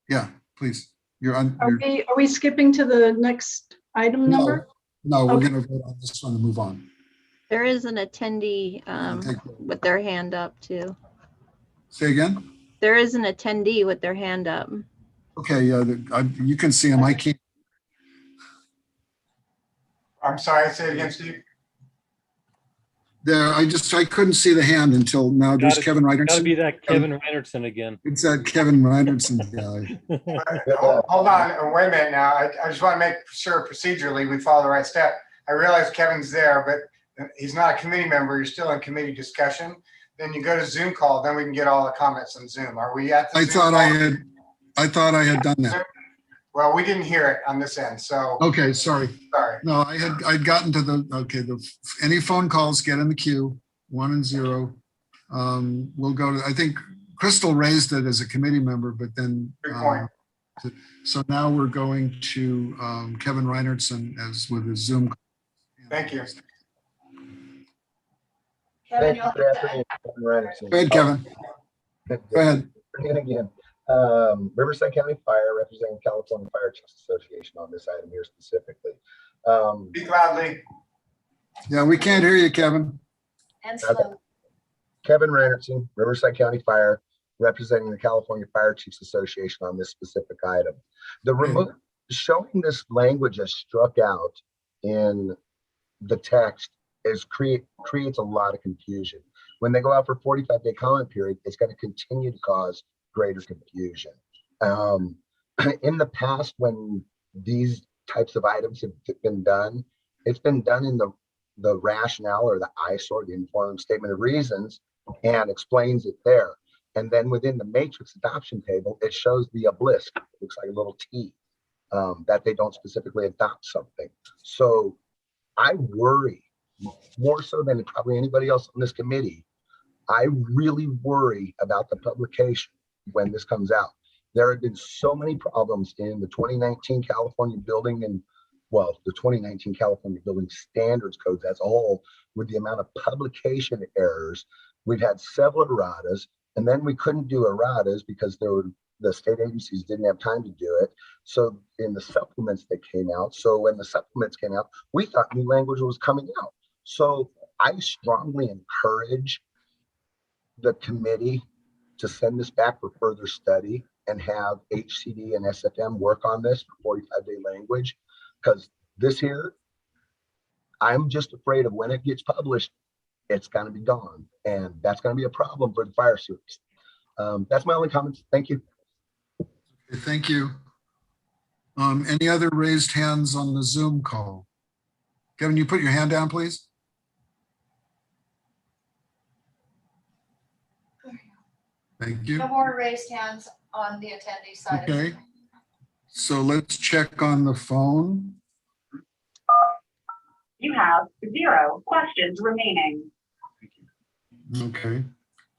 Yeah, please. You're on. Are we skipping to the next item number? No, we're Okay. going to vote on this one and move on. There is an attendee with their hand up too. Say again? There is an attendee with their hand up. Okay, yeah, you can see him. I can't. I'm sorry, say it again, Steve. There, I couldn't see the hand until now. There's Kevin Reinertson. Gotta be that Kevin Reinertson again. It's that Kevin Reinertson guy. Hold on, wait a minute now. I just want to make sure procedurally we follow the right step. I realize Kevin's there, but he's not a committee member. You're still in committee discussion. Then you go to Zoom call, then we can get all the comments on Zoom. Are we at the Zoom call? I thought I had done that. Well, we didn't hear it on this end, so. Okay, sorry. Sorry. No, I'd gotten to any phone calls, get in the queue, 1 and 0. We'll go to, I think Crystal raised it as a committee member, but then. Good point. So now we're going to Kevin Reinertson as with his Zoom. Thank you. Kevin, Thank you. Good afternoon, Kevin Reinertson. Go ahead, Kevin. Go ahead. Again. Riverside County Fire, representing California Fire Chiefs Association on this item here specifically. Speak loudly. Yeah, we can't hear you, Kevin. And slow. Kevin Reinertson, Riverside County Fire, representing the California Fire Chiefs Association on this specific item. Showing this language as struck out in the text creates a lot of confusion. When they go out for 45-day comment period, it's going to continue to cause greater confusion. In the past, when these types of items have been done, it's been done in the rationale or the ISOR, the informed statement of reasons, and explains it there. And then within the matrix adoption table, it shows the obelisk. It looks like a little T, that they don't specifically adopt something. So I worry more so than probably anybody else on this committee. I really worry about the publication when this comes out. There have been so many problems in the 2019 California Building the 2019 California Building Standards Codes as a whole, with the amount of publication errors. We've had several erratas, and then we couldn't do erratas because the state agencies didn't have time to do it. So in the supplements that came out, when the supplements came out, we thought new language was coming out. So I strongly encourage the committee to send this back for further study and have HCD and SFM work on this for 45-day language, because this here, I'm just afraid of when it gets published, it's going to be gone, and that's going to be a problem for the fire service. That's my only comments. Thank you. Okay, thank you. Any other raised hands on the Zoom call? Kevin, you put your hand down, please. Thank you. No more raised hands on the attendee side. Okay. So let's check on the phone. You have 0 questions remaining. Okay.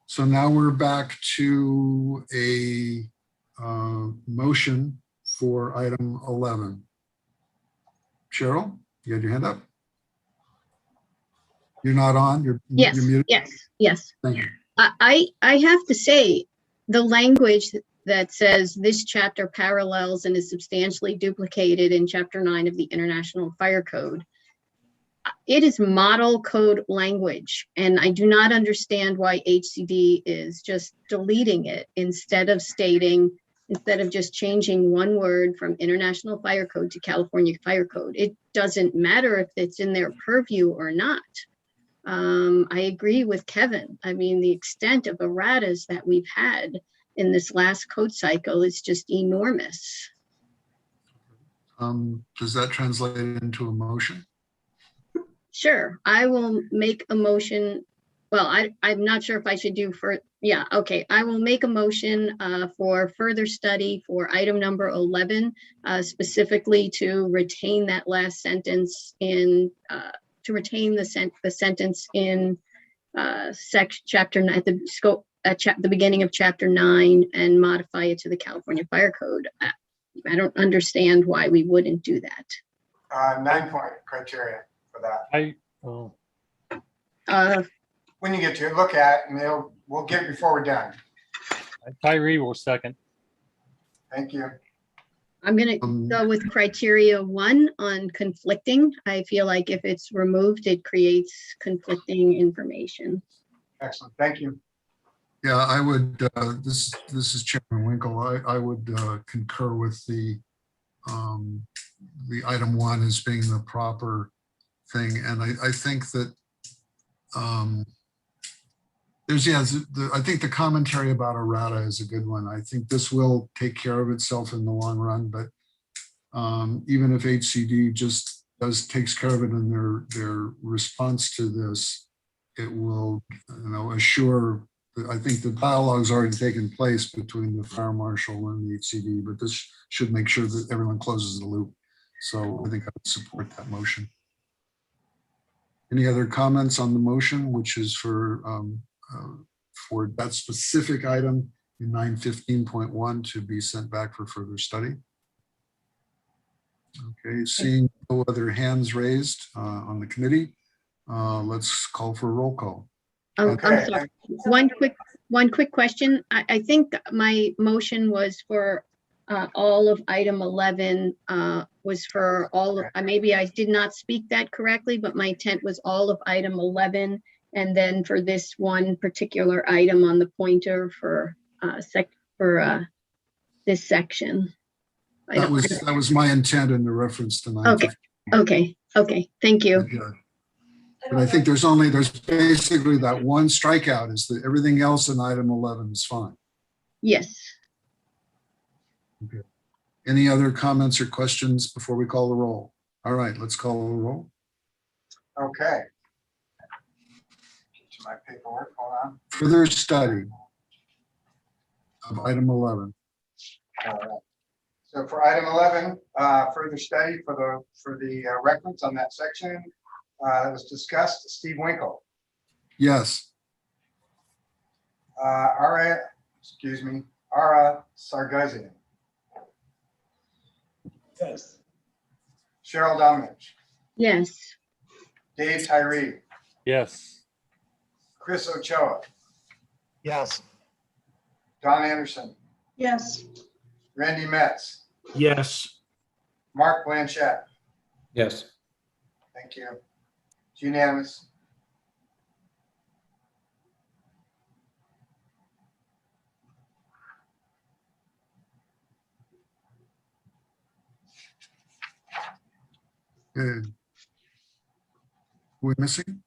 So now we're back to a motion for item 11. Cheryl, you had your hand up? You're not on? You're muted? Yes. Thank you. I have to say, the language that says this chapter parallels and is substantially duplicated in Chapter 9 of the International Fire Code, it is model code language, and I do not understand why HCD is just deleting it instead of just changing one word from International Fire Code to California Fire Code. It doesn't matter if it's in their purview or not. I agree with Kevin. I mean, the extent of erratas that we've had in this last code cycle is just enormous. Does that translate into a motion? Sure, I will make a motion. Well, I'm not sure if I should do for, yeah, okay. I will make a motion for further study for item number 11, specifically to retain that last sentence in, to retain the sentence in chapter 9, the scope, the beginning of chapter 9, and modify it to the California Fire Code. I don't understand why we wouldn't do that. 9-point criteria for that. When you get to it, look at it, and we'll get it before we're done. Tyree will second. Thank you. I'm going to go with criteria 1 on conflicting. I feel like if it's removed, it creates conflicting information. Excellent. Thank you. Yeah, I would, this is Chairman Winkle. I would concur with the item 1 as being the proper thing. And I think that I think the commentary about errata is a good one. I think this will take care of itself in the long run, but even if HCD just takes care of it in their response to this, it will, assure. I think the dialogue's already taken place between the fire marshal and the HCD, but this should make sure that everyone closes the loop. So I think I would support that motion. Any other comments on the motion, which is for that specific item in 915.1 to be sent back for further study? Okay, seeing no other hands raised on the committee, let's call for a roll call. I'm sorry. One quick question. I think my motion was for all of item 11 was for all of, maybe I did not speak that correctly, but my intent was all of item 11. And then for this one particular item on the pointer for this section. That was my intent in the reference to 915. Okay. Thank you. But I think there's basically that one strikeout is that everything else in item 11 is fine. Yes. Okay. Any other comments or questions before we call the roll? All right, let's call the roll. Okay. Get to my paperwork, hold on. Further study of item 11. All right. So for item 11, further study for the reference on that section that was discussed, Steve Winkle. Yes. Ara Sargazian. Yes. Cheryl Domnich. Yes. Dave Tyree. Yes. Chris Ochoa. Yes. Don Anderson. Yes. Randy Metz. Yes. Mark Blanchett. Yes. Thank you. It's unanimous. Good. Who are we missing?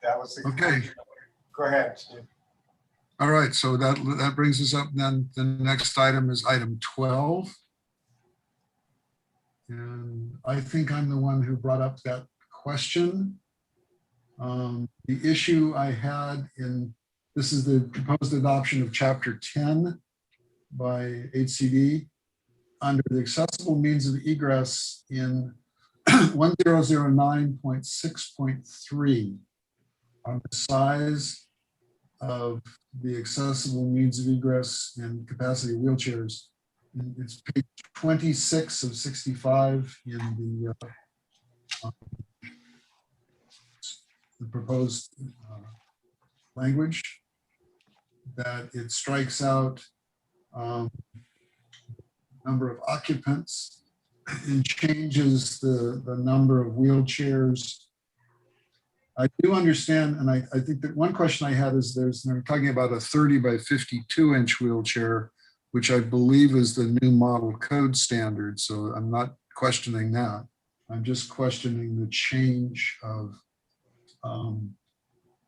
That was the. Okay. Go ahead, Steve. All right, so that brings us up. Then the next item is item 12. And I think I'm the one who brought up that question. The issue I had this is the proposed adoption of chapter 10 by HCD under the accessible means of egress in 1009.6.3 on the size of the accessible means of egress and capacity wheelchairs. And it's page 26 of 65 in the proposed language, that it strikes out number of occupants and changes the number of wheelchairs. I do understand, and I think that one question I had is they're talking about a 30 by 52 inch wheelchair, which I believe is the new model code standard. So I'm not questioning that. I'm just questioning the change of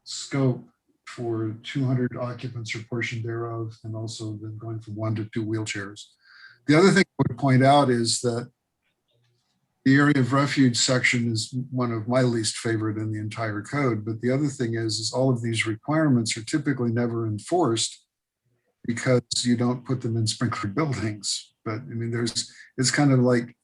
scope for 200 occupants or portion thereof, and also then going from 1 to 2 wheelchairs. The other thing I would point out is that the area of refuge section is one of my least favorite in the entire code. But the other thing is all of these requirements are typically never enforced because you don't put them in sprinkler buildings. But I mean, it's kind of like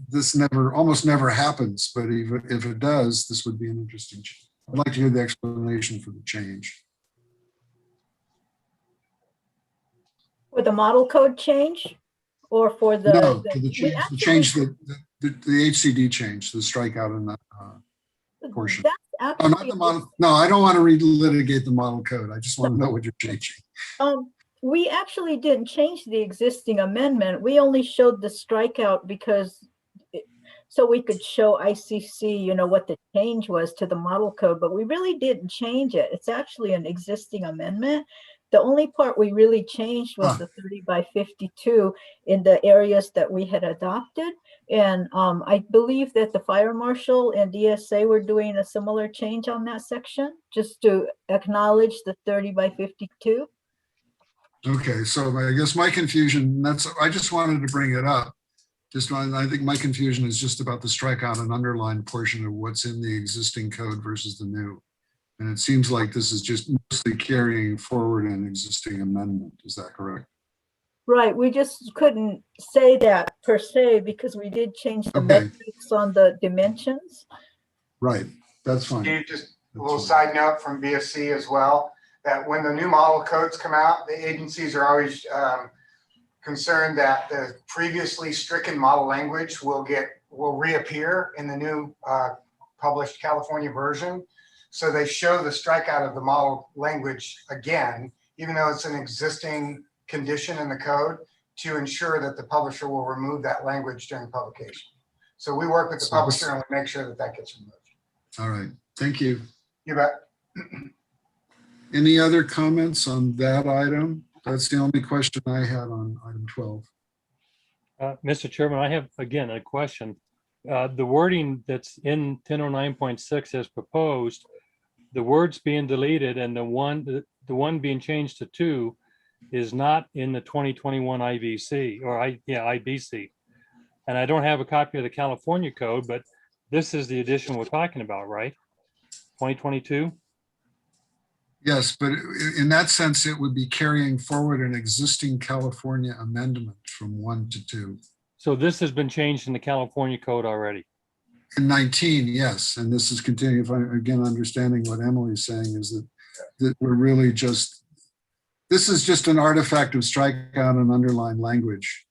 this almost never happens. But if it does, this would be an interesting change. I'd like to hear the explanation for the change. For the model code change or for the? No, for the change the HCD change, the strikeout in that portion. That's Oh, not the model. No, I don't want to relitigate the model code. I just want to know what you're changing. We actually didn't change the existing amendment. We only showed the strikeout because so we could show ICC, you know, what the change was to the model code, but we really didn't change it. It's actually an existing amendment. The only part we really changed was the 30 by 52 in the areas that we had adopted. And I believe that the fire marshal and DSA were doing a similar change on that section, just to acknowledge the 30 by 52. Okay, so I guess my confusion, I just wanted to bring it up. I think my confusion is just about the strikeout and underline portion of what's in the existing code versus the new. And it seems like this is just mostly carrying forward an existing amendment. Is that correct? Right. We just couldn't say that per se because we did change the metrics on the dimensions. Right. That's fine. Steve, just a little side note from BFC as well, that when the new model codes come out, the agencies are always concerned that the previously stricken model language will reappear in the new published California version. So they show the strikeout of the model language again, even though it's an existing condition in the code, to ensure that the publisher will remove that language during publication. So we work with the publisher and we make sure that that gets removed. All right. Thank you. You bet. Any other comments on that item? That's the only question I had on item 12. Mr. Chairman, I have, again, a question. The wording that's in 1009.6 as proposed, the words being deleted and the one being changed to 2 is not in the 2021 IBC or IBC. And I don't have a copy of the California code, but this is the edition we're talking about, right? 2022? Yes, but in that sense, it would be carrying forward an existing California amendment from 1 to 2. So this has been changed in the California code already? In 19, yes. And this is continuing, if I'm again understanding what Emily's saying, is that we're really just, this is just an artifact of strikeout and underline language.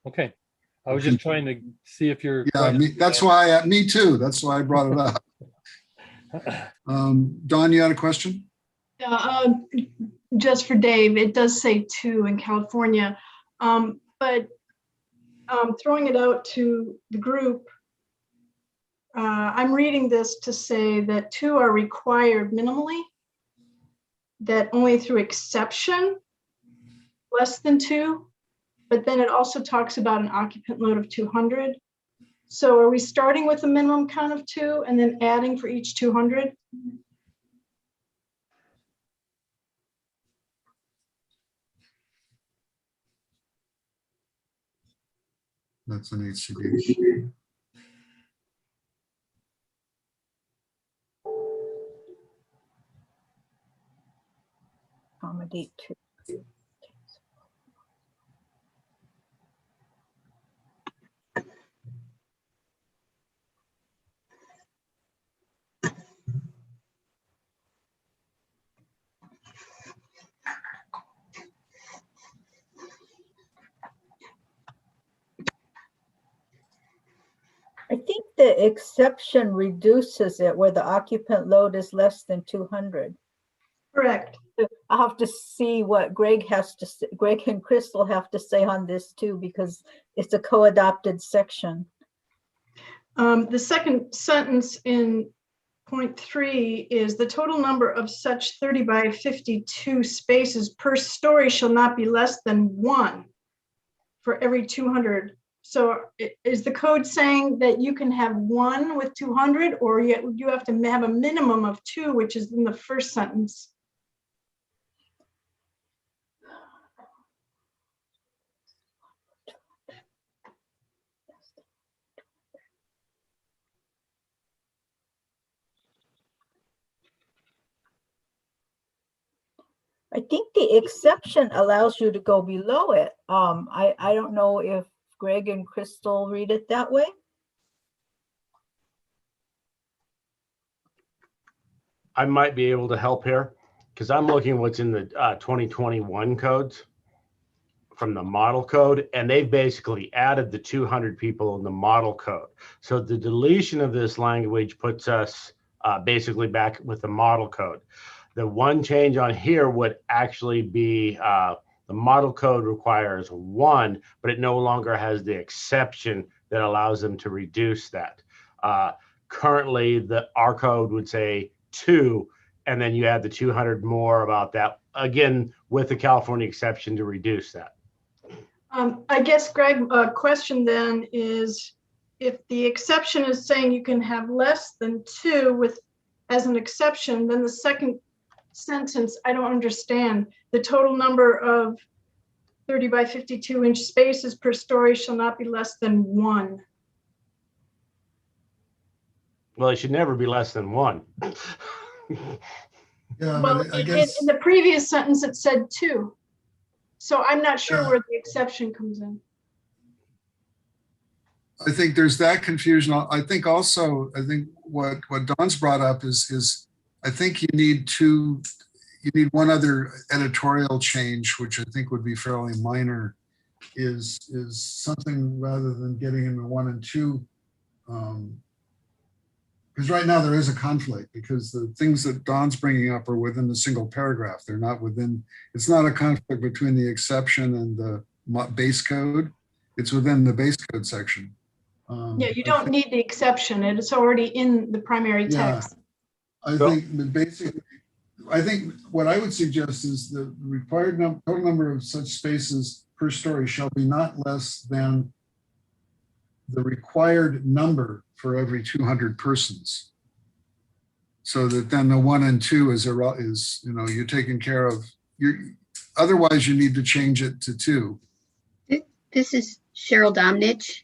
Okay. I was just trying to see if you're. Yeah, that's why, me too. That's why I brought it up. Dawn, you had a question? Just for Dave, it does say 2 in California, but throwing it out to the group, I'm reading this to say that 2 are required minimally, that only through exception, less than 2, but then it also talks about an occupant load of 200. So are we starting with a minimum count of 2 and then adding for each 200? That's an HCD. Accommodate 2. I think the exception reduces it where the occupant load is less than 200. Correct. I have to see what Greg has to say. Greg and Crystal have to say on this too, because it's a co-adopted section. The second sentence in point 3 is the total number of such 30 by 52 spaces per story shall not be less than 1 for every 200 So is the code saying that you can have one with 200, or you have to have a minimum of 2, which is in the first sentence? I think the exception allows you to go below it. I don't know if Greg and Crystal read it that way. I might be able to help here because I'm looking what's in the 2021 codes from the model code, and they've basically added the 200 people in the model code. So the deletion of this language puts us basically back with the model code. The one change on here would actually be the model code requires 1, but it no longer has the exception that allows them to reduce that. Currently, our code would say 2, and then you add the 200 more about that, again, with the California exception to reduce that. I guess, Greg, a question then is, if the exception is saying you can have less than 2 as an exception, then the second sentence, I don't understand. The total number of 30 by 52 inch spaces per story shall not be less than 1. Well, it should never be less than 1. Yeah, Well, but I guess in the previous sentence, it said 2. So I'm not sure where the exception comes in. I think there's that confusion. I think also, what Dawn's brought up is I think you need one other editorial change, which I think would be fairly minor, is something rather than getting into 1 and 2. Because right now there is a conflict, because the things that Dawn's bringing up are within the single paragraph. They're not within, it's not a conflict between the exception and the base code. It's within the base code section. Yeah, you don't need the exception. It's already in the primary text. I think basically, I think what I would suggest is the required total number of such spaces per story shall be not less than the required number for every 200 persons. So that then the 1 and 2 is you're taken care of. Otherwise you need to change it to 2. This is Cheryl Domnich.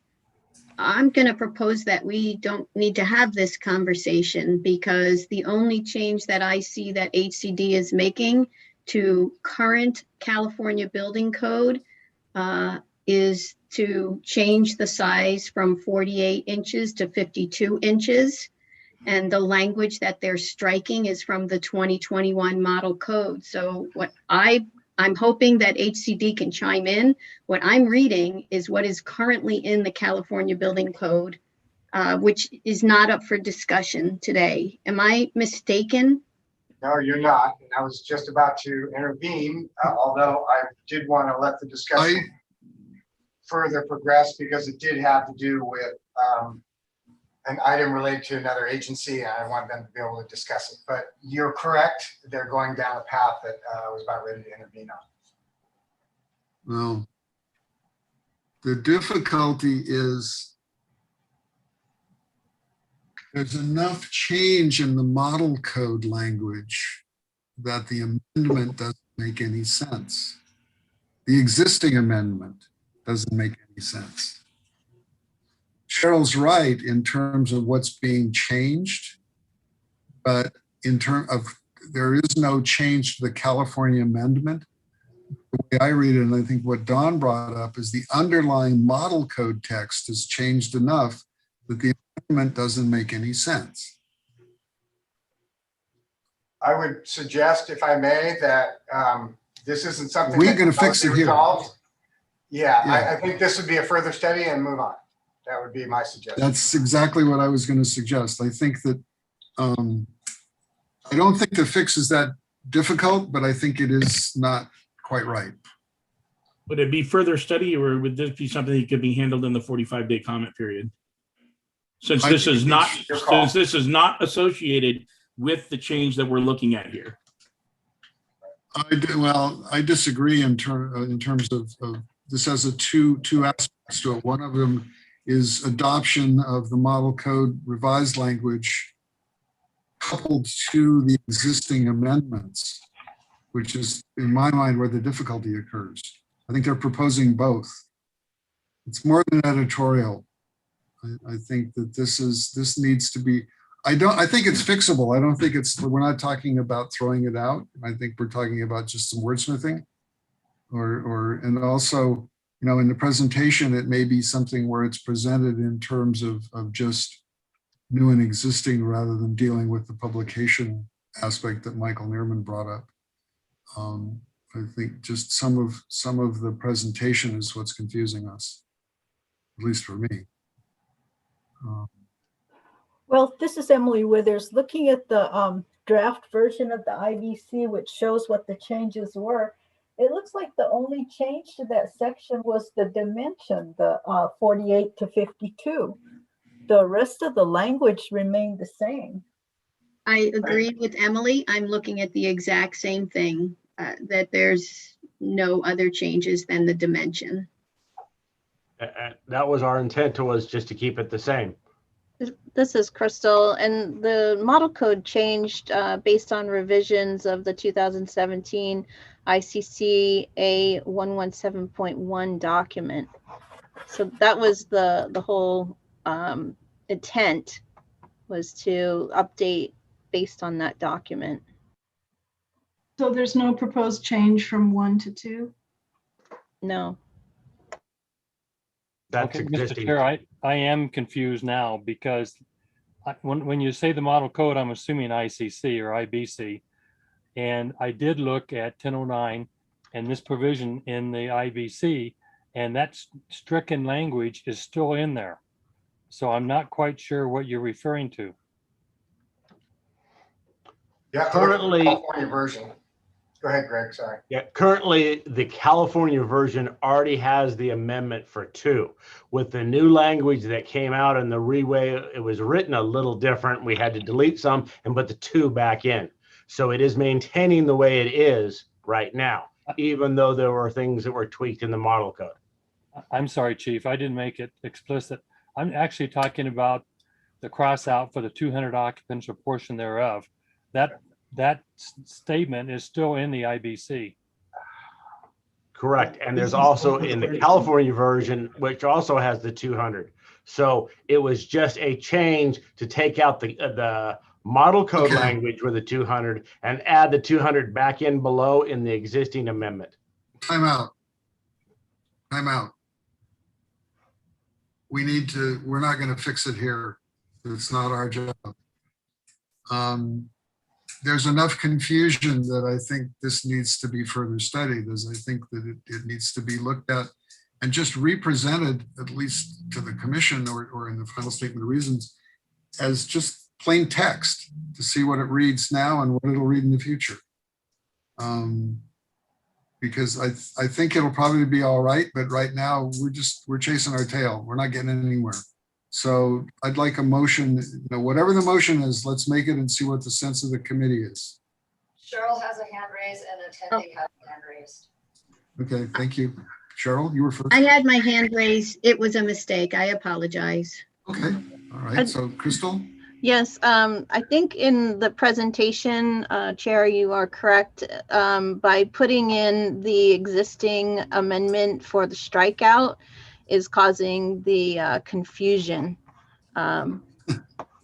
I'm going to propose that we don't need to have this conversation, because the only change that I see that HCD is making to current California building code is to change the size from 48 inches to 52 inches. And the language that they're striking is from the 2021 model code. So what I'm hoping that HCD can chime in. What I'm reading is what is currently in the California Building Code, which is not up for discussion today. Am I mistaken? No, you're not. And I was just about to intervene, although I did want to let the discussion further progress, because it did have to do with an item related to another agency, and I wanted them to be able to discuss it. But you're correct. They're going down a path that I was about ready to intervene on. Well, the difficulty is there's enough change in the model code language that the amendment doesn't make any sense. The existing amendment doesn't make any sense. Cheryl's right in terms of what's being changed, but in terms of, there is no change to the California amendment. The way I read it, and I think what Dawn brought up, is the underlying model code text has changed enough that the amendment doesn't make any sense. I would suggest, if I may, that this isn't something we're going to fix it here. Yeah, I think this would be a further study and move on. That would be my suggestion. That's exactly what I was going to suggest. I think that I don't think the fix is that difficult, but I think it is not quite right. Would it be further study, or would this be something that could be handled in the 45-day comment period? Since this is not associated with the change that we're looking at here. I disagree in terms of this has a two aspects Let's do it. One of them is adoption of the model code revised language coupled to the existing amendments, which is, in my mind, where the difficulty occurs. I think they're proposing both. It's more than editorial. I think that this needs to be, I think it's fixable. I don't think we're not talking about throwing it out. I think we're talking about just some wordsmithing and also, you know, in the presentation, it may be something where it's presented in terms of just new and existing rather than dealing with the publication aspect that Michael Neerman brought up. I think just some of the presentation is what's confusing us, at least for me. Well, this is Emily Withers. Looking at the draft version of the IBC, which shows what the changes were, it looks like the only change to that section was the dimension, the 48 to 52. The rest of the language remained the same. I agreed with Emily. I'm looking at the exact same thing, that there's no other changes than the dimension. That was our intent, was just to keep it the same. This is Crystal, and the model code changed based on revisions of the 2017 ICC A117.1 document. So that was the whole intent, was to update based on that document. So there's no proposed change from 1 to 2? No. That's Okay, Mr. existing. Chair, I am confused now because when you say the model code, I'm assuming ICC or IBC. And I did look at 1009 and this provision in the IBC, and that stricken language is still in there. So I'm not quite sure what you're referring to. Yeah, Currently, California version. Go ahead, Greg, sorry. Yeah, currently the California version already has the amendment for 2. With the new language that came out and the way it was written a little different, we had to delete some and put the 2 back in. So it is maintaining the way it is right now, even though there were things that were tweaked in the model code. I'm sorry, Chief, I didn't make it explicit. I'm actually talking about the cross out for the 200 occupants or portion thereof. That statement is still in the IBC. Correct. And there's also in the California version, which also has the 200. So it was just a change to take out the model code language with the 200 and add the 200 back in below in the existing amendment. Time out. We're not going to fix it here. It's not our job. There's enough confusion that I think this needs to be further studied, as I think that it needs to be looked at and just represented, at least to the commission or in the final statement of reasons, as just plain text to see what it reads now and what it'll read in the future. Because I think it'll probably be all right, but right now we're chasing our tail. We're not getting anywhere. So I'd like a motion, whatever the motion is, let's make it and see what the sense of the committee is. Cheryl has a hand raised and attending has a hand raised. Okay, thank you. Cheryl, you were first. I had my hand raised. It was a mistake. I apologize. Okay, all right. So Crystal? Yes, I think in the presentation, Chair, you are correct. By putting in the existing amendment for the strikeout is causing the confusion.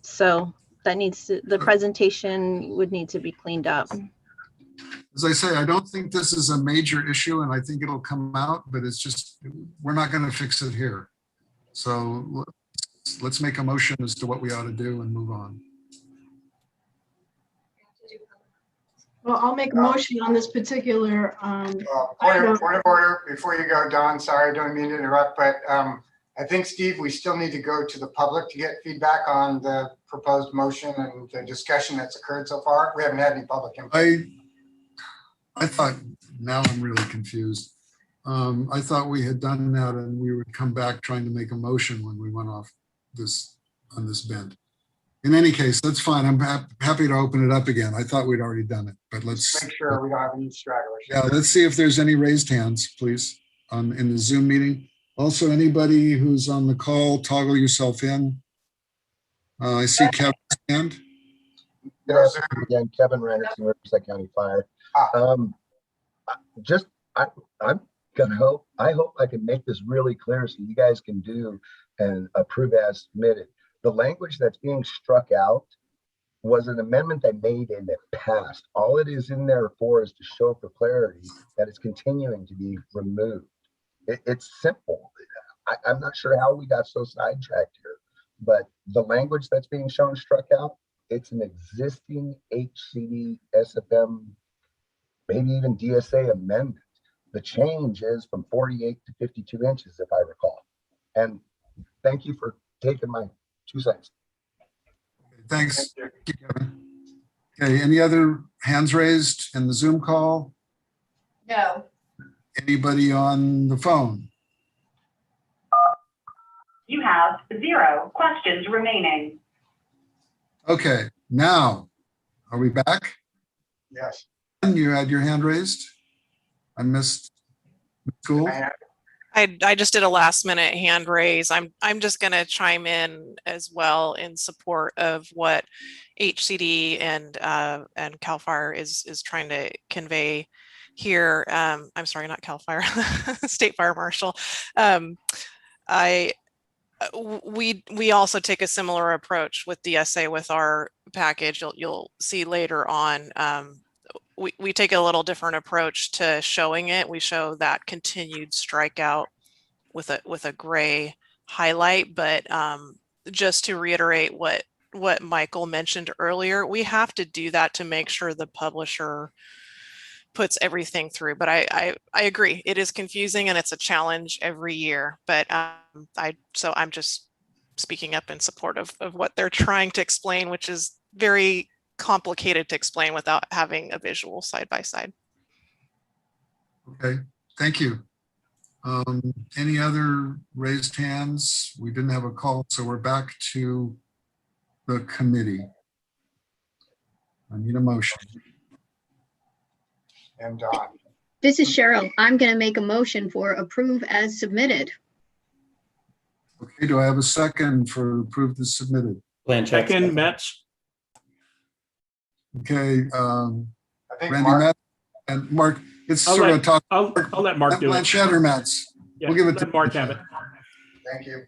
So that the presentation would need to be cleaned up. As I say, I don't think this is a major issue and I think it'll come out, but it's just, we're not going to fix it here. So let's make a motion as to what we ought to do and move on. Well, I'll make a motion on this particular. Point of order before you go, Don. Sorry, I don't mean to interrupt, but I think, Steve, we still need to go to the public to get feedback on the proposed motion and the discussion that's occurred so far. We haven't had any public input. I thought, now I'm really confused. I thought we had done that and we would come back trying to make a motion when we went off on this bend. In any case, that's fine. I'm happy to open it up again. I thought we'd already done it, but let's make sure we don't have any stragglers. Yeah, let's see if there's any raised hands, please, in the Zoom meeting. Also, anybody who's on the call, toggle yourself in. I see Kevin's hand. Good afternoon again, Kevin Rennerson, Riverside County Fire. I'm gonna hope I can make this really clear so you guys can do and approve as submitted. The language that's being struck out was an amendment I made in the past. All it is in there for is to show for clarity that it's continuing to be removed. It's simple. I'm not sure how we got so sidetracked here, but the language that's being shown struck out, it's an existing HCD, SFM, maybe even DSA amendment. The change is from 48 to 52 inches, if I recall. And thank you for taking my 2 cents. Thanks. Kevin. Okay, any other hands raised in the Zoom call? No. Anybody on the phone? You have 0 questions remaining. Okay, now, are we back? Yes. You had your hand raised? I missed school. I just did a last minute hand raise. I'm just going to chime in as well in support of what HCD and CAL FIRE is trying to convey here. I'm sorry, not CAL FIRE, State Fire Marshal. We also take a similar approach with DSA with our package. You'll see later on. We take a little different approach to showing it. We show that continued strikeout with a gray highlight, but just to reiterate what Michael mentioned earlier, we have to do that to make sure the publisher puts everything through. But I agree, it is confusing and it's a challenge every year. But so I'm just speaking up in support of what they're trying to explain, which is very complicated to explain without having a visual side by side. Okay, thank you. Any other raised hands? We didn't have a call, so we're back to the committee. I need a motion. And Don. This is Cheryl. I'm going to make a motion for approve as submitted. Okay, do I have a second for approve as submitted? Second, Metz. Okay, I think Randy, Mark, Metz, and Mark, it's I'll sort let, of talk. I'll let Mark do it. Blanchett or Metz? Yeah, We'll give it to let Mark have it. thank you.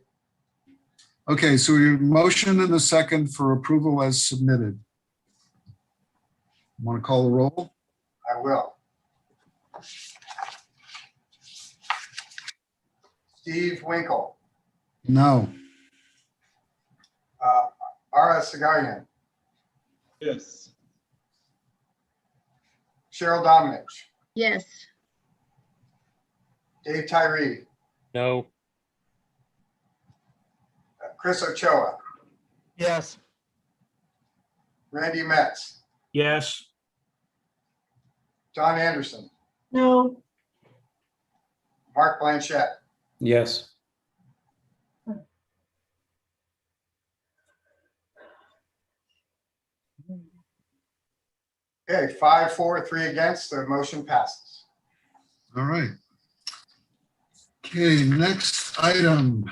Okay, so we have a motion and a second for approval as submitted. Want to call the roll? I will. Steve Winkle, No. Ara Sagarian, Yes. Cheryl Domnich, Yes. Dave Tyree, No. Chris Ochoa, Yes. Randy Metz, Yes. John Anderson, No. Mark Blanchett, Yes. okay, 5, 4, 3 against, the motion passes. All right. Okay, next item.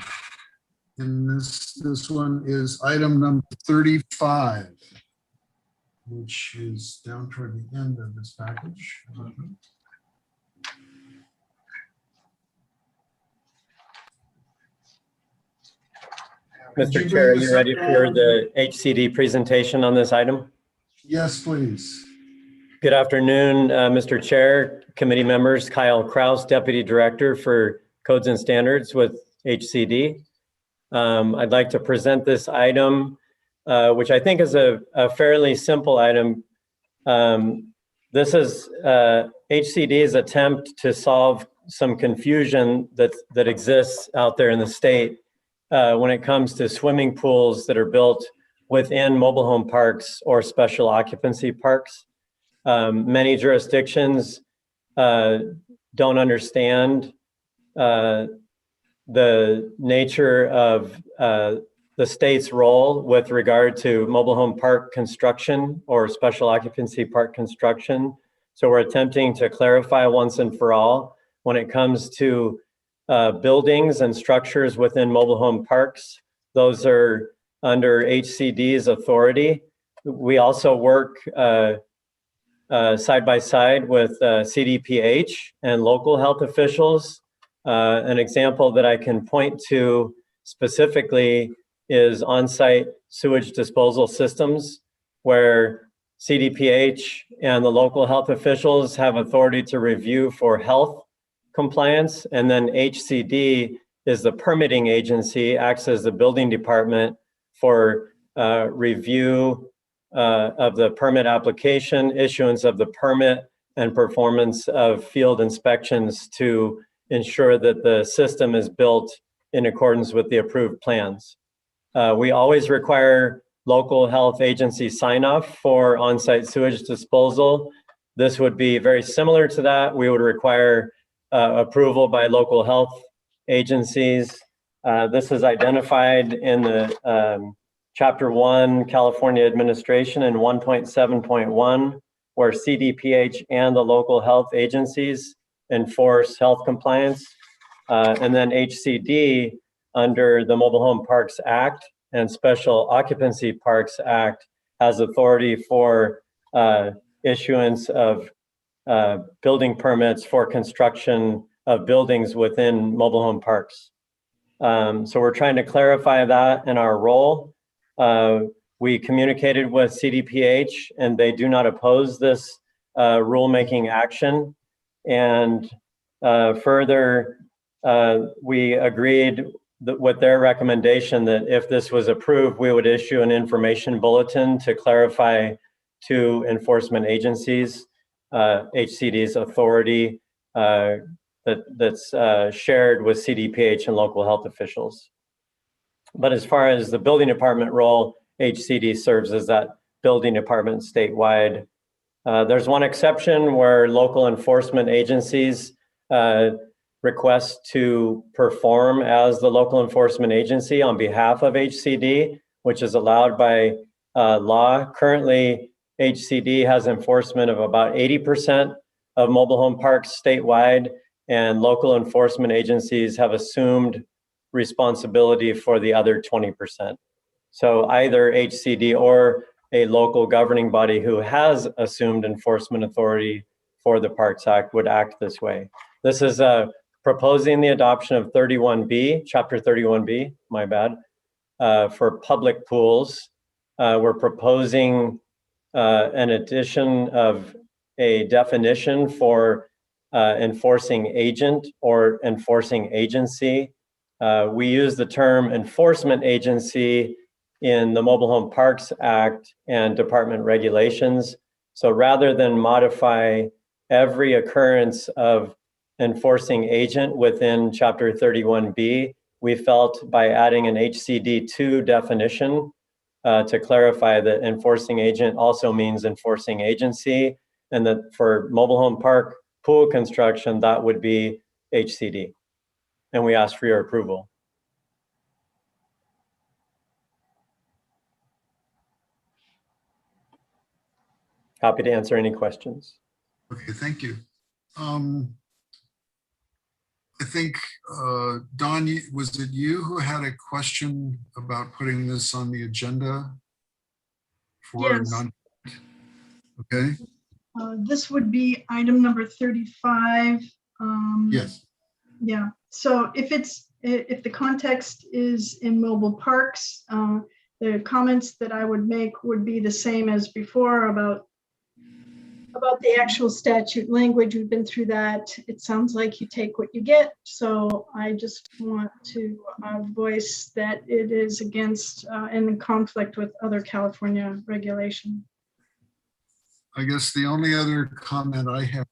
And this one is item number 35, which is down toward the end of this package. Could you Mr. bring Chair, are this you up? ready for the HCD presentation on this item? Yes, please. Good afternoon, Mr. Chair, committee members. Kyle Kraus, Deputy Director for Codes and Standards with HCD. I'd like to present this item, which I think is a fairly simple item. This is HCD's attempt to solve some confusion that exists out there in the state when it comes to swimming pools that are built within mobile home parks or special occupancy parks. Many jurisdictions don't understand the nature of the state's role with regard to mobile home park construction or special occupancy park construction. So we're attempting to clarify once and for all when it comes to buildings and structures within mobile home parks. Those are under HCD's authority. We also work side by side with CDPH and local health officials. An example that I can point to specifically is on-site sewage disposal systems, where CDPH and the local health officials have authority to review for health compliance, and then HCD is the permitting agency, acts as the building department for review of the permit application, issuance of the permit, and performance of field inspections to ensure that the system is built in accordance with the approved plans. We always require local health agency sign-off for on-site sewage disposal. This would be very similar to that. We would require approval by local health agencies. This is identified in the Chapter 1, California Administration, in 1.7.1, where CDPH and the local health agencies enforce health compliance. And then HCD, under the Mobile Home Parks Act and Special Occupancy Parks Act, has authority for issuance of building permits for construction of buildings within mobile home parks. So we're trying to clarify that in our role. We communicated with CDPH, and they do not oppose this rulemaking action. And further, we agreed with their recommendation that if this was approved, we would issue an information bulletin to clarify to enforcement agencies HCD's authority that's shared with CDPH and local health officials. But as far as the building department role, HCD serves as that building department statewide. There's one exception where local enforcement agencies request to perform as the local enforcement agency on behalf of HCD, which is allowed by law. Currently, HCD has enforcement of about 80% of mobile home parks statewide, and local enforcement agencies have assumed responsibility for the other 20%. So either HCD or a local governing body who has assumed enforcement authority for the Parks Act would act this way. This is proposing the adoption of 31B, Chapter 31B, my bad, for public pools. We're proposing an addition of a definition for enforcing agent or enforcing agency. We use the term enforcement agency in the Mobile Home Parks Act and department regulations. So rather than modify every occurrence of enforcing agent within Chapter 31B, we felt by adding an HCD2 definition to clarify that enforcing agent also means enforcing agency, and that for mobile home park pool construction, that would be HCD. And we ask for your approval. Happy to answer any questions. Okay, thank you. I think, Don, was it you who had a question about putting this on the agenda? For Yes. Okay. This would be item number 35. Yes. Yeah, so if the context is in mobile parks, the comments that I would make would be the same as before about the actual statute language. We've been through that. It sounds like you take what you get. So I just want to voice that it is against and in conflict with other California regulation. I guess the only other comment I have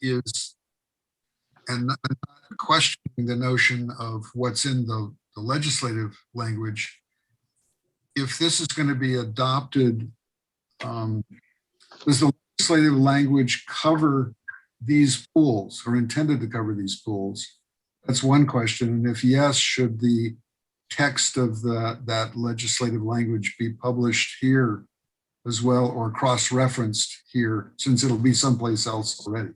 is, and not questioning the notion of what's in the legislative language, if this is going to be adopted, does the legislative language cover these pools or intended to cover these pools? That's one question. And if yes, should the text of that legislative language be published here as well, or cross-referenced here, since it'll be someplace else already?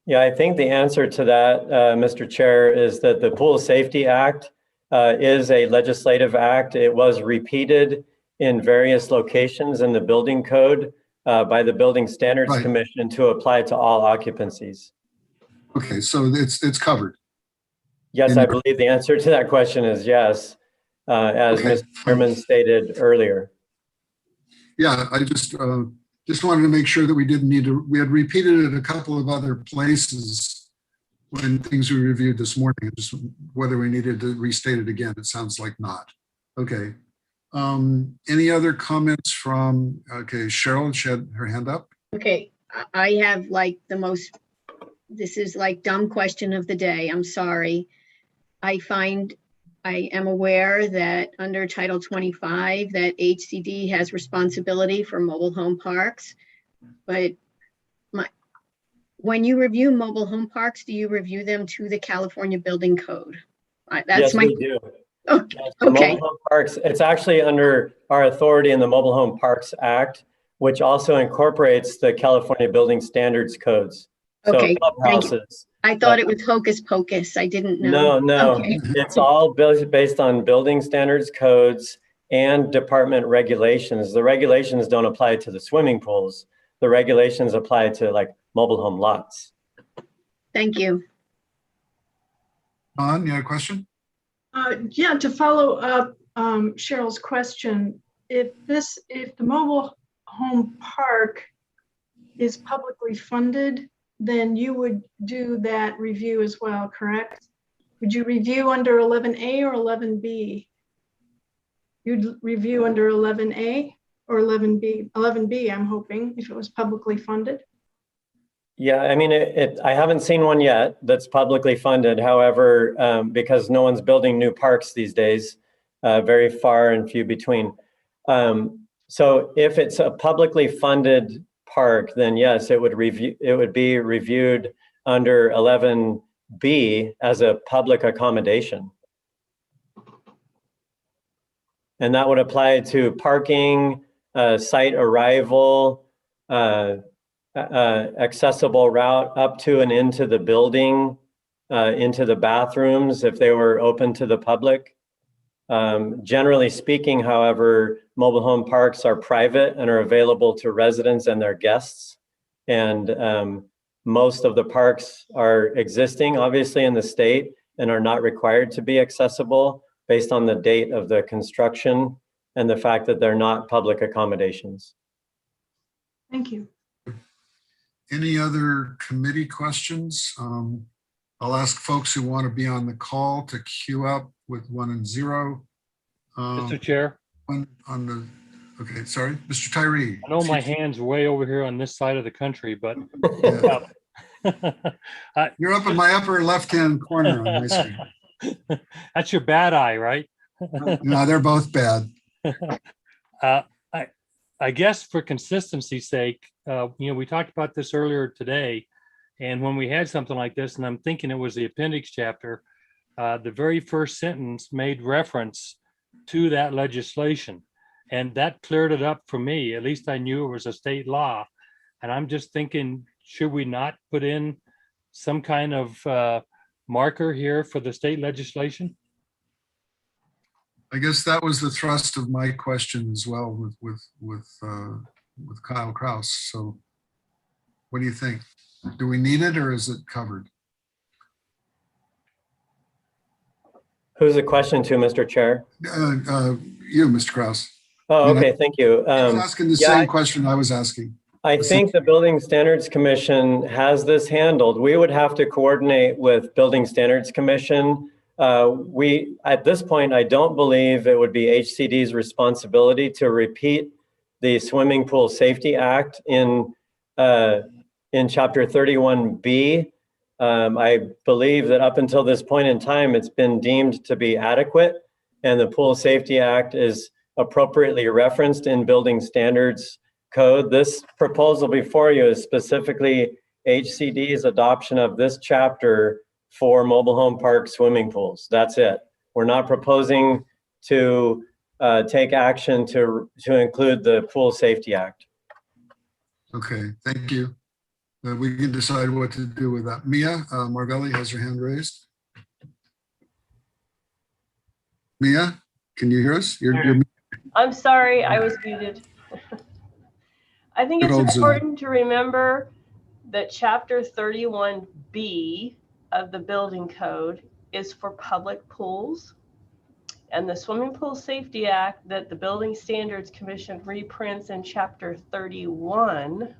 Yeah, I think the answer to that, Mr. Chair, is that the Pool Safety Act is a legislative act. It was repeated in various locations in the building code by the Building Standards Right. Commission to apply to all occupancies. Okay, so it's covered. Yes, I believe the answer to that question is yes, as Okay, Mr. Chairman stated earlier. Yeah, I just wanted to make sure that we didn't need to, we had repeated it a couple of other places when things we reviewed this morning, just whether we needed to restate it again. It sounds like not. Okay. Any other comments from, okay, Cheryl had her hand up. Okay, I have like the most, this is like dumb question of the day. I'm sorry. I am aware that under Title 25 that HCD has responsibility for mobile home parks, but when you review mobile home parks, do you review them to the California Building Code? Yes, we do. Okay. Yes, the Mobile Home Parks, it's actually under our authority in the Mobile Home Parks Act, which also incorporates the California Building Standards codes. Okay, So clubhouses. I thought it was hocus pocus. I didn't know. No, Okay. it's all based on building standards codes and department regulations. The regulations don't apply to the swimming pools. The regulations apply to like mobile home lots. Thank you. Don, you had a question? Yeah, to follow up Cheryl's question, if the mobile home park is publicly funded, then you would do that review as well, correct? Would you review under 11A or 11B? You'd review under 11A or 11B? 11B, I'm hoping, if it was publicly funded. Yeah, I mean, I haven't seen one yet that's publicly funded. However, because no one's building new parks these days, very far and few between. So if it's a publicly funded park, then yes, it would be reviewed under 11B as a public accommodation. And that would apply to parking, site arrival, accessible route up to and into the building, into the bathrooms if they were open to the public. Generally speaking, however, mobile home parks are private and are available to residents and their guests. And most of the parks are existing, obviously, in the state and are not required to be accessible based on the date of the construction and the fact that they're not public accommodations. Thank you. Any other committee questions? I'll ask folks who want to be on the call to queue up with 1 and 0. Mr. Chair. Okay, sorry, Mr. Tyree. I know my hand's way over here on this side of the country, but you're up in my upper left-hand corner on my screen. That's your bad eye, right? No, they're both bad. I guess for consistency's sake, we talked about this earlier today, and when we had something like this, and I'm thinking it was the appendix chapter, the very first sentence made reference to that legislation, and that cleared it up for me. At least I knew it was a state law, and I'm just thinking, should we not put in some kind of marker here for the state legislation? I guess that was the thrust of my question as well with Kyle Kraus. So what do you think? Do we need it or is it covered? Who's the question to, Mr. Chair? You, Mr. Kraus. Oh, okay, thank you. I was asking the same question I was asking. I think the Building Standards Commission has this handled. We would have to coordinate with Building Standards Commission. At this point, I don't believe it would be HCD's responsibility to repeat the Swimming Pool Safety Act in Chapter 31B. I believe that up until this point in time, it's been deemed to be adequate, and the Pool Safety Act is appropriately referenced in Building Standards Code. This proposal before you is specifically HCD's adoption of this chapter for mobile home park swimming pools. That's it. We're not proposing to take action to include the Pool Safety Act. Okay, thank you. We can decide what to do with that. Mia Marvelli has her hand raised. Mia, can you hear us? You're I'm sorry, I was muted. I think it's Good old Zoom. important to remember that Chapter 31B of the Building Code is for public pools. And the Swimming Pool Safety Act that the Building Standards Commission reprints in Chapter 31,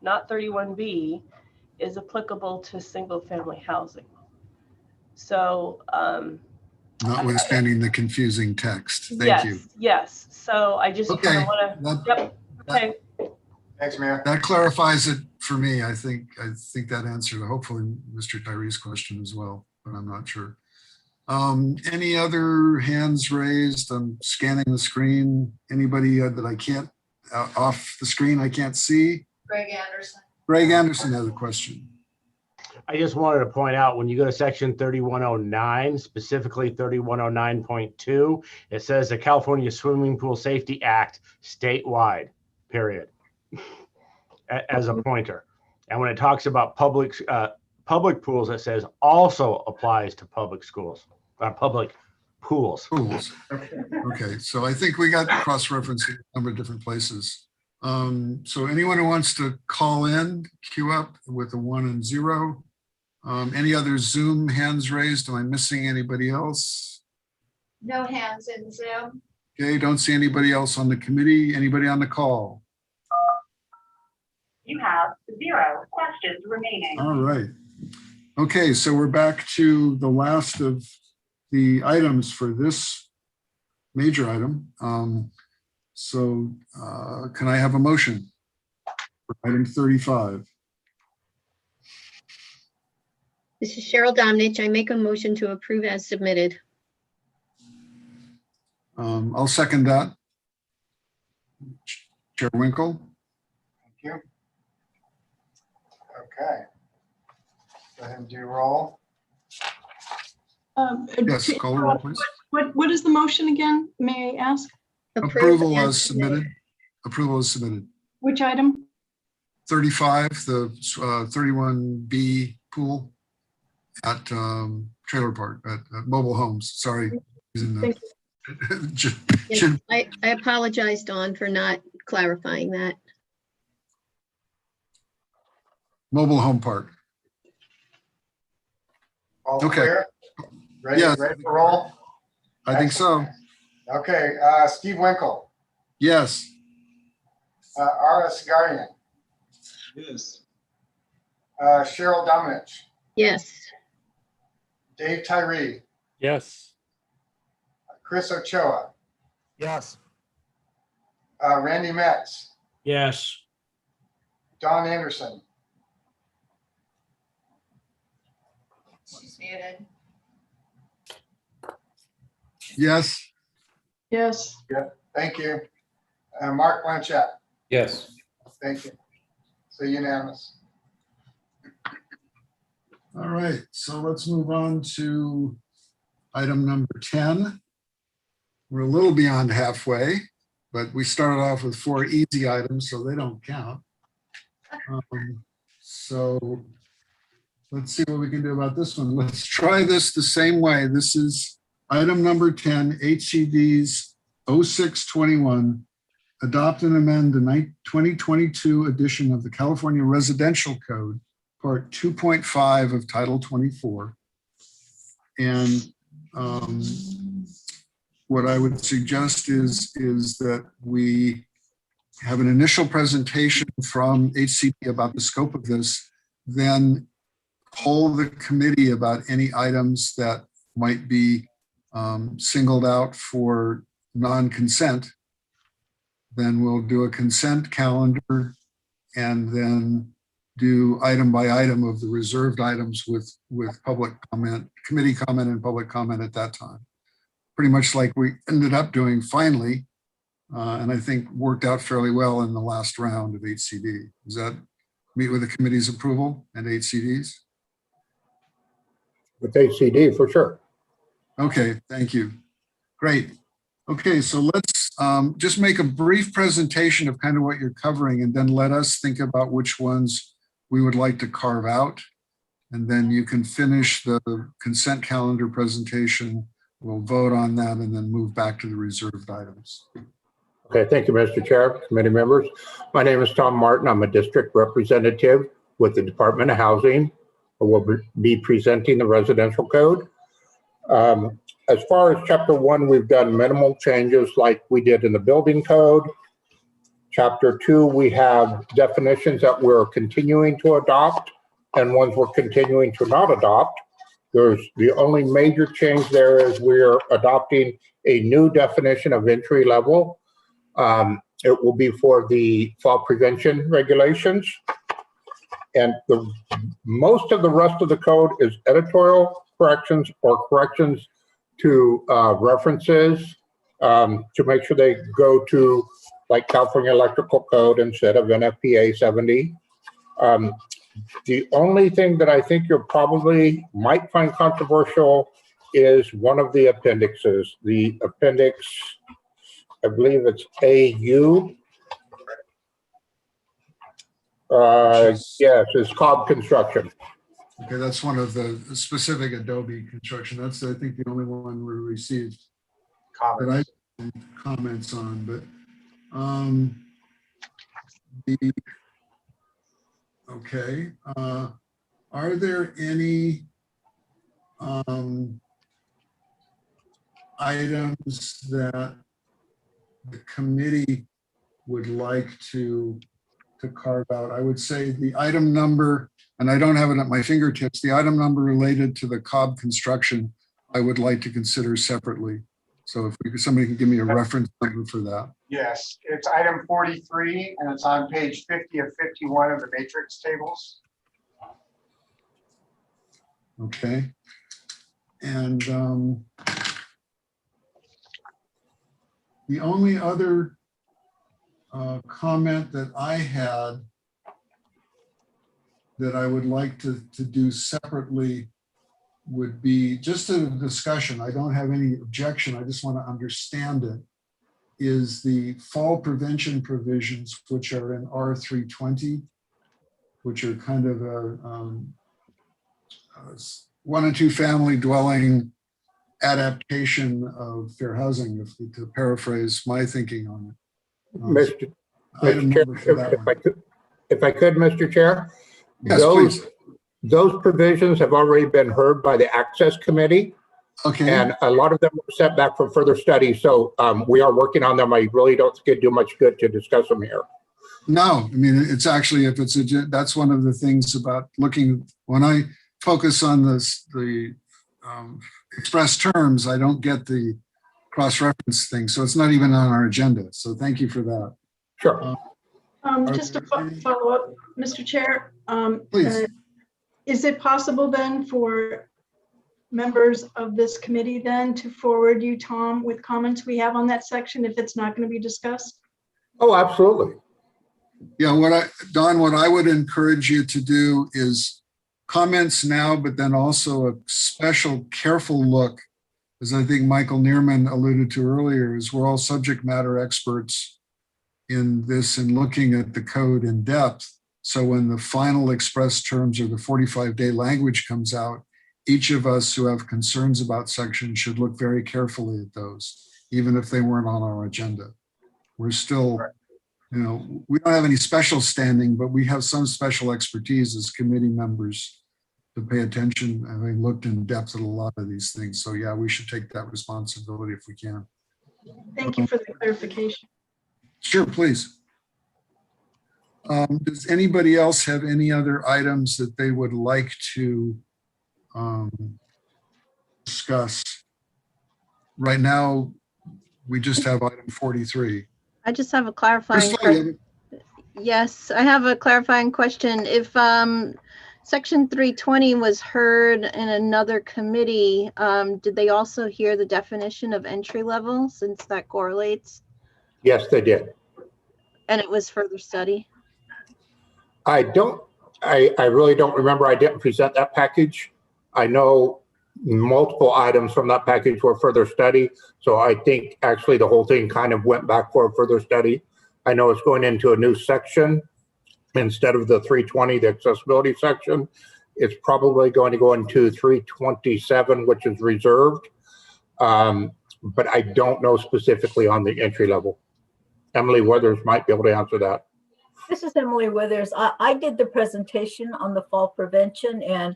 not 31B, is applicable to single-family housing. So, notwithstanding the confusing text. Thank yes, you. yes. So I just kind of want to. Yep. Okay. Thanks, Mayor. That clarifies it for me. I think that answered hopefully Mr. Tyree's question as well, but I'm not sure. Any other hands raised? I'm scanning the screen. Anybody that I can't off the screen I can't see? Greg Anderson. Greg Anderson has a question. I just wanted to point out when you go to section 3109, specifically 3109.2, it says the California Swimming Pool Safety Act statewide, period, as a pointer. And when it talks about public pools, it says also applies to public schools, public pools. Okay, so I think we got cross-referenced in a number of different places. So anyone who wants to call in, queue up with a 1 and 0. Any other Zoom hands raised? Am I missing anybody else? No hands in Zoom. Okay, don't see anybody else on the committee. Anybody on the call? You have 0 questions remaining. All right. Okay, so we're back to the last of the items for this major item. Can I have a motion for item 35? This is Cheryl Domnich. I make a motion to approve as submitted. I'll second that. Chair Winkle. Thank you. Okay. Go ahead and do roll. Yes, call the roll, please. What is the motion again? May I ask? Approval as submitted. Approval is submitted. Which item? 35, the 31B pool at trailer park, at mobile homes. Sorry. Thank you. Yes, I apologize, Dawn, for not clarifying that. Mobile home park. All Okay. clear? Ready, Yeah. ready to roll? I think so. Okay, Steve Winkle, Yes. Ara Sagarian, Yes. Cheryl Domnich, Yes. Dave Tyree, Yes. Chris Ochoa, Yes. Randy Metz, Yes. Don Anderson, She's muted. Yes. Yes. yeah, thank you. Mark Blanchett, Yes. thank you. So unanimous. All right. So let's move on to item number 10. We're a little beyond halfway, but we started off with 4 easy items, so they don't count. So let's see what we can do about this one. Let's try this the same way. This is item number 10, HCD's 0621, adopt and amend the 2022 edition of the California Residential Code, Part 2.5 of Title 24. And what I would suggest is that we have an initial presentation from HCD about the scope of this, then poll the committee about any items that might be singled out for non-consent. Then we'll do a consent calendar and then do item by item of the reserved items with public comment, committee comment and public comment at that time. Pretty much like we ended up doing finally, and I think worked out fairly well in the last round of HCD. Does that meet with the committee's approval and HCD's? With HCD, for sure. Okay, thank you. Great. Okay, so let's just make a brief presentation of kind of what you're covering and then let us think about which ones we would like to carve out. And then you can finish the consent calendar presentation. We'll vote on that and then move back to the reserved items. Okay, thank you, Mr. Chair, committee members. My name is Tom Martin. I'm a district representative with the Department of Housing. I will be presenting the residential code. As far as chapter 1, we've done minimal changes like we did in the building code. Chapter 2, we have definitions that we're continuing to adopt and ones we're continuing to not adopt. The only major change there is we're adopting a new definition of entry level. It will be for the fall prevention regulations. And most of the rest of the code is editorial corrections or corrections to references to make sure they go to like California Electrical Code instead of NFPA 70. The only thing that I think you probably might find controversial is one of the appendixes. The appendix, I believe it's AU. Yes, it's Cobb Construction. Okay, that's one of the specific Adobe construction. That's, I think, the only one we received that I comments on. But okay, are there any items that the committee would like to carve out? I would say the item number, and I don't have it at my fingertips, the item number related to the Cobb construction, I would like to consider separately. So if somebody can give me a reference number for that. Yes, it's item 43, and it's on page 50 of 51 of the matrix tables. Okay. And the only other comment that I had that I would like to do separately would be just a discussion. I don't have any objection. I just want to understand it. Is the fall prevention provisions, which are in R320, which are kind of a 1 and 2 family dwelling adaptation of fair housing, to paraphrase my thinking on it. Mr. Chair, if I could, Mr. Chair, yes, please. Those provisions have already been heard by the Access Committee. Okay. And a lot of them were set back for further study. So we are working on them. I really don't think it'd do much good to discuss them here. No, I mean, it's actually, if it's that's one of the things about looking, when I focus on the express terms, I don't get the cross-reference thing. So it's not even on our agenda. So thank you for that. Sure. Just to follow up, Mr. Chair, please. Is it possible then for members of this committee then to forward you, Tom, with comments we have on that section if it's not going to be discussed? Oh, absolutely. Yeah, Don, what I would encourage you to do is comments now, but then also a special careful look, as I think Michael Neerman alluded to earlier, is we're all subject matter experts in this and looking at the code in depth. So when the final express terms or the 45-day language comes out, each of us who have concerns about sections should look very carefully at those, even if they weren't on our agenda. We're still, we don't have any special standing, but we have some special expertise as committee members to pay attention, having looked in depth at a lot of these things. So yeah, we should take that responsibility if we can. Thank you for the clarification. Sure, please. Does anybody else have any other items that they would like to discuss? Right now, we just have item 43. I just have a clarifying question. Yes, I have a clarifying question. If section 320 was heard in another committee, did they also hear the definition of entry level, since that correlates? Yes, they did. And it was further study? I really don't remember. I didn't present that package. I know multiple items from that package were further study. So I think actually the whole thing kind of went back for a further study. I know it's going into a new section. instead of the 320, the accessibility section. It's probably going to go into 327, which is reserved. But I don't know specifically on the entry level. Emily Weathers might be able to answer that. This is Emily Withers. I did the presentation on the fall prevention, and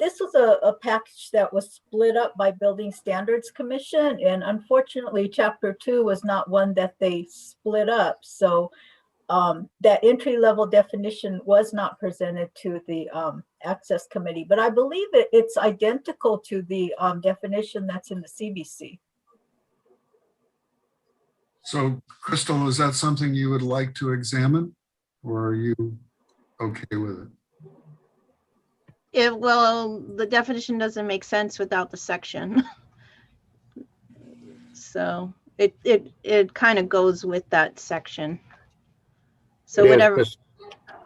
this was a package that was split up by Building Standards Commission, and unfortunately, Chapter 2 was not one that they split up. So that entry level definition was not presented to the Access Committee, but I believe it's identical to the definition that's in the CBC. So Crystal, is that something you would like to examine, or are you okay with it? Well, the definition doesn't make sense without the section. So it kind of goes with that section. So whatever.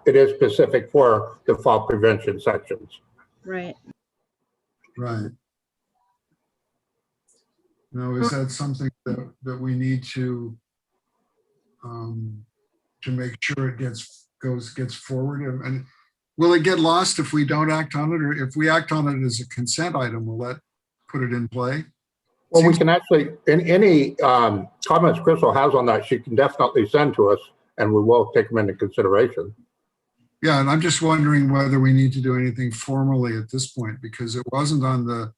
It is specific for the fall prevention sections. Right. Right. Now, is that something that we need to make sure it gets forward? And will it get lost if we don't act on it, or if we act on it as a consent item, will that put it in play? Well, we can actually, in any comments Crystal has on that, she can definitely send to us, and we will take them into consideration. Yeah, and I'm just wondering whether we need to do anything formally at this point, because it wasn't on the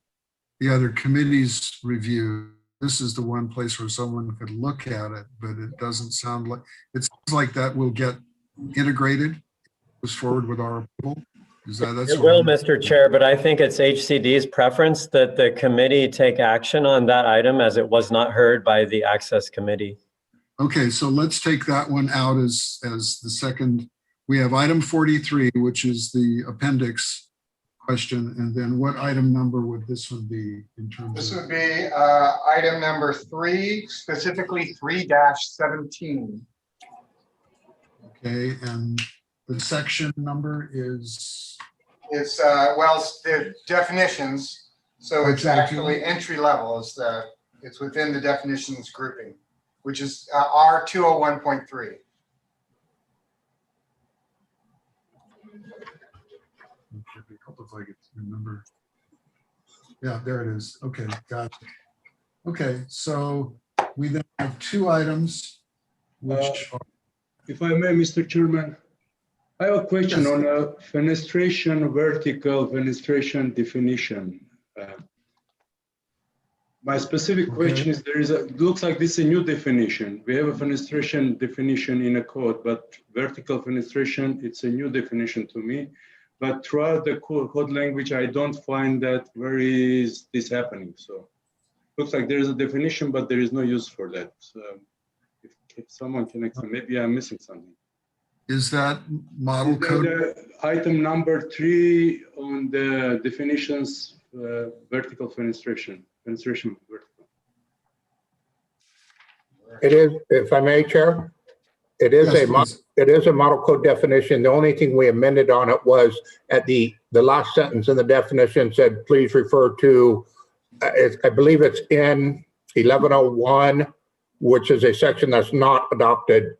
other committee's review. This is the one place where someone could look at it, but it doesn't sound like, it sounds like that will get integrated, goes forward with our approval. Is that, that's it will, Mr. Chair, but I think it's HCD's preference that the committee take action on that item, as it was not heard by the Access Committee. Okay, so let's take that one out as the second. We have item 43, which is the appendix question. And then what item number would this one be in terms This of? would be item number 3, specifically 3-17. Okay, and the section number is? It's, well, it's the definitions. So it's actually entry level. It's within the definitions grouping, which is R201.3. If I could remember. Yeah, there it is. Okay, got it. Okay, so we then have 2 items, which are. If I may, Mr. Chairman, I have a question on a fenestration, vertical fenestration definition. My specific question is, looks like this is a new definition. We have a fenestration definition in a code, but vertical fenestration, it's a new definition to me. But throughout the code language, I don't find that where is this happening. So looks like there is a definition, but there is no use for that. So if someone can explain, maybe I'm missing something. Is that model code? Item number 3 on the definitions, vertical fenestration vertical. It is, if I may, Chair, it is a model code definition. The only thing we amended on it was at the last sentence in the definition said, please refer to, I believe it's in 1101, which is a section that's not adopted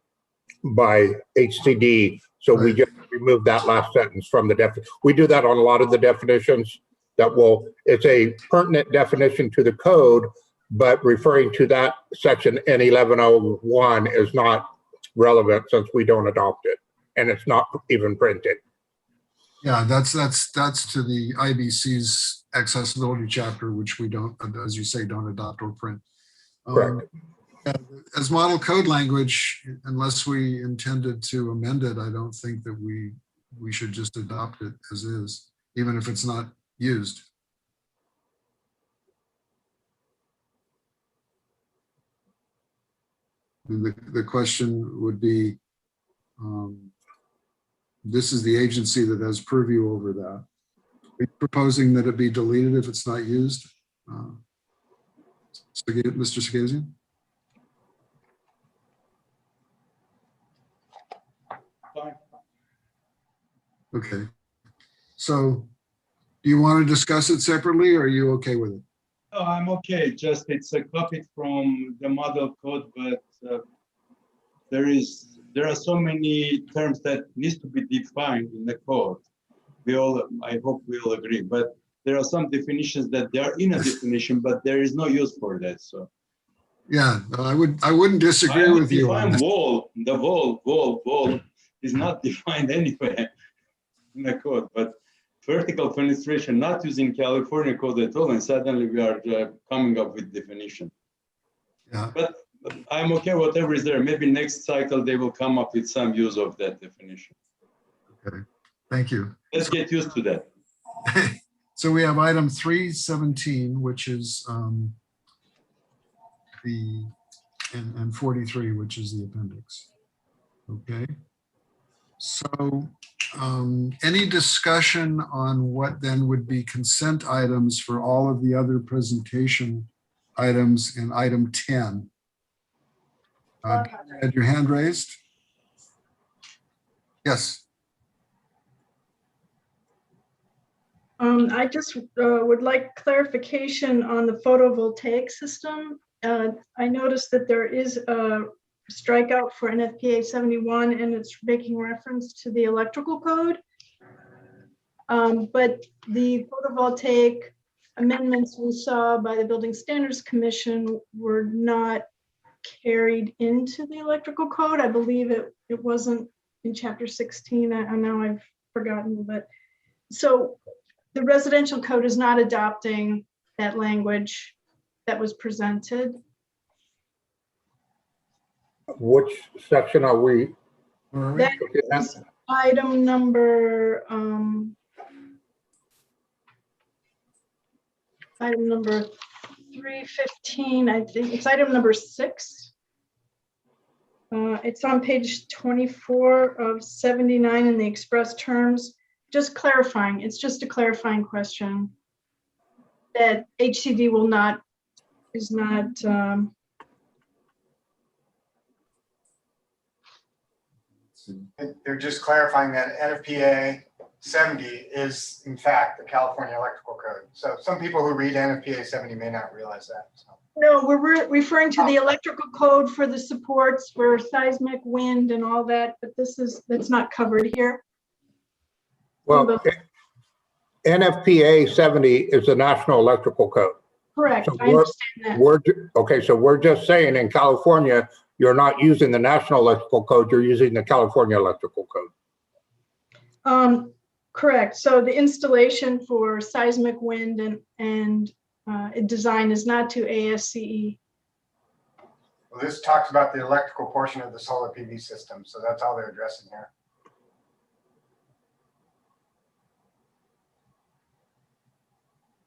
by HCD. So we just removed that last sentence from the definition. We do that on a lot of the definitions it's a pertinent definition to the code, but referring to that section in 1101 is not relevant since we don't adopt it and it's not even printed. Yeah, that's to the IBC's accessibility chapter, which we don't, as you say, don't adopt or print. Correct. As model code language, unless we intended to amend it, I don't think that we should just adopt it as is, even if it's not used. The question would be, this is the agency that has purview over that. Are you proposing that it be deleted if it's not used? Mr. Sagazian? Fine. Okay. So do you want to discuss it separately, or are you okay with it? Oh, I'm okay. Just it's a copy from the model code, but there is there are so many terms that needs to be defined in the code. I hope we all agree, but there are some definitions that they are in a definition, but there is no use for that. So Yeah, no, I wouldn't disagree with you on define this. wall, the wall is not defined anywhere in the code, but vertical fenestration not using California code at all, and suddenly we are coming up with definition. Yeah. But I'm okay, whatever is there. Maybe next cycle they will come up with some use of that definition. Okay, thank you. Let's get used to that. So we have item 317, which is and 43, which is the appendix. Okay. So any discussion on what then would be consent items for all of the other presentation items in item 10? Had your hand raised? Yes. I just would like clarification on the photovoltaic system. I noticed that there is a strikeout for NFPA 71 and it's making reference to the electrical code. But the photovoltaic amendments we saw by the Building Standards Commission were not carried into the electrical code. I believe it wasn't in chapter 16. I know I've forgotten, but so the residential code is not adopting that language that was presented. Which section are we? That is item number 315. I think it's item number 6. It's on page 24 of 79 in the express terms. Just clarifying, it's just a clarifying question that HCD is not They're just clarifying that NFPA 70 is in fact the California Electrical Code. So some people who read NFPA 70 may not realize that. So. No, we're referring to the electrical code for the supports for seismic, wind, and all that, but that's not covered here. Well, NFPA 70 is the National Electrical Code. Correct, So I understand that. Okay, so we're just saying in California, you're not using the National Electrical Code, you're using the California Electrical Code. Correct. So the installation for seismic, wind, and design is not to ASCE. Well, this talks about the electrical portion of the solar PV system. So that's all they're addressing here.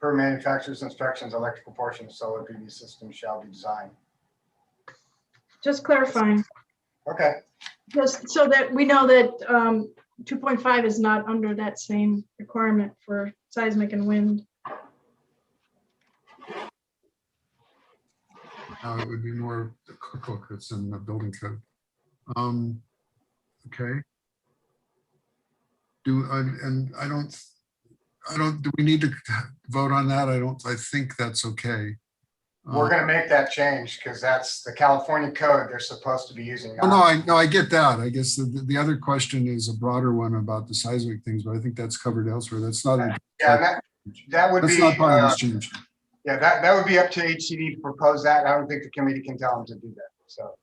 Per manufacturer's instructions, electrical portion of solar PV system shall be designed. Just clarifying. Okay. Just so that we know that 2.5 is not under that same requirement for seismic and wind. It would be more the cookbook that's in the building code. Okay. Do we need to vote on that? I think that's okay. We're going to make that change because that's the California code they're supposed to be using. Oh, no, I get that. I guess the other question is a broader one about the seismic things, but I think that's covered elsewhere. That's not. That would that's be not part of this change. Yeah, that would be up to HCD to propose that. I don't think the committee can tell them to do that. So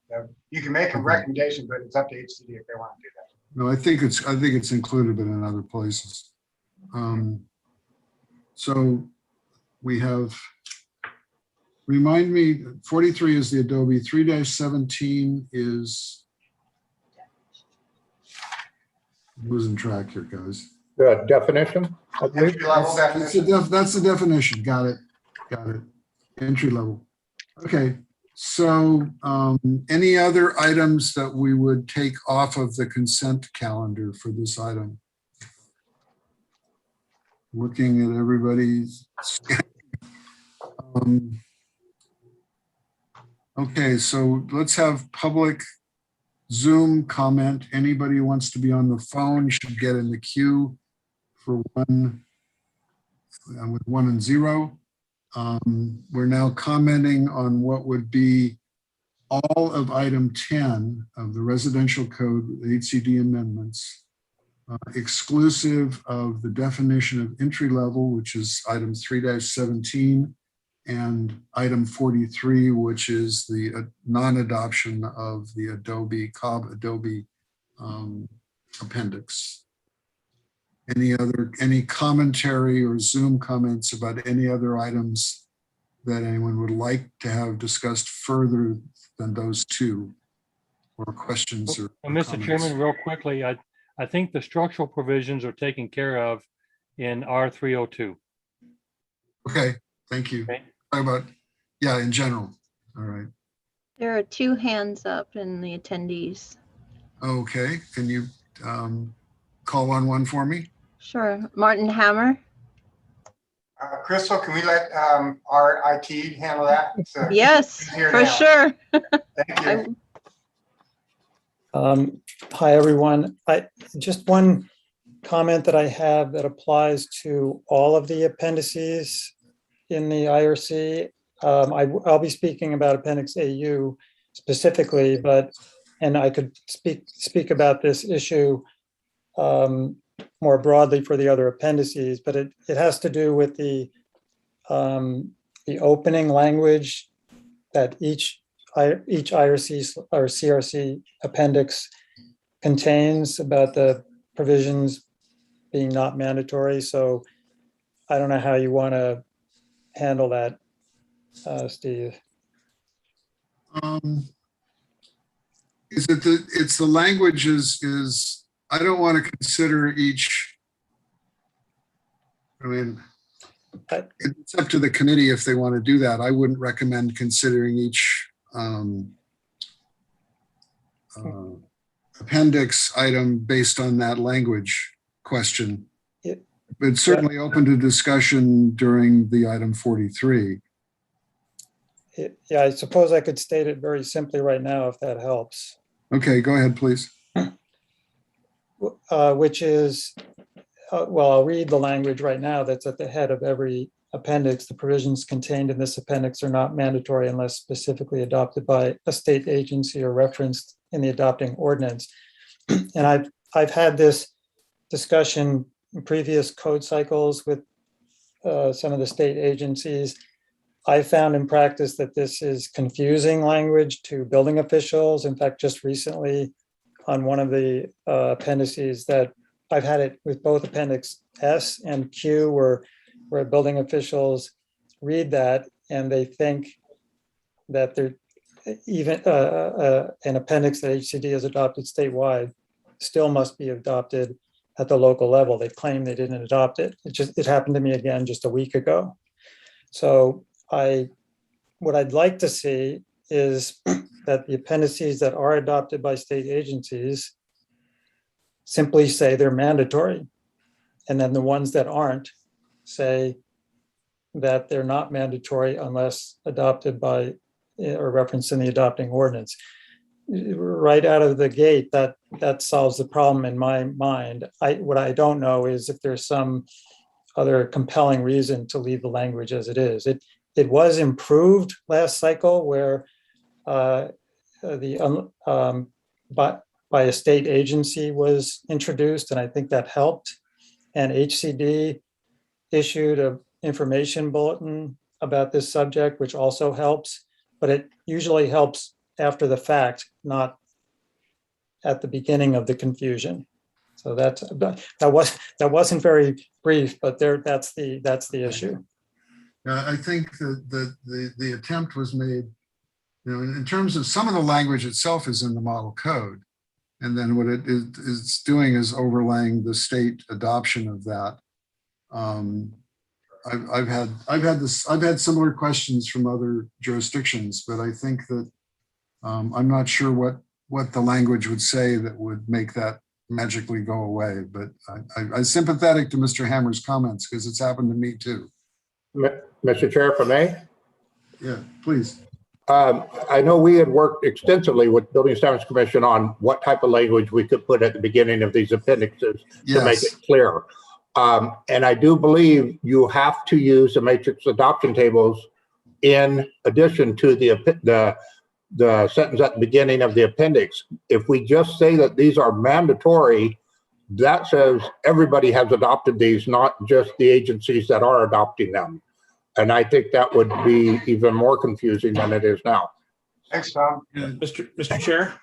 you can make a recommendation, but it's up to HCD if they want to do that. No, I think it's included, but in other places. So we have. Remind me, 43 is the Adobe, 3-17 is, I'm losing track here, guys. The definition, I believe. That's the definition. Got it. Entry level. Okay. So any other items that we would take off of the consent calendar for this item? Looking at everybody's. Okay, so let's have public Zoom comment. Anybody who wants to be on the phone should get in the queue for with 1 and 0. We're now commenting on what would be all of item 10 of the residential code, HCD amendments, exclusive of the definition of entry level, which is item 3-17, and item 43, which is the non-adoption of the Cobb Adobe appendix. Any commentary or Zoom comments about any other items that anyone would like to have discussed further than those two, or questions or Mr. comments? Chairman, real quickly, I think the structural provisions are taken care of in R302. Okay, thank you. Okay. How about, yeah, in general. All right. There are 2 hands up in the attendees. Okay, can you call on one for me? Sure. Martin Hammer. Crystal, can we let our IT handle that? Yes, for sure. Thank you. Hi, everyone. Just one comment that I have that applies to all of the appendices in the IRC. I'll be speaking about Appendix AU specifically, and I could speak about this issue more broadly for the other appendices, but it has to do with the opening language that each IRC or CRC appendix contains about the provisions being not mandatory. So I don't know how you want to handle that, Steve. It's the language is I don't want to consider each. I mean, it's up to the committee if they want to do that. I wouldn't recommend considering each appendix item based on that language question. It's certainly open to discussion during the item 43. Yeah, I suppose I could state it very simply right now if that helps. Okay, go ahead, please. Which is, well, I'll read the language right now that's at the head of every appendix. The provisions contained in this appendix are not mandatory unless specifically adopted by a state agency or referenced in the adopting ordinance. And I've had this discussion in previous code cycles with some of the state agencies. I found in practice that this is confusing language to building officials. In fact, just recently on one of the appendices that I've had it with both Appendix S and Q where building officials read that and they think that they're even an appendix that HCD has adopted statewide still must be adopted at the local level. They claim they didn't adopt it. It happened to me again just a week ago. So what I'd like to see is that the appendices that are adopted by state agencies simply say they're mandatory. And then the ones that aren't say that they're not mandatory unless adopted by or referenced in the adopting ordinance. Right out of the gate, that solves the problem in my mind. What I don't know is if there's some other compelling reason to leave the language as it is. It was improved last cycle where by a state agency was introduced, and I think that helped. And HCD issued an information bulletin about this subject, which also helps, but it usually helps after the fact, not at the beginning of the confusion. So that wasn't very brief, but that's the issue. I think that the attempt was made, in terms of some of the language itself is in the model code. And then what it is doing is overlaying the state adoption of that. I've had similar questions from other jurisdictions, but I think that I'm not sure what the language would say that would make that magically go away. But I'm sympathetic to Mr. Hammer's comments because it's happened to me too. Mr. Chair, if I may? Yeah, please. I know we had worked extensively with Building Standards Commission on what type of language we could put at the beginning of these appendixes to make it clear. And I do believe you have to use the matrix adoption tables in addition to the the sentence at the beginning of the appendix. If we just say that these are mandatory, that says everybody has adopted these, not just the agencies that are adopting them. And I think that would be even more confusing than it is now. Thanks, Tom. Mr. Chair,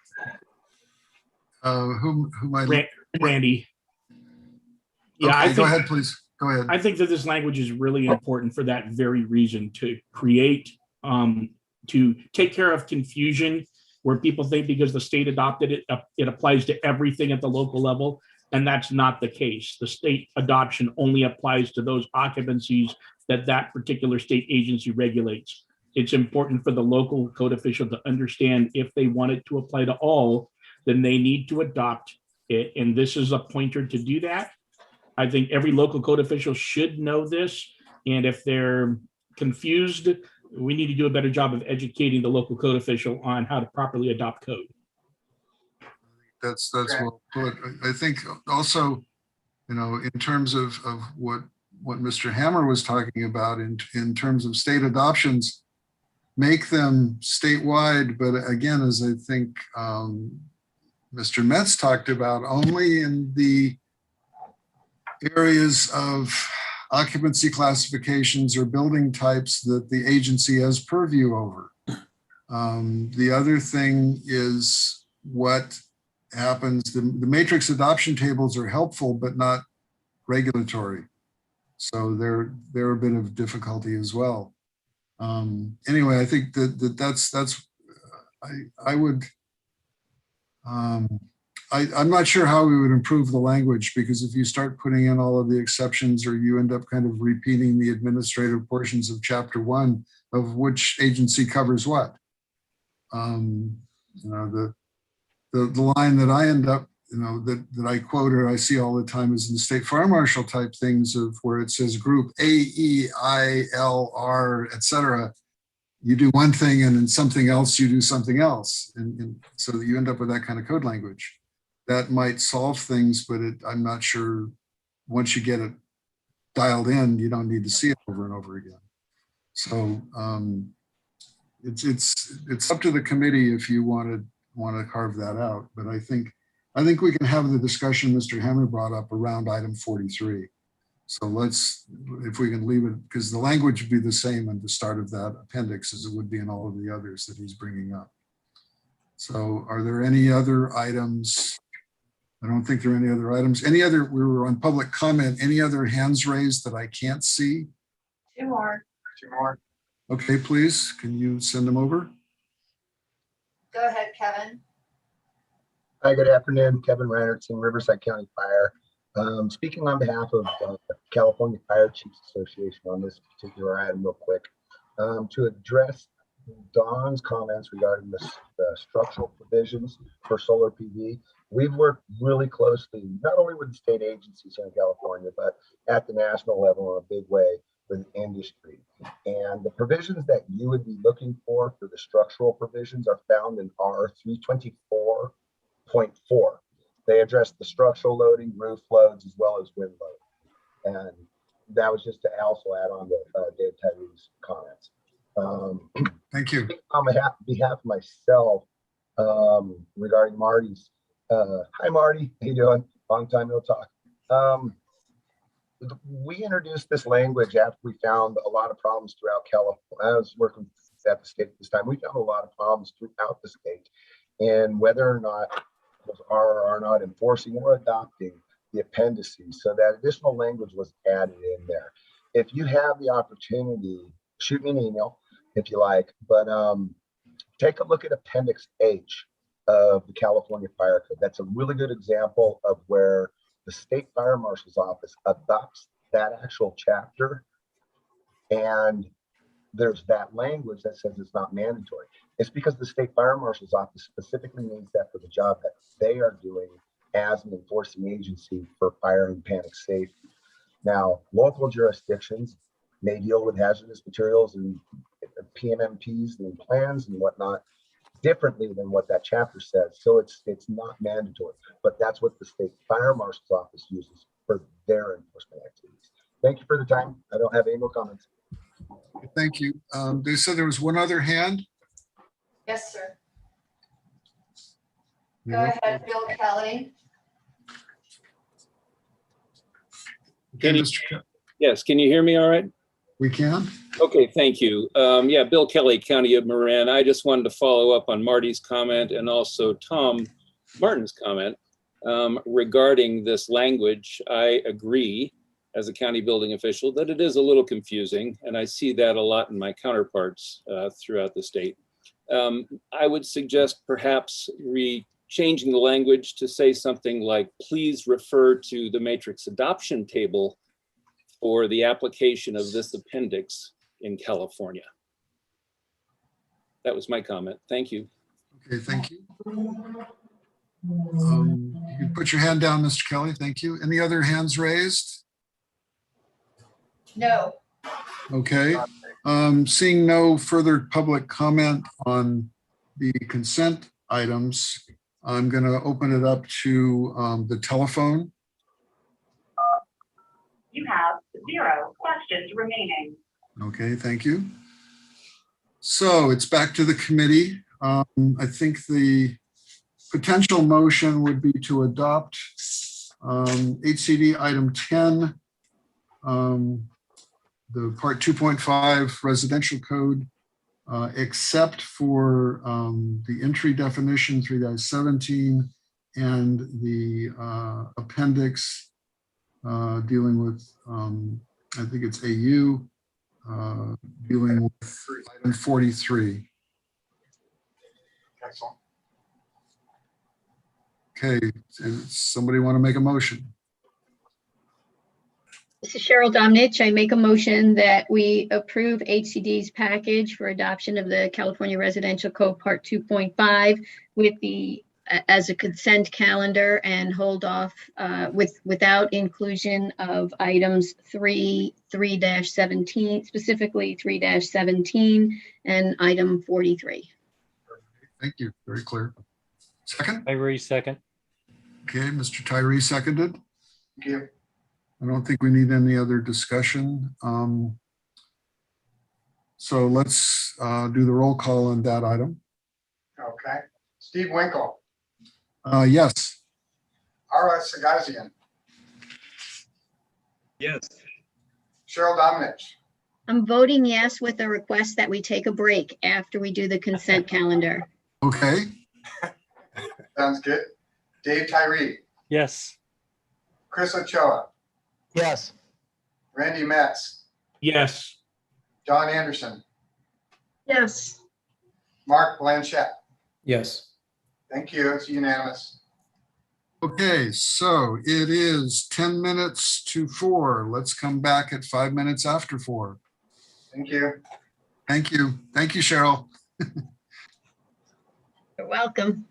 Who might? Randy. Yeah, Okay, I think, go ahead, please. Go ahead. I think that this language is really important for that very reason, to create, to take care of confusion where people think because the state adopted it, it applies to everything at the local level. And that's not the case. The state adoption only applies to those occupancies that that particular state agency regulates. It's important for the local code official to understand if they want it to apply to all, then they need to adopt it. And this is a pointer to do that. I think every local code official should know this. And if they're confused, we need to do a better job of educating the local code official on how to properly adopt code. That's well put. I think also, you know, in terms of what Mr. Hammer was talking about in terms of state adoptions, make them statewide. But again, as I think Mr. Metz talked about, only in the areas of occupancy classifications or building types that the agency has purview over. The other thing is what happens, the matrix adoption tables are helpful, but not regulatory. So they're a bit of difficulty as well. Anyway, I think that's I would, I'm not sure how we would improve the language, because if you start putting in all of the exceptions, or you end up kind of repeating the administrative portions of chapter 1 of which agency covers what. You know, the line that I end up, you know, that I quote or I see all the time is in the state fire marshal type things of where it says group A, E, I, L, R, et cetera. You do one thing and in something else, you do something else. And so that you end up with that kind of code language. That might solve things, but I'm not sure once you get it dialed in, you don't need to see it over and over again. So it's up to the committee if you want to carve that out. But I think we can have the discussion Mr. Hammer brought up around item 43. So let's, if we can leave it, because the language would be the same at the start of that appendix as it would be in all of the others that he's bringing up. So are there any other items? I don't think there are any other items. Any other, we were on public comment, any other hands raised that I can't see? Two more. Okay, please, can you send them over? Go ahead, Kevin. Hi, good afternoon. Kevin Reinertson, Riverside County Fire. Speaking on behalf of California Fire Chiefs Association on this particular item real quick, to address Don's comments regarding the structural provisions for solar PV. We've worked really closely, not only with the state agencies here in California, but at the national level in a big way with industry. And the provisions that you would be looking for the structural provisions are found in R 324.4. They address the structural loading, roof loads, as well as wind load. And that was just to also add on to Dave Tyree's comments. Thank you. On behalf of myself, regarding Marty's, hi Marty, how you doing? Long time no talk. We introduced this language after we found a lot of problems throughout California. I was working at the state at this time. We found a lot of problems throughout the state, and whether or not are not enforcing or adopting the appendices. So that additional language was added in there. If you have the opportunity, shoot me an email if you like, but take a look at Appendix H of the California Fire Code. That's a really good example of where the State Fire Marshal's Office adopts that actual chapter, and there's that language that says it's not mandatory. It's because the State Fire Marshal's Office specifically needs that for the job that they are doing as an enforcing agency for fire and panic safety. Now, local jurisdictions may deal with hazardous materials and PMMPs and plans and whatnot differently than what that chapter says. So it's not mandatory, but that's what the State Fire Marshal's Office uses for their enforcement activities. Thank you for the time. I don't have any more comments. Thank you. They said there was one other hand. Yes, sir. Go Yeah. ahead, Bill Kelly. Okay, Mr. Ke- Yes, can you hear me all right? We can. Okay, thank you. Yeah, Bill Kelly, County of Marin. I just wanted to follow up on Marty's comment and also Tom Martin's comment regarding this language. I agree as a county building official that it is a little confusing, and I see that a lot in my counterparts throughout the state. I would suggest perhaps changing the language to say something like, please refer to the matrix adoption table for the application of this appendix in California. That was my comment. Thank you. Okay, thank you. You can put your hand down, Mr. Kelly. Thank you. Any other hands raised? No. Okay. Seeing no further public comment on the consent items, I'm going to open it up to the telephone. You have 0 questions remaining. Okay, thank you. So it's back to the committee. I think the potential motion would be to adopt HCD item 10, the part 2.5 residential code, except for the entry definition 3-17 and the appendix dealing with, I think it's AU, dealing with item 43. Excellent. Okay, and somebody want to make a motion? This is Cheryl Domnich. I make a motion that we approve HCD's package for adoption of the California Residential Code Part 2.5 with the as a consent calendar and hold off without inclusion of items 3-17, specifically 3-17 and item 43. Thank you. Very clear. Second? Tyree, second. Okay, Mr. Tyree seconded. Thank you. I don't think we need any other discussion. So let's do the roll call on that item. Okay. Steve Winkle, Yes. Ara Sagazian, Yes. Cheryl Domnich, I'm voting yes with a request that we take a break after we do the consent calendar. Okay. sounds good. Dave Tyree, Yes. Chris Ochoa, Yes. Randy Metz, Yes. John Anderson, Yes. Mark Blanchett. Yes. Thank you. It's unanimous. Okay, so it is 10 minutes to 4. Let's come back at 5 minutes after 4. Thank you. Thank you. Thank you, Cheryl. You're welcome.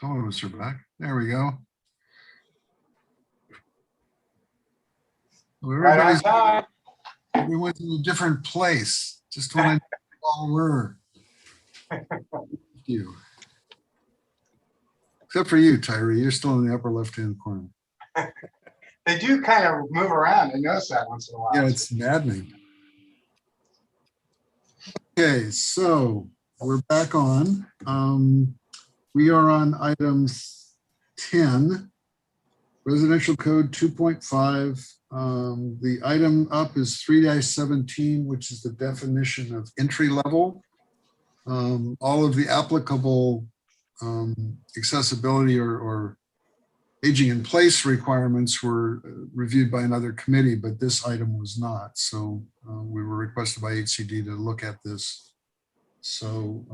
Some of us are back. There we go. Well, Right on time. Everyone's in a different place. Just when I all were. Thank you. Except for you, Tyree. You're still in the upper left-hand corner. They do kind of move around. I notice that once in a while. Yeah, it's maddening. Okay, so we're back on. We are on item 10, Residential Code 2.5. The item up is 3-17, which is the definition of entry level. All of the applicable accessibility or aging in place requirements were reviewed by another committee, but this item was not. So we were requested by HCD to look at this. So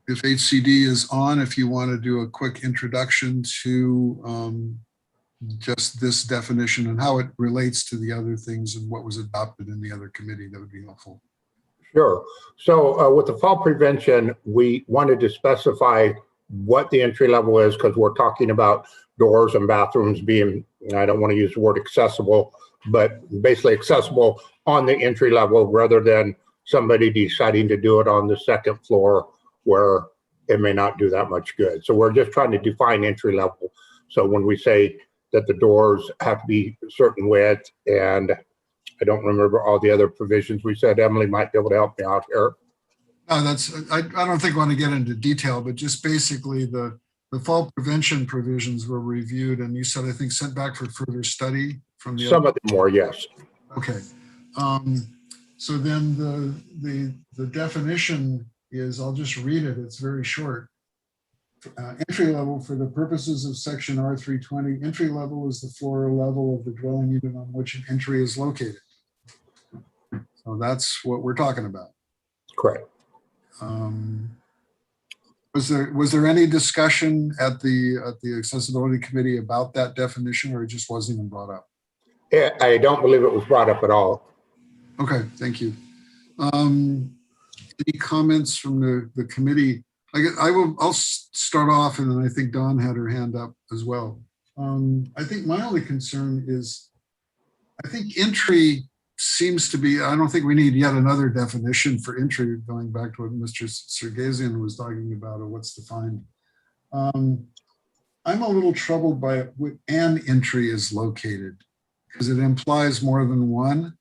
if HCD is on, if you want to do a quick introduction to just this definition and how it relates to the other things and what was adopted in the other committee, that would be helpful. Sure. So with the fall prevention, we wanted to specify what the entry level is because we're talking about doors and bathrooms being, I don't want to use the word accessible, but basically accessible on the entry level rather than somebody deciding to do it on the second floor where it may not do that much good. So we're just trying to define entry level. So when we say that the doors have to be certain width, and I don't remember all the other provisions we said, Emily might be able to help me out here. No, that's, I don't think I want to get into detail, but just basically the fall prevention provisions were reviewed and you said, I think, sent back for further study from the Some of them were, yes. Okay. So then the definition is, I'll just read it. It's very short. Entry level for the purposes of section R320, entry level is the floor level of the dwelling unit on which an entry is located. So that's what we're talking about. Correct. Was there any discussion at the accessibility committee about that definition, or it just wasn't even brought up? I don't believe it was brought up at all. Okay, thank you. Any comments from the committee? I'll start off, and then I think Dawn had her hand up as well. I think my only concern is, I think entry seems to be, I don't think we need yet another definition for entry, going back to what Mr. Sergesian was talking about, or what's defined. I'm a little troubled by what an entry is located, because it implies more than one.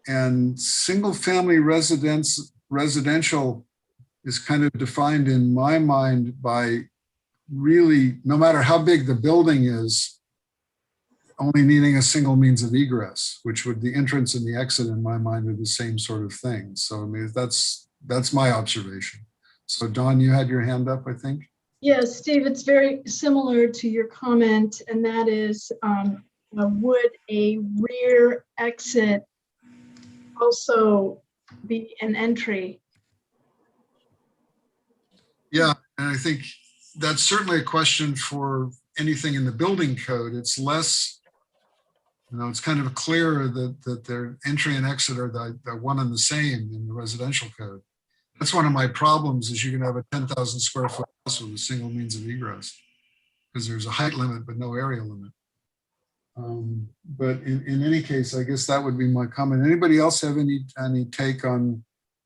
And single family residential is kind of defined in my mind by really, no matter how big the building is, only needing a single means of egress, which would, the entrance and the exit in my mind are the same sort of thing. So I mean, that's my observation. So Dawn, you had your hand up, I think. Yes, Steve, it's very similar to your comment, and that is, would a rear exit also be an entry? Yeah, and I think that's certainly a question for anything in the building code. It's less, it's kind of clear that their entry and exit are the one and the same in the residential code. That's one of my problems, is you can have a 10,000 square foot house with a single means of egress because there's a height limit but no area limit. But in any case, I guess that would be my comment. Anybody else have any take on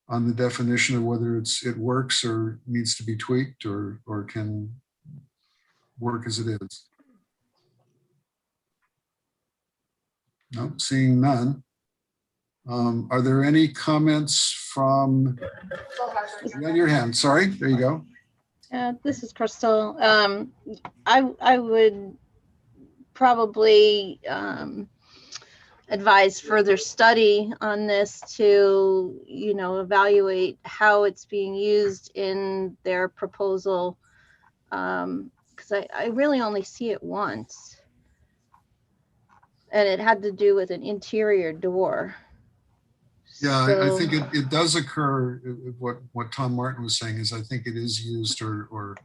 the definition of whether it works or needs to be tweaked or can work as it is? No, seeing none. Are there any comments from, you had your hand, sorry, there you go. This is Crystal. I would probably advise further study on this to, evaluate how it's being used in their proposal. Because I really only see it once. And it had to do with an interior door. Yeah, So, I think it does occur. What Tom Martin was saying is, I think it is used or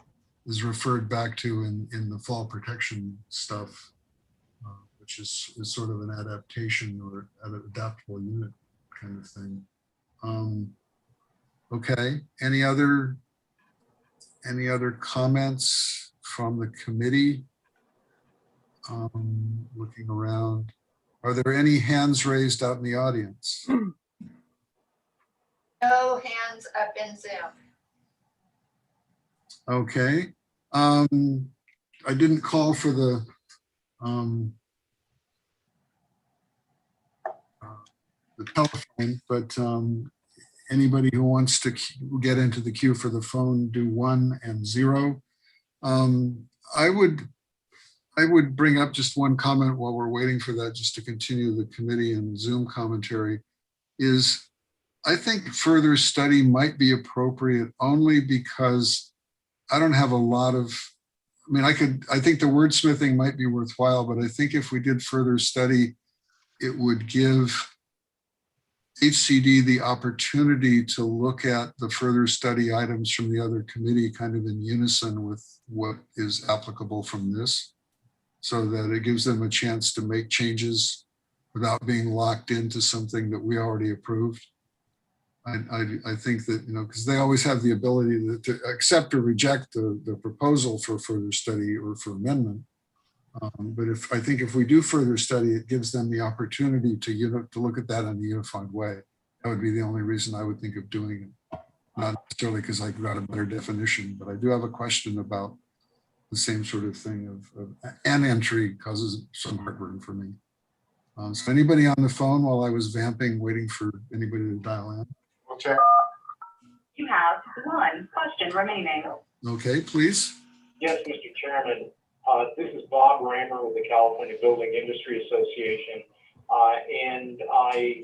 is referred back to in the fall protection stuff, which is sort of an adaptation or an adaptable unit kind of thing. Okay, any other Any other comments from the committee? Looking around. Are there any hands raised out in the audience? No hands up in Zoom. Okay. I didn't call for the telephone, but anybody who wants to get into the queue for the phone, do 1 and 0. I would bring up just one comment while we're waiting for that, just to continue the committee and Zoom commentary, is I think further study might be appropriate only because I don't have a lot of, I mean, I think the wordsmithing might be worthwhile, but I think if we did further study, it would give HCD the opportunity to look at the further study items from the other committee kind of in unison with what is applicable from this, so that it gives them a chance to make changes without being locked into something that we already approved. I think that, because they always have the ability to accept or reject the proposal for further study or for amendment. But I think if we do further study, it gives them the opportunity to look at that in a unified way. That would be the only reason I would think of doing it. Not necessarily because I got a better definition, but I do have a question about the same sort of thing of an entry causes some heartburn for me. So anybody on the phone while I was vamping, waiting for anybody to dial in? We'll check. You have 1 question remaining. Okay, please. Yes, Mr. Chairman. This is Bob Raymer with the California Building Industry Association. And I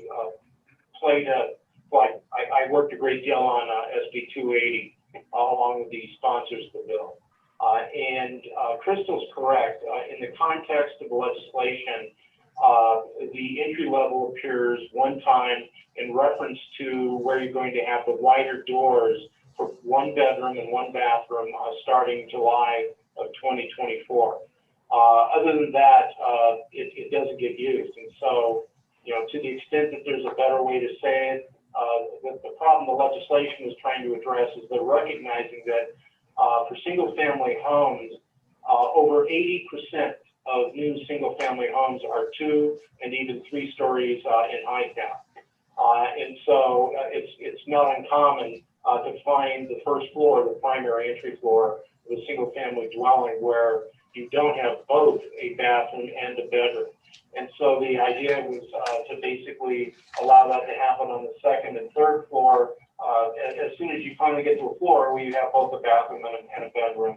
I worked a great deal on SB 280 along with the sponsors of the bill. And Crystal's correct. In the context of the legislation, the entry level appears one time in reference to where you're going to have the wider doors for 1 bedroom and 1 bathroom starting July of 2024. Other than that, it doesn't get used. And so, to the extent that there's a better way to say it, the problem the legislation is trying to address is they're recognizing that for single family homes, over 80% of new single family homes are 2 and even 3 stories in height now. And so it's not uncommon to find the first floor, the primary entry floor of a single family dwelling where you don't have both a bathroom and a bedroom. And so the idea was to basically allow that to happen on the 2nd and 3rd floor. As soon as you finally get to a floor where you have both a bathroom and a bedroom,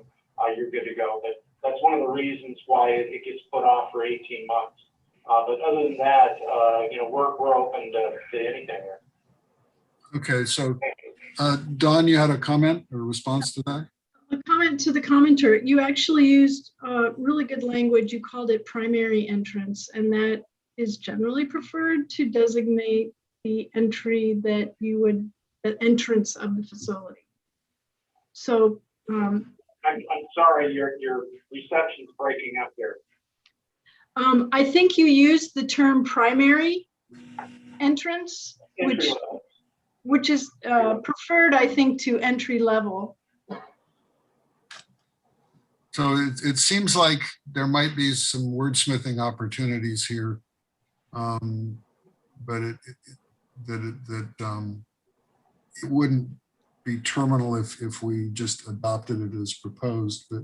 you're good to go. But that's one of the reasons why it gets put off for 18 months. But other than that, we're open to anything there. Okay, so Dawn, you had a comment or response to that? A comment to the commenter. You actually used really good language. You called it primary entrance, and that is generally preferred to designate the entry that you would, the entrance of the facility. So I'm sorry, your reception's breaking up there. I think you used the term primary entrance, which is preferred, I think, to entry level. So it seems like there might be some wordsmithing opportunities here, but it wouldn't be terminal if we just adopted it as proposed. But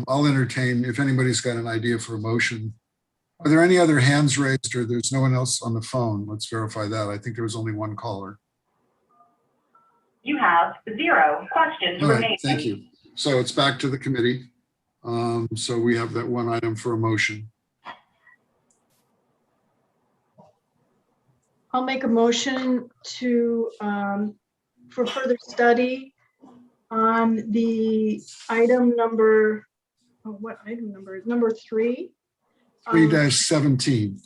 I'll entertain if anybody's got an idea for a motion. Are there any other hands raised, or there's no one else on the phone? Let's verify that. I think there was only one caller. You have 0 questions All right, remaining. thank you. So it's back to the committee. So we have that one item for a motion. I'll make a motion to for further study on the item number, what item number? Number 3. 3-17.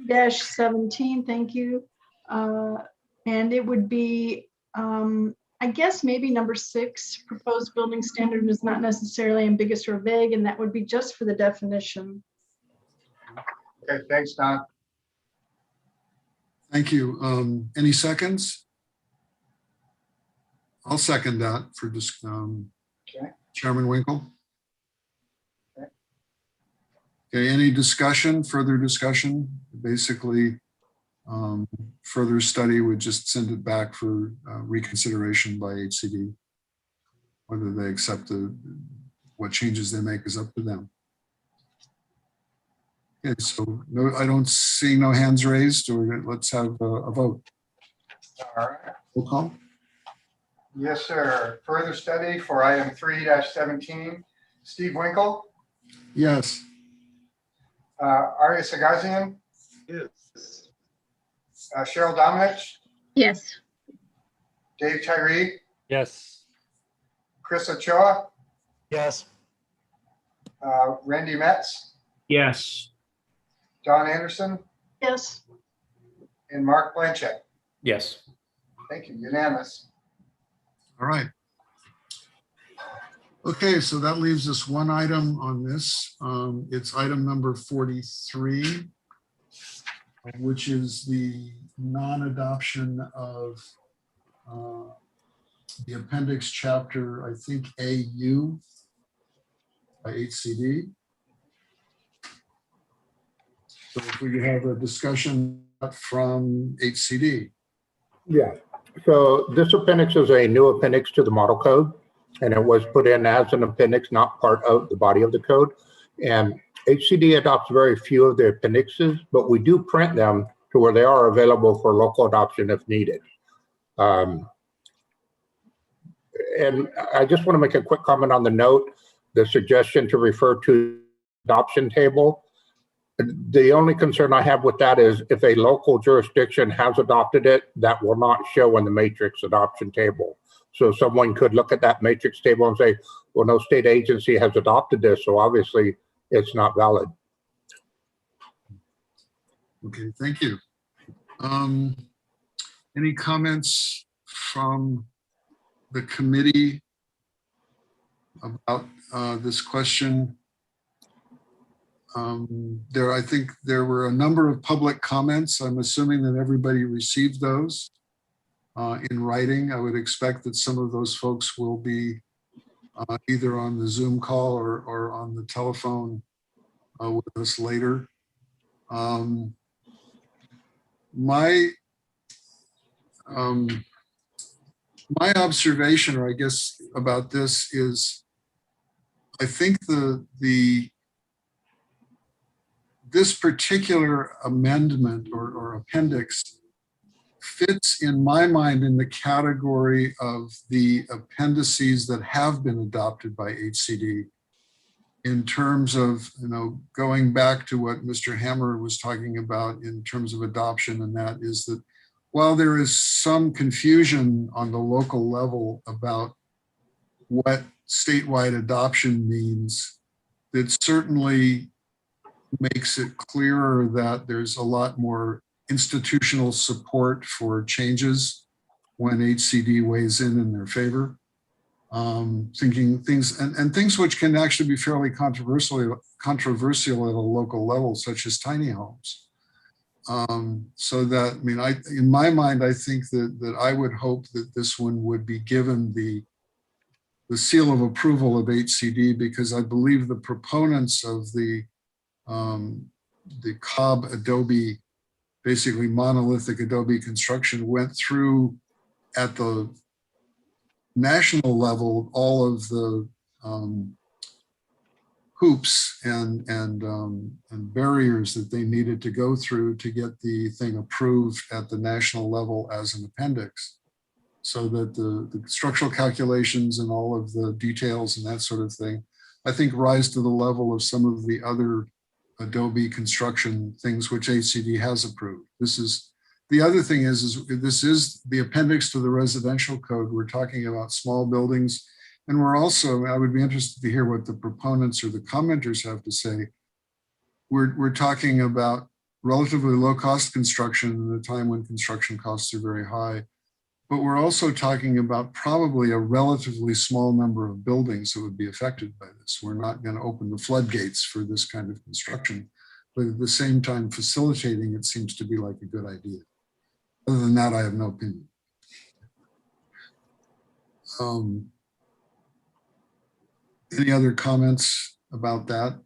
3-17, thank you. And it would be, I guess maybe number 6, proposed building standard is not necessarily ambiguous or vague, and that would be just for the definition. Okay, thanks, Don. Thank you. Any seconds? I'll second that for just. Okay. Chairman Winkle? Okay. Okay, any discussion, further discussion? Basically, further study would just send it back for reconsideration by HCD. Whether they accept what changes they make is up to them. Okay, so no, I don't see no hands raised, or let's have a vote. All right. Roll call. Yes, sir. Further study for item 3-17. Steve Winkle, Yes. Arya Sagazian, Yes. Cheryl Dominich, Yes. Dave Tyree, Yes. Chris Ochoa, Yes. Randy Metz, Yes. Don Anderson, Yes. and Mark Blanchett. Yes. Thank you. Unanimous. All right. Okay, so that leaves us one item on this. It's item number 43, which is the non-adoption of the appendix chapter, I think AU by HCD. So if we could have a discussion from HCD. Yeah, so this appendix is a new appendix to the model code, and it was put in as an appendix, not part of the body of the code. And HCD adopts very few of the appendixes, but we do print them to where they are available for local adoption if needed. And I just want to make a quick comment on the note, the suggestion to refer to adoption table. The only concern I have with that is if a local jurisdiction has adopted it, that will not show in the matrix adoption table. So someone could look at that matrix table and say, well, no state agency has adopted this, so obviously it's not valid. Okay, thank you. Any comments from the committee about this question? I think there were a number of public comments. I'm assuming that everybody received those in writing. I would expect that some of those folks will be either on the Zoom call or on the telephone with us later. My observation, or I guess about this, is I think this particular amendment or appendix fits in my mind in the category of the appendices that have been adopted by HCD in terms of, going back to what Mr. Hammer was talking about in terms of adoption, and that is that while there is some confusion on the local level about what statewide adoption means, it certainly makes it clearer that there's a lot more institutional support for changes when HCD weighs in their favor. Thinking things and things which can actually be fairly controversial at a local level, such as tiny homes. So that, in my mind, I think that I would hope that this one would be given the seal of approval of HCD, because I believe the proponents of the Cobb Adobe, basically monolithic Adobe construction, went through at the national level all of the hoops and barriers that they needed to go through to get the thing approved at the national level as an appendix, so that the structural calculations and all of the details and that sort of thing, I think, rise to the level of some of the other Adobe construction things which HCD has approved. The other thing is this is the appendix to the residential code. We're talking about small buildings. And we're also, I would be interested to hear what the proponents or the commenters have to say. We're talking about relatively low cost construction in a time when construction costs are very high. But we're also talking about probably a relatively small number of buildings that would be affected by this. We're not going to open the floodgates for this kind of construction, but at the same time, facilitating it seems to be like a good idea. Other than that, I have no opinion. Any other comments about that?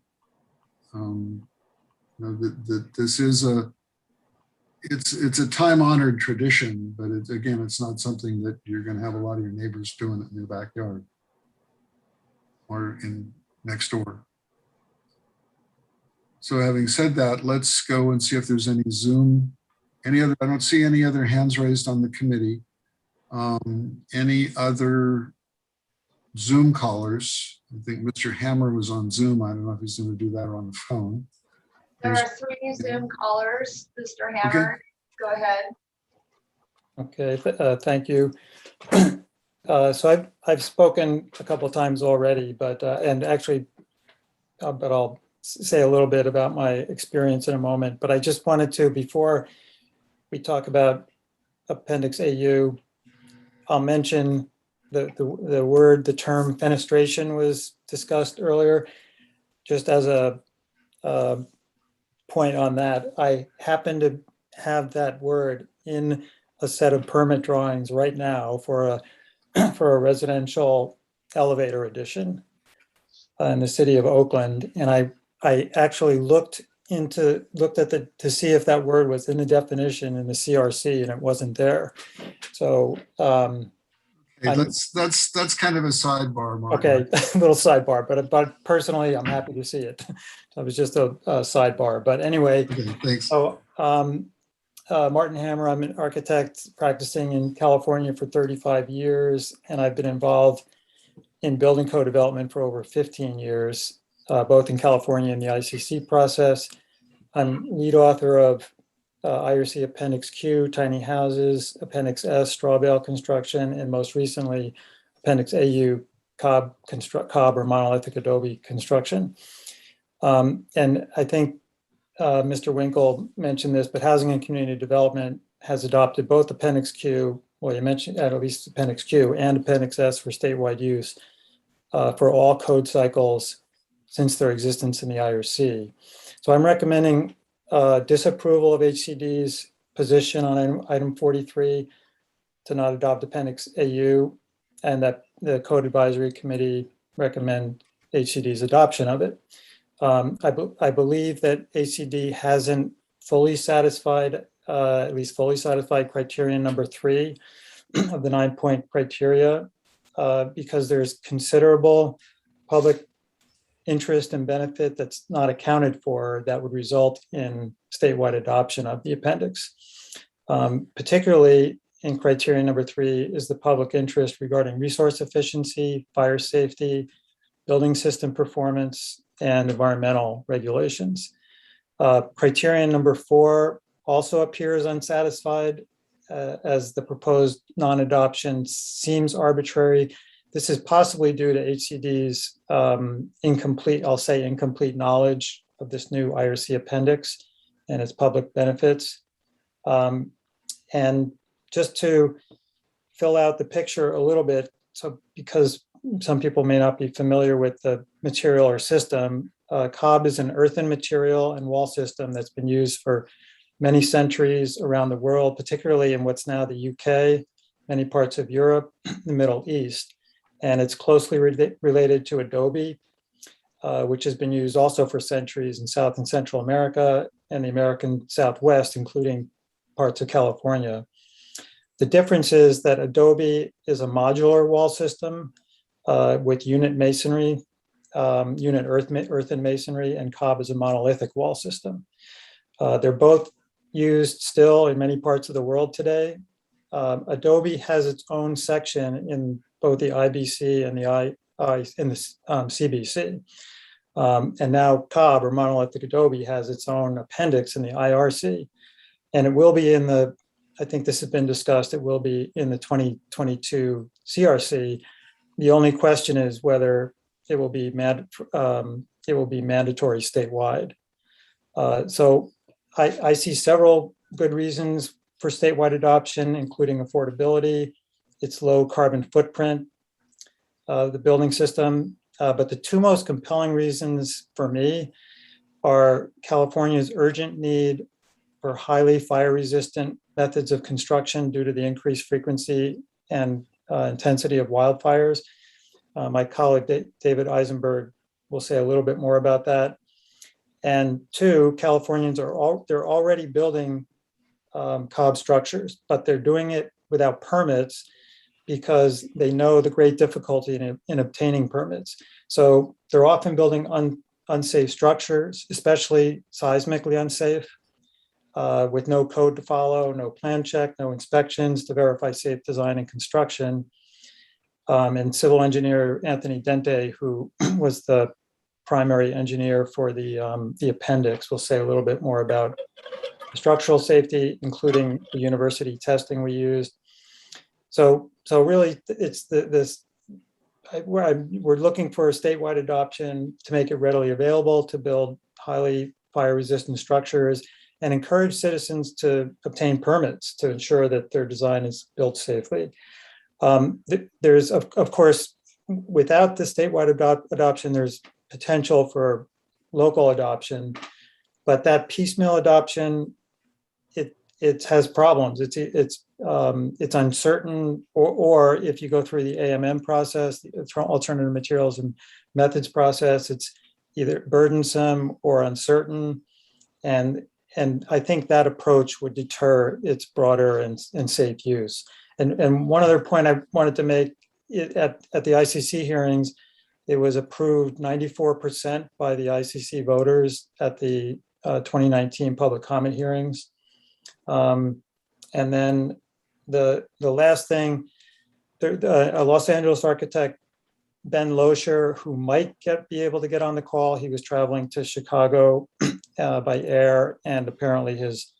You know, that this is it's a time-honored tradition, but again, it's not something that you're going to have a lot of your neighbors doing it in your backyard or in next door. So having said that, let's go and see if there's any Zoom, I don't see any other hands raised on the committee. Any other Zoom callers? I think Mr. Hammer was on Zoom. I don't know if he's going to do that or on the phone. There are 3 Zoom callers. Mr. Hammer, go ahead. Okay, thank you. So I've spoken a couple of times already, but but I'll say a little bit about my experience in a moment. But I just wanted to, before we talk about Appendix AU, I'll mention the term fenestration was discussed earlier. Just as a point on that, I happen to have that word in a set of permit drawings right now for a residential elevator addition in the city of Oakland, and I actually looked to see if that word was in the definition in the CRC, and it wasn't there. So that's kind of a sidebar, Martin. Okay, a little sidebar, but personally, I'm happy to see it. That was just a sidebar. But anyway, okay, thanks. So Martin Hammer, I'm an architect practicing in California for 35 years, and I've been involved in building code development for over 15 years, both in California and the ICC process. I'm lead author of IRC Appendix Q, Tiny Houses, Appendix S, Straw Bale Construction, and most recently, Appendix AU, Cob or Monolithic Adobe Construction. And I think Mr. Winkle mentioned this, but Housing and Community Development has adopted both Appendix Q, well, you mentioned at least Appendix Q and Appendix S for statewide use for all code cycles since their existence in the IRC. So I'm recommending disapproval of HCD's position on item 43 to not adopt Appendix AU, and that the Code Advisory Committee recommend HCD's adoption of it. I believe that HCD hasn't fully satisfied, at least fully satisfied criterion number 3 of the 9-point criteria because there's considerable public interest and benefit that's not accounted for that would result in statewide adoption of the appendix. Particularly in criterion number 3 is the public interest regarding resource efficiency, fire safety, building system performance, and environmental regulations. Criterion number 4 also appears unsatisfied as the proposed non-adoption seems arbitrary. This is possibly due to HCD's incomplete knowledge of this new IRC appendix and its public benefits. And just to fill out the picture a little bit, so because some people may not be familiar with the material or system, Cob is an earthen material and wall system that's been used for many centuries around the world, particularly in what's now the UK, many parts of Europe, the Middle East. And it's closely related to adobe, which has been used also for centuries in South and Central America and the American Southwest, including parts of California. The difference is that adobe is a modular wall system with unit masonry, unit earthen masonry, and Cob is a monolithic wall system. They're both used still in many parts of the world today. Adobe has its own section in both the IBC and the CBC. And now Cob or monolithic adobe has its own appendix in the IRC. And it will be in the, I think this has been discussed, it will be in the 2022 CRC. The only question is whether it will be mandatory statewide. So I see several good reasons for statewide adoption, including affordability, its low carbon footprint, the building system. But the 2 most compelling reasons for me are California's urgent need for highly fire resistant methods of construction due to the increased frequency and intensity of wildfires. My colleague David Eisenberg will say a little bit more about that. And two, Californians they're already building cob structures, but they're doing it without permits because they know the great difficulty in obtaining permits. So they're often building unsafe structures, especially seismically unsafe, with no code to follow, no plan check, no inspections to verify safe design and construction. And civil engineer Anthony Dente, who was the primary engineer for the appendix, will say a little bit more about structural safety, including the university testing we used. So really, it's we're looking for a statewide adoption to make it readily available to build highly fire-resistant structures and encourage citizens to obtain permits to ensure that their design is built safely. There's, of course, without the statewide adoption, there's potential for local adoption, but that piecemeal adoption, it has problems. It's uncertain, or if you go through the AMM process, the alternative materials and methods process, it's either burdensome or uncertain, and I think that approach would deter its broader and safe use. And one other point I wanted to make, at the ICC hearings, it was approved 94% by the ICC voters at the 2019 public comment hearings. And then the last thing, a Los Angeles architect, Ben Loescher, who might be able to get on the call. He was traveling to Chicago by air, and apparently his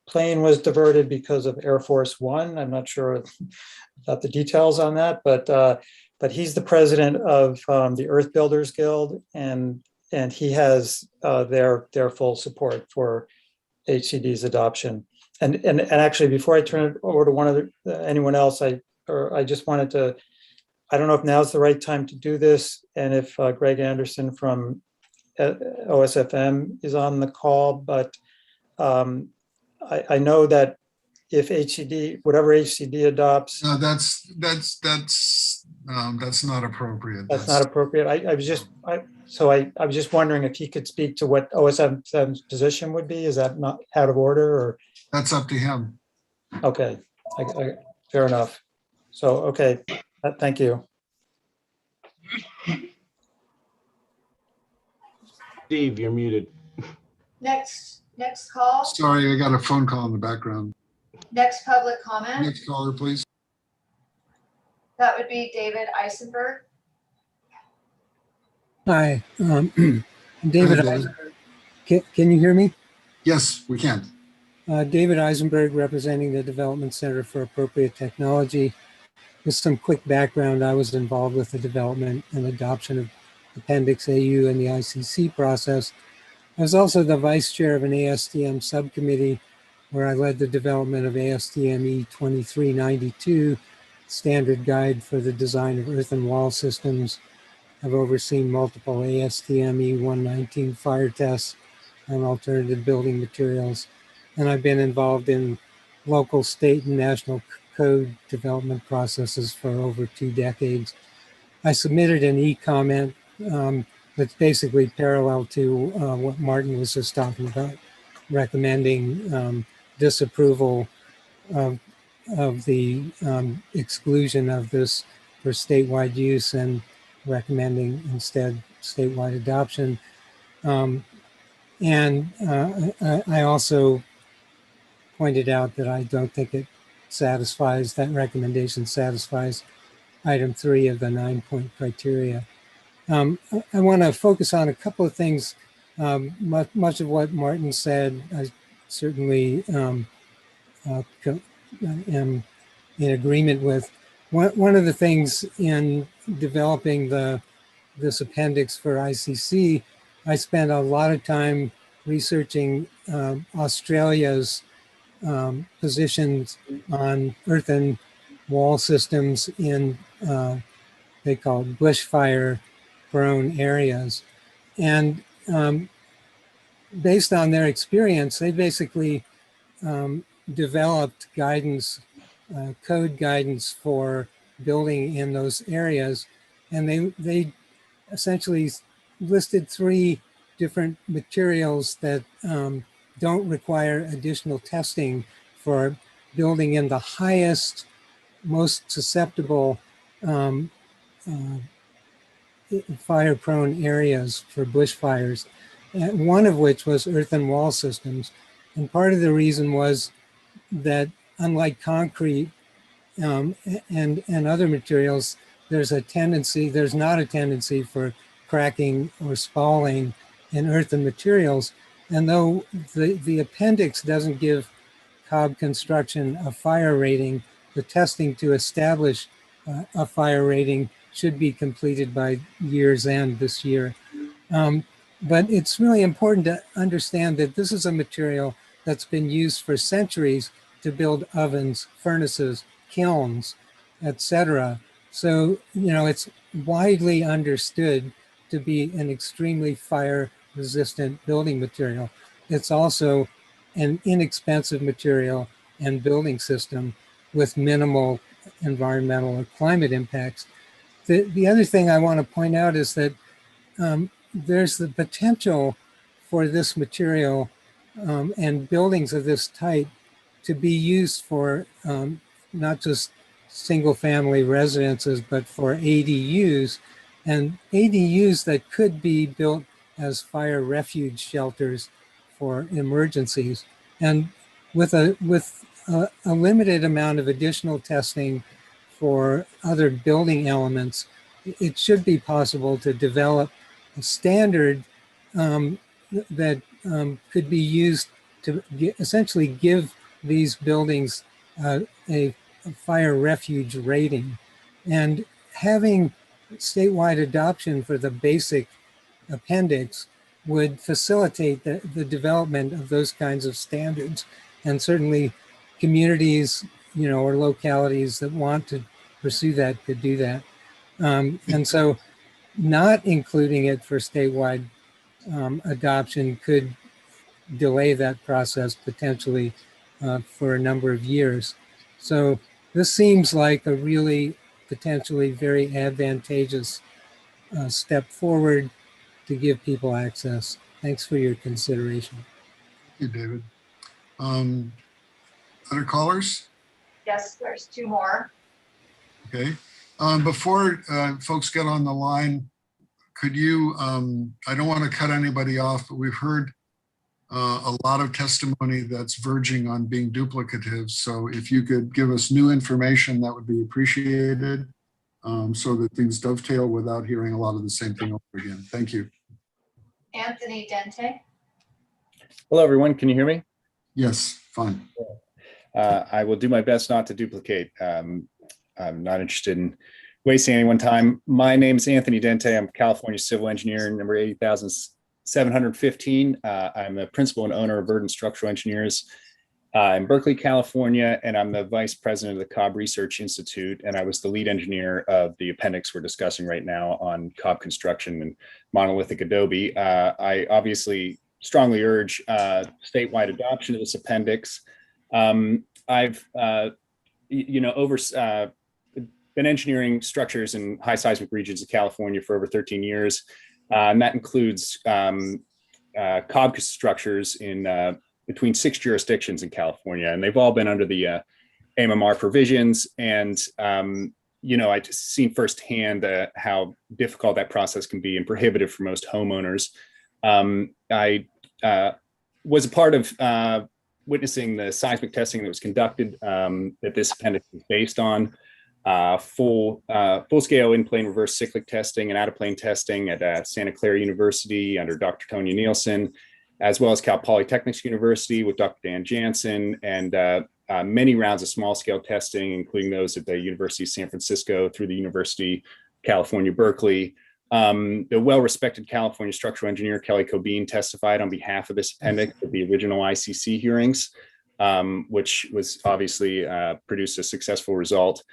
plane was diverted because of Air Force One. I'm not sure about the details on that, but he's the president of the Earth Builders Guild, and he has their full support for HCD's adoption. And actually, before I turn it over to anyone else, I just wanted to, I don't know if now's the right time to do this, and if Greg Anderson from OSFM is on the call, but I know that if HCD, whatever HCD adopts, No, that's not appropriate. That's not appropriate. I was just wondering if he could speak to what OSFM's position would be. Is that not out of order, or? That's up to him. Okay, fair enough. So, okay, thank you. Steve, you're muted. Next call, Sorry, I got a phone call in the background. next public comment, Next caller, please. that would be David Eisenberg. Hi, David. David. Eisenberg. Can you hear me? Yes, we can. David Eisenberg, representing the Development Center for Appropriate Technology. Just some quick background. I was involved with the development and adoption of Appendix AU and the ICC process. I was also the vice chair of an ASTM subcommittee where I led the development of ASTM E2392, standard guide for the design of earthen wall systems. I've overseen multiple ASTM E119 fire tests on alternative building materials. And I've been involved in local, state, and national code development processes for over 2 decades. I submitted an e-comment that's basically parallel to what Martin was just talking about, recommending disapproval of the exclusion of this for statewide use and recommending instead statewide adoption. And I also pointed out that I don't think it satisfies, that recommendation satisfies item 3 of the 9-point criteria. I want to focus on a couple of things. Much of what Martin said, I certainly am in agreement with. One of the things in developing this appendix for ICC, I spent a lot of time researching Australia's positions on earthen wall systems in, they call it bushfire prone areas. And based on their experience, they basically developed guidance, code guidance for building in those areas. and they essentially listed 3 different materials that don't require additional testing for building in the highest, most susceptible fire-prone areas for bushfires, one of which was earthen wall systems. And part of the reason was that unlike concrete and other materials, there's not a tendency for cracking or spalling in earthen materials. And though the appendix doesn't give Cobb Construction a fire rating, the testing to establish a fire rating should be completed by year's end this year. But it's really important to understand that this is a material that's been used for centuries to build ovens, furnaces, kilns, etc. So, it's widely understood to be an extremely fire resistant building material. It's also an inexpensive material and building system with minimal environmental or climate impacts. The other thing I want to point out is that there's the potential for this material and buildings of this type to be used for not just single family residences, but for ADUs, and ADUs that could be built as fire refuge shelters for emergencies. And with a limited amount of additional testing for other building elements, it should be possible to develop a standard that could be used to essentially give these buildings a fire refuge rating. And having statewide adoption for the basic appendix would facilitate the development of those kinds of standards. And certainly communities, or localities that want to pursue that could do that. And so not including it for statewide adoption could delay that process potentially for a number of years. So this seems like a really potentially very advantageous step forward to give people access. Thanks for your consideration. Thank you, David. Other callers? Yes, there's 2 more. Okay. Before folks get on the line, could you, I don't want to cut anybody off, but we've heard a lot of testimony that's verging on being duplicative. So if you could give us new information, that would be appreciated, so that things dovetail without hearing a lot of the same thing over again. Thank you. Anthony Dente. Hello, everyone. Can you hear me? Yes, fine. I will do my best not to duplicate. I'm not interested in wasting anyone's time. My name is Anthony Dente. I'm a California civil engineer, number 80,715. I'm the principal and owner of Verdant Structural Engineers in Berkeley, California, and I'm the vice president of the Cobb Research Institute, and I was the lead engineer of the appendix we're discussing right now on Cobb construction and monolithic adobe. I obviously strongly urge statewide adoption of this appendix. I've been engineering structures in high seismic regions of California for over 13 years, and that includes Cobb structures in between 6 jurisdictions in California, and they've all been under the AMMR provisions. And I've seen firsthand how difficult that process can be and prohibitive for most homeowners. I was a part of witnessing the seismic testing that was conducted that this appendix is based on. Full-scale in-plane reverse cyclic testing and out-of-plane testing at Santa Clara University under Dr. Tonya Nielsen, as well as Cal Polytechnics University with Dr. Dan Jansen, and many rounds of small-scale testing, including those at the University of San Francisco through the University of California, Berkeley. The well-respected California structural engineer Kelly Cobean testified on behalf of this appendix at the original ICC hearings, which was obviously produced a successful result.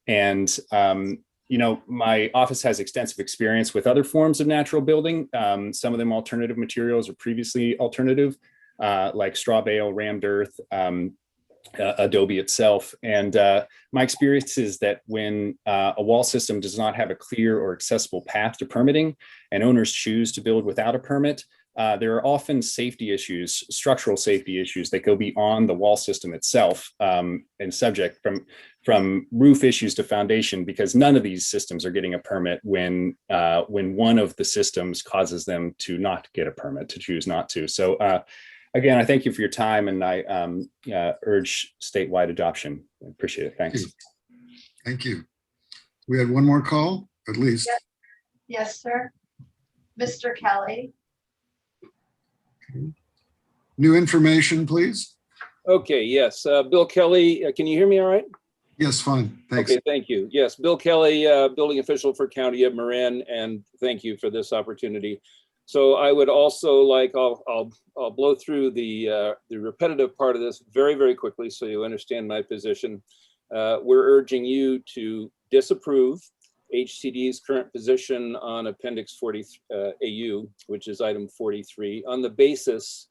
And my office has extensive experience with other forms of natural building, some of them alternative materials or previously alternative, like straw bale, rammed earth, Adobe itself. And my experience is that when a wall system does not have a clear or accessible path to permitting and owners choose to build without a permit, there are often safety issues, structural safety issues that go beyond the wall system itself and subject from roof issues to foundation, because none of these systems are getting a permit when one of the systems causes them to not get a permit, to choose not to. So again, I thank you for your time, and I urge statewide adoption. I appreciate it. Thanks. Thank you. We had one more call, at least. Yes, sir. Mr. Kelly. New information, please. Okay, yes. Bill Kelly, can you hear me all right? Yes, fine. Thanks. Okay, thank you. Yes, Bill Kelly, building official for County of Marin, and thank you for this opportunity. So I would also like, I'll blow through the repetitive part of this very, very quickly so you understand my position. We're urging you to disapprove HCD's current position on Appendix 40 AU, which is item 43, on the basis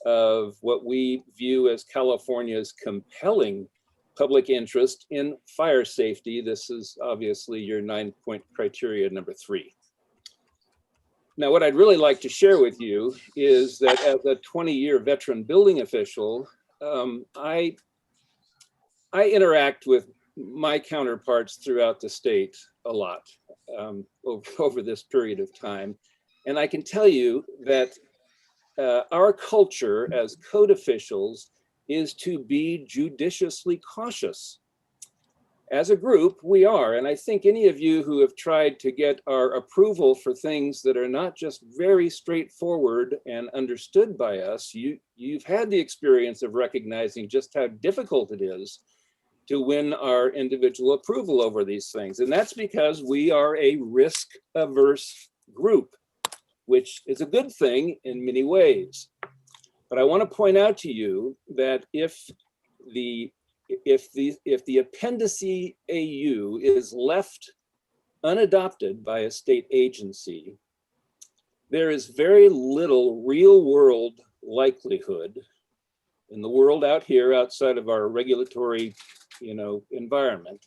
of what we view as California's compelling public interest in fire safety. This is obviously your 9-point criteria number 3. Now, what I'd really like to share with you is that as a 20-year veteran building official, I interact with my counterparts throughout the state a lot over this period of time. And I can tell you that our culture as code officials is to be judiciously cautious. As a group, we are, and I think any of you who have tried to get our approval for things that are not just very straightforward and understood by us, you've had the experience of recognizing just how difficult it is to win our individual approval over these things. And that's because we are a risk-averse group, which is a good thing in many ways. But I want to point out to you that if the appendice AU is left unadopted by a state agency, there is very little real world likelihood in the world out here outside of our regulatory, environment,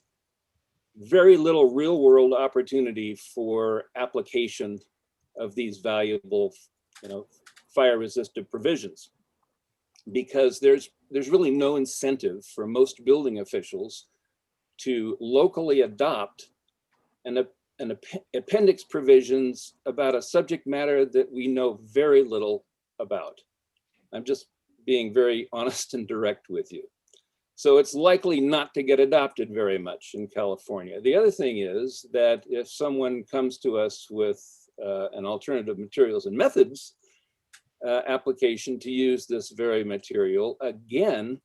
very little real world opportunity for application of these valuable, fire resistant provisions, because there's really no incentive for most building officials to locally adopt an appendix provisions about a subject matter that we know very little about. I'm just being very honest and direct with you. So it's likely not to get adopted very much in California. The other thing is that if someone comes to us with an alternative materials and methods application to use this very material, again,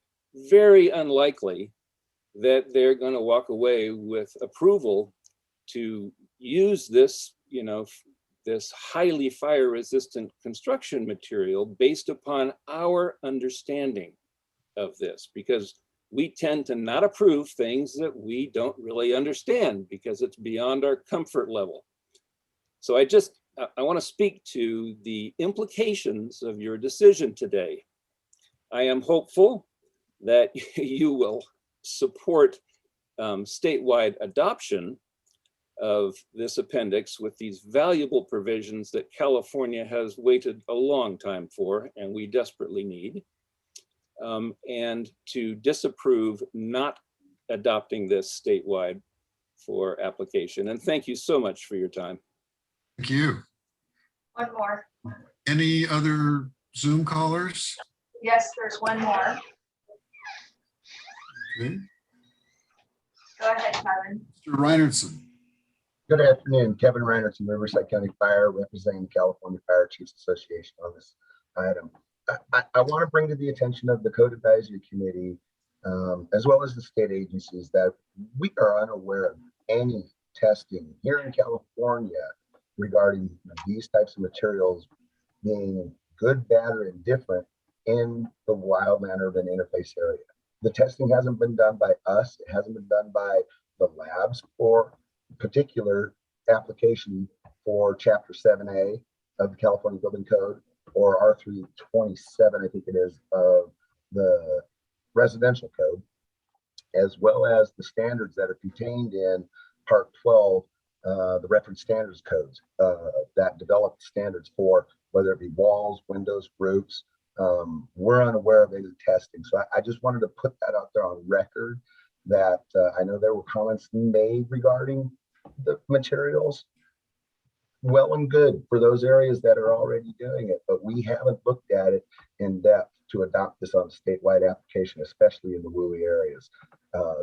very unlikely that they're going to walk away with approval to use this, this highly fire resistant construction material based upon our understanding of this, because we tend to not approve things that we don't really understand because it's beyond our comfort level. So I want to speak to the implications of your decision today. I am hopeful that you will support statewide adoption of this appendix with these valuable provisions that California has waited a long time for and we desperately need, and to disapprove not adopting this statewide for application. And thank you so much for your time. Thank you. One more. Any other Zoom callers? Yes, there's one more. Okay. Go ahead, Kevin. Mr. Reinertsen. Good afternoon, Kevin Reinertsen, Riverside County Fire, representing the California Fire Chiefs Association on this item. I want to bring to the attention of the Code Advisory Committee, as well as the state agencies, that we are unaware of any testing here in California regarding these types of materials being good, bad, or indifferent in the wildland urban interface area. The testing hasn't been done by us. It hasn't been done by the labs for particular application for Chapter 7A of the California Building Code, or R327, I think it is, of the residential code, as well as the standards that are contained in Part 12, the reference standards codes that develop standards for whether it be walls, windows, roofs. We're unaware of any testing. So I just wanted to put that out there on record that I know there were comments made regarding the materials. Well and good for those areas that are already doing it, but we haven't looked at it in depth to adopt this on a statewide application, especially in the WUI areas.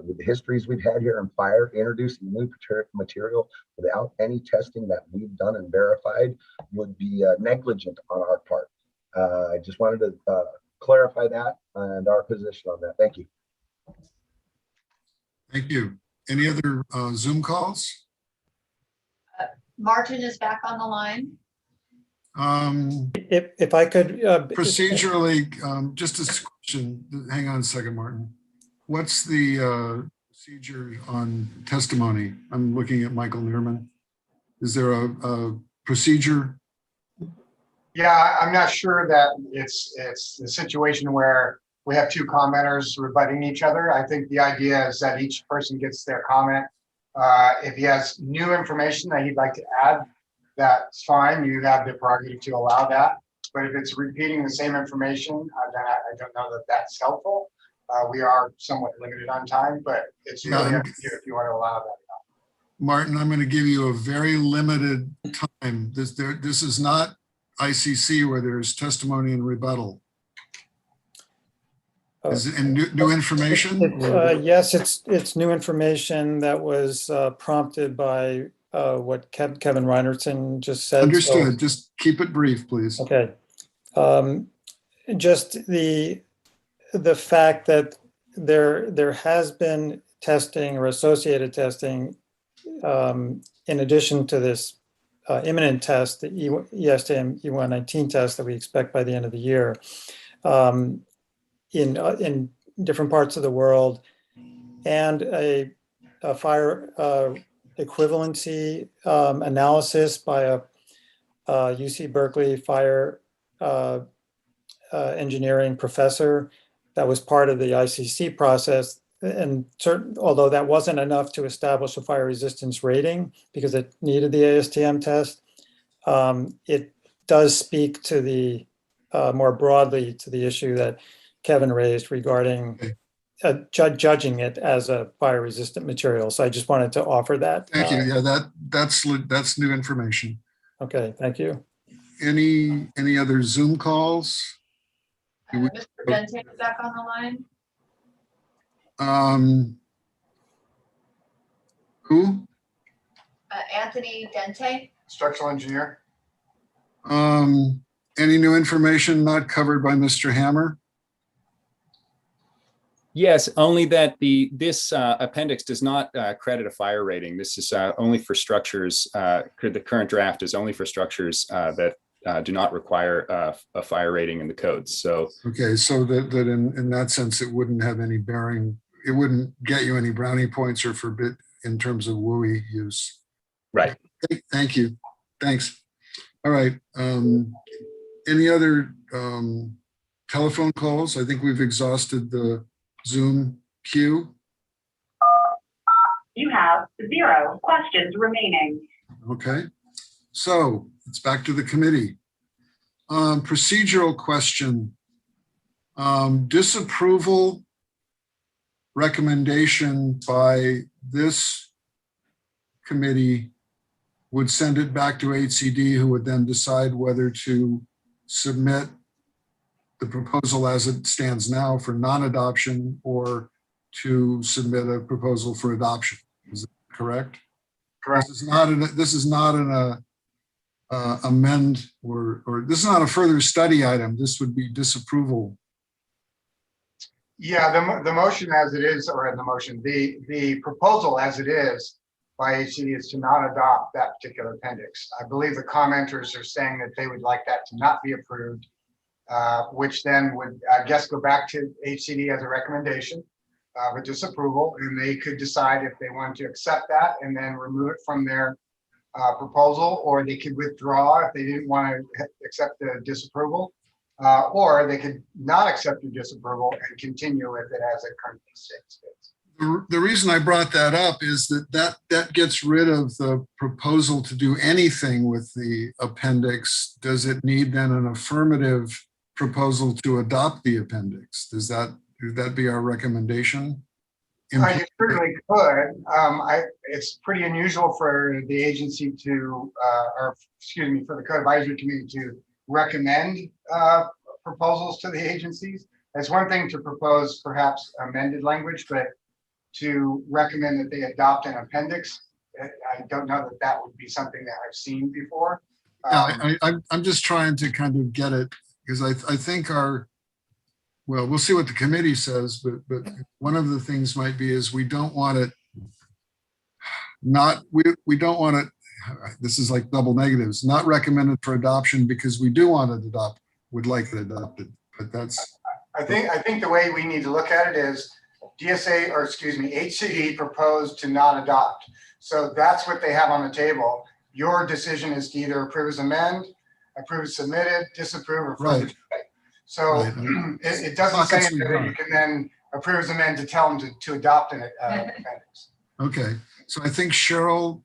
With the histories we've had here in fire, introducing new material without any testing that we've done and verified would be negligent on our part. I just wanted to clarify that and our position on that. Thank you. Thank you. Any other Zoom calls? Martin is back on the line. If I could. Procedurally, just a question. Hang on a second, Martin. What's the procedure on testimony? I'm looking at Michael Neerman. Is there a procedure? Yeah, I'm not sure that it's the situation where we have two commenters rebutting each other. I think the idea is that each person gets their comment. If he has new information that he'd like to add, that's fine. You have the prerogative to allow that. But if it's repeating the same information, then I don't know that that's helpful. We are somewhat limited on time, but it's really up to you if you want to allow that. Martin, I'm going to give you a very limited time. This is not ICC where there's testimony and rebuttal. Is it new information? Yes, it's new information that was prompted by what Kevin Reinertson just said. Understood. So, just keep it brief, please. Okay. Just the fact that there has been testing or associated testing in addition to this imminent test, the ESTM E119 test that we expect by the end of the year. In different parts of the world, and a fire equivalency analysis by a UC Berkeley fire engineering professor that was part of the ICC process. And although that wasn't enough to establish a fire resistance rating because it needed the ASTM test, it does speak to the more broadly to the issue that Kevin raised regarding judging it as a fire resistant material. So I just wanted to offer that. Thank you. Yeah, that's new information. Okay, thank you. Any other Zoom calls? Mr. Dente is back on the line. Who? Anthony Dente. Structural engineer. Any new information not covered by Mr. Hammer? Yes, only that this appendix does not credit a fire rating. This is only for structures. The current draft is only for structures that do not require a fire rating in the codes. So okay, so that in that sense, it wouldn't have any bearing. It wouldn't get you any brownie points or forbid in terms of WUI use. Right. Thank you. Thanks. All right. Any other telephone calls? I think we've exhausted the Zoom queue. You have 0 questions remaining. Okay, so it's back to the committee. Procedural question. Disapproval recommendation by this committee would send it back to HCD, who would then decide whether to submit the proposal as it stands now for non-adoption or to submit a proposal for adoption. Is that correct? Correct. This is not an amend or this is not a further study item. This would be disapproval. Yeah, the motion as it is, or the motion, the proposal as it is by HCD is to not adopt that particular appendix. I believe the commenters are saying that they would like that to not be approved. Which then would, I guess, go back to HCD as a recommendation of a disapproval, and they could decide if they want to accept that and then remove it from their proposal, or they could withdraw if they didn't want to accept the disapproval. or they could not accept your disapproval and continue with it as it currently states. The reason I brought that up is that gets rid of the proposal to do anything with the appendix. Does it need then an affirmative proposal to adopt the appendix? Would that be our recommendation? You certainly could. It's pretty unusual for the agency to, for the Code Advisory Committee to recommend proposals to the agencies. It's one thing to propose perhaps amended language, but to recommend that they adopt an appendix, I don't know that would be something that I've seen before. I'm just trying to kind of get it, because I think we'll see what the committee says, but one of the things might be is we don't want it this is like double negatives, not recommended for adoption because we do want it adopted, would like it adopted, but that's. I think the way we need to look at it is HCD proposed to not adopt. So that's what they have on the table. Your decision is to either approve as amend, approve as submitted, disapprove, or further debate. So it doesn't say that you can then approve as amend to tell them to adopt an appendix. Okay, so I think Cheryl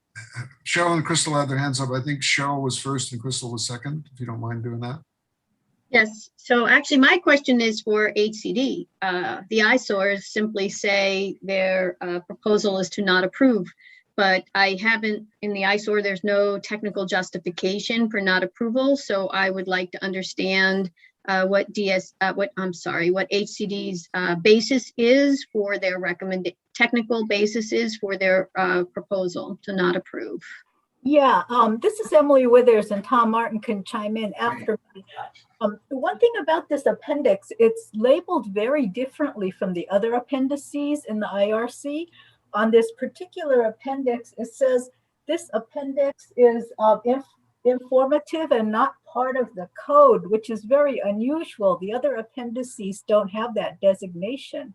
and Crystal had their hands up. I think Cheryl was first and Crystal was second, if you don't mind doing that. Yes, so actually my question is for HCD. The eyesores simply say their proposal is to not approve, but I haven't, in the eyesore, there's no technical justification for not approval. So I would like to understand what HCD's basis is for their technical basis is for their proposal to not approve. Yeah, this is Emily Withers, and Tom Martin can chime in after me. The one thing about this appendix, it's labeled very differently from the other appendices in the IRC. On this particular appendix, it says this appendix is informative and not part of the code, which is very unusual. The other appendices don't have that designation.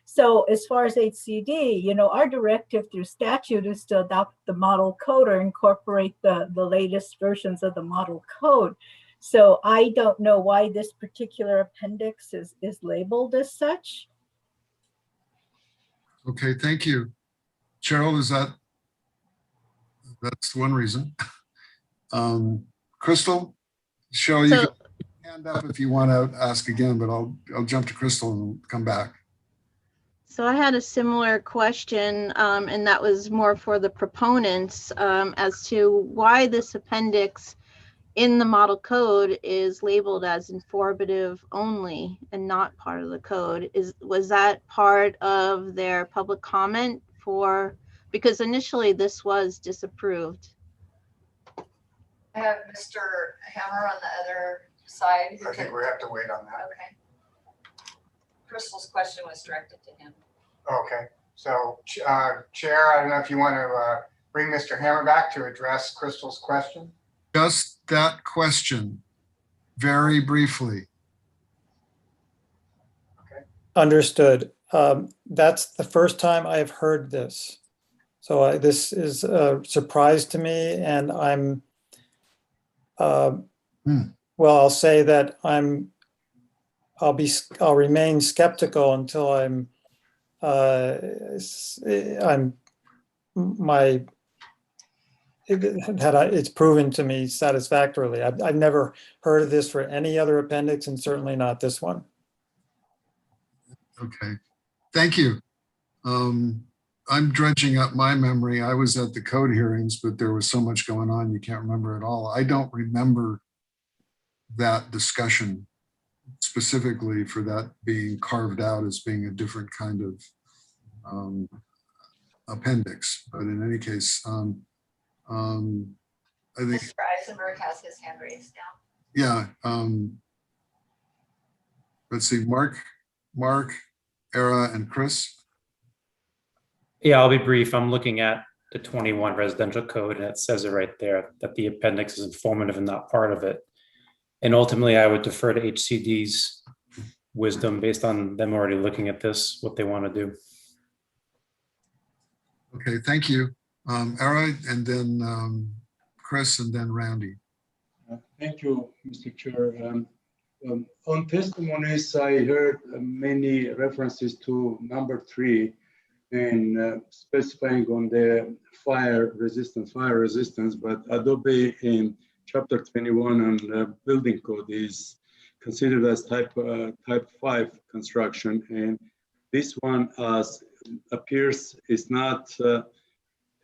So as far as HCD, our directive through statute is to adopt the model code or incorporate the latest versions of the model code. So I don't know why this particular appendix is labeled as such. Okay, thank you. Cheryl, that's one reason. Crystal, Cheryl, you can hand up if you want to ask again, but I'll jump to Crystal and come back. So I had a similar question, and that was more for the proponents as to why this appendix in the model code is labeled as informative only and not part of the code. Was that part of their public comment because initially this was disapproved? I have Mr. Hammer on the other side. I think we have to wait on that. Okay. Crystal's question was directed to him. Okay, so Chair, I don't know if you want to bring Mr. Hammer back to address Crystal's question. Just that question, very briefly. Okay. Understood. That's the first time I've heard this. So this is a surprise to me, and I'm, well, I'll say that I'll remain skeptical until it's proven to me satisfactorily. I've never heard of this for any other appendix, and certainly not this one. Okay, thank you. I'm dredging up my memory. I was at the code hearings, but there was so much going on, you can't remember it all. I don't remember that discussion specifically for that being carved out as being a different kind of appendix. But in any case, I think Mr. Eisenberg has his hand raised now. Yeah. Let's see, Mark, Era, and Chris. Yeah, I'll be brief. I'm looking at the 21 residential code, and it says it right there that the appendix is informative and not part of it. And ultimately, I would defer to HCD's wisdom based on them already looking at this, what they want to do. Okay, thank you. Era, and then Chris, and then Randy. Thank you, Mr. Chair. On testimonies, I heard many references to number 3 and specifying on the fire resistance, but Adobe in chapter 21 on building code is considered as type 5 construction, and this one appears is not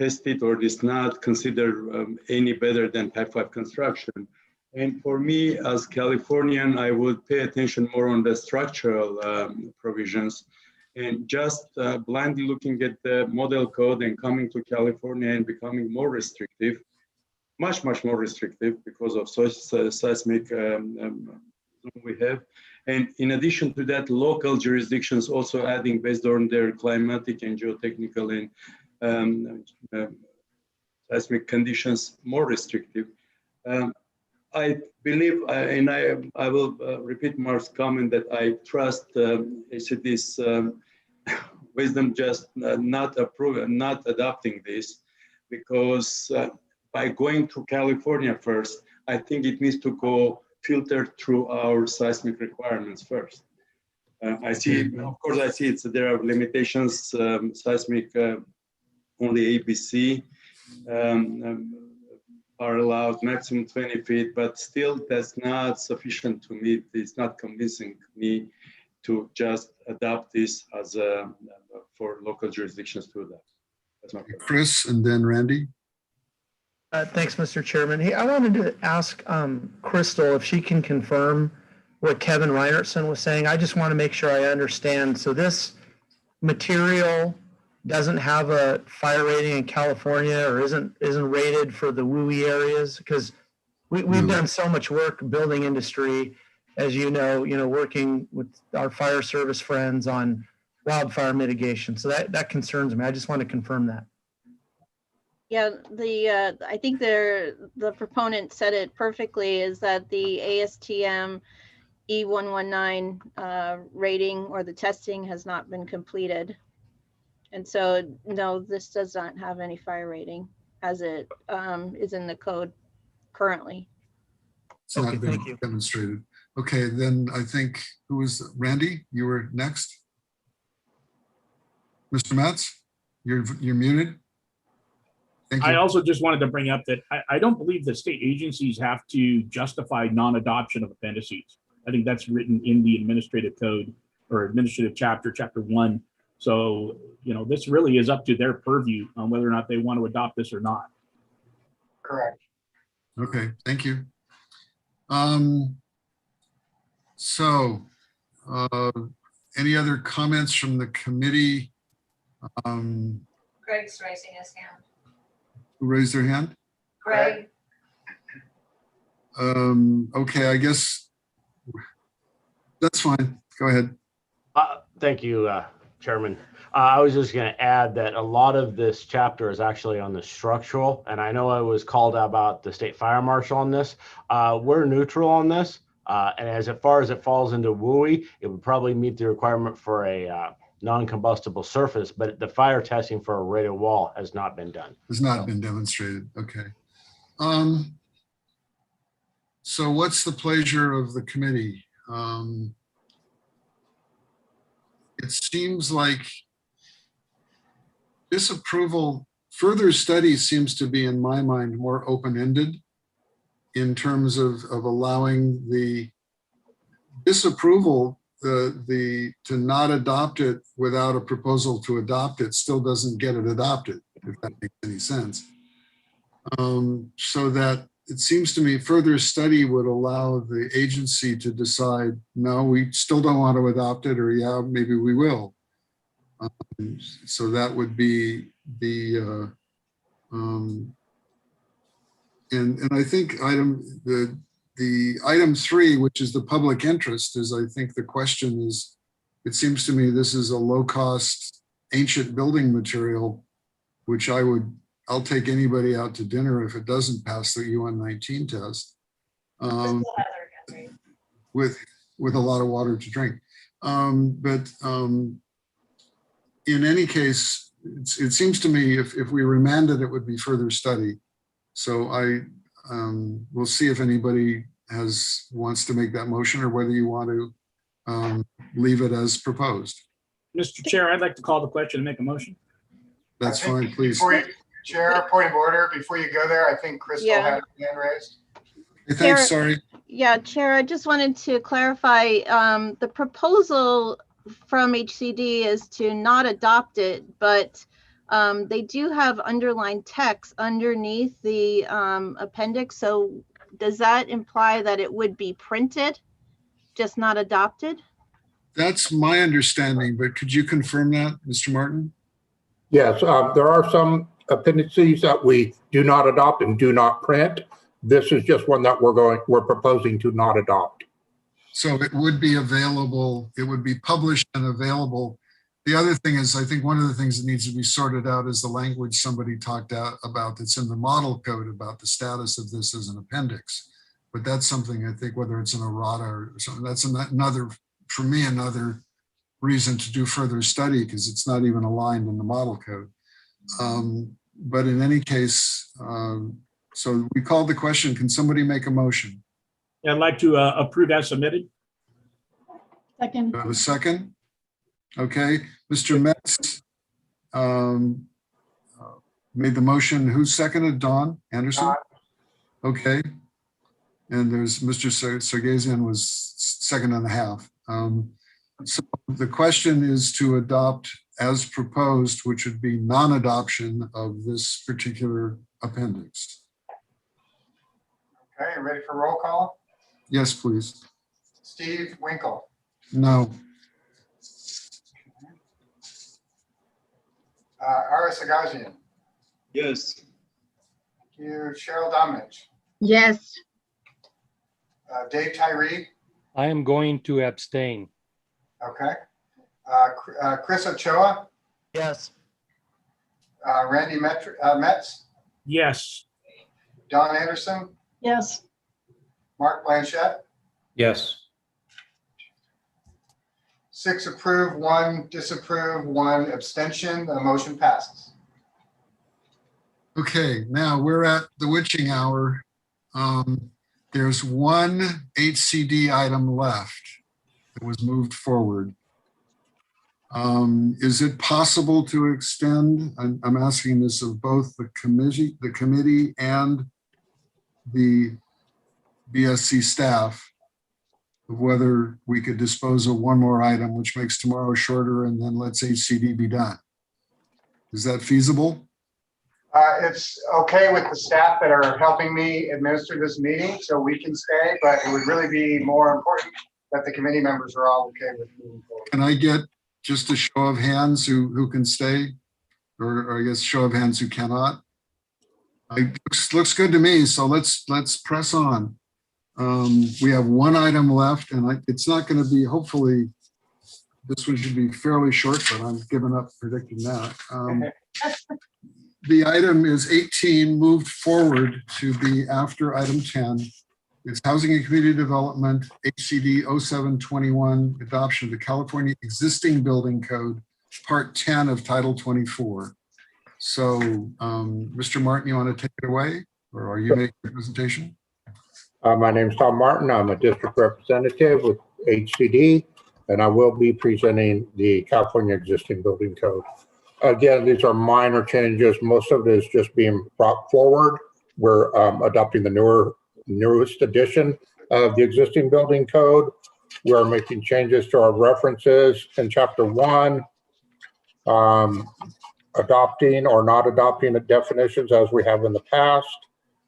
tested or is not considered any better than type 5 construction. And for me, as Californian, I would pay attention more on the structural provisions, and just blindly looking at the model code and coming to California and becoming more restrictive, much more restrictive because of seismic we have. And in addition to that, local jurisdictions also adding based on their climatic and geotechnical and seismic conditions more restrictive. I believe, and I will repeat Mark's comment that I trust ACD's wisdom just not adopting this, because by going to California first, I think it needs to go filtered through our seismic requirements first. I see, of course, I see there are limitations, seismic only ABC. Are allowed maximum 20 feet, but still that's not sufficient to me. It's not convincing me to just adopt this as for local jurisdictions to adopt. That's my point. Chris and then Randy. Thanks, Mr. Chairman. Hey, I wanted to ask Crystal if she can confirm what Kevin Reinertson was saying. I just want to make sure I understand. So this material doesn't have a fire rating in California, or isn't rated for the WUI areas? Because we've done so much work building industry, as you know, working with our fire service friends on wildfire mitigation. So that concerns me. I just want to confirm that. Yeah, I think the proponent said it perfectly, is that the ASTM E119 rating or the testing has not been completed. And so, no, this does not have any fire rating as it is in the code currently. It's not been demonstrated. Okay, then I think, who was Randy? You were next. Mr. Metz, you're muted. Thank you. I also just wanted to bring up that I don't believe that state agencies have to justify non-adoption of appendices. I think that's written in the administrative code or administrative chapter 1. So, this really is up to their purview on whether or not they want to adopt this or not. Correct. Okay, thank you. So, any other comments from the committee? Greg's raising his hand. Who raised their hand? Greg. Okay, I guess that's fine. Go ahead. Thank you, Chairman. I was just going to add that a lot of this chapter is actually on the structural, and I know I was called out about the state fire marshal on this. We're neutral on this, and as far as it falls into WUI, it would probably meet the requirement for a non-combustible surface, but the fire testing for a rated wall has not been done. Has not been demonstrated. Okay. So what's the pleasure of the committee? It seems like disapproval, further study seems to be, in my mind, more open-ended in terms of allowing the disapproval, to not adopt it without a proposal to adopt it still doesn't get it adopted, if that makes any sense. So that it seems to me further study would allow the agency to decide, no, we still don't want to adopt it, or yeah, maybe we will. So that would be the, and I think the item 3, which is the public interest, is, I think the question is, it seems to me this is a low-cost ancient building material, which I'll take anybody out to dinner if it doesn't pass the UN-19 test, with a lot of water to drink. But in any case, it seems to me if we remanded, it would be further study. So we'll see if anybody wants to make that motion, or whether you want to leave it as proposed. Mr. Chair, I'd like to call the question and make a motion. That's I think fine, please. Before you, Chair, point of order, before you go there, I think Crystal Yeah. had her hand raised. Hey, thanks, sorry. Yeah, Chair, I just wanted to clarify, the proposal from HCD is to not adopt it, but they do have underlined text underneath the appendix. So does that imply that it would be printed, just not adopted? That's my understanding, but could you confirm that, Mr. Martin? Yes, there are some appendices that we do not adopt and do not print. This is just one that we're proposing to not adopt. So it would be available, it would be published and available. The other thing is, I think one of the things that needs to be sorted out is the language somebody talked about that's in the model code about the status of this as an appendix. But that's something I think, whether it's an errata or something, that's another, for me, another reason to do further study, because it's not even aligned in the model code. But in any case, so we called the question, can somebody make a motion? I'd like to approve as submitted. Second. Do I have a second? Okay, Mr. Metz made the motion. Who seconded? Don Anderson? Okay. And there's Mr. Sargazian was second and a half. So the question is to adopt as proposed, which would be non-adoption of this particular appendix. Okay, ready for roll call? Yes, please. Steve Winkle, No. Ara Sagajian, Yes. you, Cheryl Domnich, Yes. Dave Tyree, I am going to abstain. okay. Chris Ochoa, Yes. Randy Metz, Yes. Don Anderson, Yes. Mark Blanchett, Yes. 6 approve, 1 disapprove, 1 abstention. The motion passes. Okay, now we're at the witching hour. There's one HCD item left that was moved forward. Is it possible to extend? I'm asking this of both the committee and the BSC staff, of whether we could dispose of one more item, which makes tomorrow shorter, and then let's HCD be done. Is that feasible? It's okay with the staff that are helping me administer this meeting, so we can stay, but it would really be more important that the committee members are all okay with moving forward. Can I get just a show of hands who can stay, or I guess show of hands who cannot? Looks good to me, so let's press on. We have one item left, and it's not going to be, hopefully, this one should be fairly short, but I'm giving up predicting that. The item is 18, moved forward to be after item 10. It's Housing and Community Development, HCD 0721, adoption of the California Existing Building Code, Part 10 of Title 24. So, Mr. Martin, you want to take it away, or are you making the presentation? My name is Tom Martin. I'm a district representative with HCD, and I will be presenting the California Existing Building Code. Again, these are minor changes. Most of it is just being brought forward. We're adopting the newest edition of the existing building code. We're making changes to our references in Chapter 1, adopting or not adopting the definitions as we have in the past,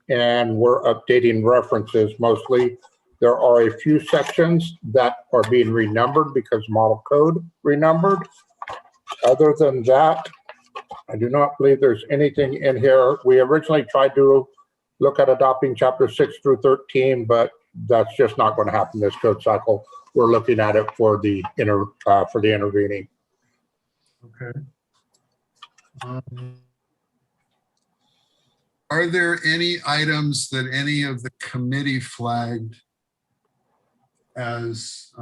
and we're updating references mostly. There are a few sections that are being renumbered because model code renumbered. Other than that, I do not believe there's anything in here. We originally tried to look at adopting Chapter 6 through 13, but that's just not going to happen this code cycle. We're looking at it for the intervening. Okay. Are there any items that any of the committee flagged as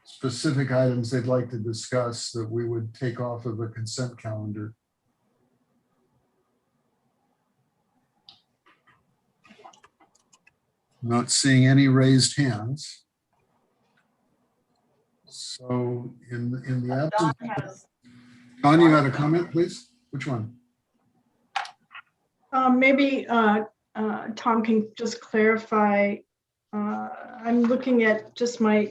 specific items they'd like to discuss that we would take off of the consent calendar? Not seeing any raised hands. So in the absence, Don, you had a comment, please? Which one? Maybe Tom can just clarify. I'm looking at just my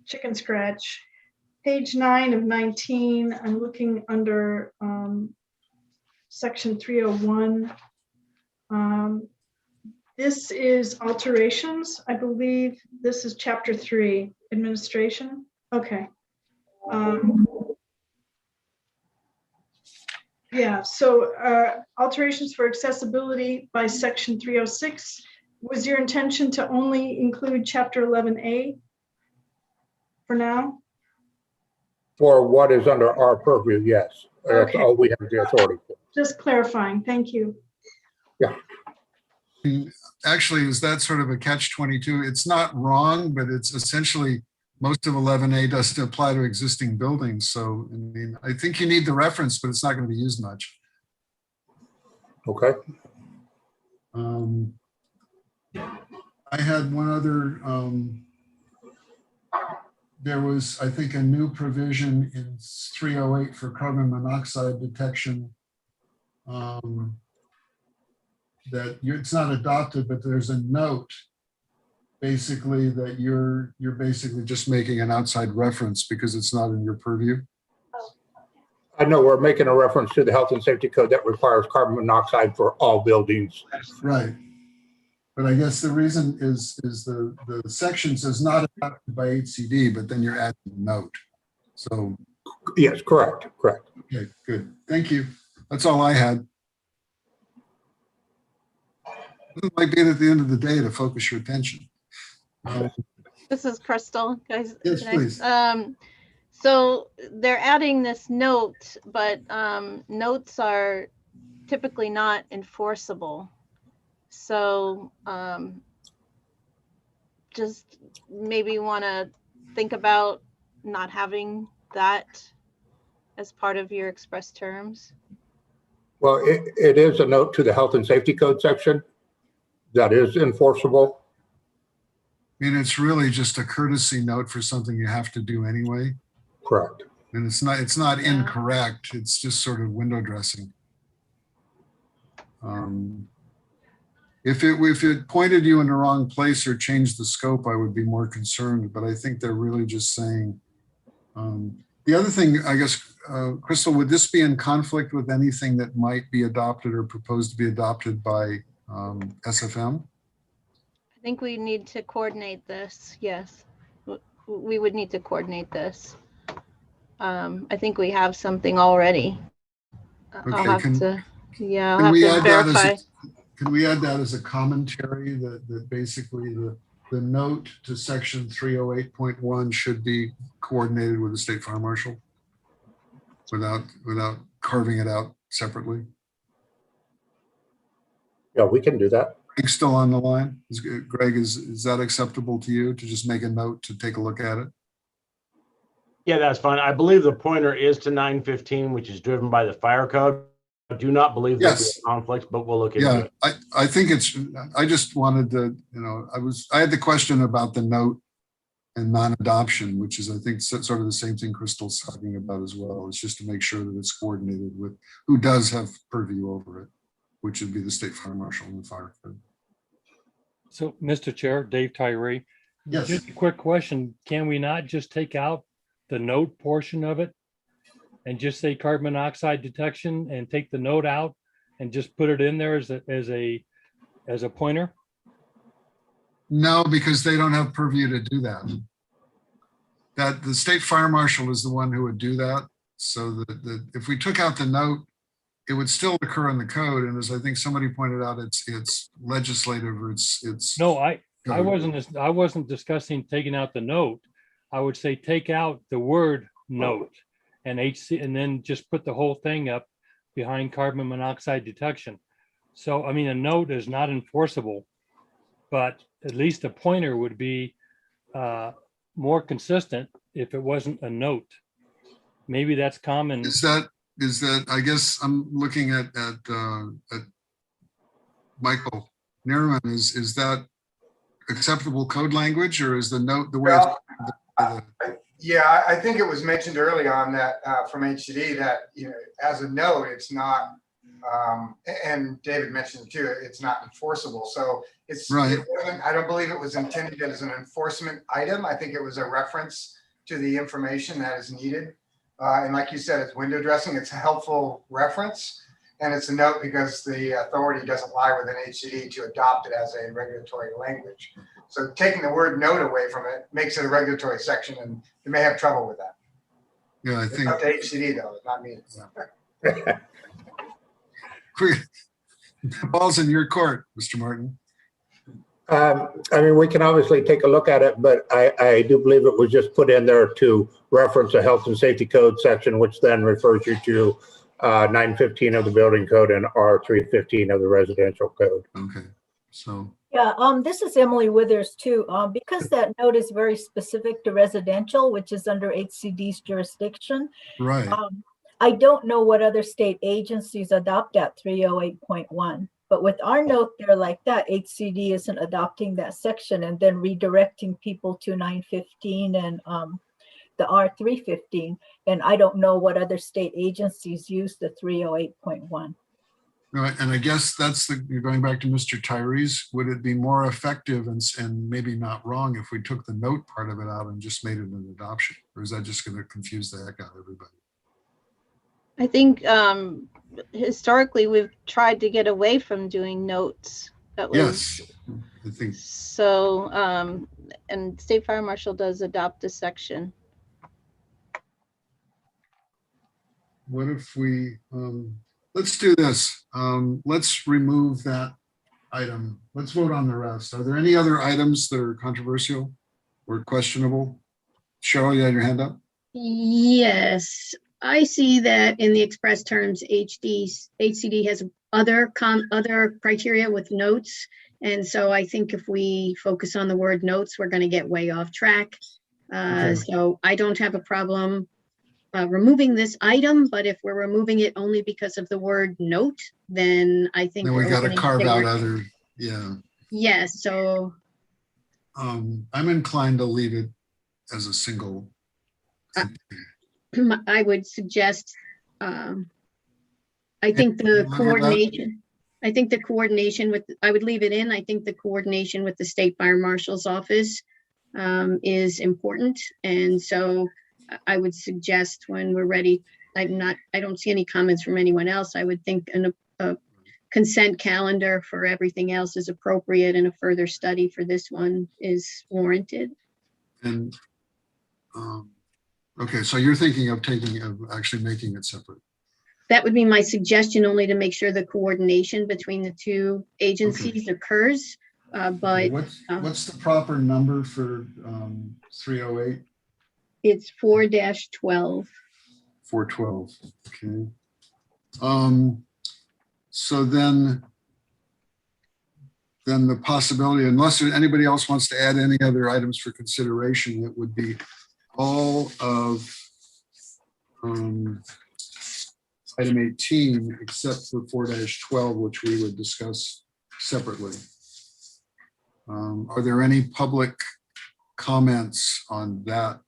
chicken scratch. Page 9 of 19, I'm looking under section 301. This is alterations. I believe this is chapter 3, administration. Okay. Yeah, so alterations for accessibility by section 306. Was your intention to only include chapter 11A for now? For what is under our purview, yes. That's Okay. all we have the authority for. Just clarifying, thank you. Yeah. Actually, is that sort of a catch-22? It's not wrong, but it's essentially most of 11A doesn't apply to existing buildings. So, I mean, I think you need the reference, but it's not going to be used much. Okay. I had one other, there was, I think, a new provision in 308 for carbon monoxide detection. That it's not adopted, but there's a note basically that you're basically just making an outside reference because it's not in your purview. I know we're making a reference to the health and safety code that requires carbon monoxide for all buildings. Right. But I guess the reason is the section says not adopted by HCD, but then you're adding a note. So. Yes, correct. Okay, good. Thank you. That's all I had. It might be at the end of the day to focus your attention. This is Crystal, guys. Yes, Can I- please. So they're adding this note, but notes are typically not enforceable. So just maybe want to think about not having that as part of your express terms. Well, it is a note to the health and safety code section that is enforceable. I mean, it's really just a courtesy note for something you have to do anyway. Correct. And it's not incorrect. It's just sort of window dressing. If it pointed you in the wrong place or changed the scope, I would be more concerned. But I think they're really just saying. The other thing, I guess, Crystal, would this be in conflict with anything that might be adopted or proposed to be adopted by SFM? I think we need to coordinate this. Yes, we would need to coordinate this. I think we have something already. Okay, I'll have to verify. verify. Can we add that as a commentary that basically the note to section 308.1 should be coordinated with the state fire marshal without carving it out separately? Yeah, we can do that. Greg's still on the line. Greg, is that acceptable to you to just make a note to take a look at it? Yeah, that's fine. I believe the pointer is to 915, which is driven by the fire code. I do not believe there'll be a conflict, but we'll look into it. I think I just wanted to, I had the question about the note and non-adoption, which is, I think, sort of the same thing Crystal's talking about as well. It's just to make sure that it's coordinated with who does have purview over it, which would be the state fire marshal and the fire code. So, Mr. Chair, Dave Tyree. Yes. Just a quick question. Can we not just take out the note portion of it and just say carbon monoxide detection and take the note out and just put it in there as a pointer? No, because they don't have purview to do that. That the state fire marshal is the one who would do that. So that if we took out the note, it would still occur in the code. And as I think somebody pointed out, it's legislative or it's. No, I wasn't discussing taking out the note. I would say take out the word note and then just put the whole thing up behind carbon monoxide detection. So, I mean, a note is not enforceable, but at least a pointer would be more consistent if it wasn't a note. Maybe that's common. Is that, I guess I'm looking at Michael Nerman, is that acceptable code language, or is the note the way? It's, Yeah, I think it was mentioned early on that from HCD that, as a note, it's not, and David mentioned it too, it's not enforceable. So it's, right. I don't believe it was intended as an enforcement item. I think it was a reference to the information that is needed. And like you said, it's window dressing. It's a helpful reference. And it's a note because the authority doesn't lie within HCD to adopt it as a regulatory language. So taking the word note away from it makes it a regulatory section, and you may have trouble with that. Yeah, I It's think up to HCD though, not me. ball's in your court, Mr. Martin. I mean, we can obviously take a look at it, but I do believe it was just put in there to reference a health and safety code section, which then refers you to 915 of the building code and R315 of the residential code. Okay, so. Yeah, this is Emily Withers too. Because that note is very specific to residential, which is under HCD's jurisdiction. Right. I don't know what other state agencies adopt at 308.1, but with our note there like that, HCD isn't adopting that section and then redirecting people to 915 and the R315. And I don't know what other state agencies use the 308.1. Right, and I guess you're going back to Mr. Tyree's, would it be more effective and maybe not wrong if we took the note part of it out and just made it an adoption? Or is that just going to confuse the heck out of everybody? I think historically we've tried to get away from doing notes. That was, yes, I think so. And State Fire Marshal does adopt a section. What if we, let's do this. Let's remove that item. Let's vote on the rest. Are there any other items that are controversial or questionable? Cheryl, you had your hand up? Yes, I see that in the express terms, HCD has other criteria with notes. And so I think if we focus on the word notes, we're going to get way off track. Okay. So I don't have a problem removing this item, but if we're removing it only because of the word note, then I think Then we got to carve out other, yeah. Yes, so. I'm inclined to leave it as a single. I would suggest, I think the coordination, I would leave it in. I think the coordination with the State Fire Marshal's office is important. And so I would suggest when we're ready, I don't see any comments from anyone else. I would think a consent calendar for everything else is appropriate and a further study for this one is warranted. And okay, so you're thinking of actually making it separate. That would be my suggestion, only to make sure the coordination between the two agencies occurs. But what's the proper number for 308? It's 4-12. 412. Okay. So then the possibility, unless anybody else wants to add any other items for consideration, it would be all of item 18 except for 4-12, which we would discuss separately. Are there any public comments on that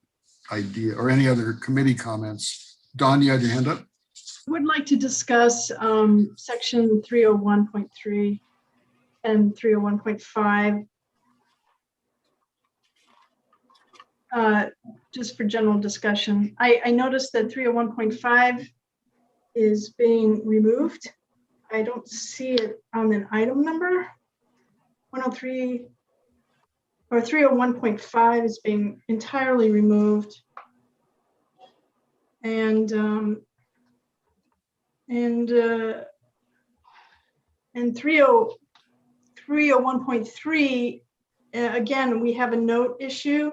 idea or any other committee comments? Dawn, you had your hand up? I would like to discuss section 301.3 and 301.5. Just for general discussion. I noticed that 301.5 is being removed. I don't see it on an item number. 103 or 301.5 is being entirely removed. And 301.3, again, we have a note issue.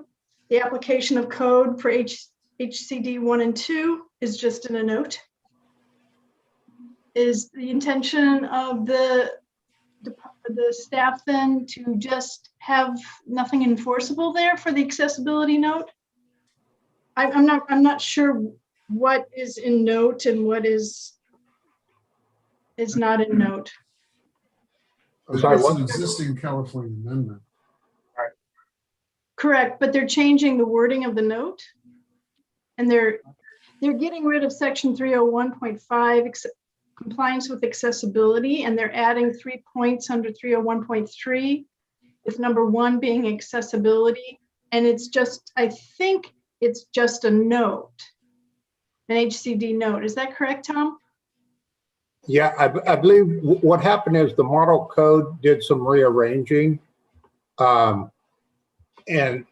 The application of code for HCD 1 and 2 is just in a note. Is the intention of the staff then to just have nothing enforceable there for the accessibility note? I'm not sure what is in note and what is not in note. It's an existing California amendment. Correct, but they're changing the wording of the note. And they're getting rid of section 301.5, compliance with accessibility, and they're adding 3 points under 301.3, with number 1 being accessibility. And it's just, I think it's just a note, an HCD note. Is that correct, Tom? Yeah, I believe what happened is the model code did some rearranging. And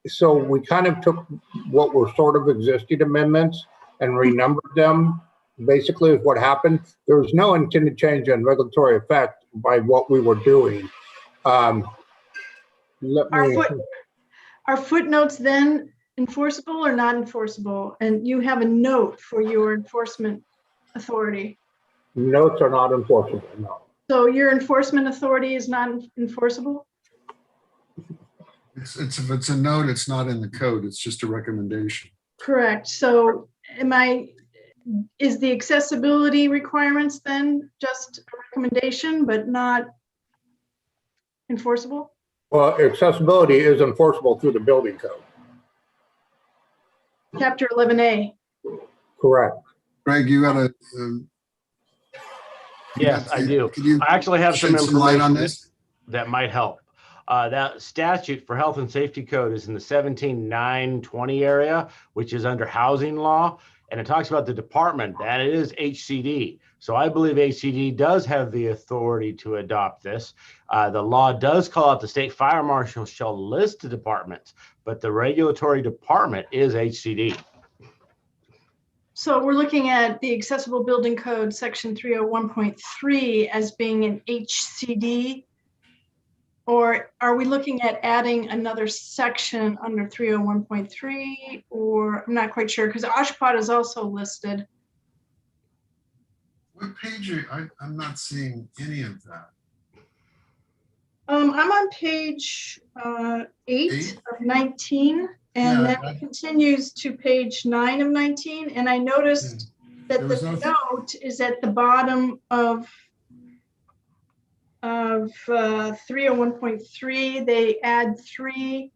so we kind of took what were sort of existing amendments and renumbered them. Basically, is what happened. There was no intended change in regulatory effect by what we were doing. Are footnotes then enforceable or not enforceable? And you have a note for your enforcement authority. Notes are not enforceable, no. So your enforcement authority is not enforceable? If it's a note, it's not in the code. It's just a recommendation. Correct. So is the accessibility requirements then just a recommendation, but not enforceable? Well, accessibility is enforceable through the building code. Chapter 11A. Correct. Greg, you got a. Yes, I do. I actually have some shed some light on information this? that might help. That statute for health and safety code is in the 17.920 area, which is under housing law. And it talks about the department, that it is HCD. So I believe HCD does have the authority to adopt this. The law does call out the state fire marshal shall list the departments, but the regulatory department is HCD. So we're looking at the accessible building code section 301.3 as being an HCD, or are we looking at adding another section under 301.3? Or I'm not quite sure, because Oshkosh is also listed. What page I'm not seeing any of that. I'm on page 8 of 19, and then it continues to page 9 of 19. And I noticed that the note is at the bottom of 301.3. They add 3.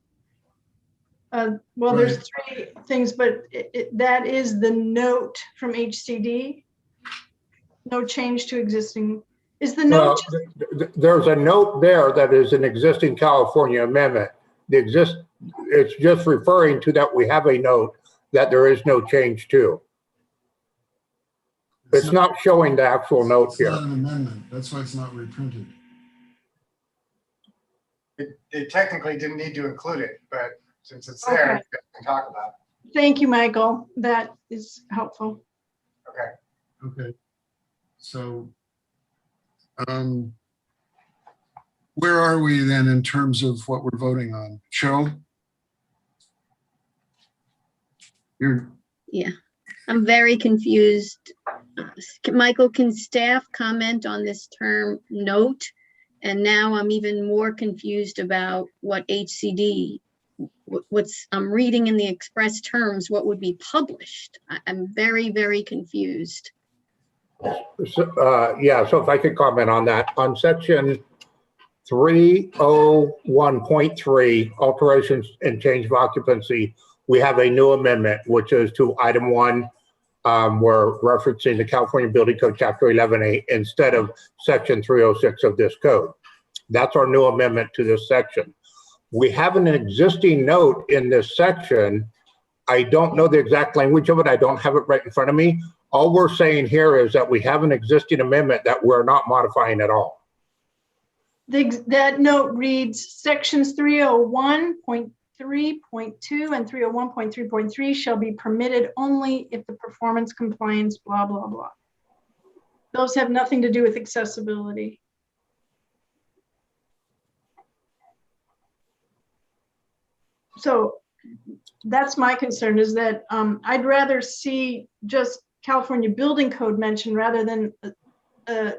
Well, there's 3 things, but that is the note from HCD. No change to existing. Is the note? There's a note there that is an existing California amendment. It's just referring to that we have a note that there is no change to. It's not showing the actual note here. It's not an amendment. That's why it's not reprinted. They technically didn't need to include it, but since it's there, we can talk about it. Thank you, Michael. That is helpful. Okay. Okay. So, where are we then in terms of what we're voting on? Cheryl? Yeah, I'm very confused. Michael, can staff comment on this term note? And now I'm even more confused about what HCD, I'm reading in the express terms, what would be published. I'm very, very confused. So if I could comment on that. On section 301.3, alterations and change of occupancy, we have a new amendment, which is to item 1. We're referencing the California Building Code, Chapter 11A, instead of Section 306 of this code. That's our new amendment to this section. We have an existing note in this section. I don't know the exact language of it. I don't have it right in front of me. All we're saying here is that we have an existing amendment that we're not modifying at all. That note reads sections 301.3.2 and 301.3.3 shall be permitted only if the performance compliance blah, blah, blah. Those have nothing to do with accessibility. So that's my concern, is that I'd rather see just California Building Code mentioned rather than a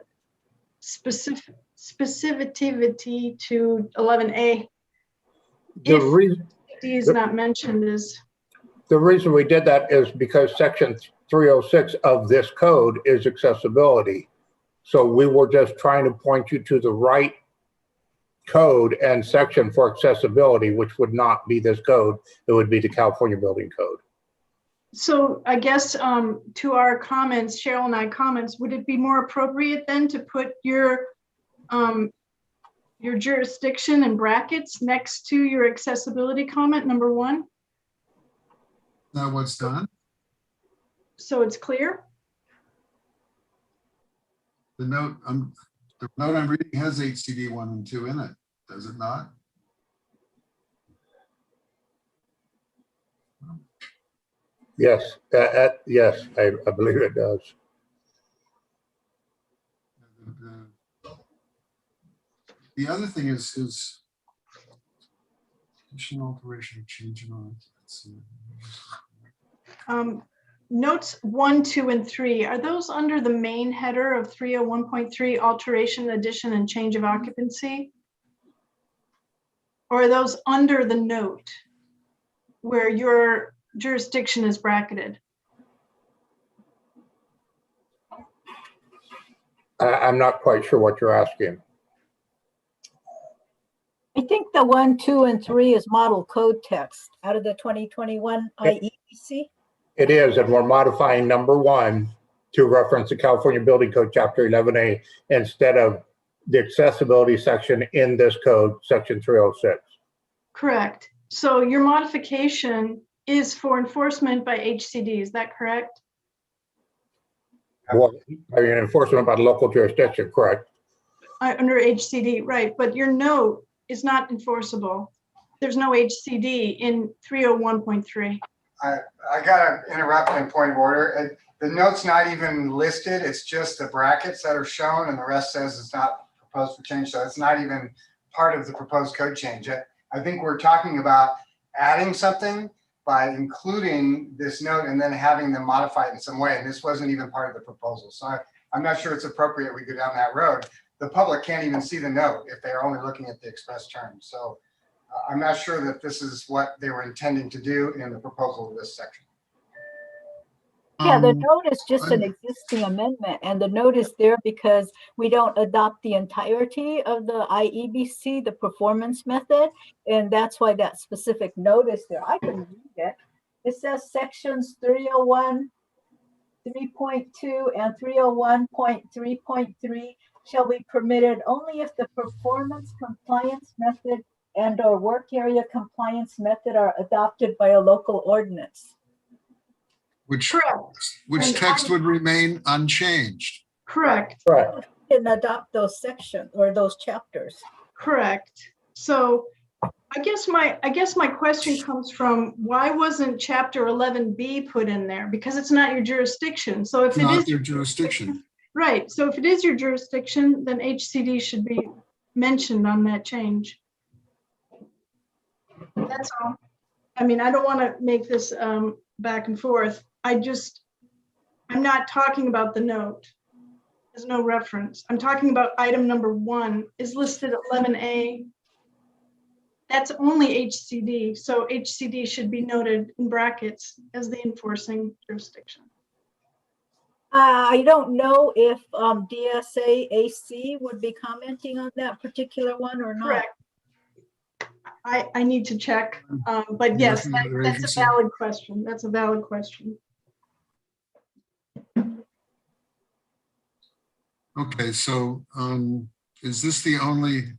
specificity to 11A. If D is not mentioned is. The reason we did that is because section 306 of this code is accessibility. So we were just trying to point you to the right code and section for accessibility, which would not be this code. It would be the California Building Code. So I guess to our comments, Cheryl and I comments, would it be more appropriate then to put your jurisdiction in brackets next to your accessibility comment, number 1? Now what's done? So it's clear? The note I'm reading has HCD 1 and 2 in it, does it not? Yes, yes, I believe it does. The other thing is additional alteration or change in on. Let's see. Notes 1, 2, and 3, are those under the main header of 301.3 alteration, addition, and change of occupancy? Or are those under the note where your jurisdiction is bracketed? I'm not quite sure what you're asking. I think the 1, 2, and 3 is model code text out of the 2021 IEBC. It is, and we're modifying number 1 to reference the California Building Code, Chapter 11A, instead of the accessibility section in this code, Section 306. Correct. So your modification is for enforcement by HCD, is that correct? Well, I mean, enforcement by the local jurisdiction, correct? Under HCD, right, but your note is not enforceable. There's no HCD in 301.3. I got to interrupt in point of order. The note's not even listed. It's just the brackets that are shown and the rest says it's not proposed for change. So it's not even part of the proposed code change. I think we're talking about adding something by including this note and then having them modify it in some way. And this wasn't even part of the proposal. So I'm not sure it's appropriate we go down that road. The public can't even see the note if they're only looking at the express terms. So I'm not sure that this is what they were intending to do in the proposal of this section. Yeah, the note is just an existing amendment, and the note is there because we don't adopt the entirety of the IEBC, the performance method, and that's why that specific note is there. I can read it. It says sections 301, 3.2, and 301.3.3 shall be permitted only if the performance compliance method and/or work area compliance method are adopted by a local ordinance. Which text would remain unchanged. Correct. Correct. And adopt those sections or those chapters. Correct. So I guess my question comes from, why wasn't chapter 11B put in there? Because it's not your jurisdiction. So if it is your jurisdiction. Right. So if it is your jurisdiction, then HCD should be mentioned on that change. That's all. I mean, I don't want to make this back and forth. I'm not talking about the note. There's no reference. I'm talking about item number 1 is listed at 11A. That's only HCD. So HCD should be noted in brackets as the enforcing jurisdiction. I don't know if DSA AC would be commenting on that particular one or not. Correct. I need to check, but yes, that's a valid question. That's a valid question. Okay, so is this the only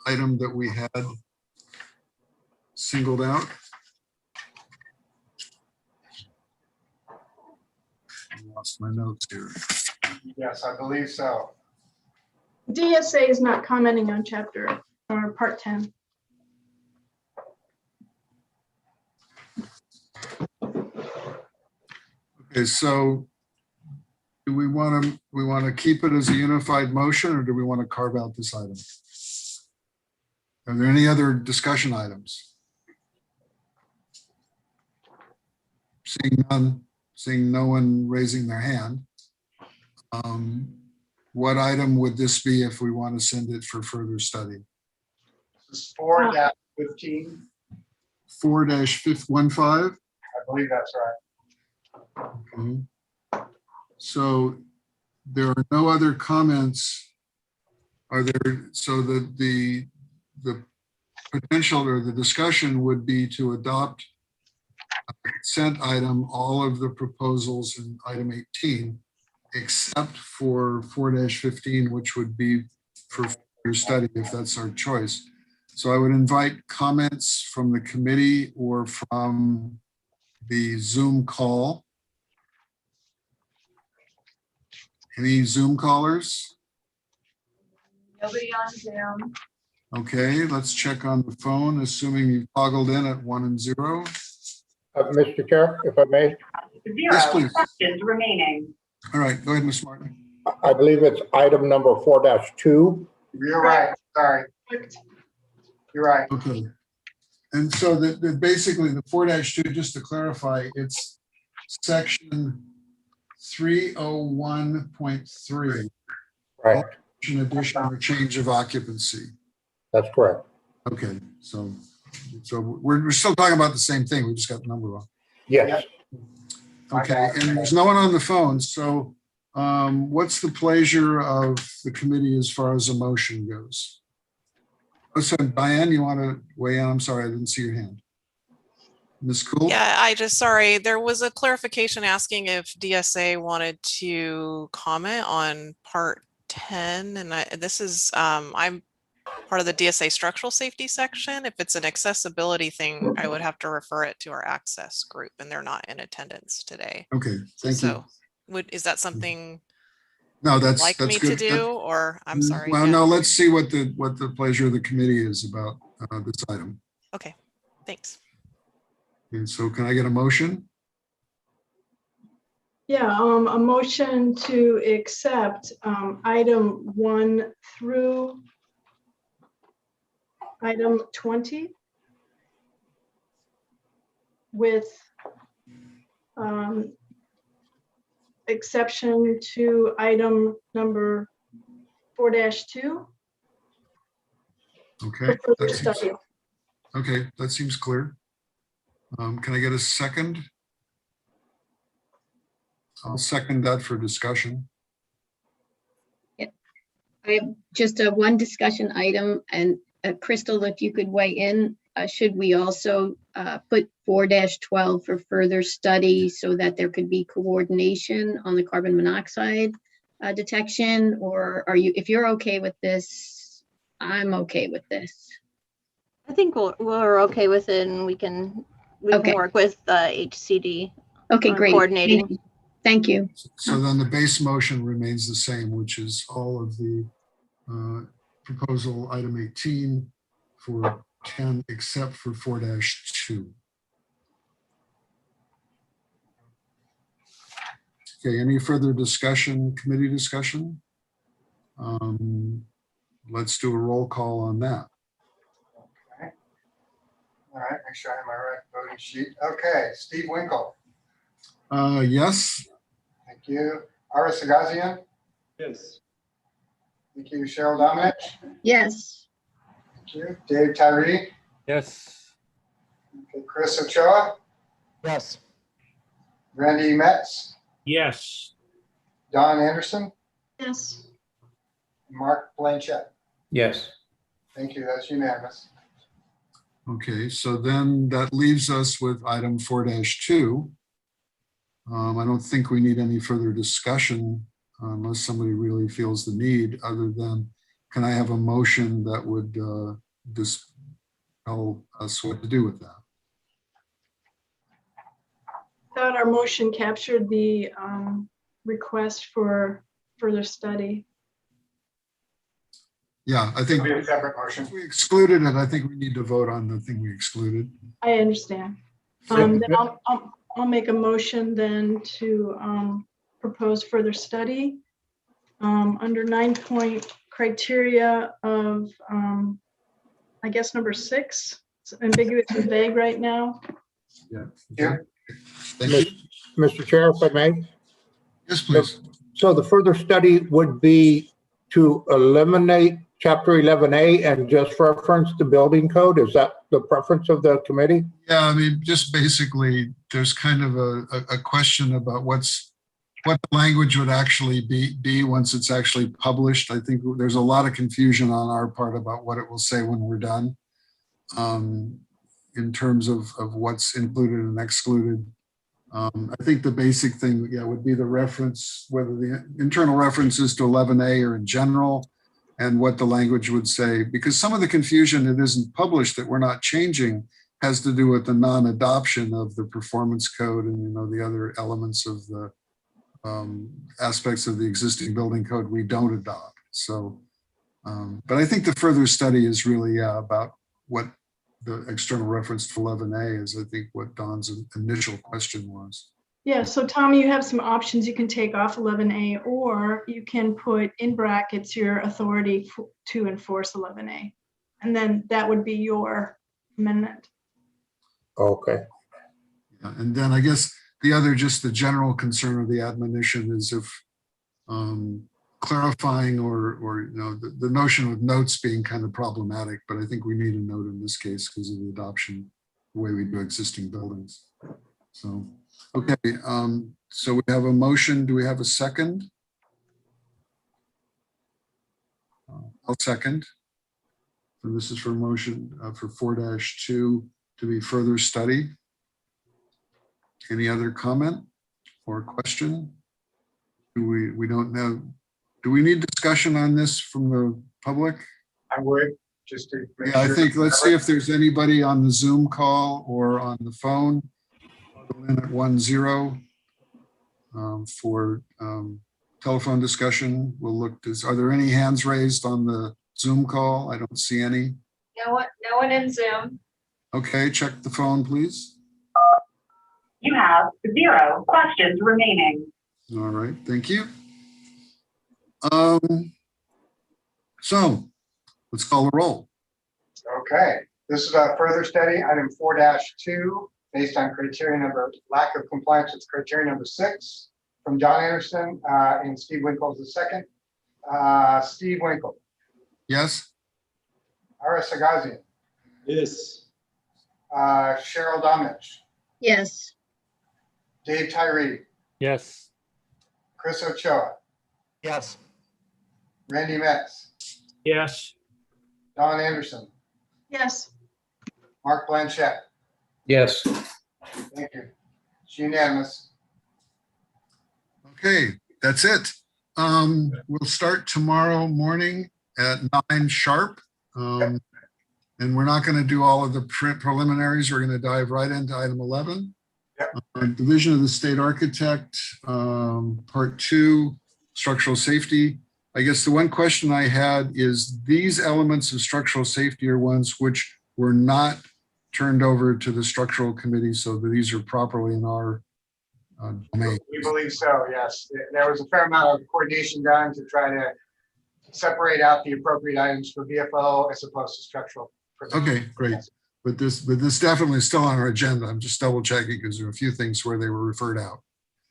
item that we had singled out? I lost my notes here. Yes, I believe so. DSA is not commenting on chapter or part 10. Okay, so do we want to keep it as a unified motion, or do we want to carve out this item? Are there any other discussion items? Seeing none, seeing no one raising their hand. What item would this be if we want to send it for further study? This is 4-15. 4-15? I believe that's right. Okay. So there are no other comments. Are there, so the the potential or the discussion would be to adopt a consent item, all of the proposals in item 18, except for 4-15, which would be for further study if that's our choice. So I would invite comments from the committee or from the Zoom call. Any Zoom callers? Nobody on Zoom. Okay, let's check on the phone, assuming you toggled in at 1 and 0. Mr. Chair, if I may. Yes, please. Questions remaining. All right, go ahead, Ms. Martin. I believe it's item number 4-2. You're right, sorry. You're right. Okay. And so basically the 4-2, just to clarify, it's section 301.3. Right. Addition or change of occupancy. That's correct. Okay, so we're still talking about the same thing. We just got the number wrong. Yes. Okay, and there's no one on the phone. So what's the pleasure of the committee as far as a motion goes? Oh, so Diane, you want to weigh in? I'm sorry, I didn't see your hand. Ms. Cool? Yeah, sorry, there was a clarification asking if DSA wanted to comment on part 10, and I'm part of the DSA structural safety section. If it's an accessibility thing, I would have to refer it to our access group, and they're not in attendance today. Okay, thank you. Is that something no, that's me good. to do, or I'm sorry? Well, no, let's see what the pleasure of the committee is about this item. Okay, thanks. And so can I get a motion? Yeah, a motion to accept item 1 through item 20 with exception to item number 4-2. Okay. For further study. Okay, that seems clear. Can I get a second? I'll second that for discussion. I have just one discussion item, and Crystal, if you could weigh in, should we also put 4-12 for further study so that there could be coordination on the carbon monoxide detection? Or if you're okay with this, I'm okay with this. I think we're okay with it, and we can work with HCD. Okay, on great. Coordinating. Thank you. So then the base motion remains the same, which is all of the proposal item 18 for 10 except for 4-2. Okay, any further discussion, committee discussion? Let's do a roll call on that. Okay. All right, make sure I have my right voting sheet. Okay, Steve Winkle. Yes. Thank you. Aris Agazian. Yes. Thank you. Cheryl Dominic. Yes. Thank you. Dave Tyree. Yes. Okay, Chris Ochoa. Yes. Randy Metz. Yes. Don Anderson. Yes. Mark Blanchett. Yes. Thank you. That's unanimous. Okay, so then that leaves us with item 4-2. I don't think we need any further discussion unless somebody really feels the need, other than, can I have a motion that would just tell us what to do with that? Thought our motion captured the request for further study. Yeah, I think a separate motion. if we excluded it, I think we need to vote on the thing we excluded. I understand. Then I'll make a motion then to propose further study under 9-point criteria of, I guess, number 6. It's ambiguous and vague right now. Yeah. Yeah. Thank you. Mr. Chair, if I may. Yes, please. So the further study would be to eliminate Chapter 11A and just reference the building code? Is that the preference of the committee? Yeah, I mean, just basically, there's kind of a question about what's what the language would actually be once it's actually published. I think there's a lot of confusion on our part about what it will say when we're done, in terms of what's included and excluded. I think the basic thing, would be the reference, whether the internal references to 11A are in general, and what the language would say, because some of the confusion that isn't published that we're not changing has to do with the non-adoption of the performance code and the other elements of the aspects of the existing building code we don't adopt. So, but I think the further study is really about what the external reference to 11A is. I think what Don's initial question was. Yeah, so Tom, you have some options. You can take off 11A, or you can put in brackets your authority to enforce 11A. And then that would be your amendment. Okay. Yeah, and then I guess the other, just the general concern of the admonition is if clarifying or the notion of notes being kind of problematic, but I think we need a note in this case because of the adoption, the way we do existing buildings. So, okay, so we have a motion. Do we have a second? I'll second. And this is for motion for 4-2 to be further studied. Any other comment or question? We don't know. Do we need discussion on this from the public? I would, just to make Yeah, I sure. think, let's see if there's anybody on the Zoom call or on the phone. In at 10 for telephone discussion. We'll look, are there any hands raised on the Zoom call? I don't see any. No one in Zoom. Okay, check the phone, please. You have 0 questions remaining. All right, thank you. So let's call the roll. Okay, this is a further study, item 4-2, based on criteria number, lack of compliance with criteria number 6, from John Anderson, and Steve Winkle is the second. Steve Winkle. Yes. Aris Agazian. Yes. Cheryl Domnich. Yes. Dave Tyree. Yes. Chris Ochoa. Yes. Randy Metz. Yes. Don Anderson. Yes. Mark Blanchett. Yes. Thank you. It's unanimous. Okay, that's it. We'll start tomorrow morning at 9 sharp. And we're not going to do all of the preliminaries. We're going to dive right into item 11. Division of the State Architect, Part 2, Structural Safety. I guess the one question I had is these elements of structural safety are ones which were not turned over to the structural committee, so that these are properly in our domain. We believe so, yes. There was a fair amount of coordination done to try to separate out the appropriate items for BFO as opposed to structural. Okay, great. But this definitely is still on our agenda. I'm just double checking because there are a few things where they were referred out.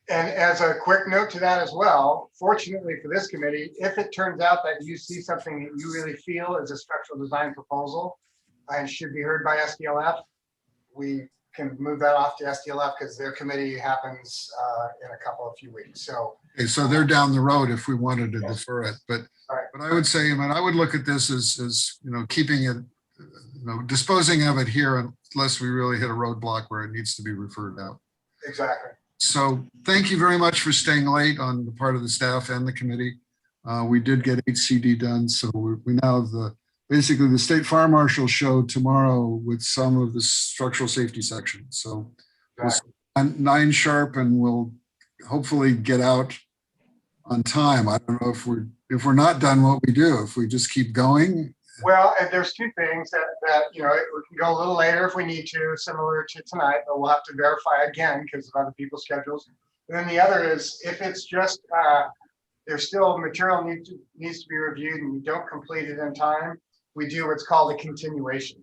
And as a quick note to that as well, fortunately for this committee, if it turns out that you see something that you really feel is a structural design proposal and should be heard by SDLF, we can move that off to SDLF because their committee happens in a few weeks. So, okay, so they're down the road if we wanted to defer it. But I would say, I would look at this as keeping it, disposing of it here unless we really hit a roadblock where it needs to be referred out. Exactly. So thank you very much for staying late on the part of the staff and the committee. We did get HCD done, so we now have basically the State Fire Marshal show tomorrow with some of the structural safety sections. So we'll start at 9 sharp, and we'll hopefully get out on time. I don't know if we're not done what we do, if we just keep going. Well, and there's two things that we can go a little later if we need to, similar to tonight, but we'll have to verify again because of other people's schedules. And then the other is if it's just there's still material needs to be reviewed and we don't complete it in time, we do what's called a continuation.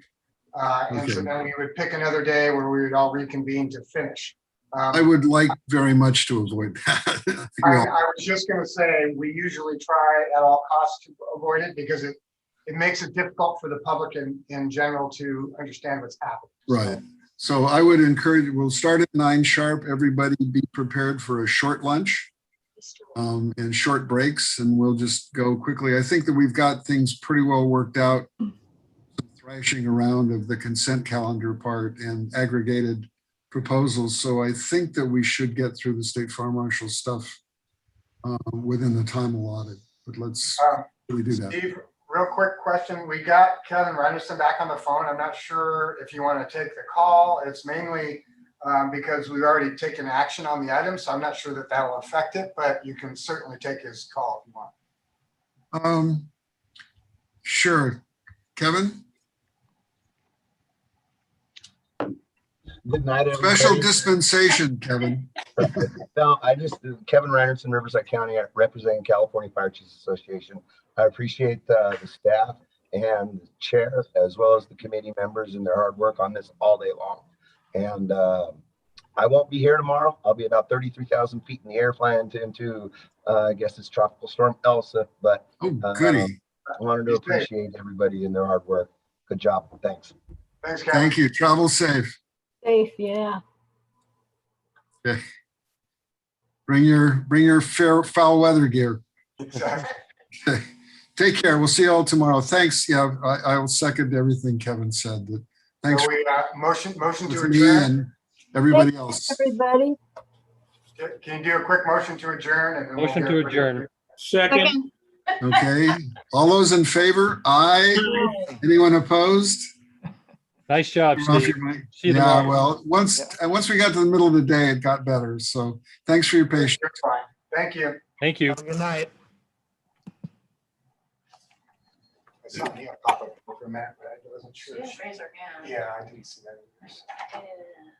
And so then we would pick another day where we would all reconvene to finish. I would like very much to avoid that. I was just going to say we usually try at all costs to avoid it because it makes it difficult for the public in general to understand what's happening. Right. So I would encourage, we'll start at 9 sharp. Everybody be prepared for a short lunch. and short breaks, and we'll just go quickly. I think that we've got things pretty well worked out. Some thrashing around of the consent calendar part and aggregated proposals. So I think that we should get through the state fire marshal stuff within the time allotted. But let's really do that. Steve, real quick question. We got Kevin Reinerson back on the phone. I'm not sure if you want to take the call. It's mainly because we've already taken action on the item, so I'm not sure that will affect it, but you can certainly take his call if you want. Sure. Kevin? Good night, everybody. Special dispensation, Kevin. No, Kevin Reinerson, Riverside County, representing California Fire Chiefs Association. I appreciate the staff and the chair, as well as the committee members and their hard work on this all day long. And I won't be here tomorrow. I'll be about 33,000 feet in the air flying into I guess it's Tropical Storm Elsa. But goody. I wanted to appreciate everybody and their hard work. Good job. Thanks. Thanks, Kevin. Thank you. Travel safe. Safe, yeah. Okay. Bring your foul weather gear. Exactly. Okay. Take care. We'll see you all tomorrow. Thanks. Yeah, I will second everything Kevin said. Thanks. So we motion to me adjourn. and everybody else. Everybody. Can you do a quick motion to adjourn? And then Motion to adjourn. Second. Okay. All those in favor? Aye. Anyone opposed? Nice job, Steve. See you Yeah, tomorrow. well, once we got to the middle of the day, it got better. So thanks for your patience. Fine. Thank you. Thank you. Good night. I saw Neil pop up for a minute, but I wasn't sure. She didn't raise her hand. Yeah, I didn't see that either. Yeah.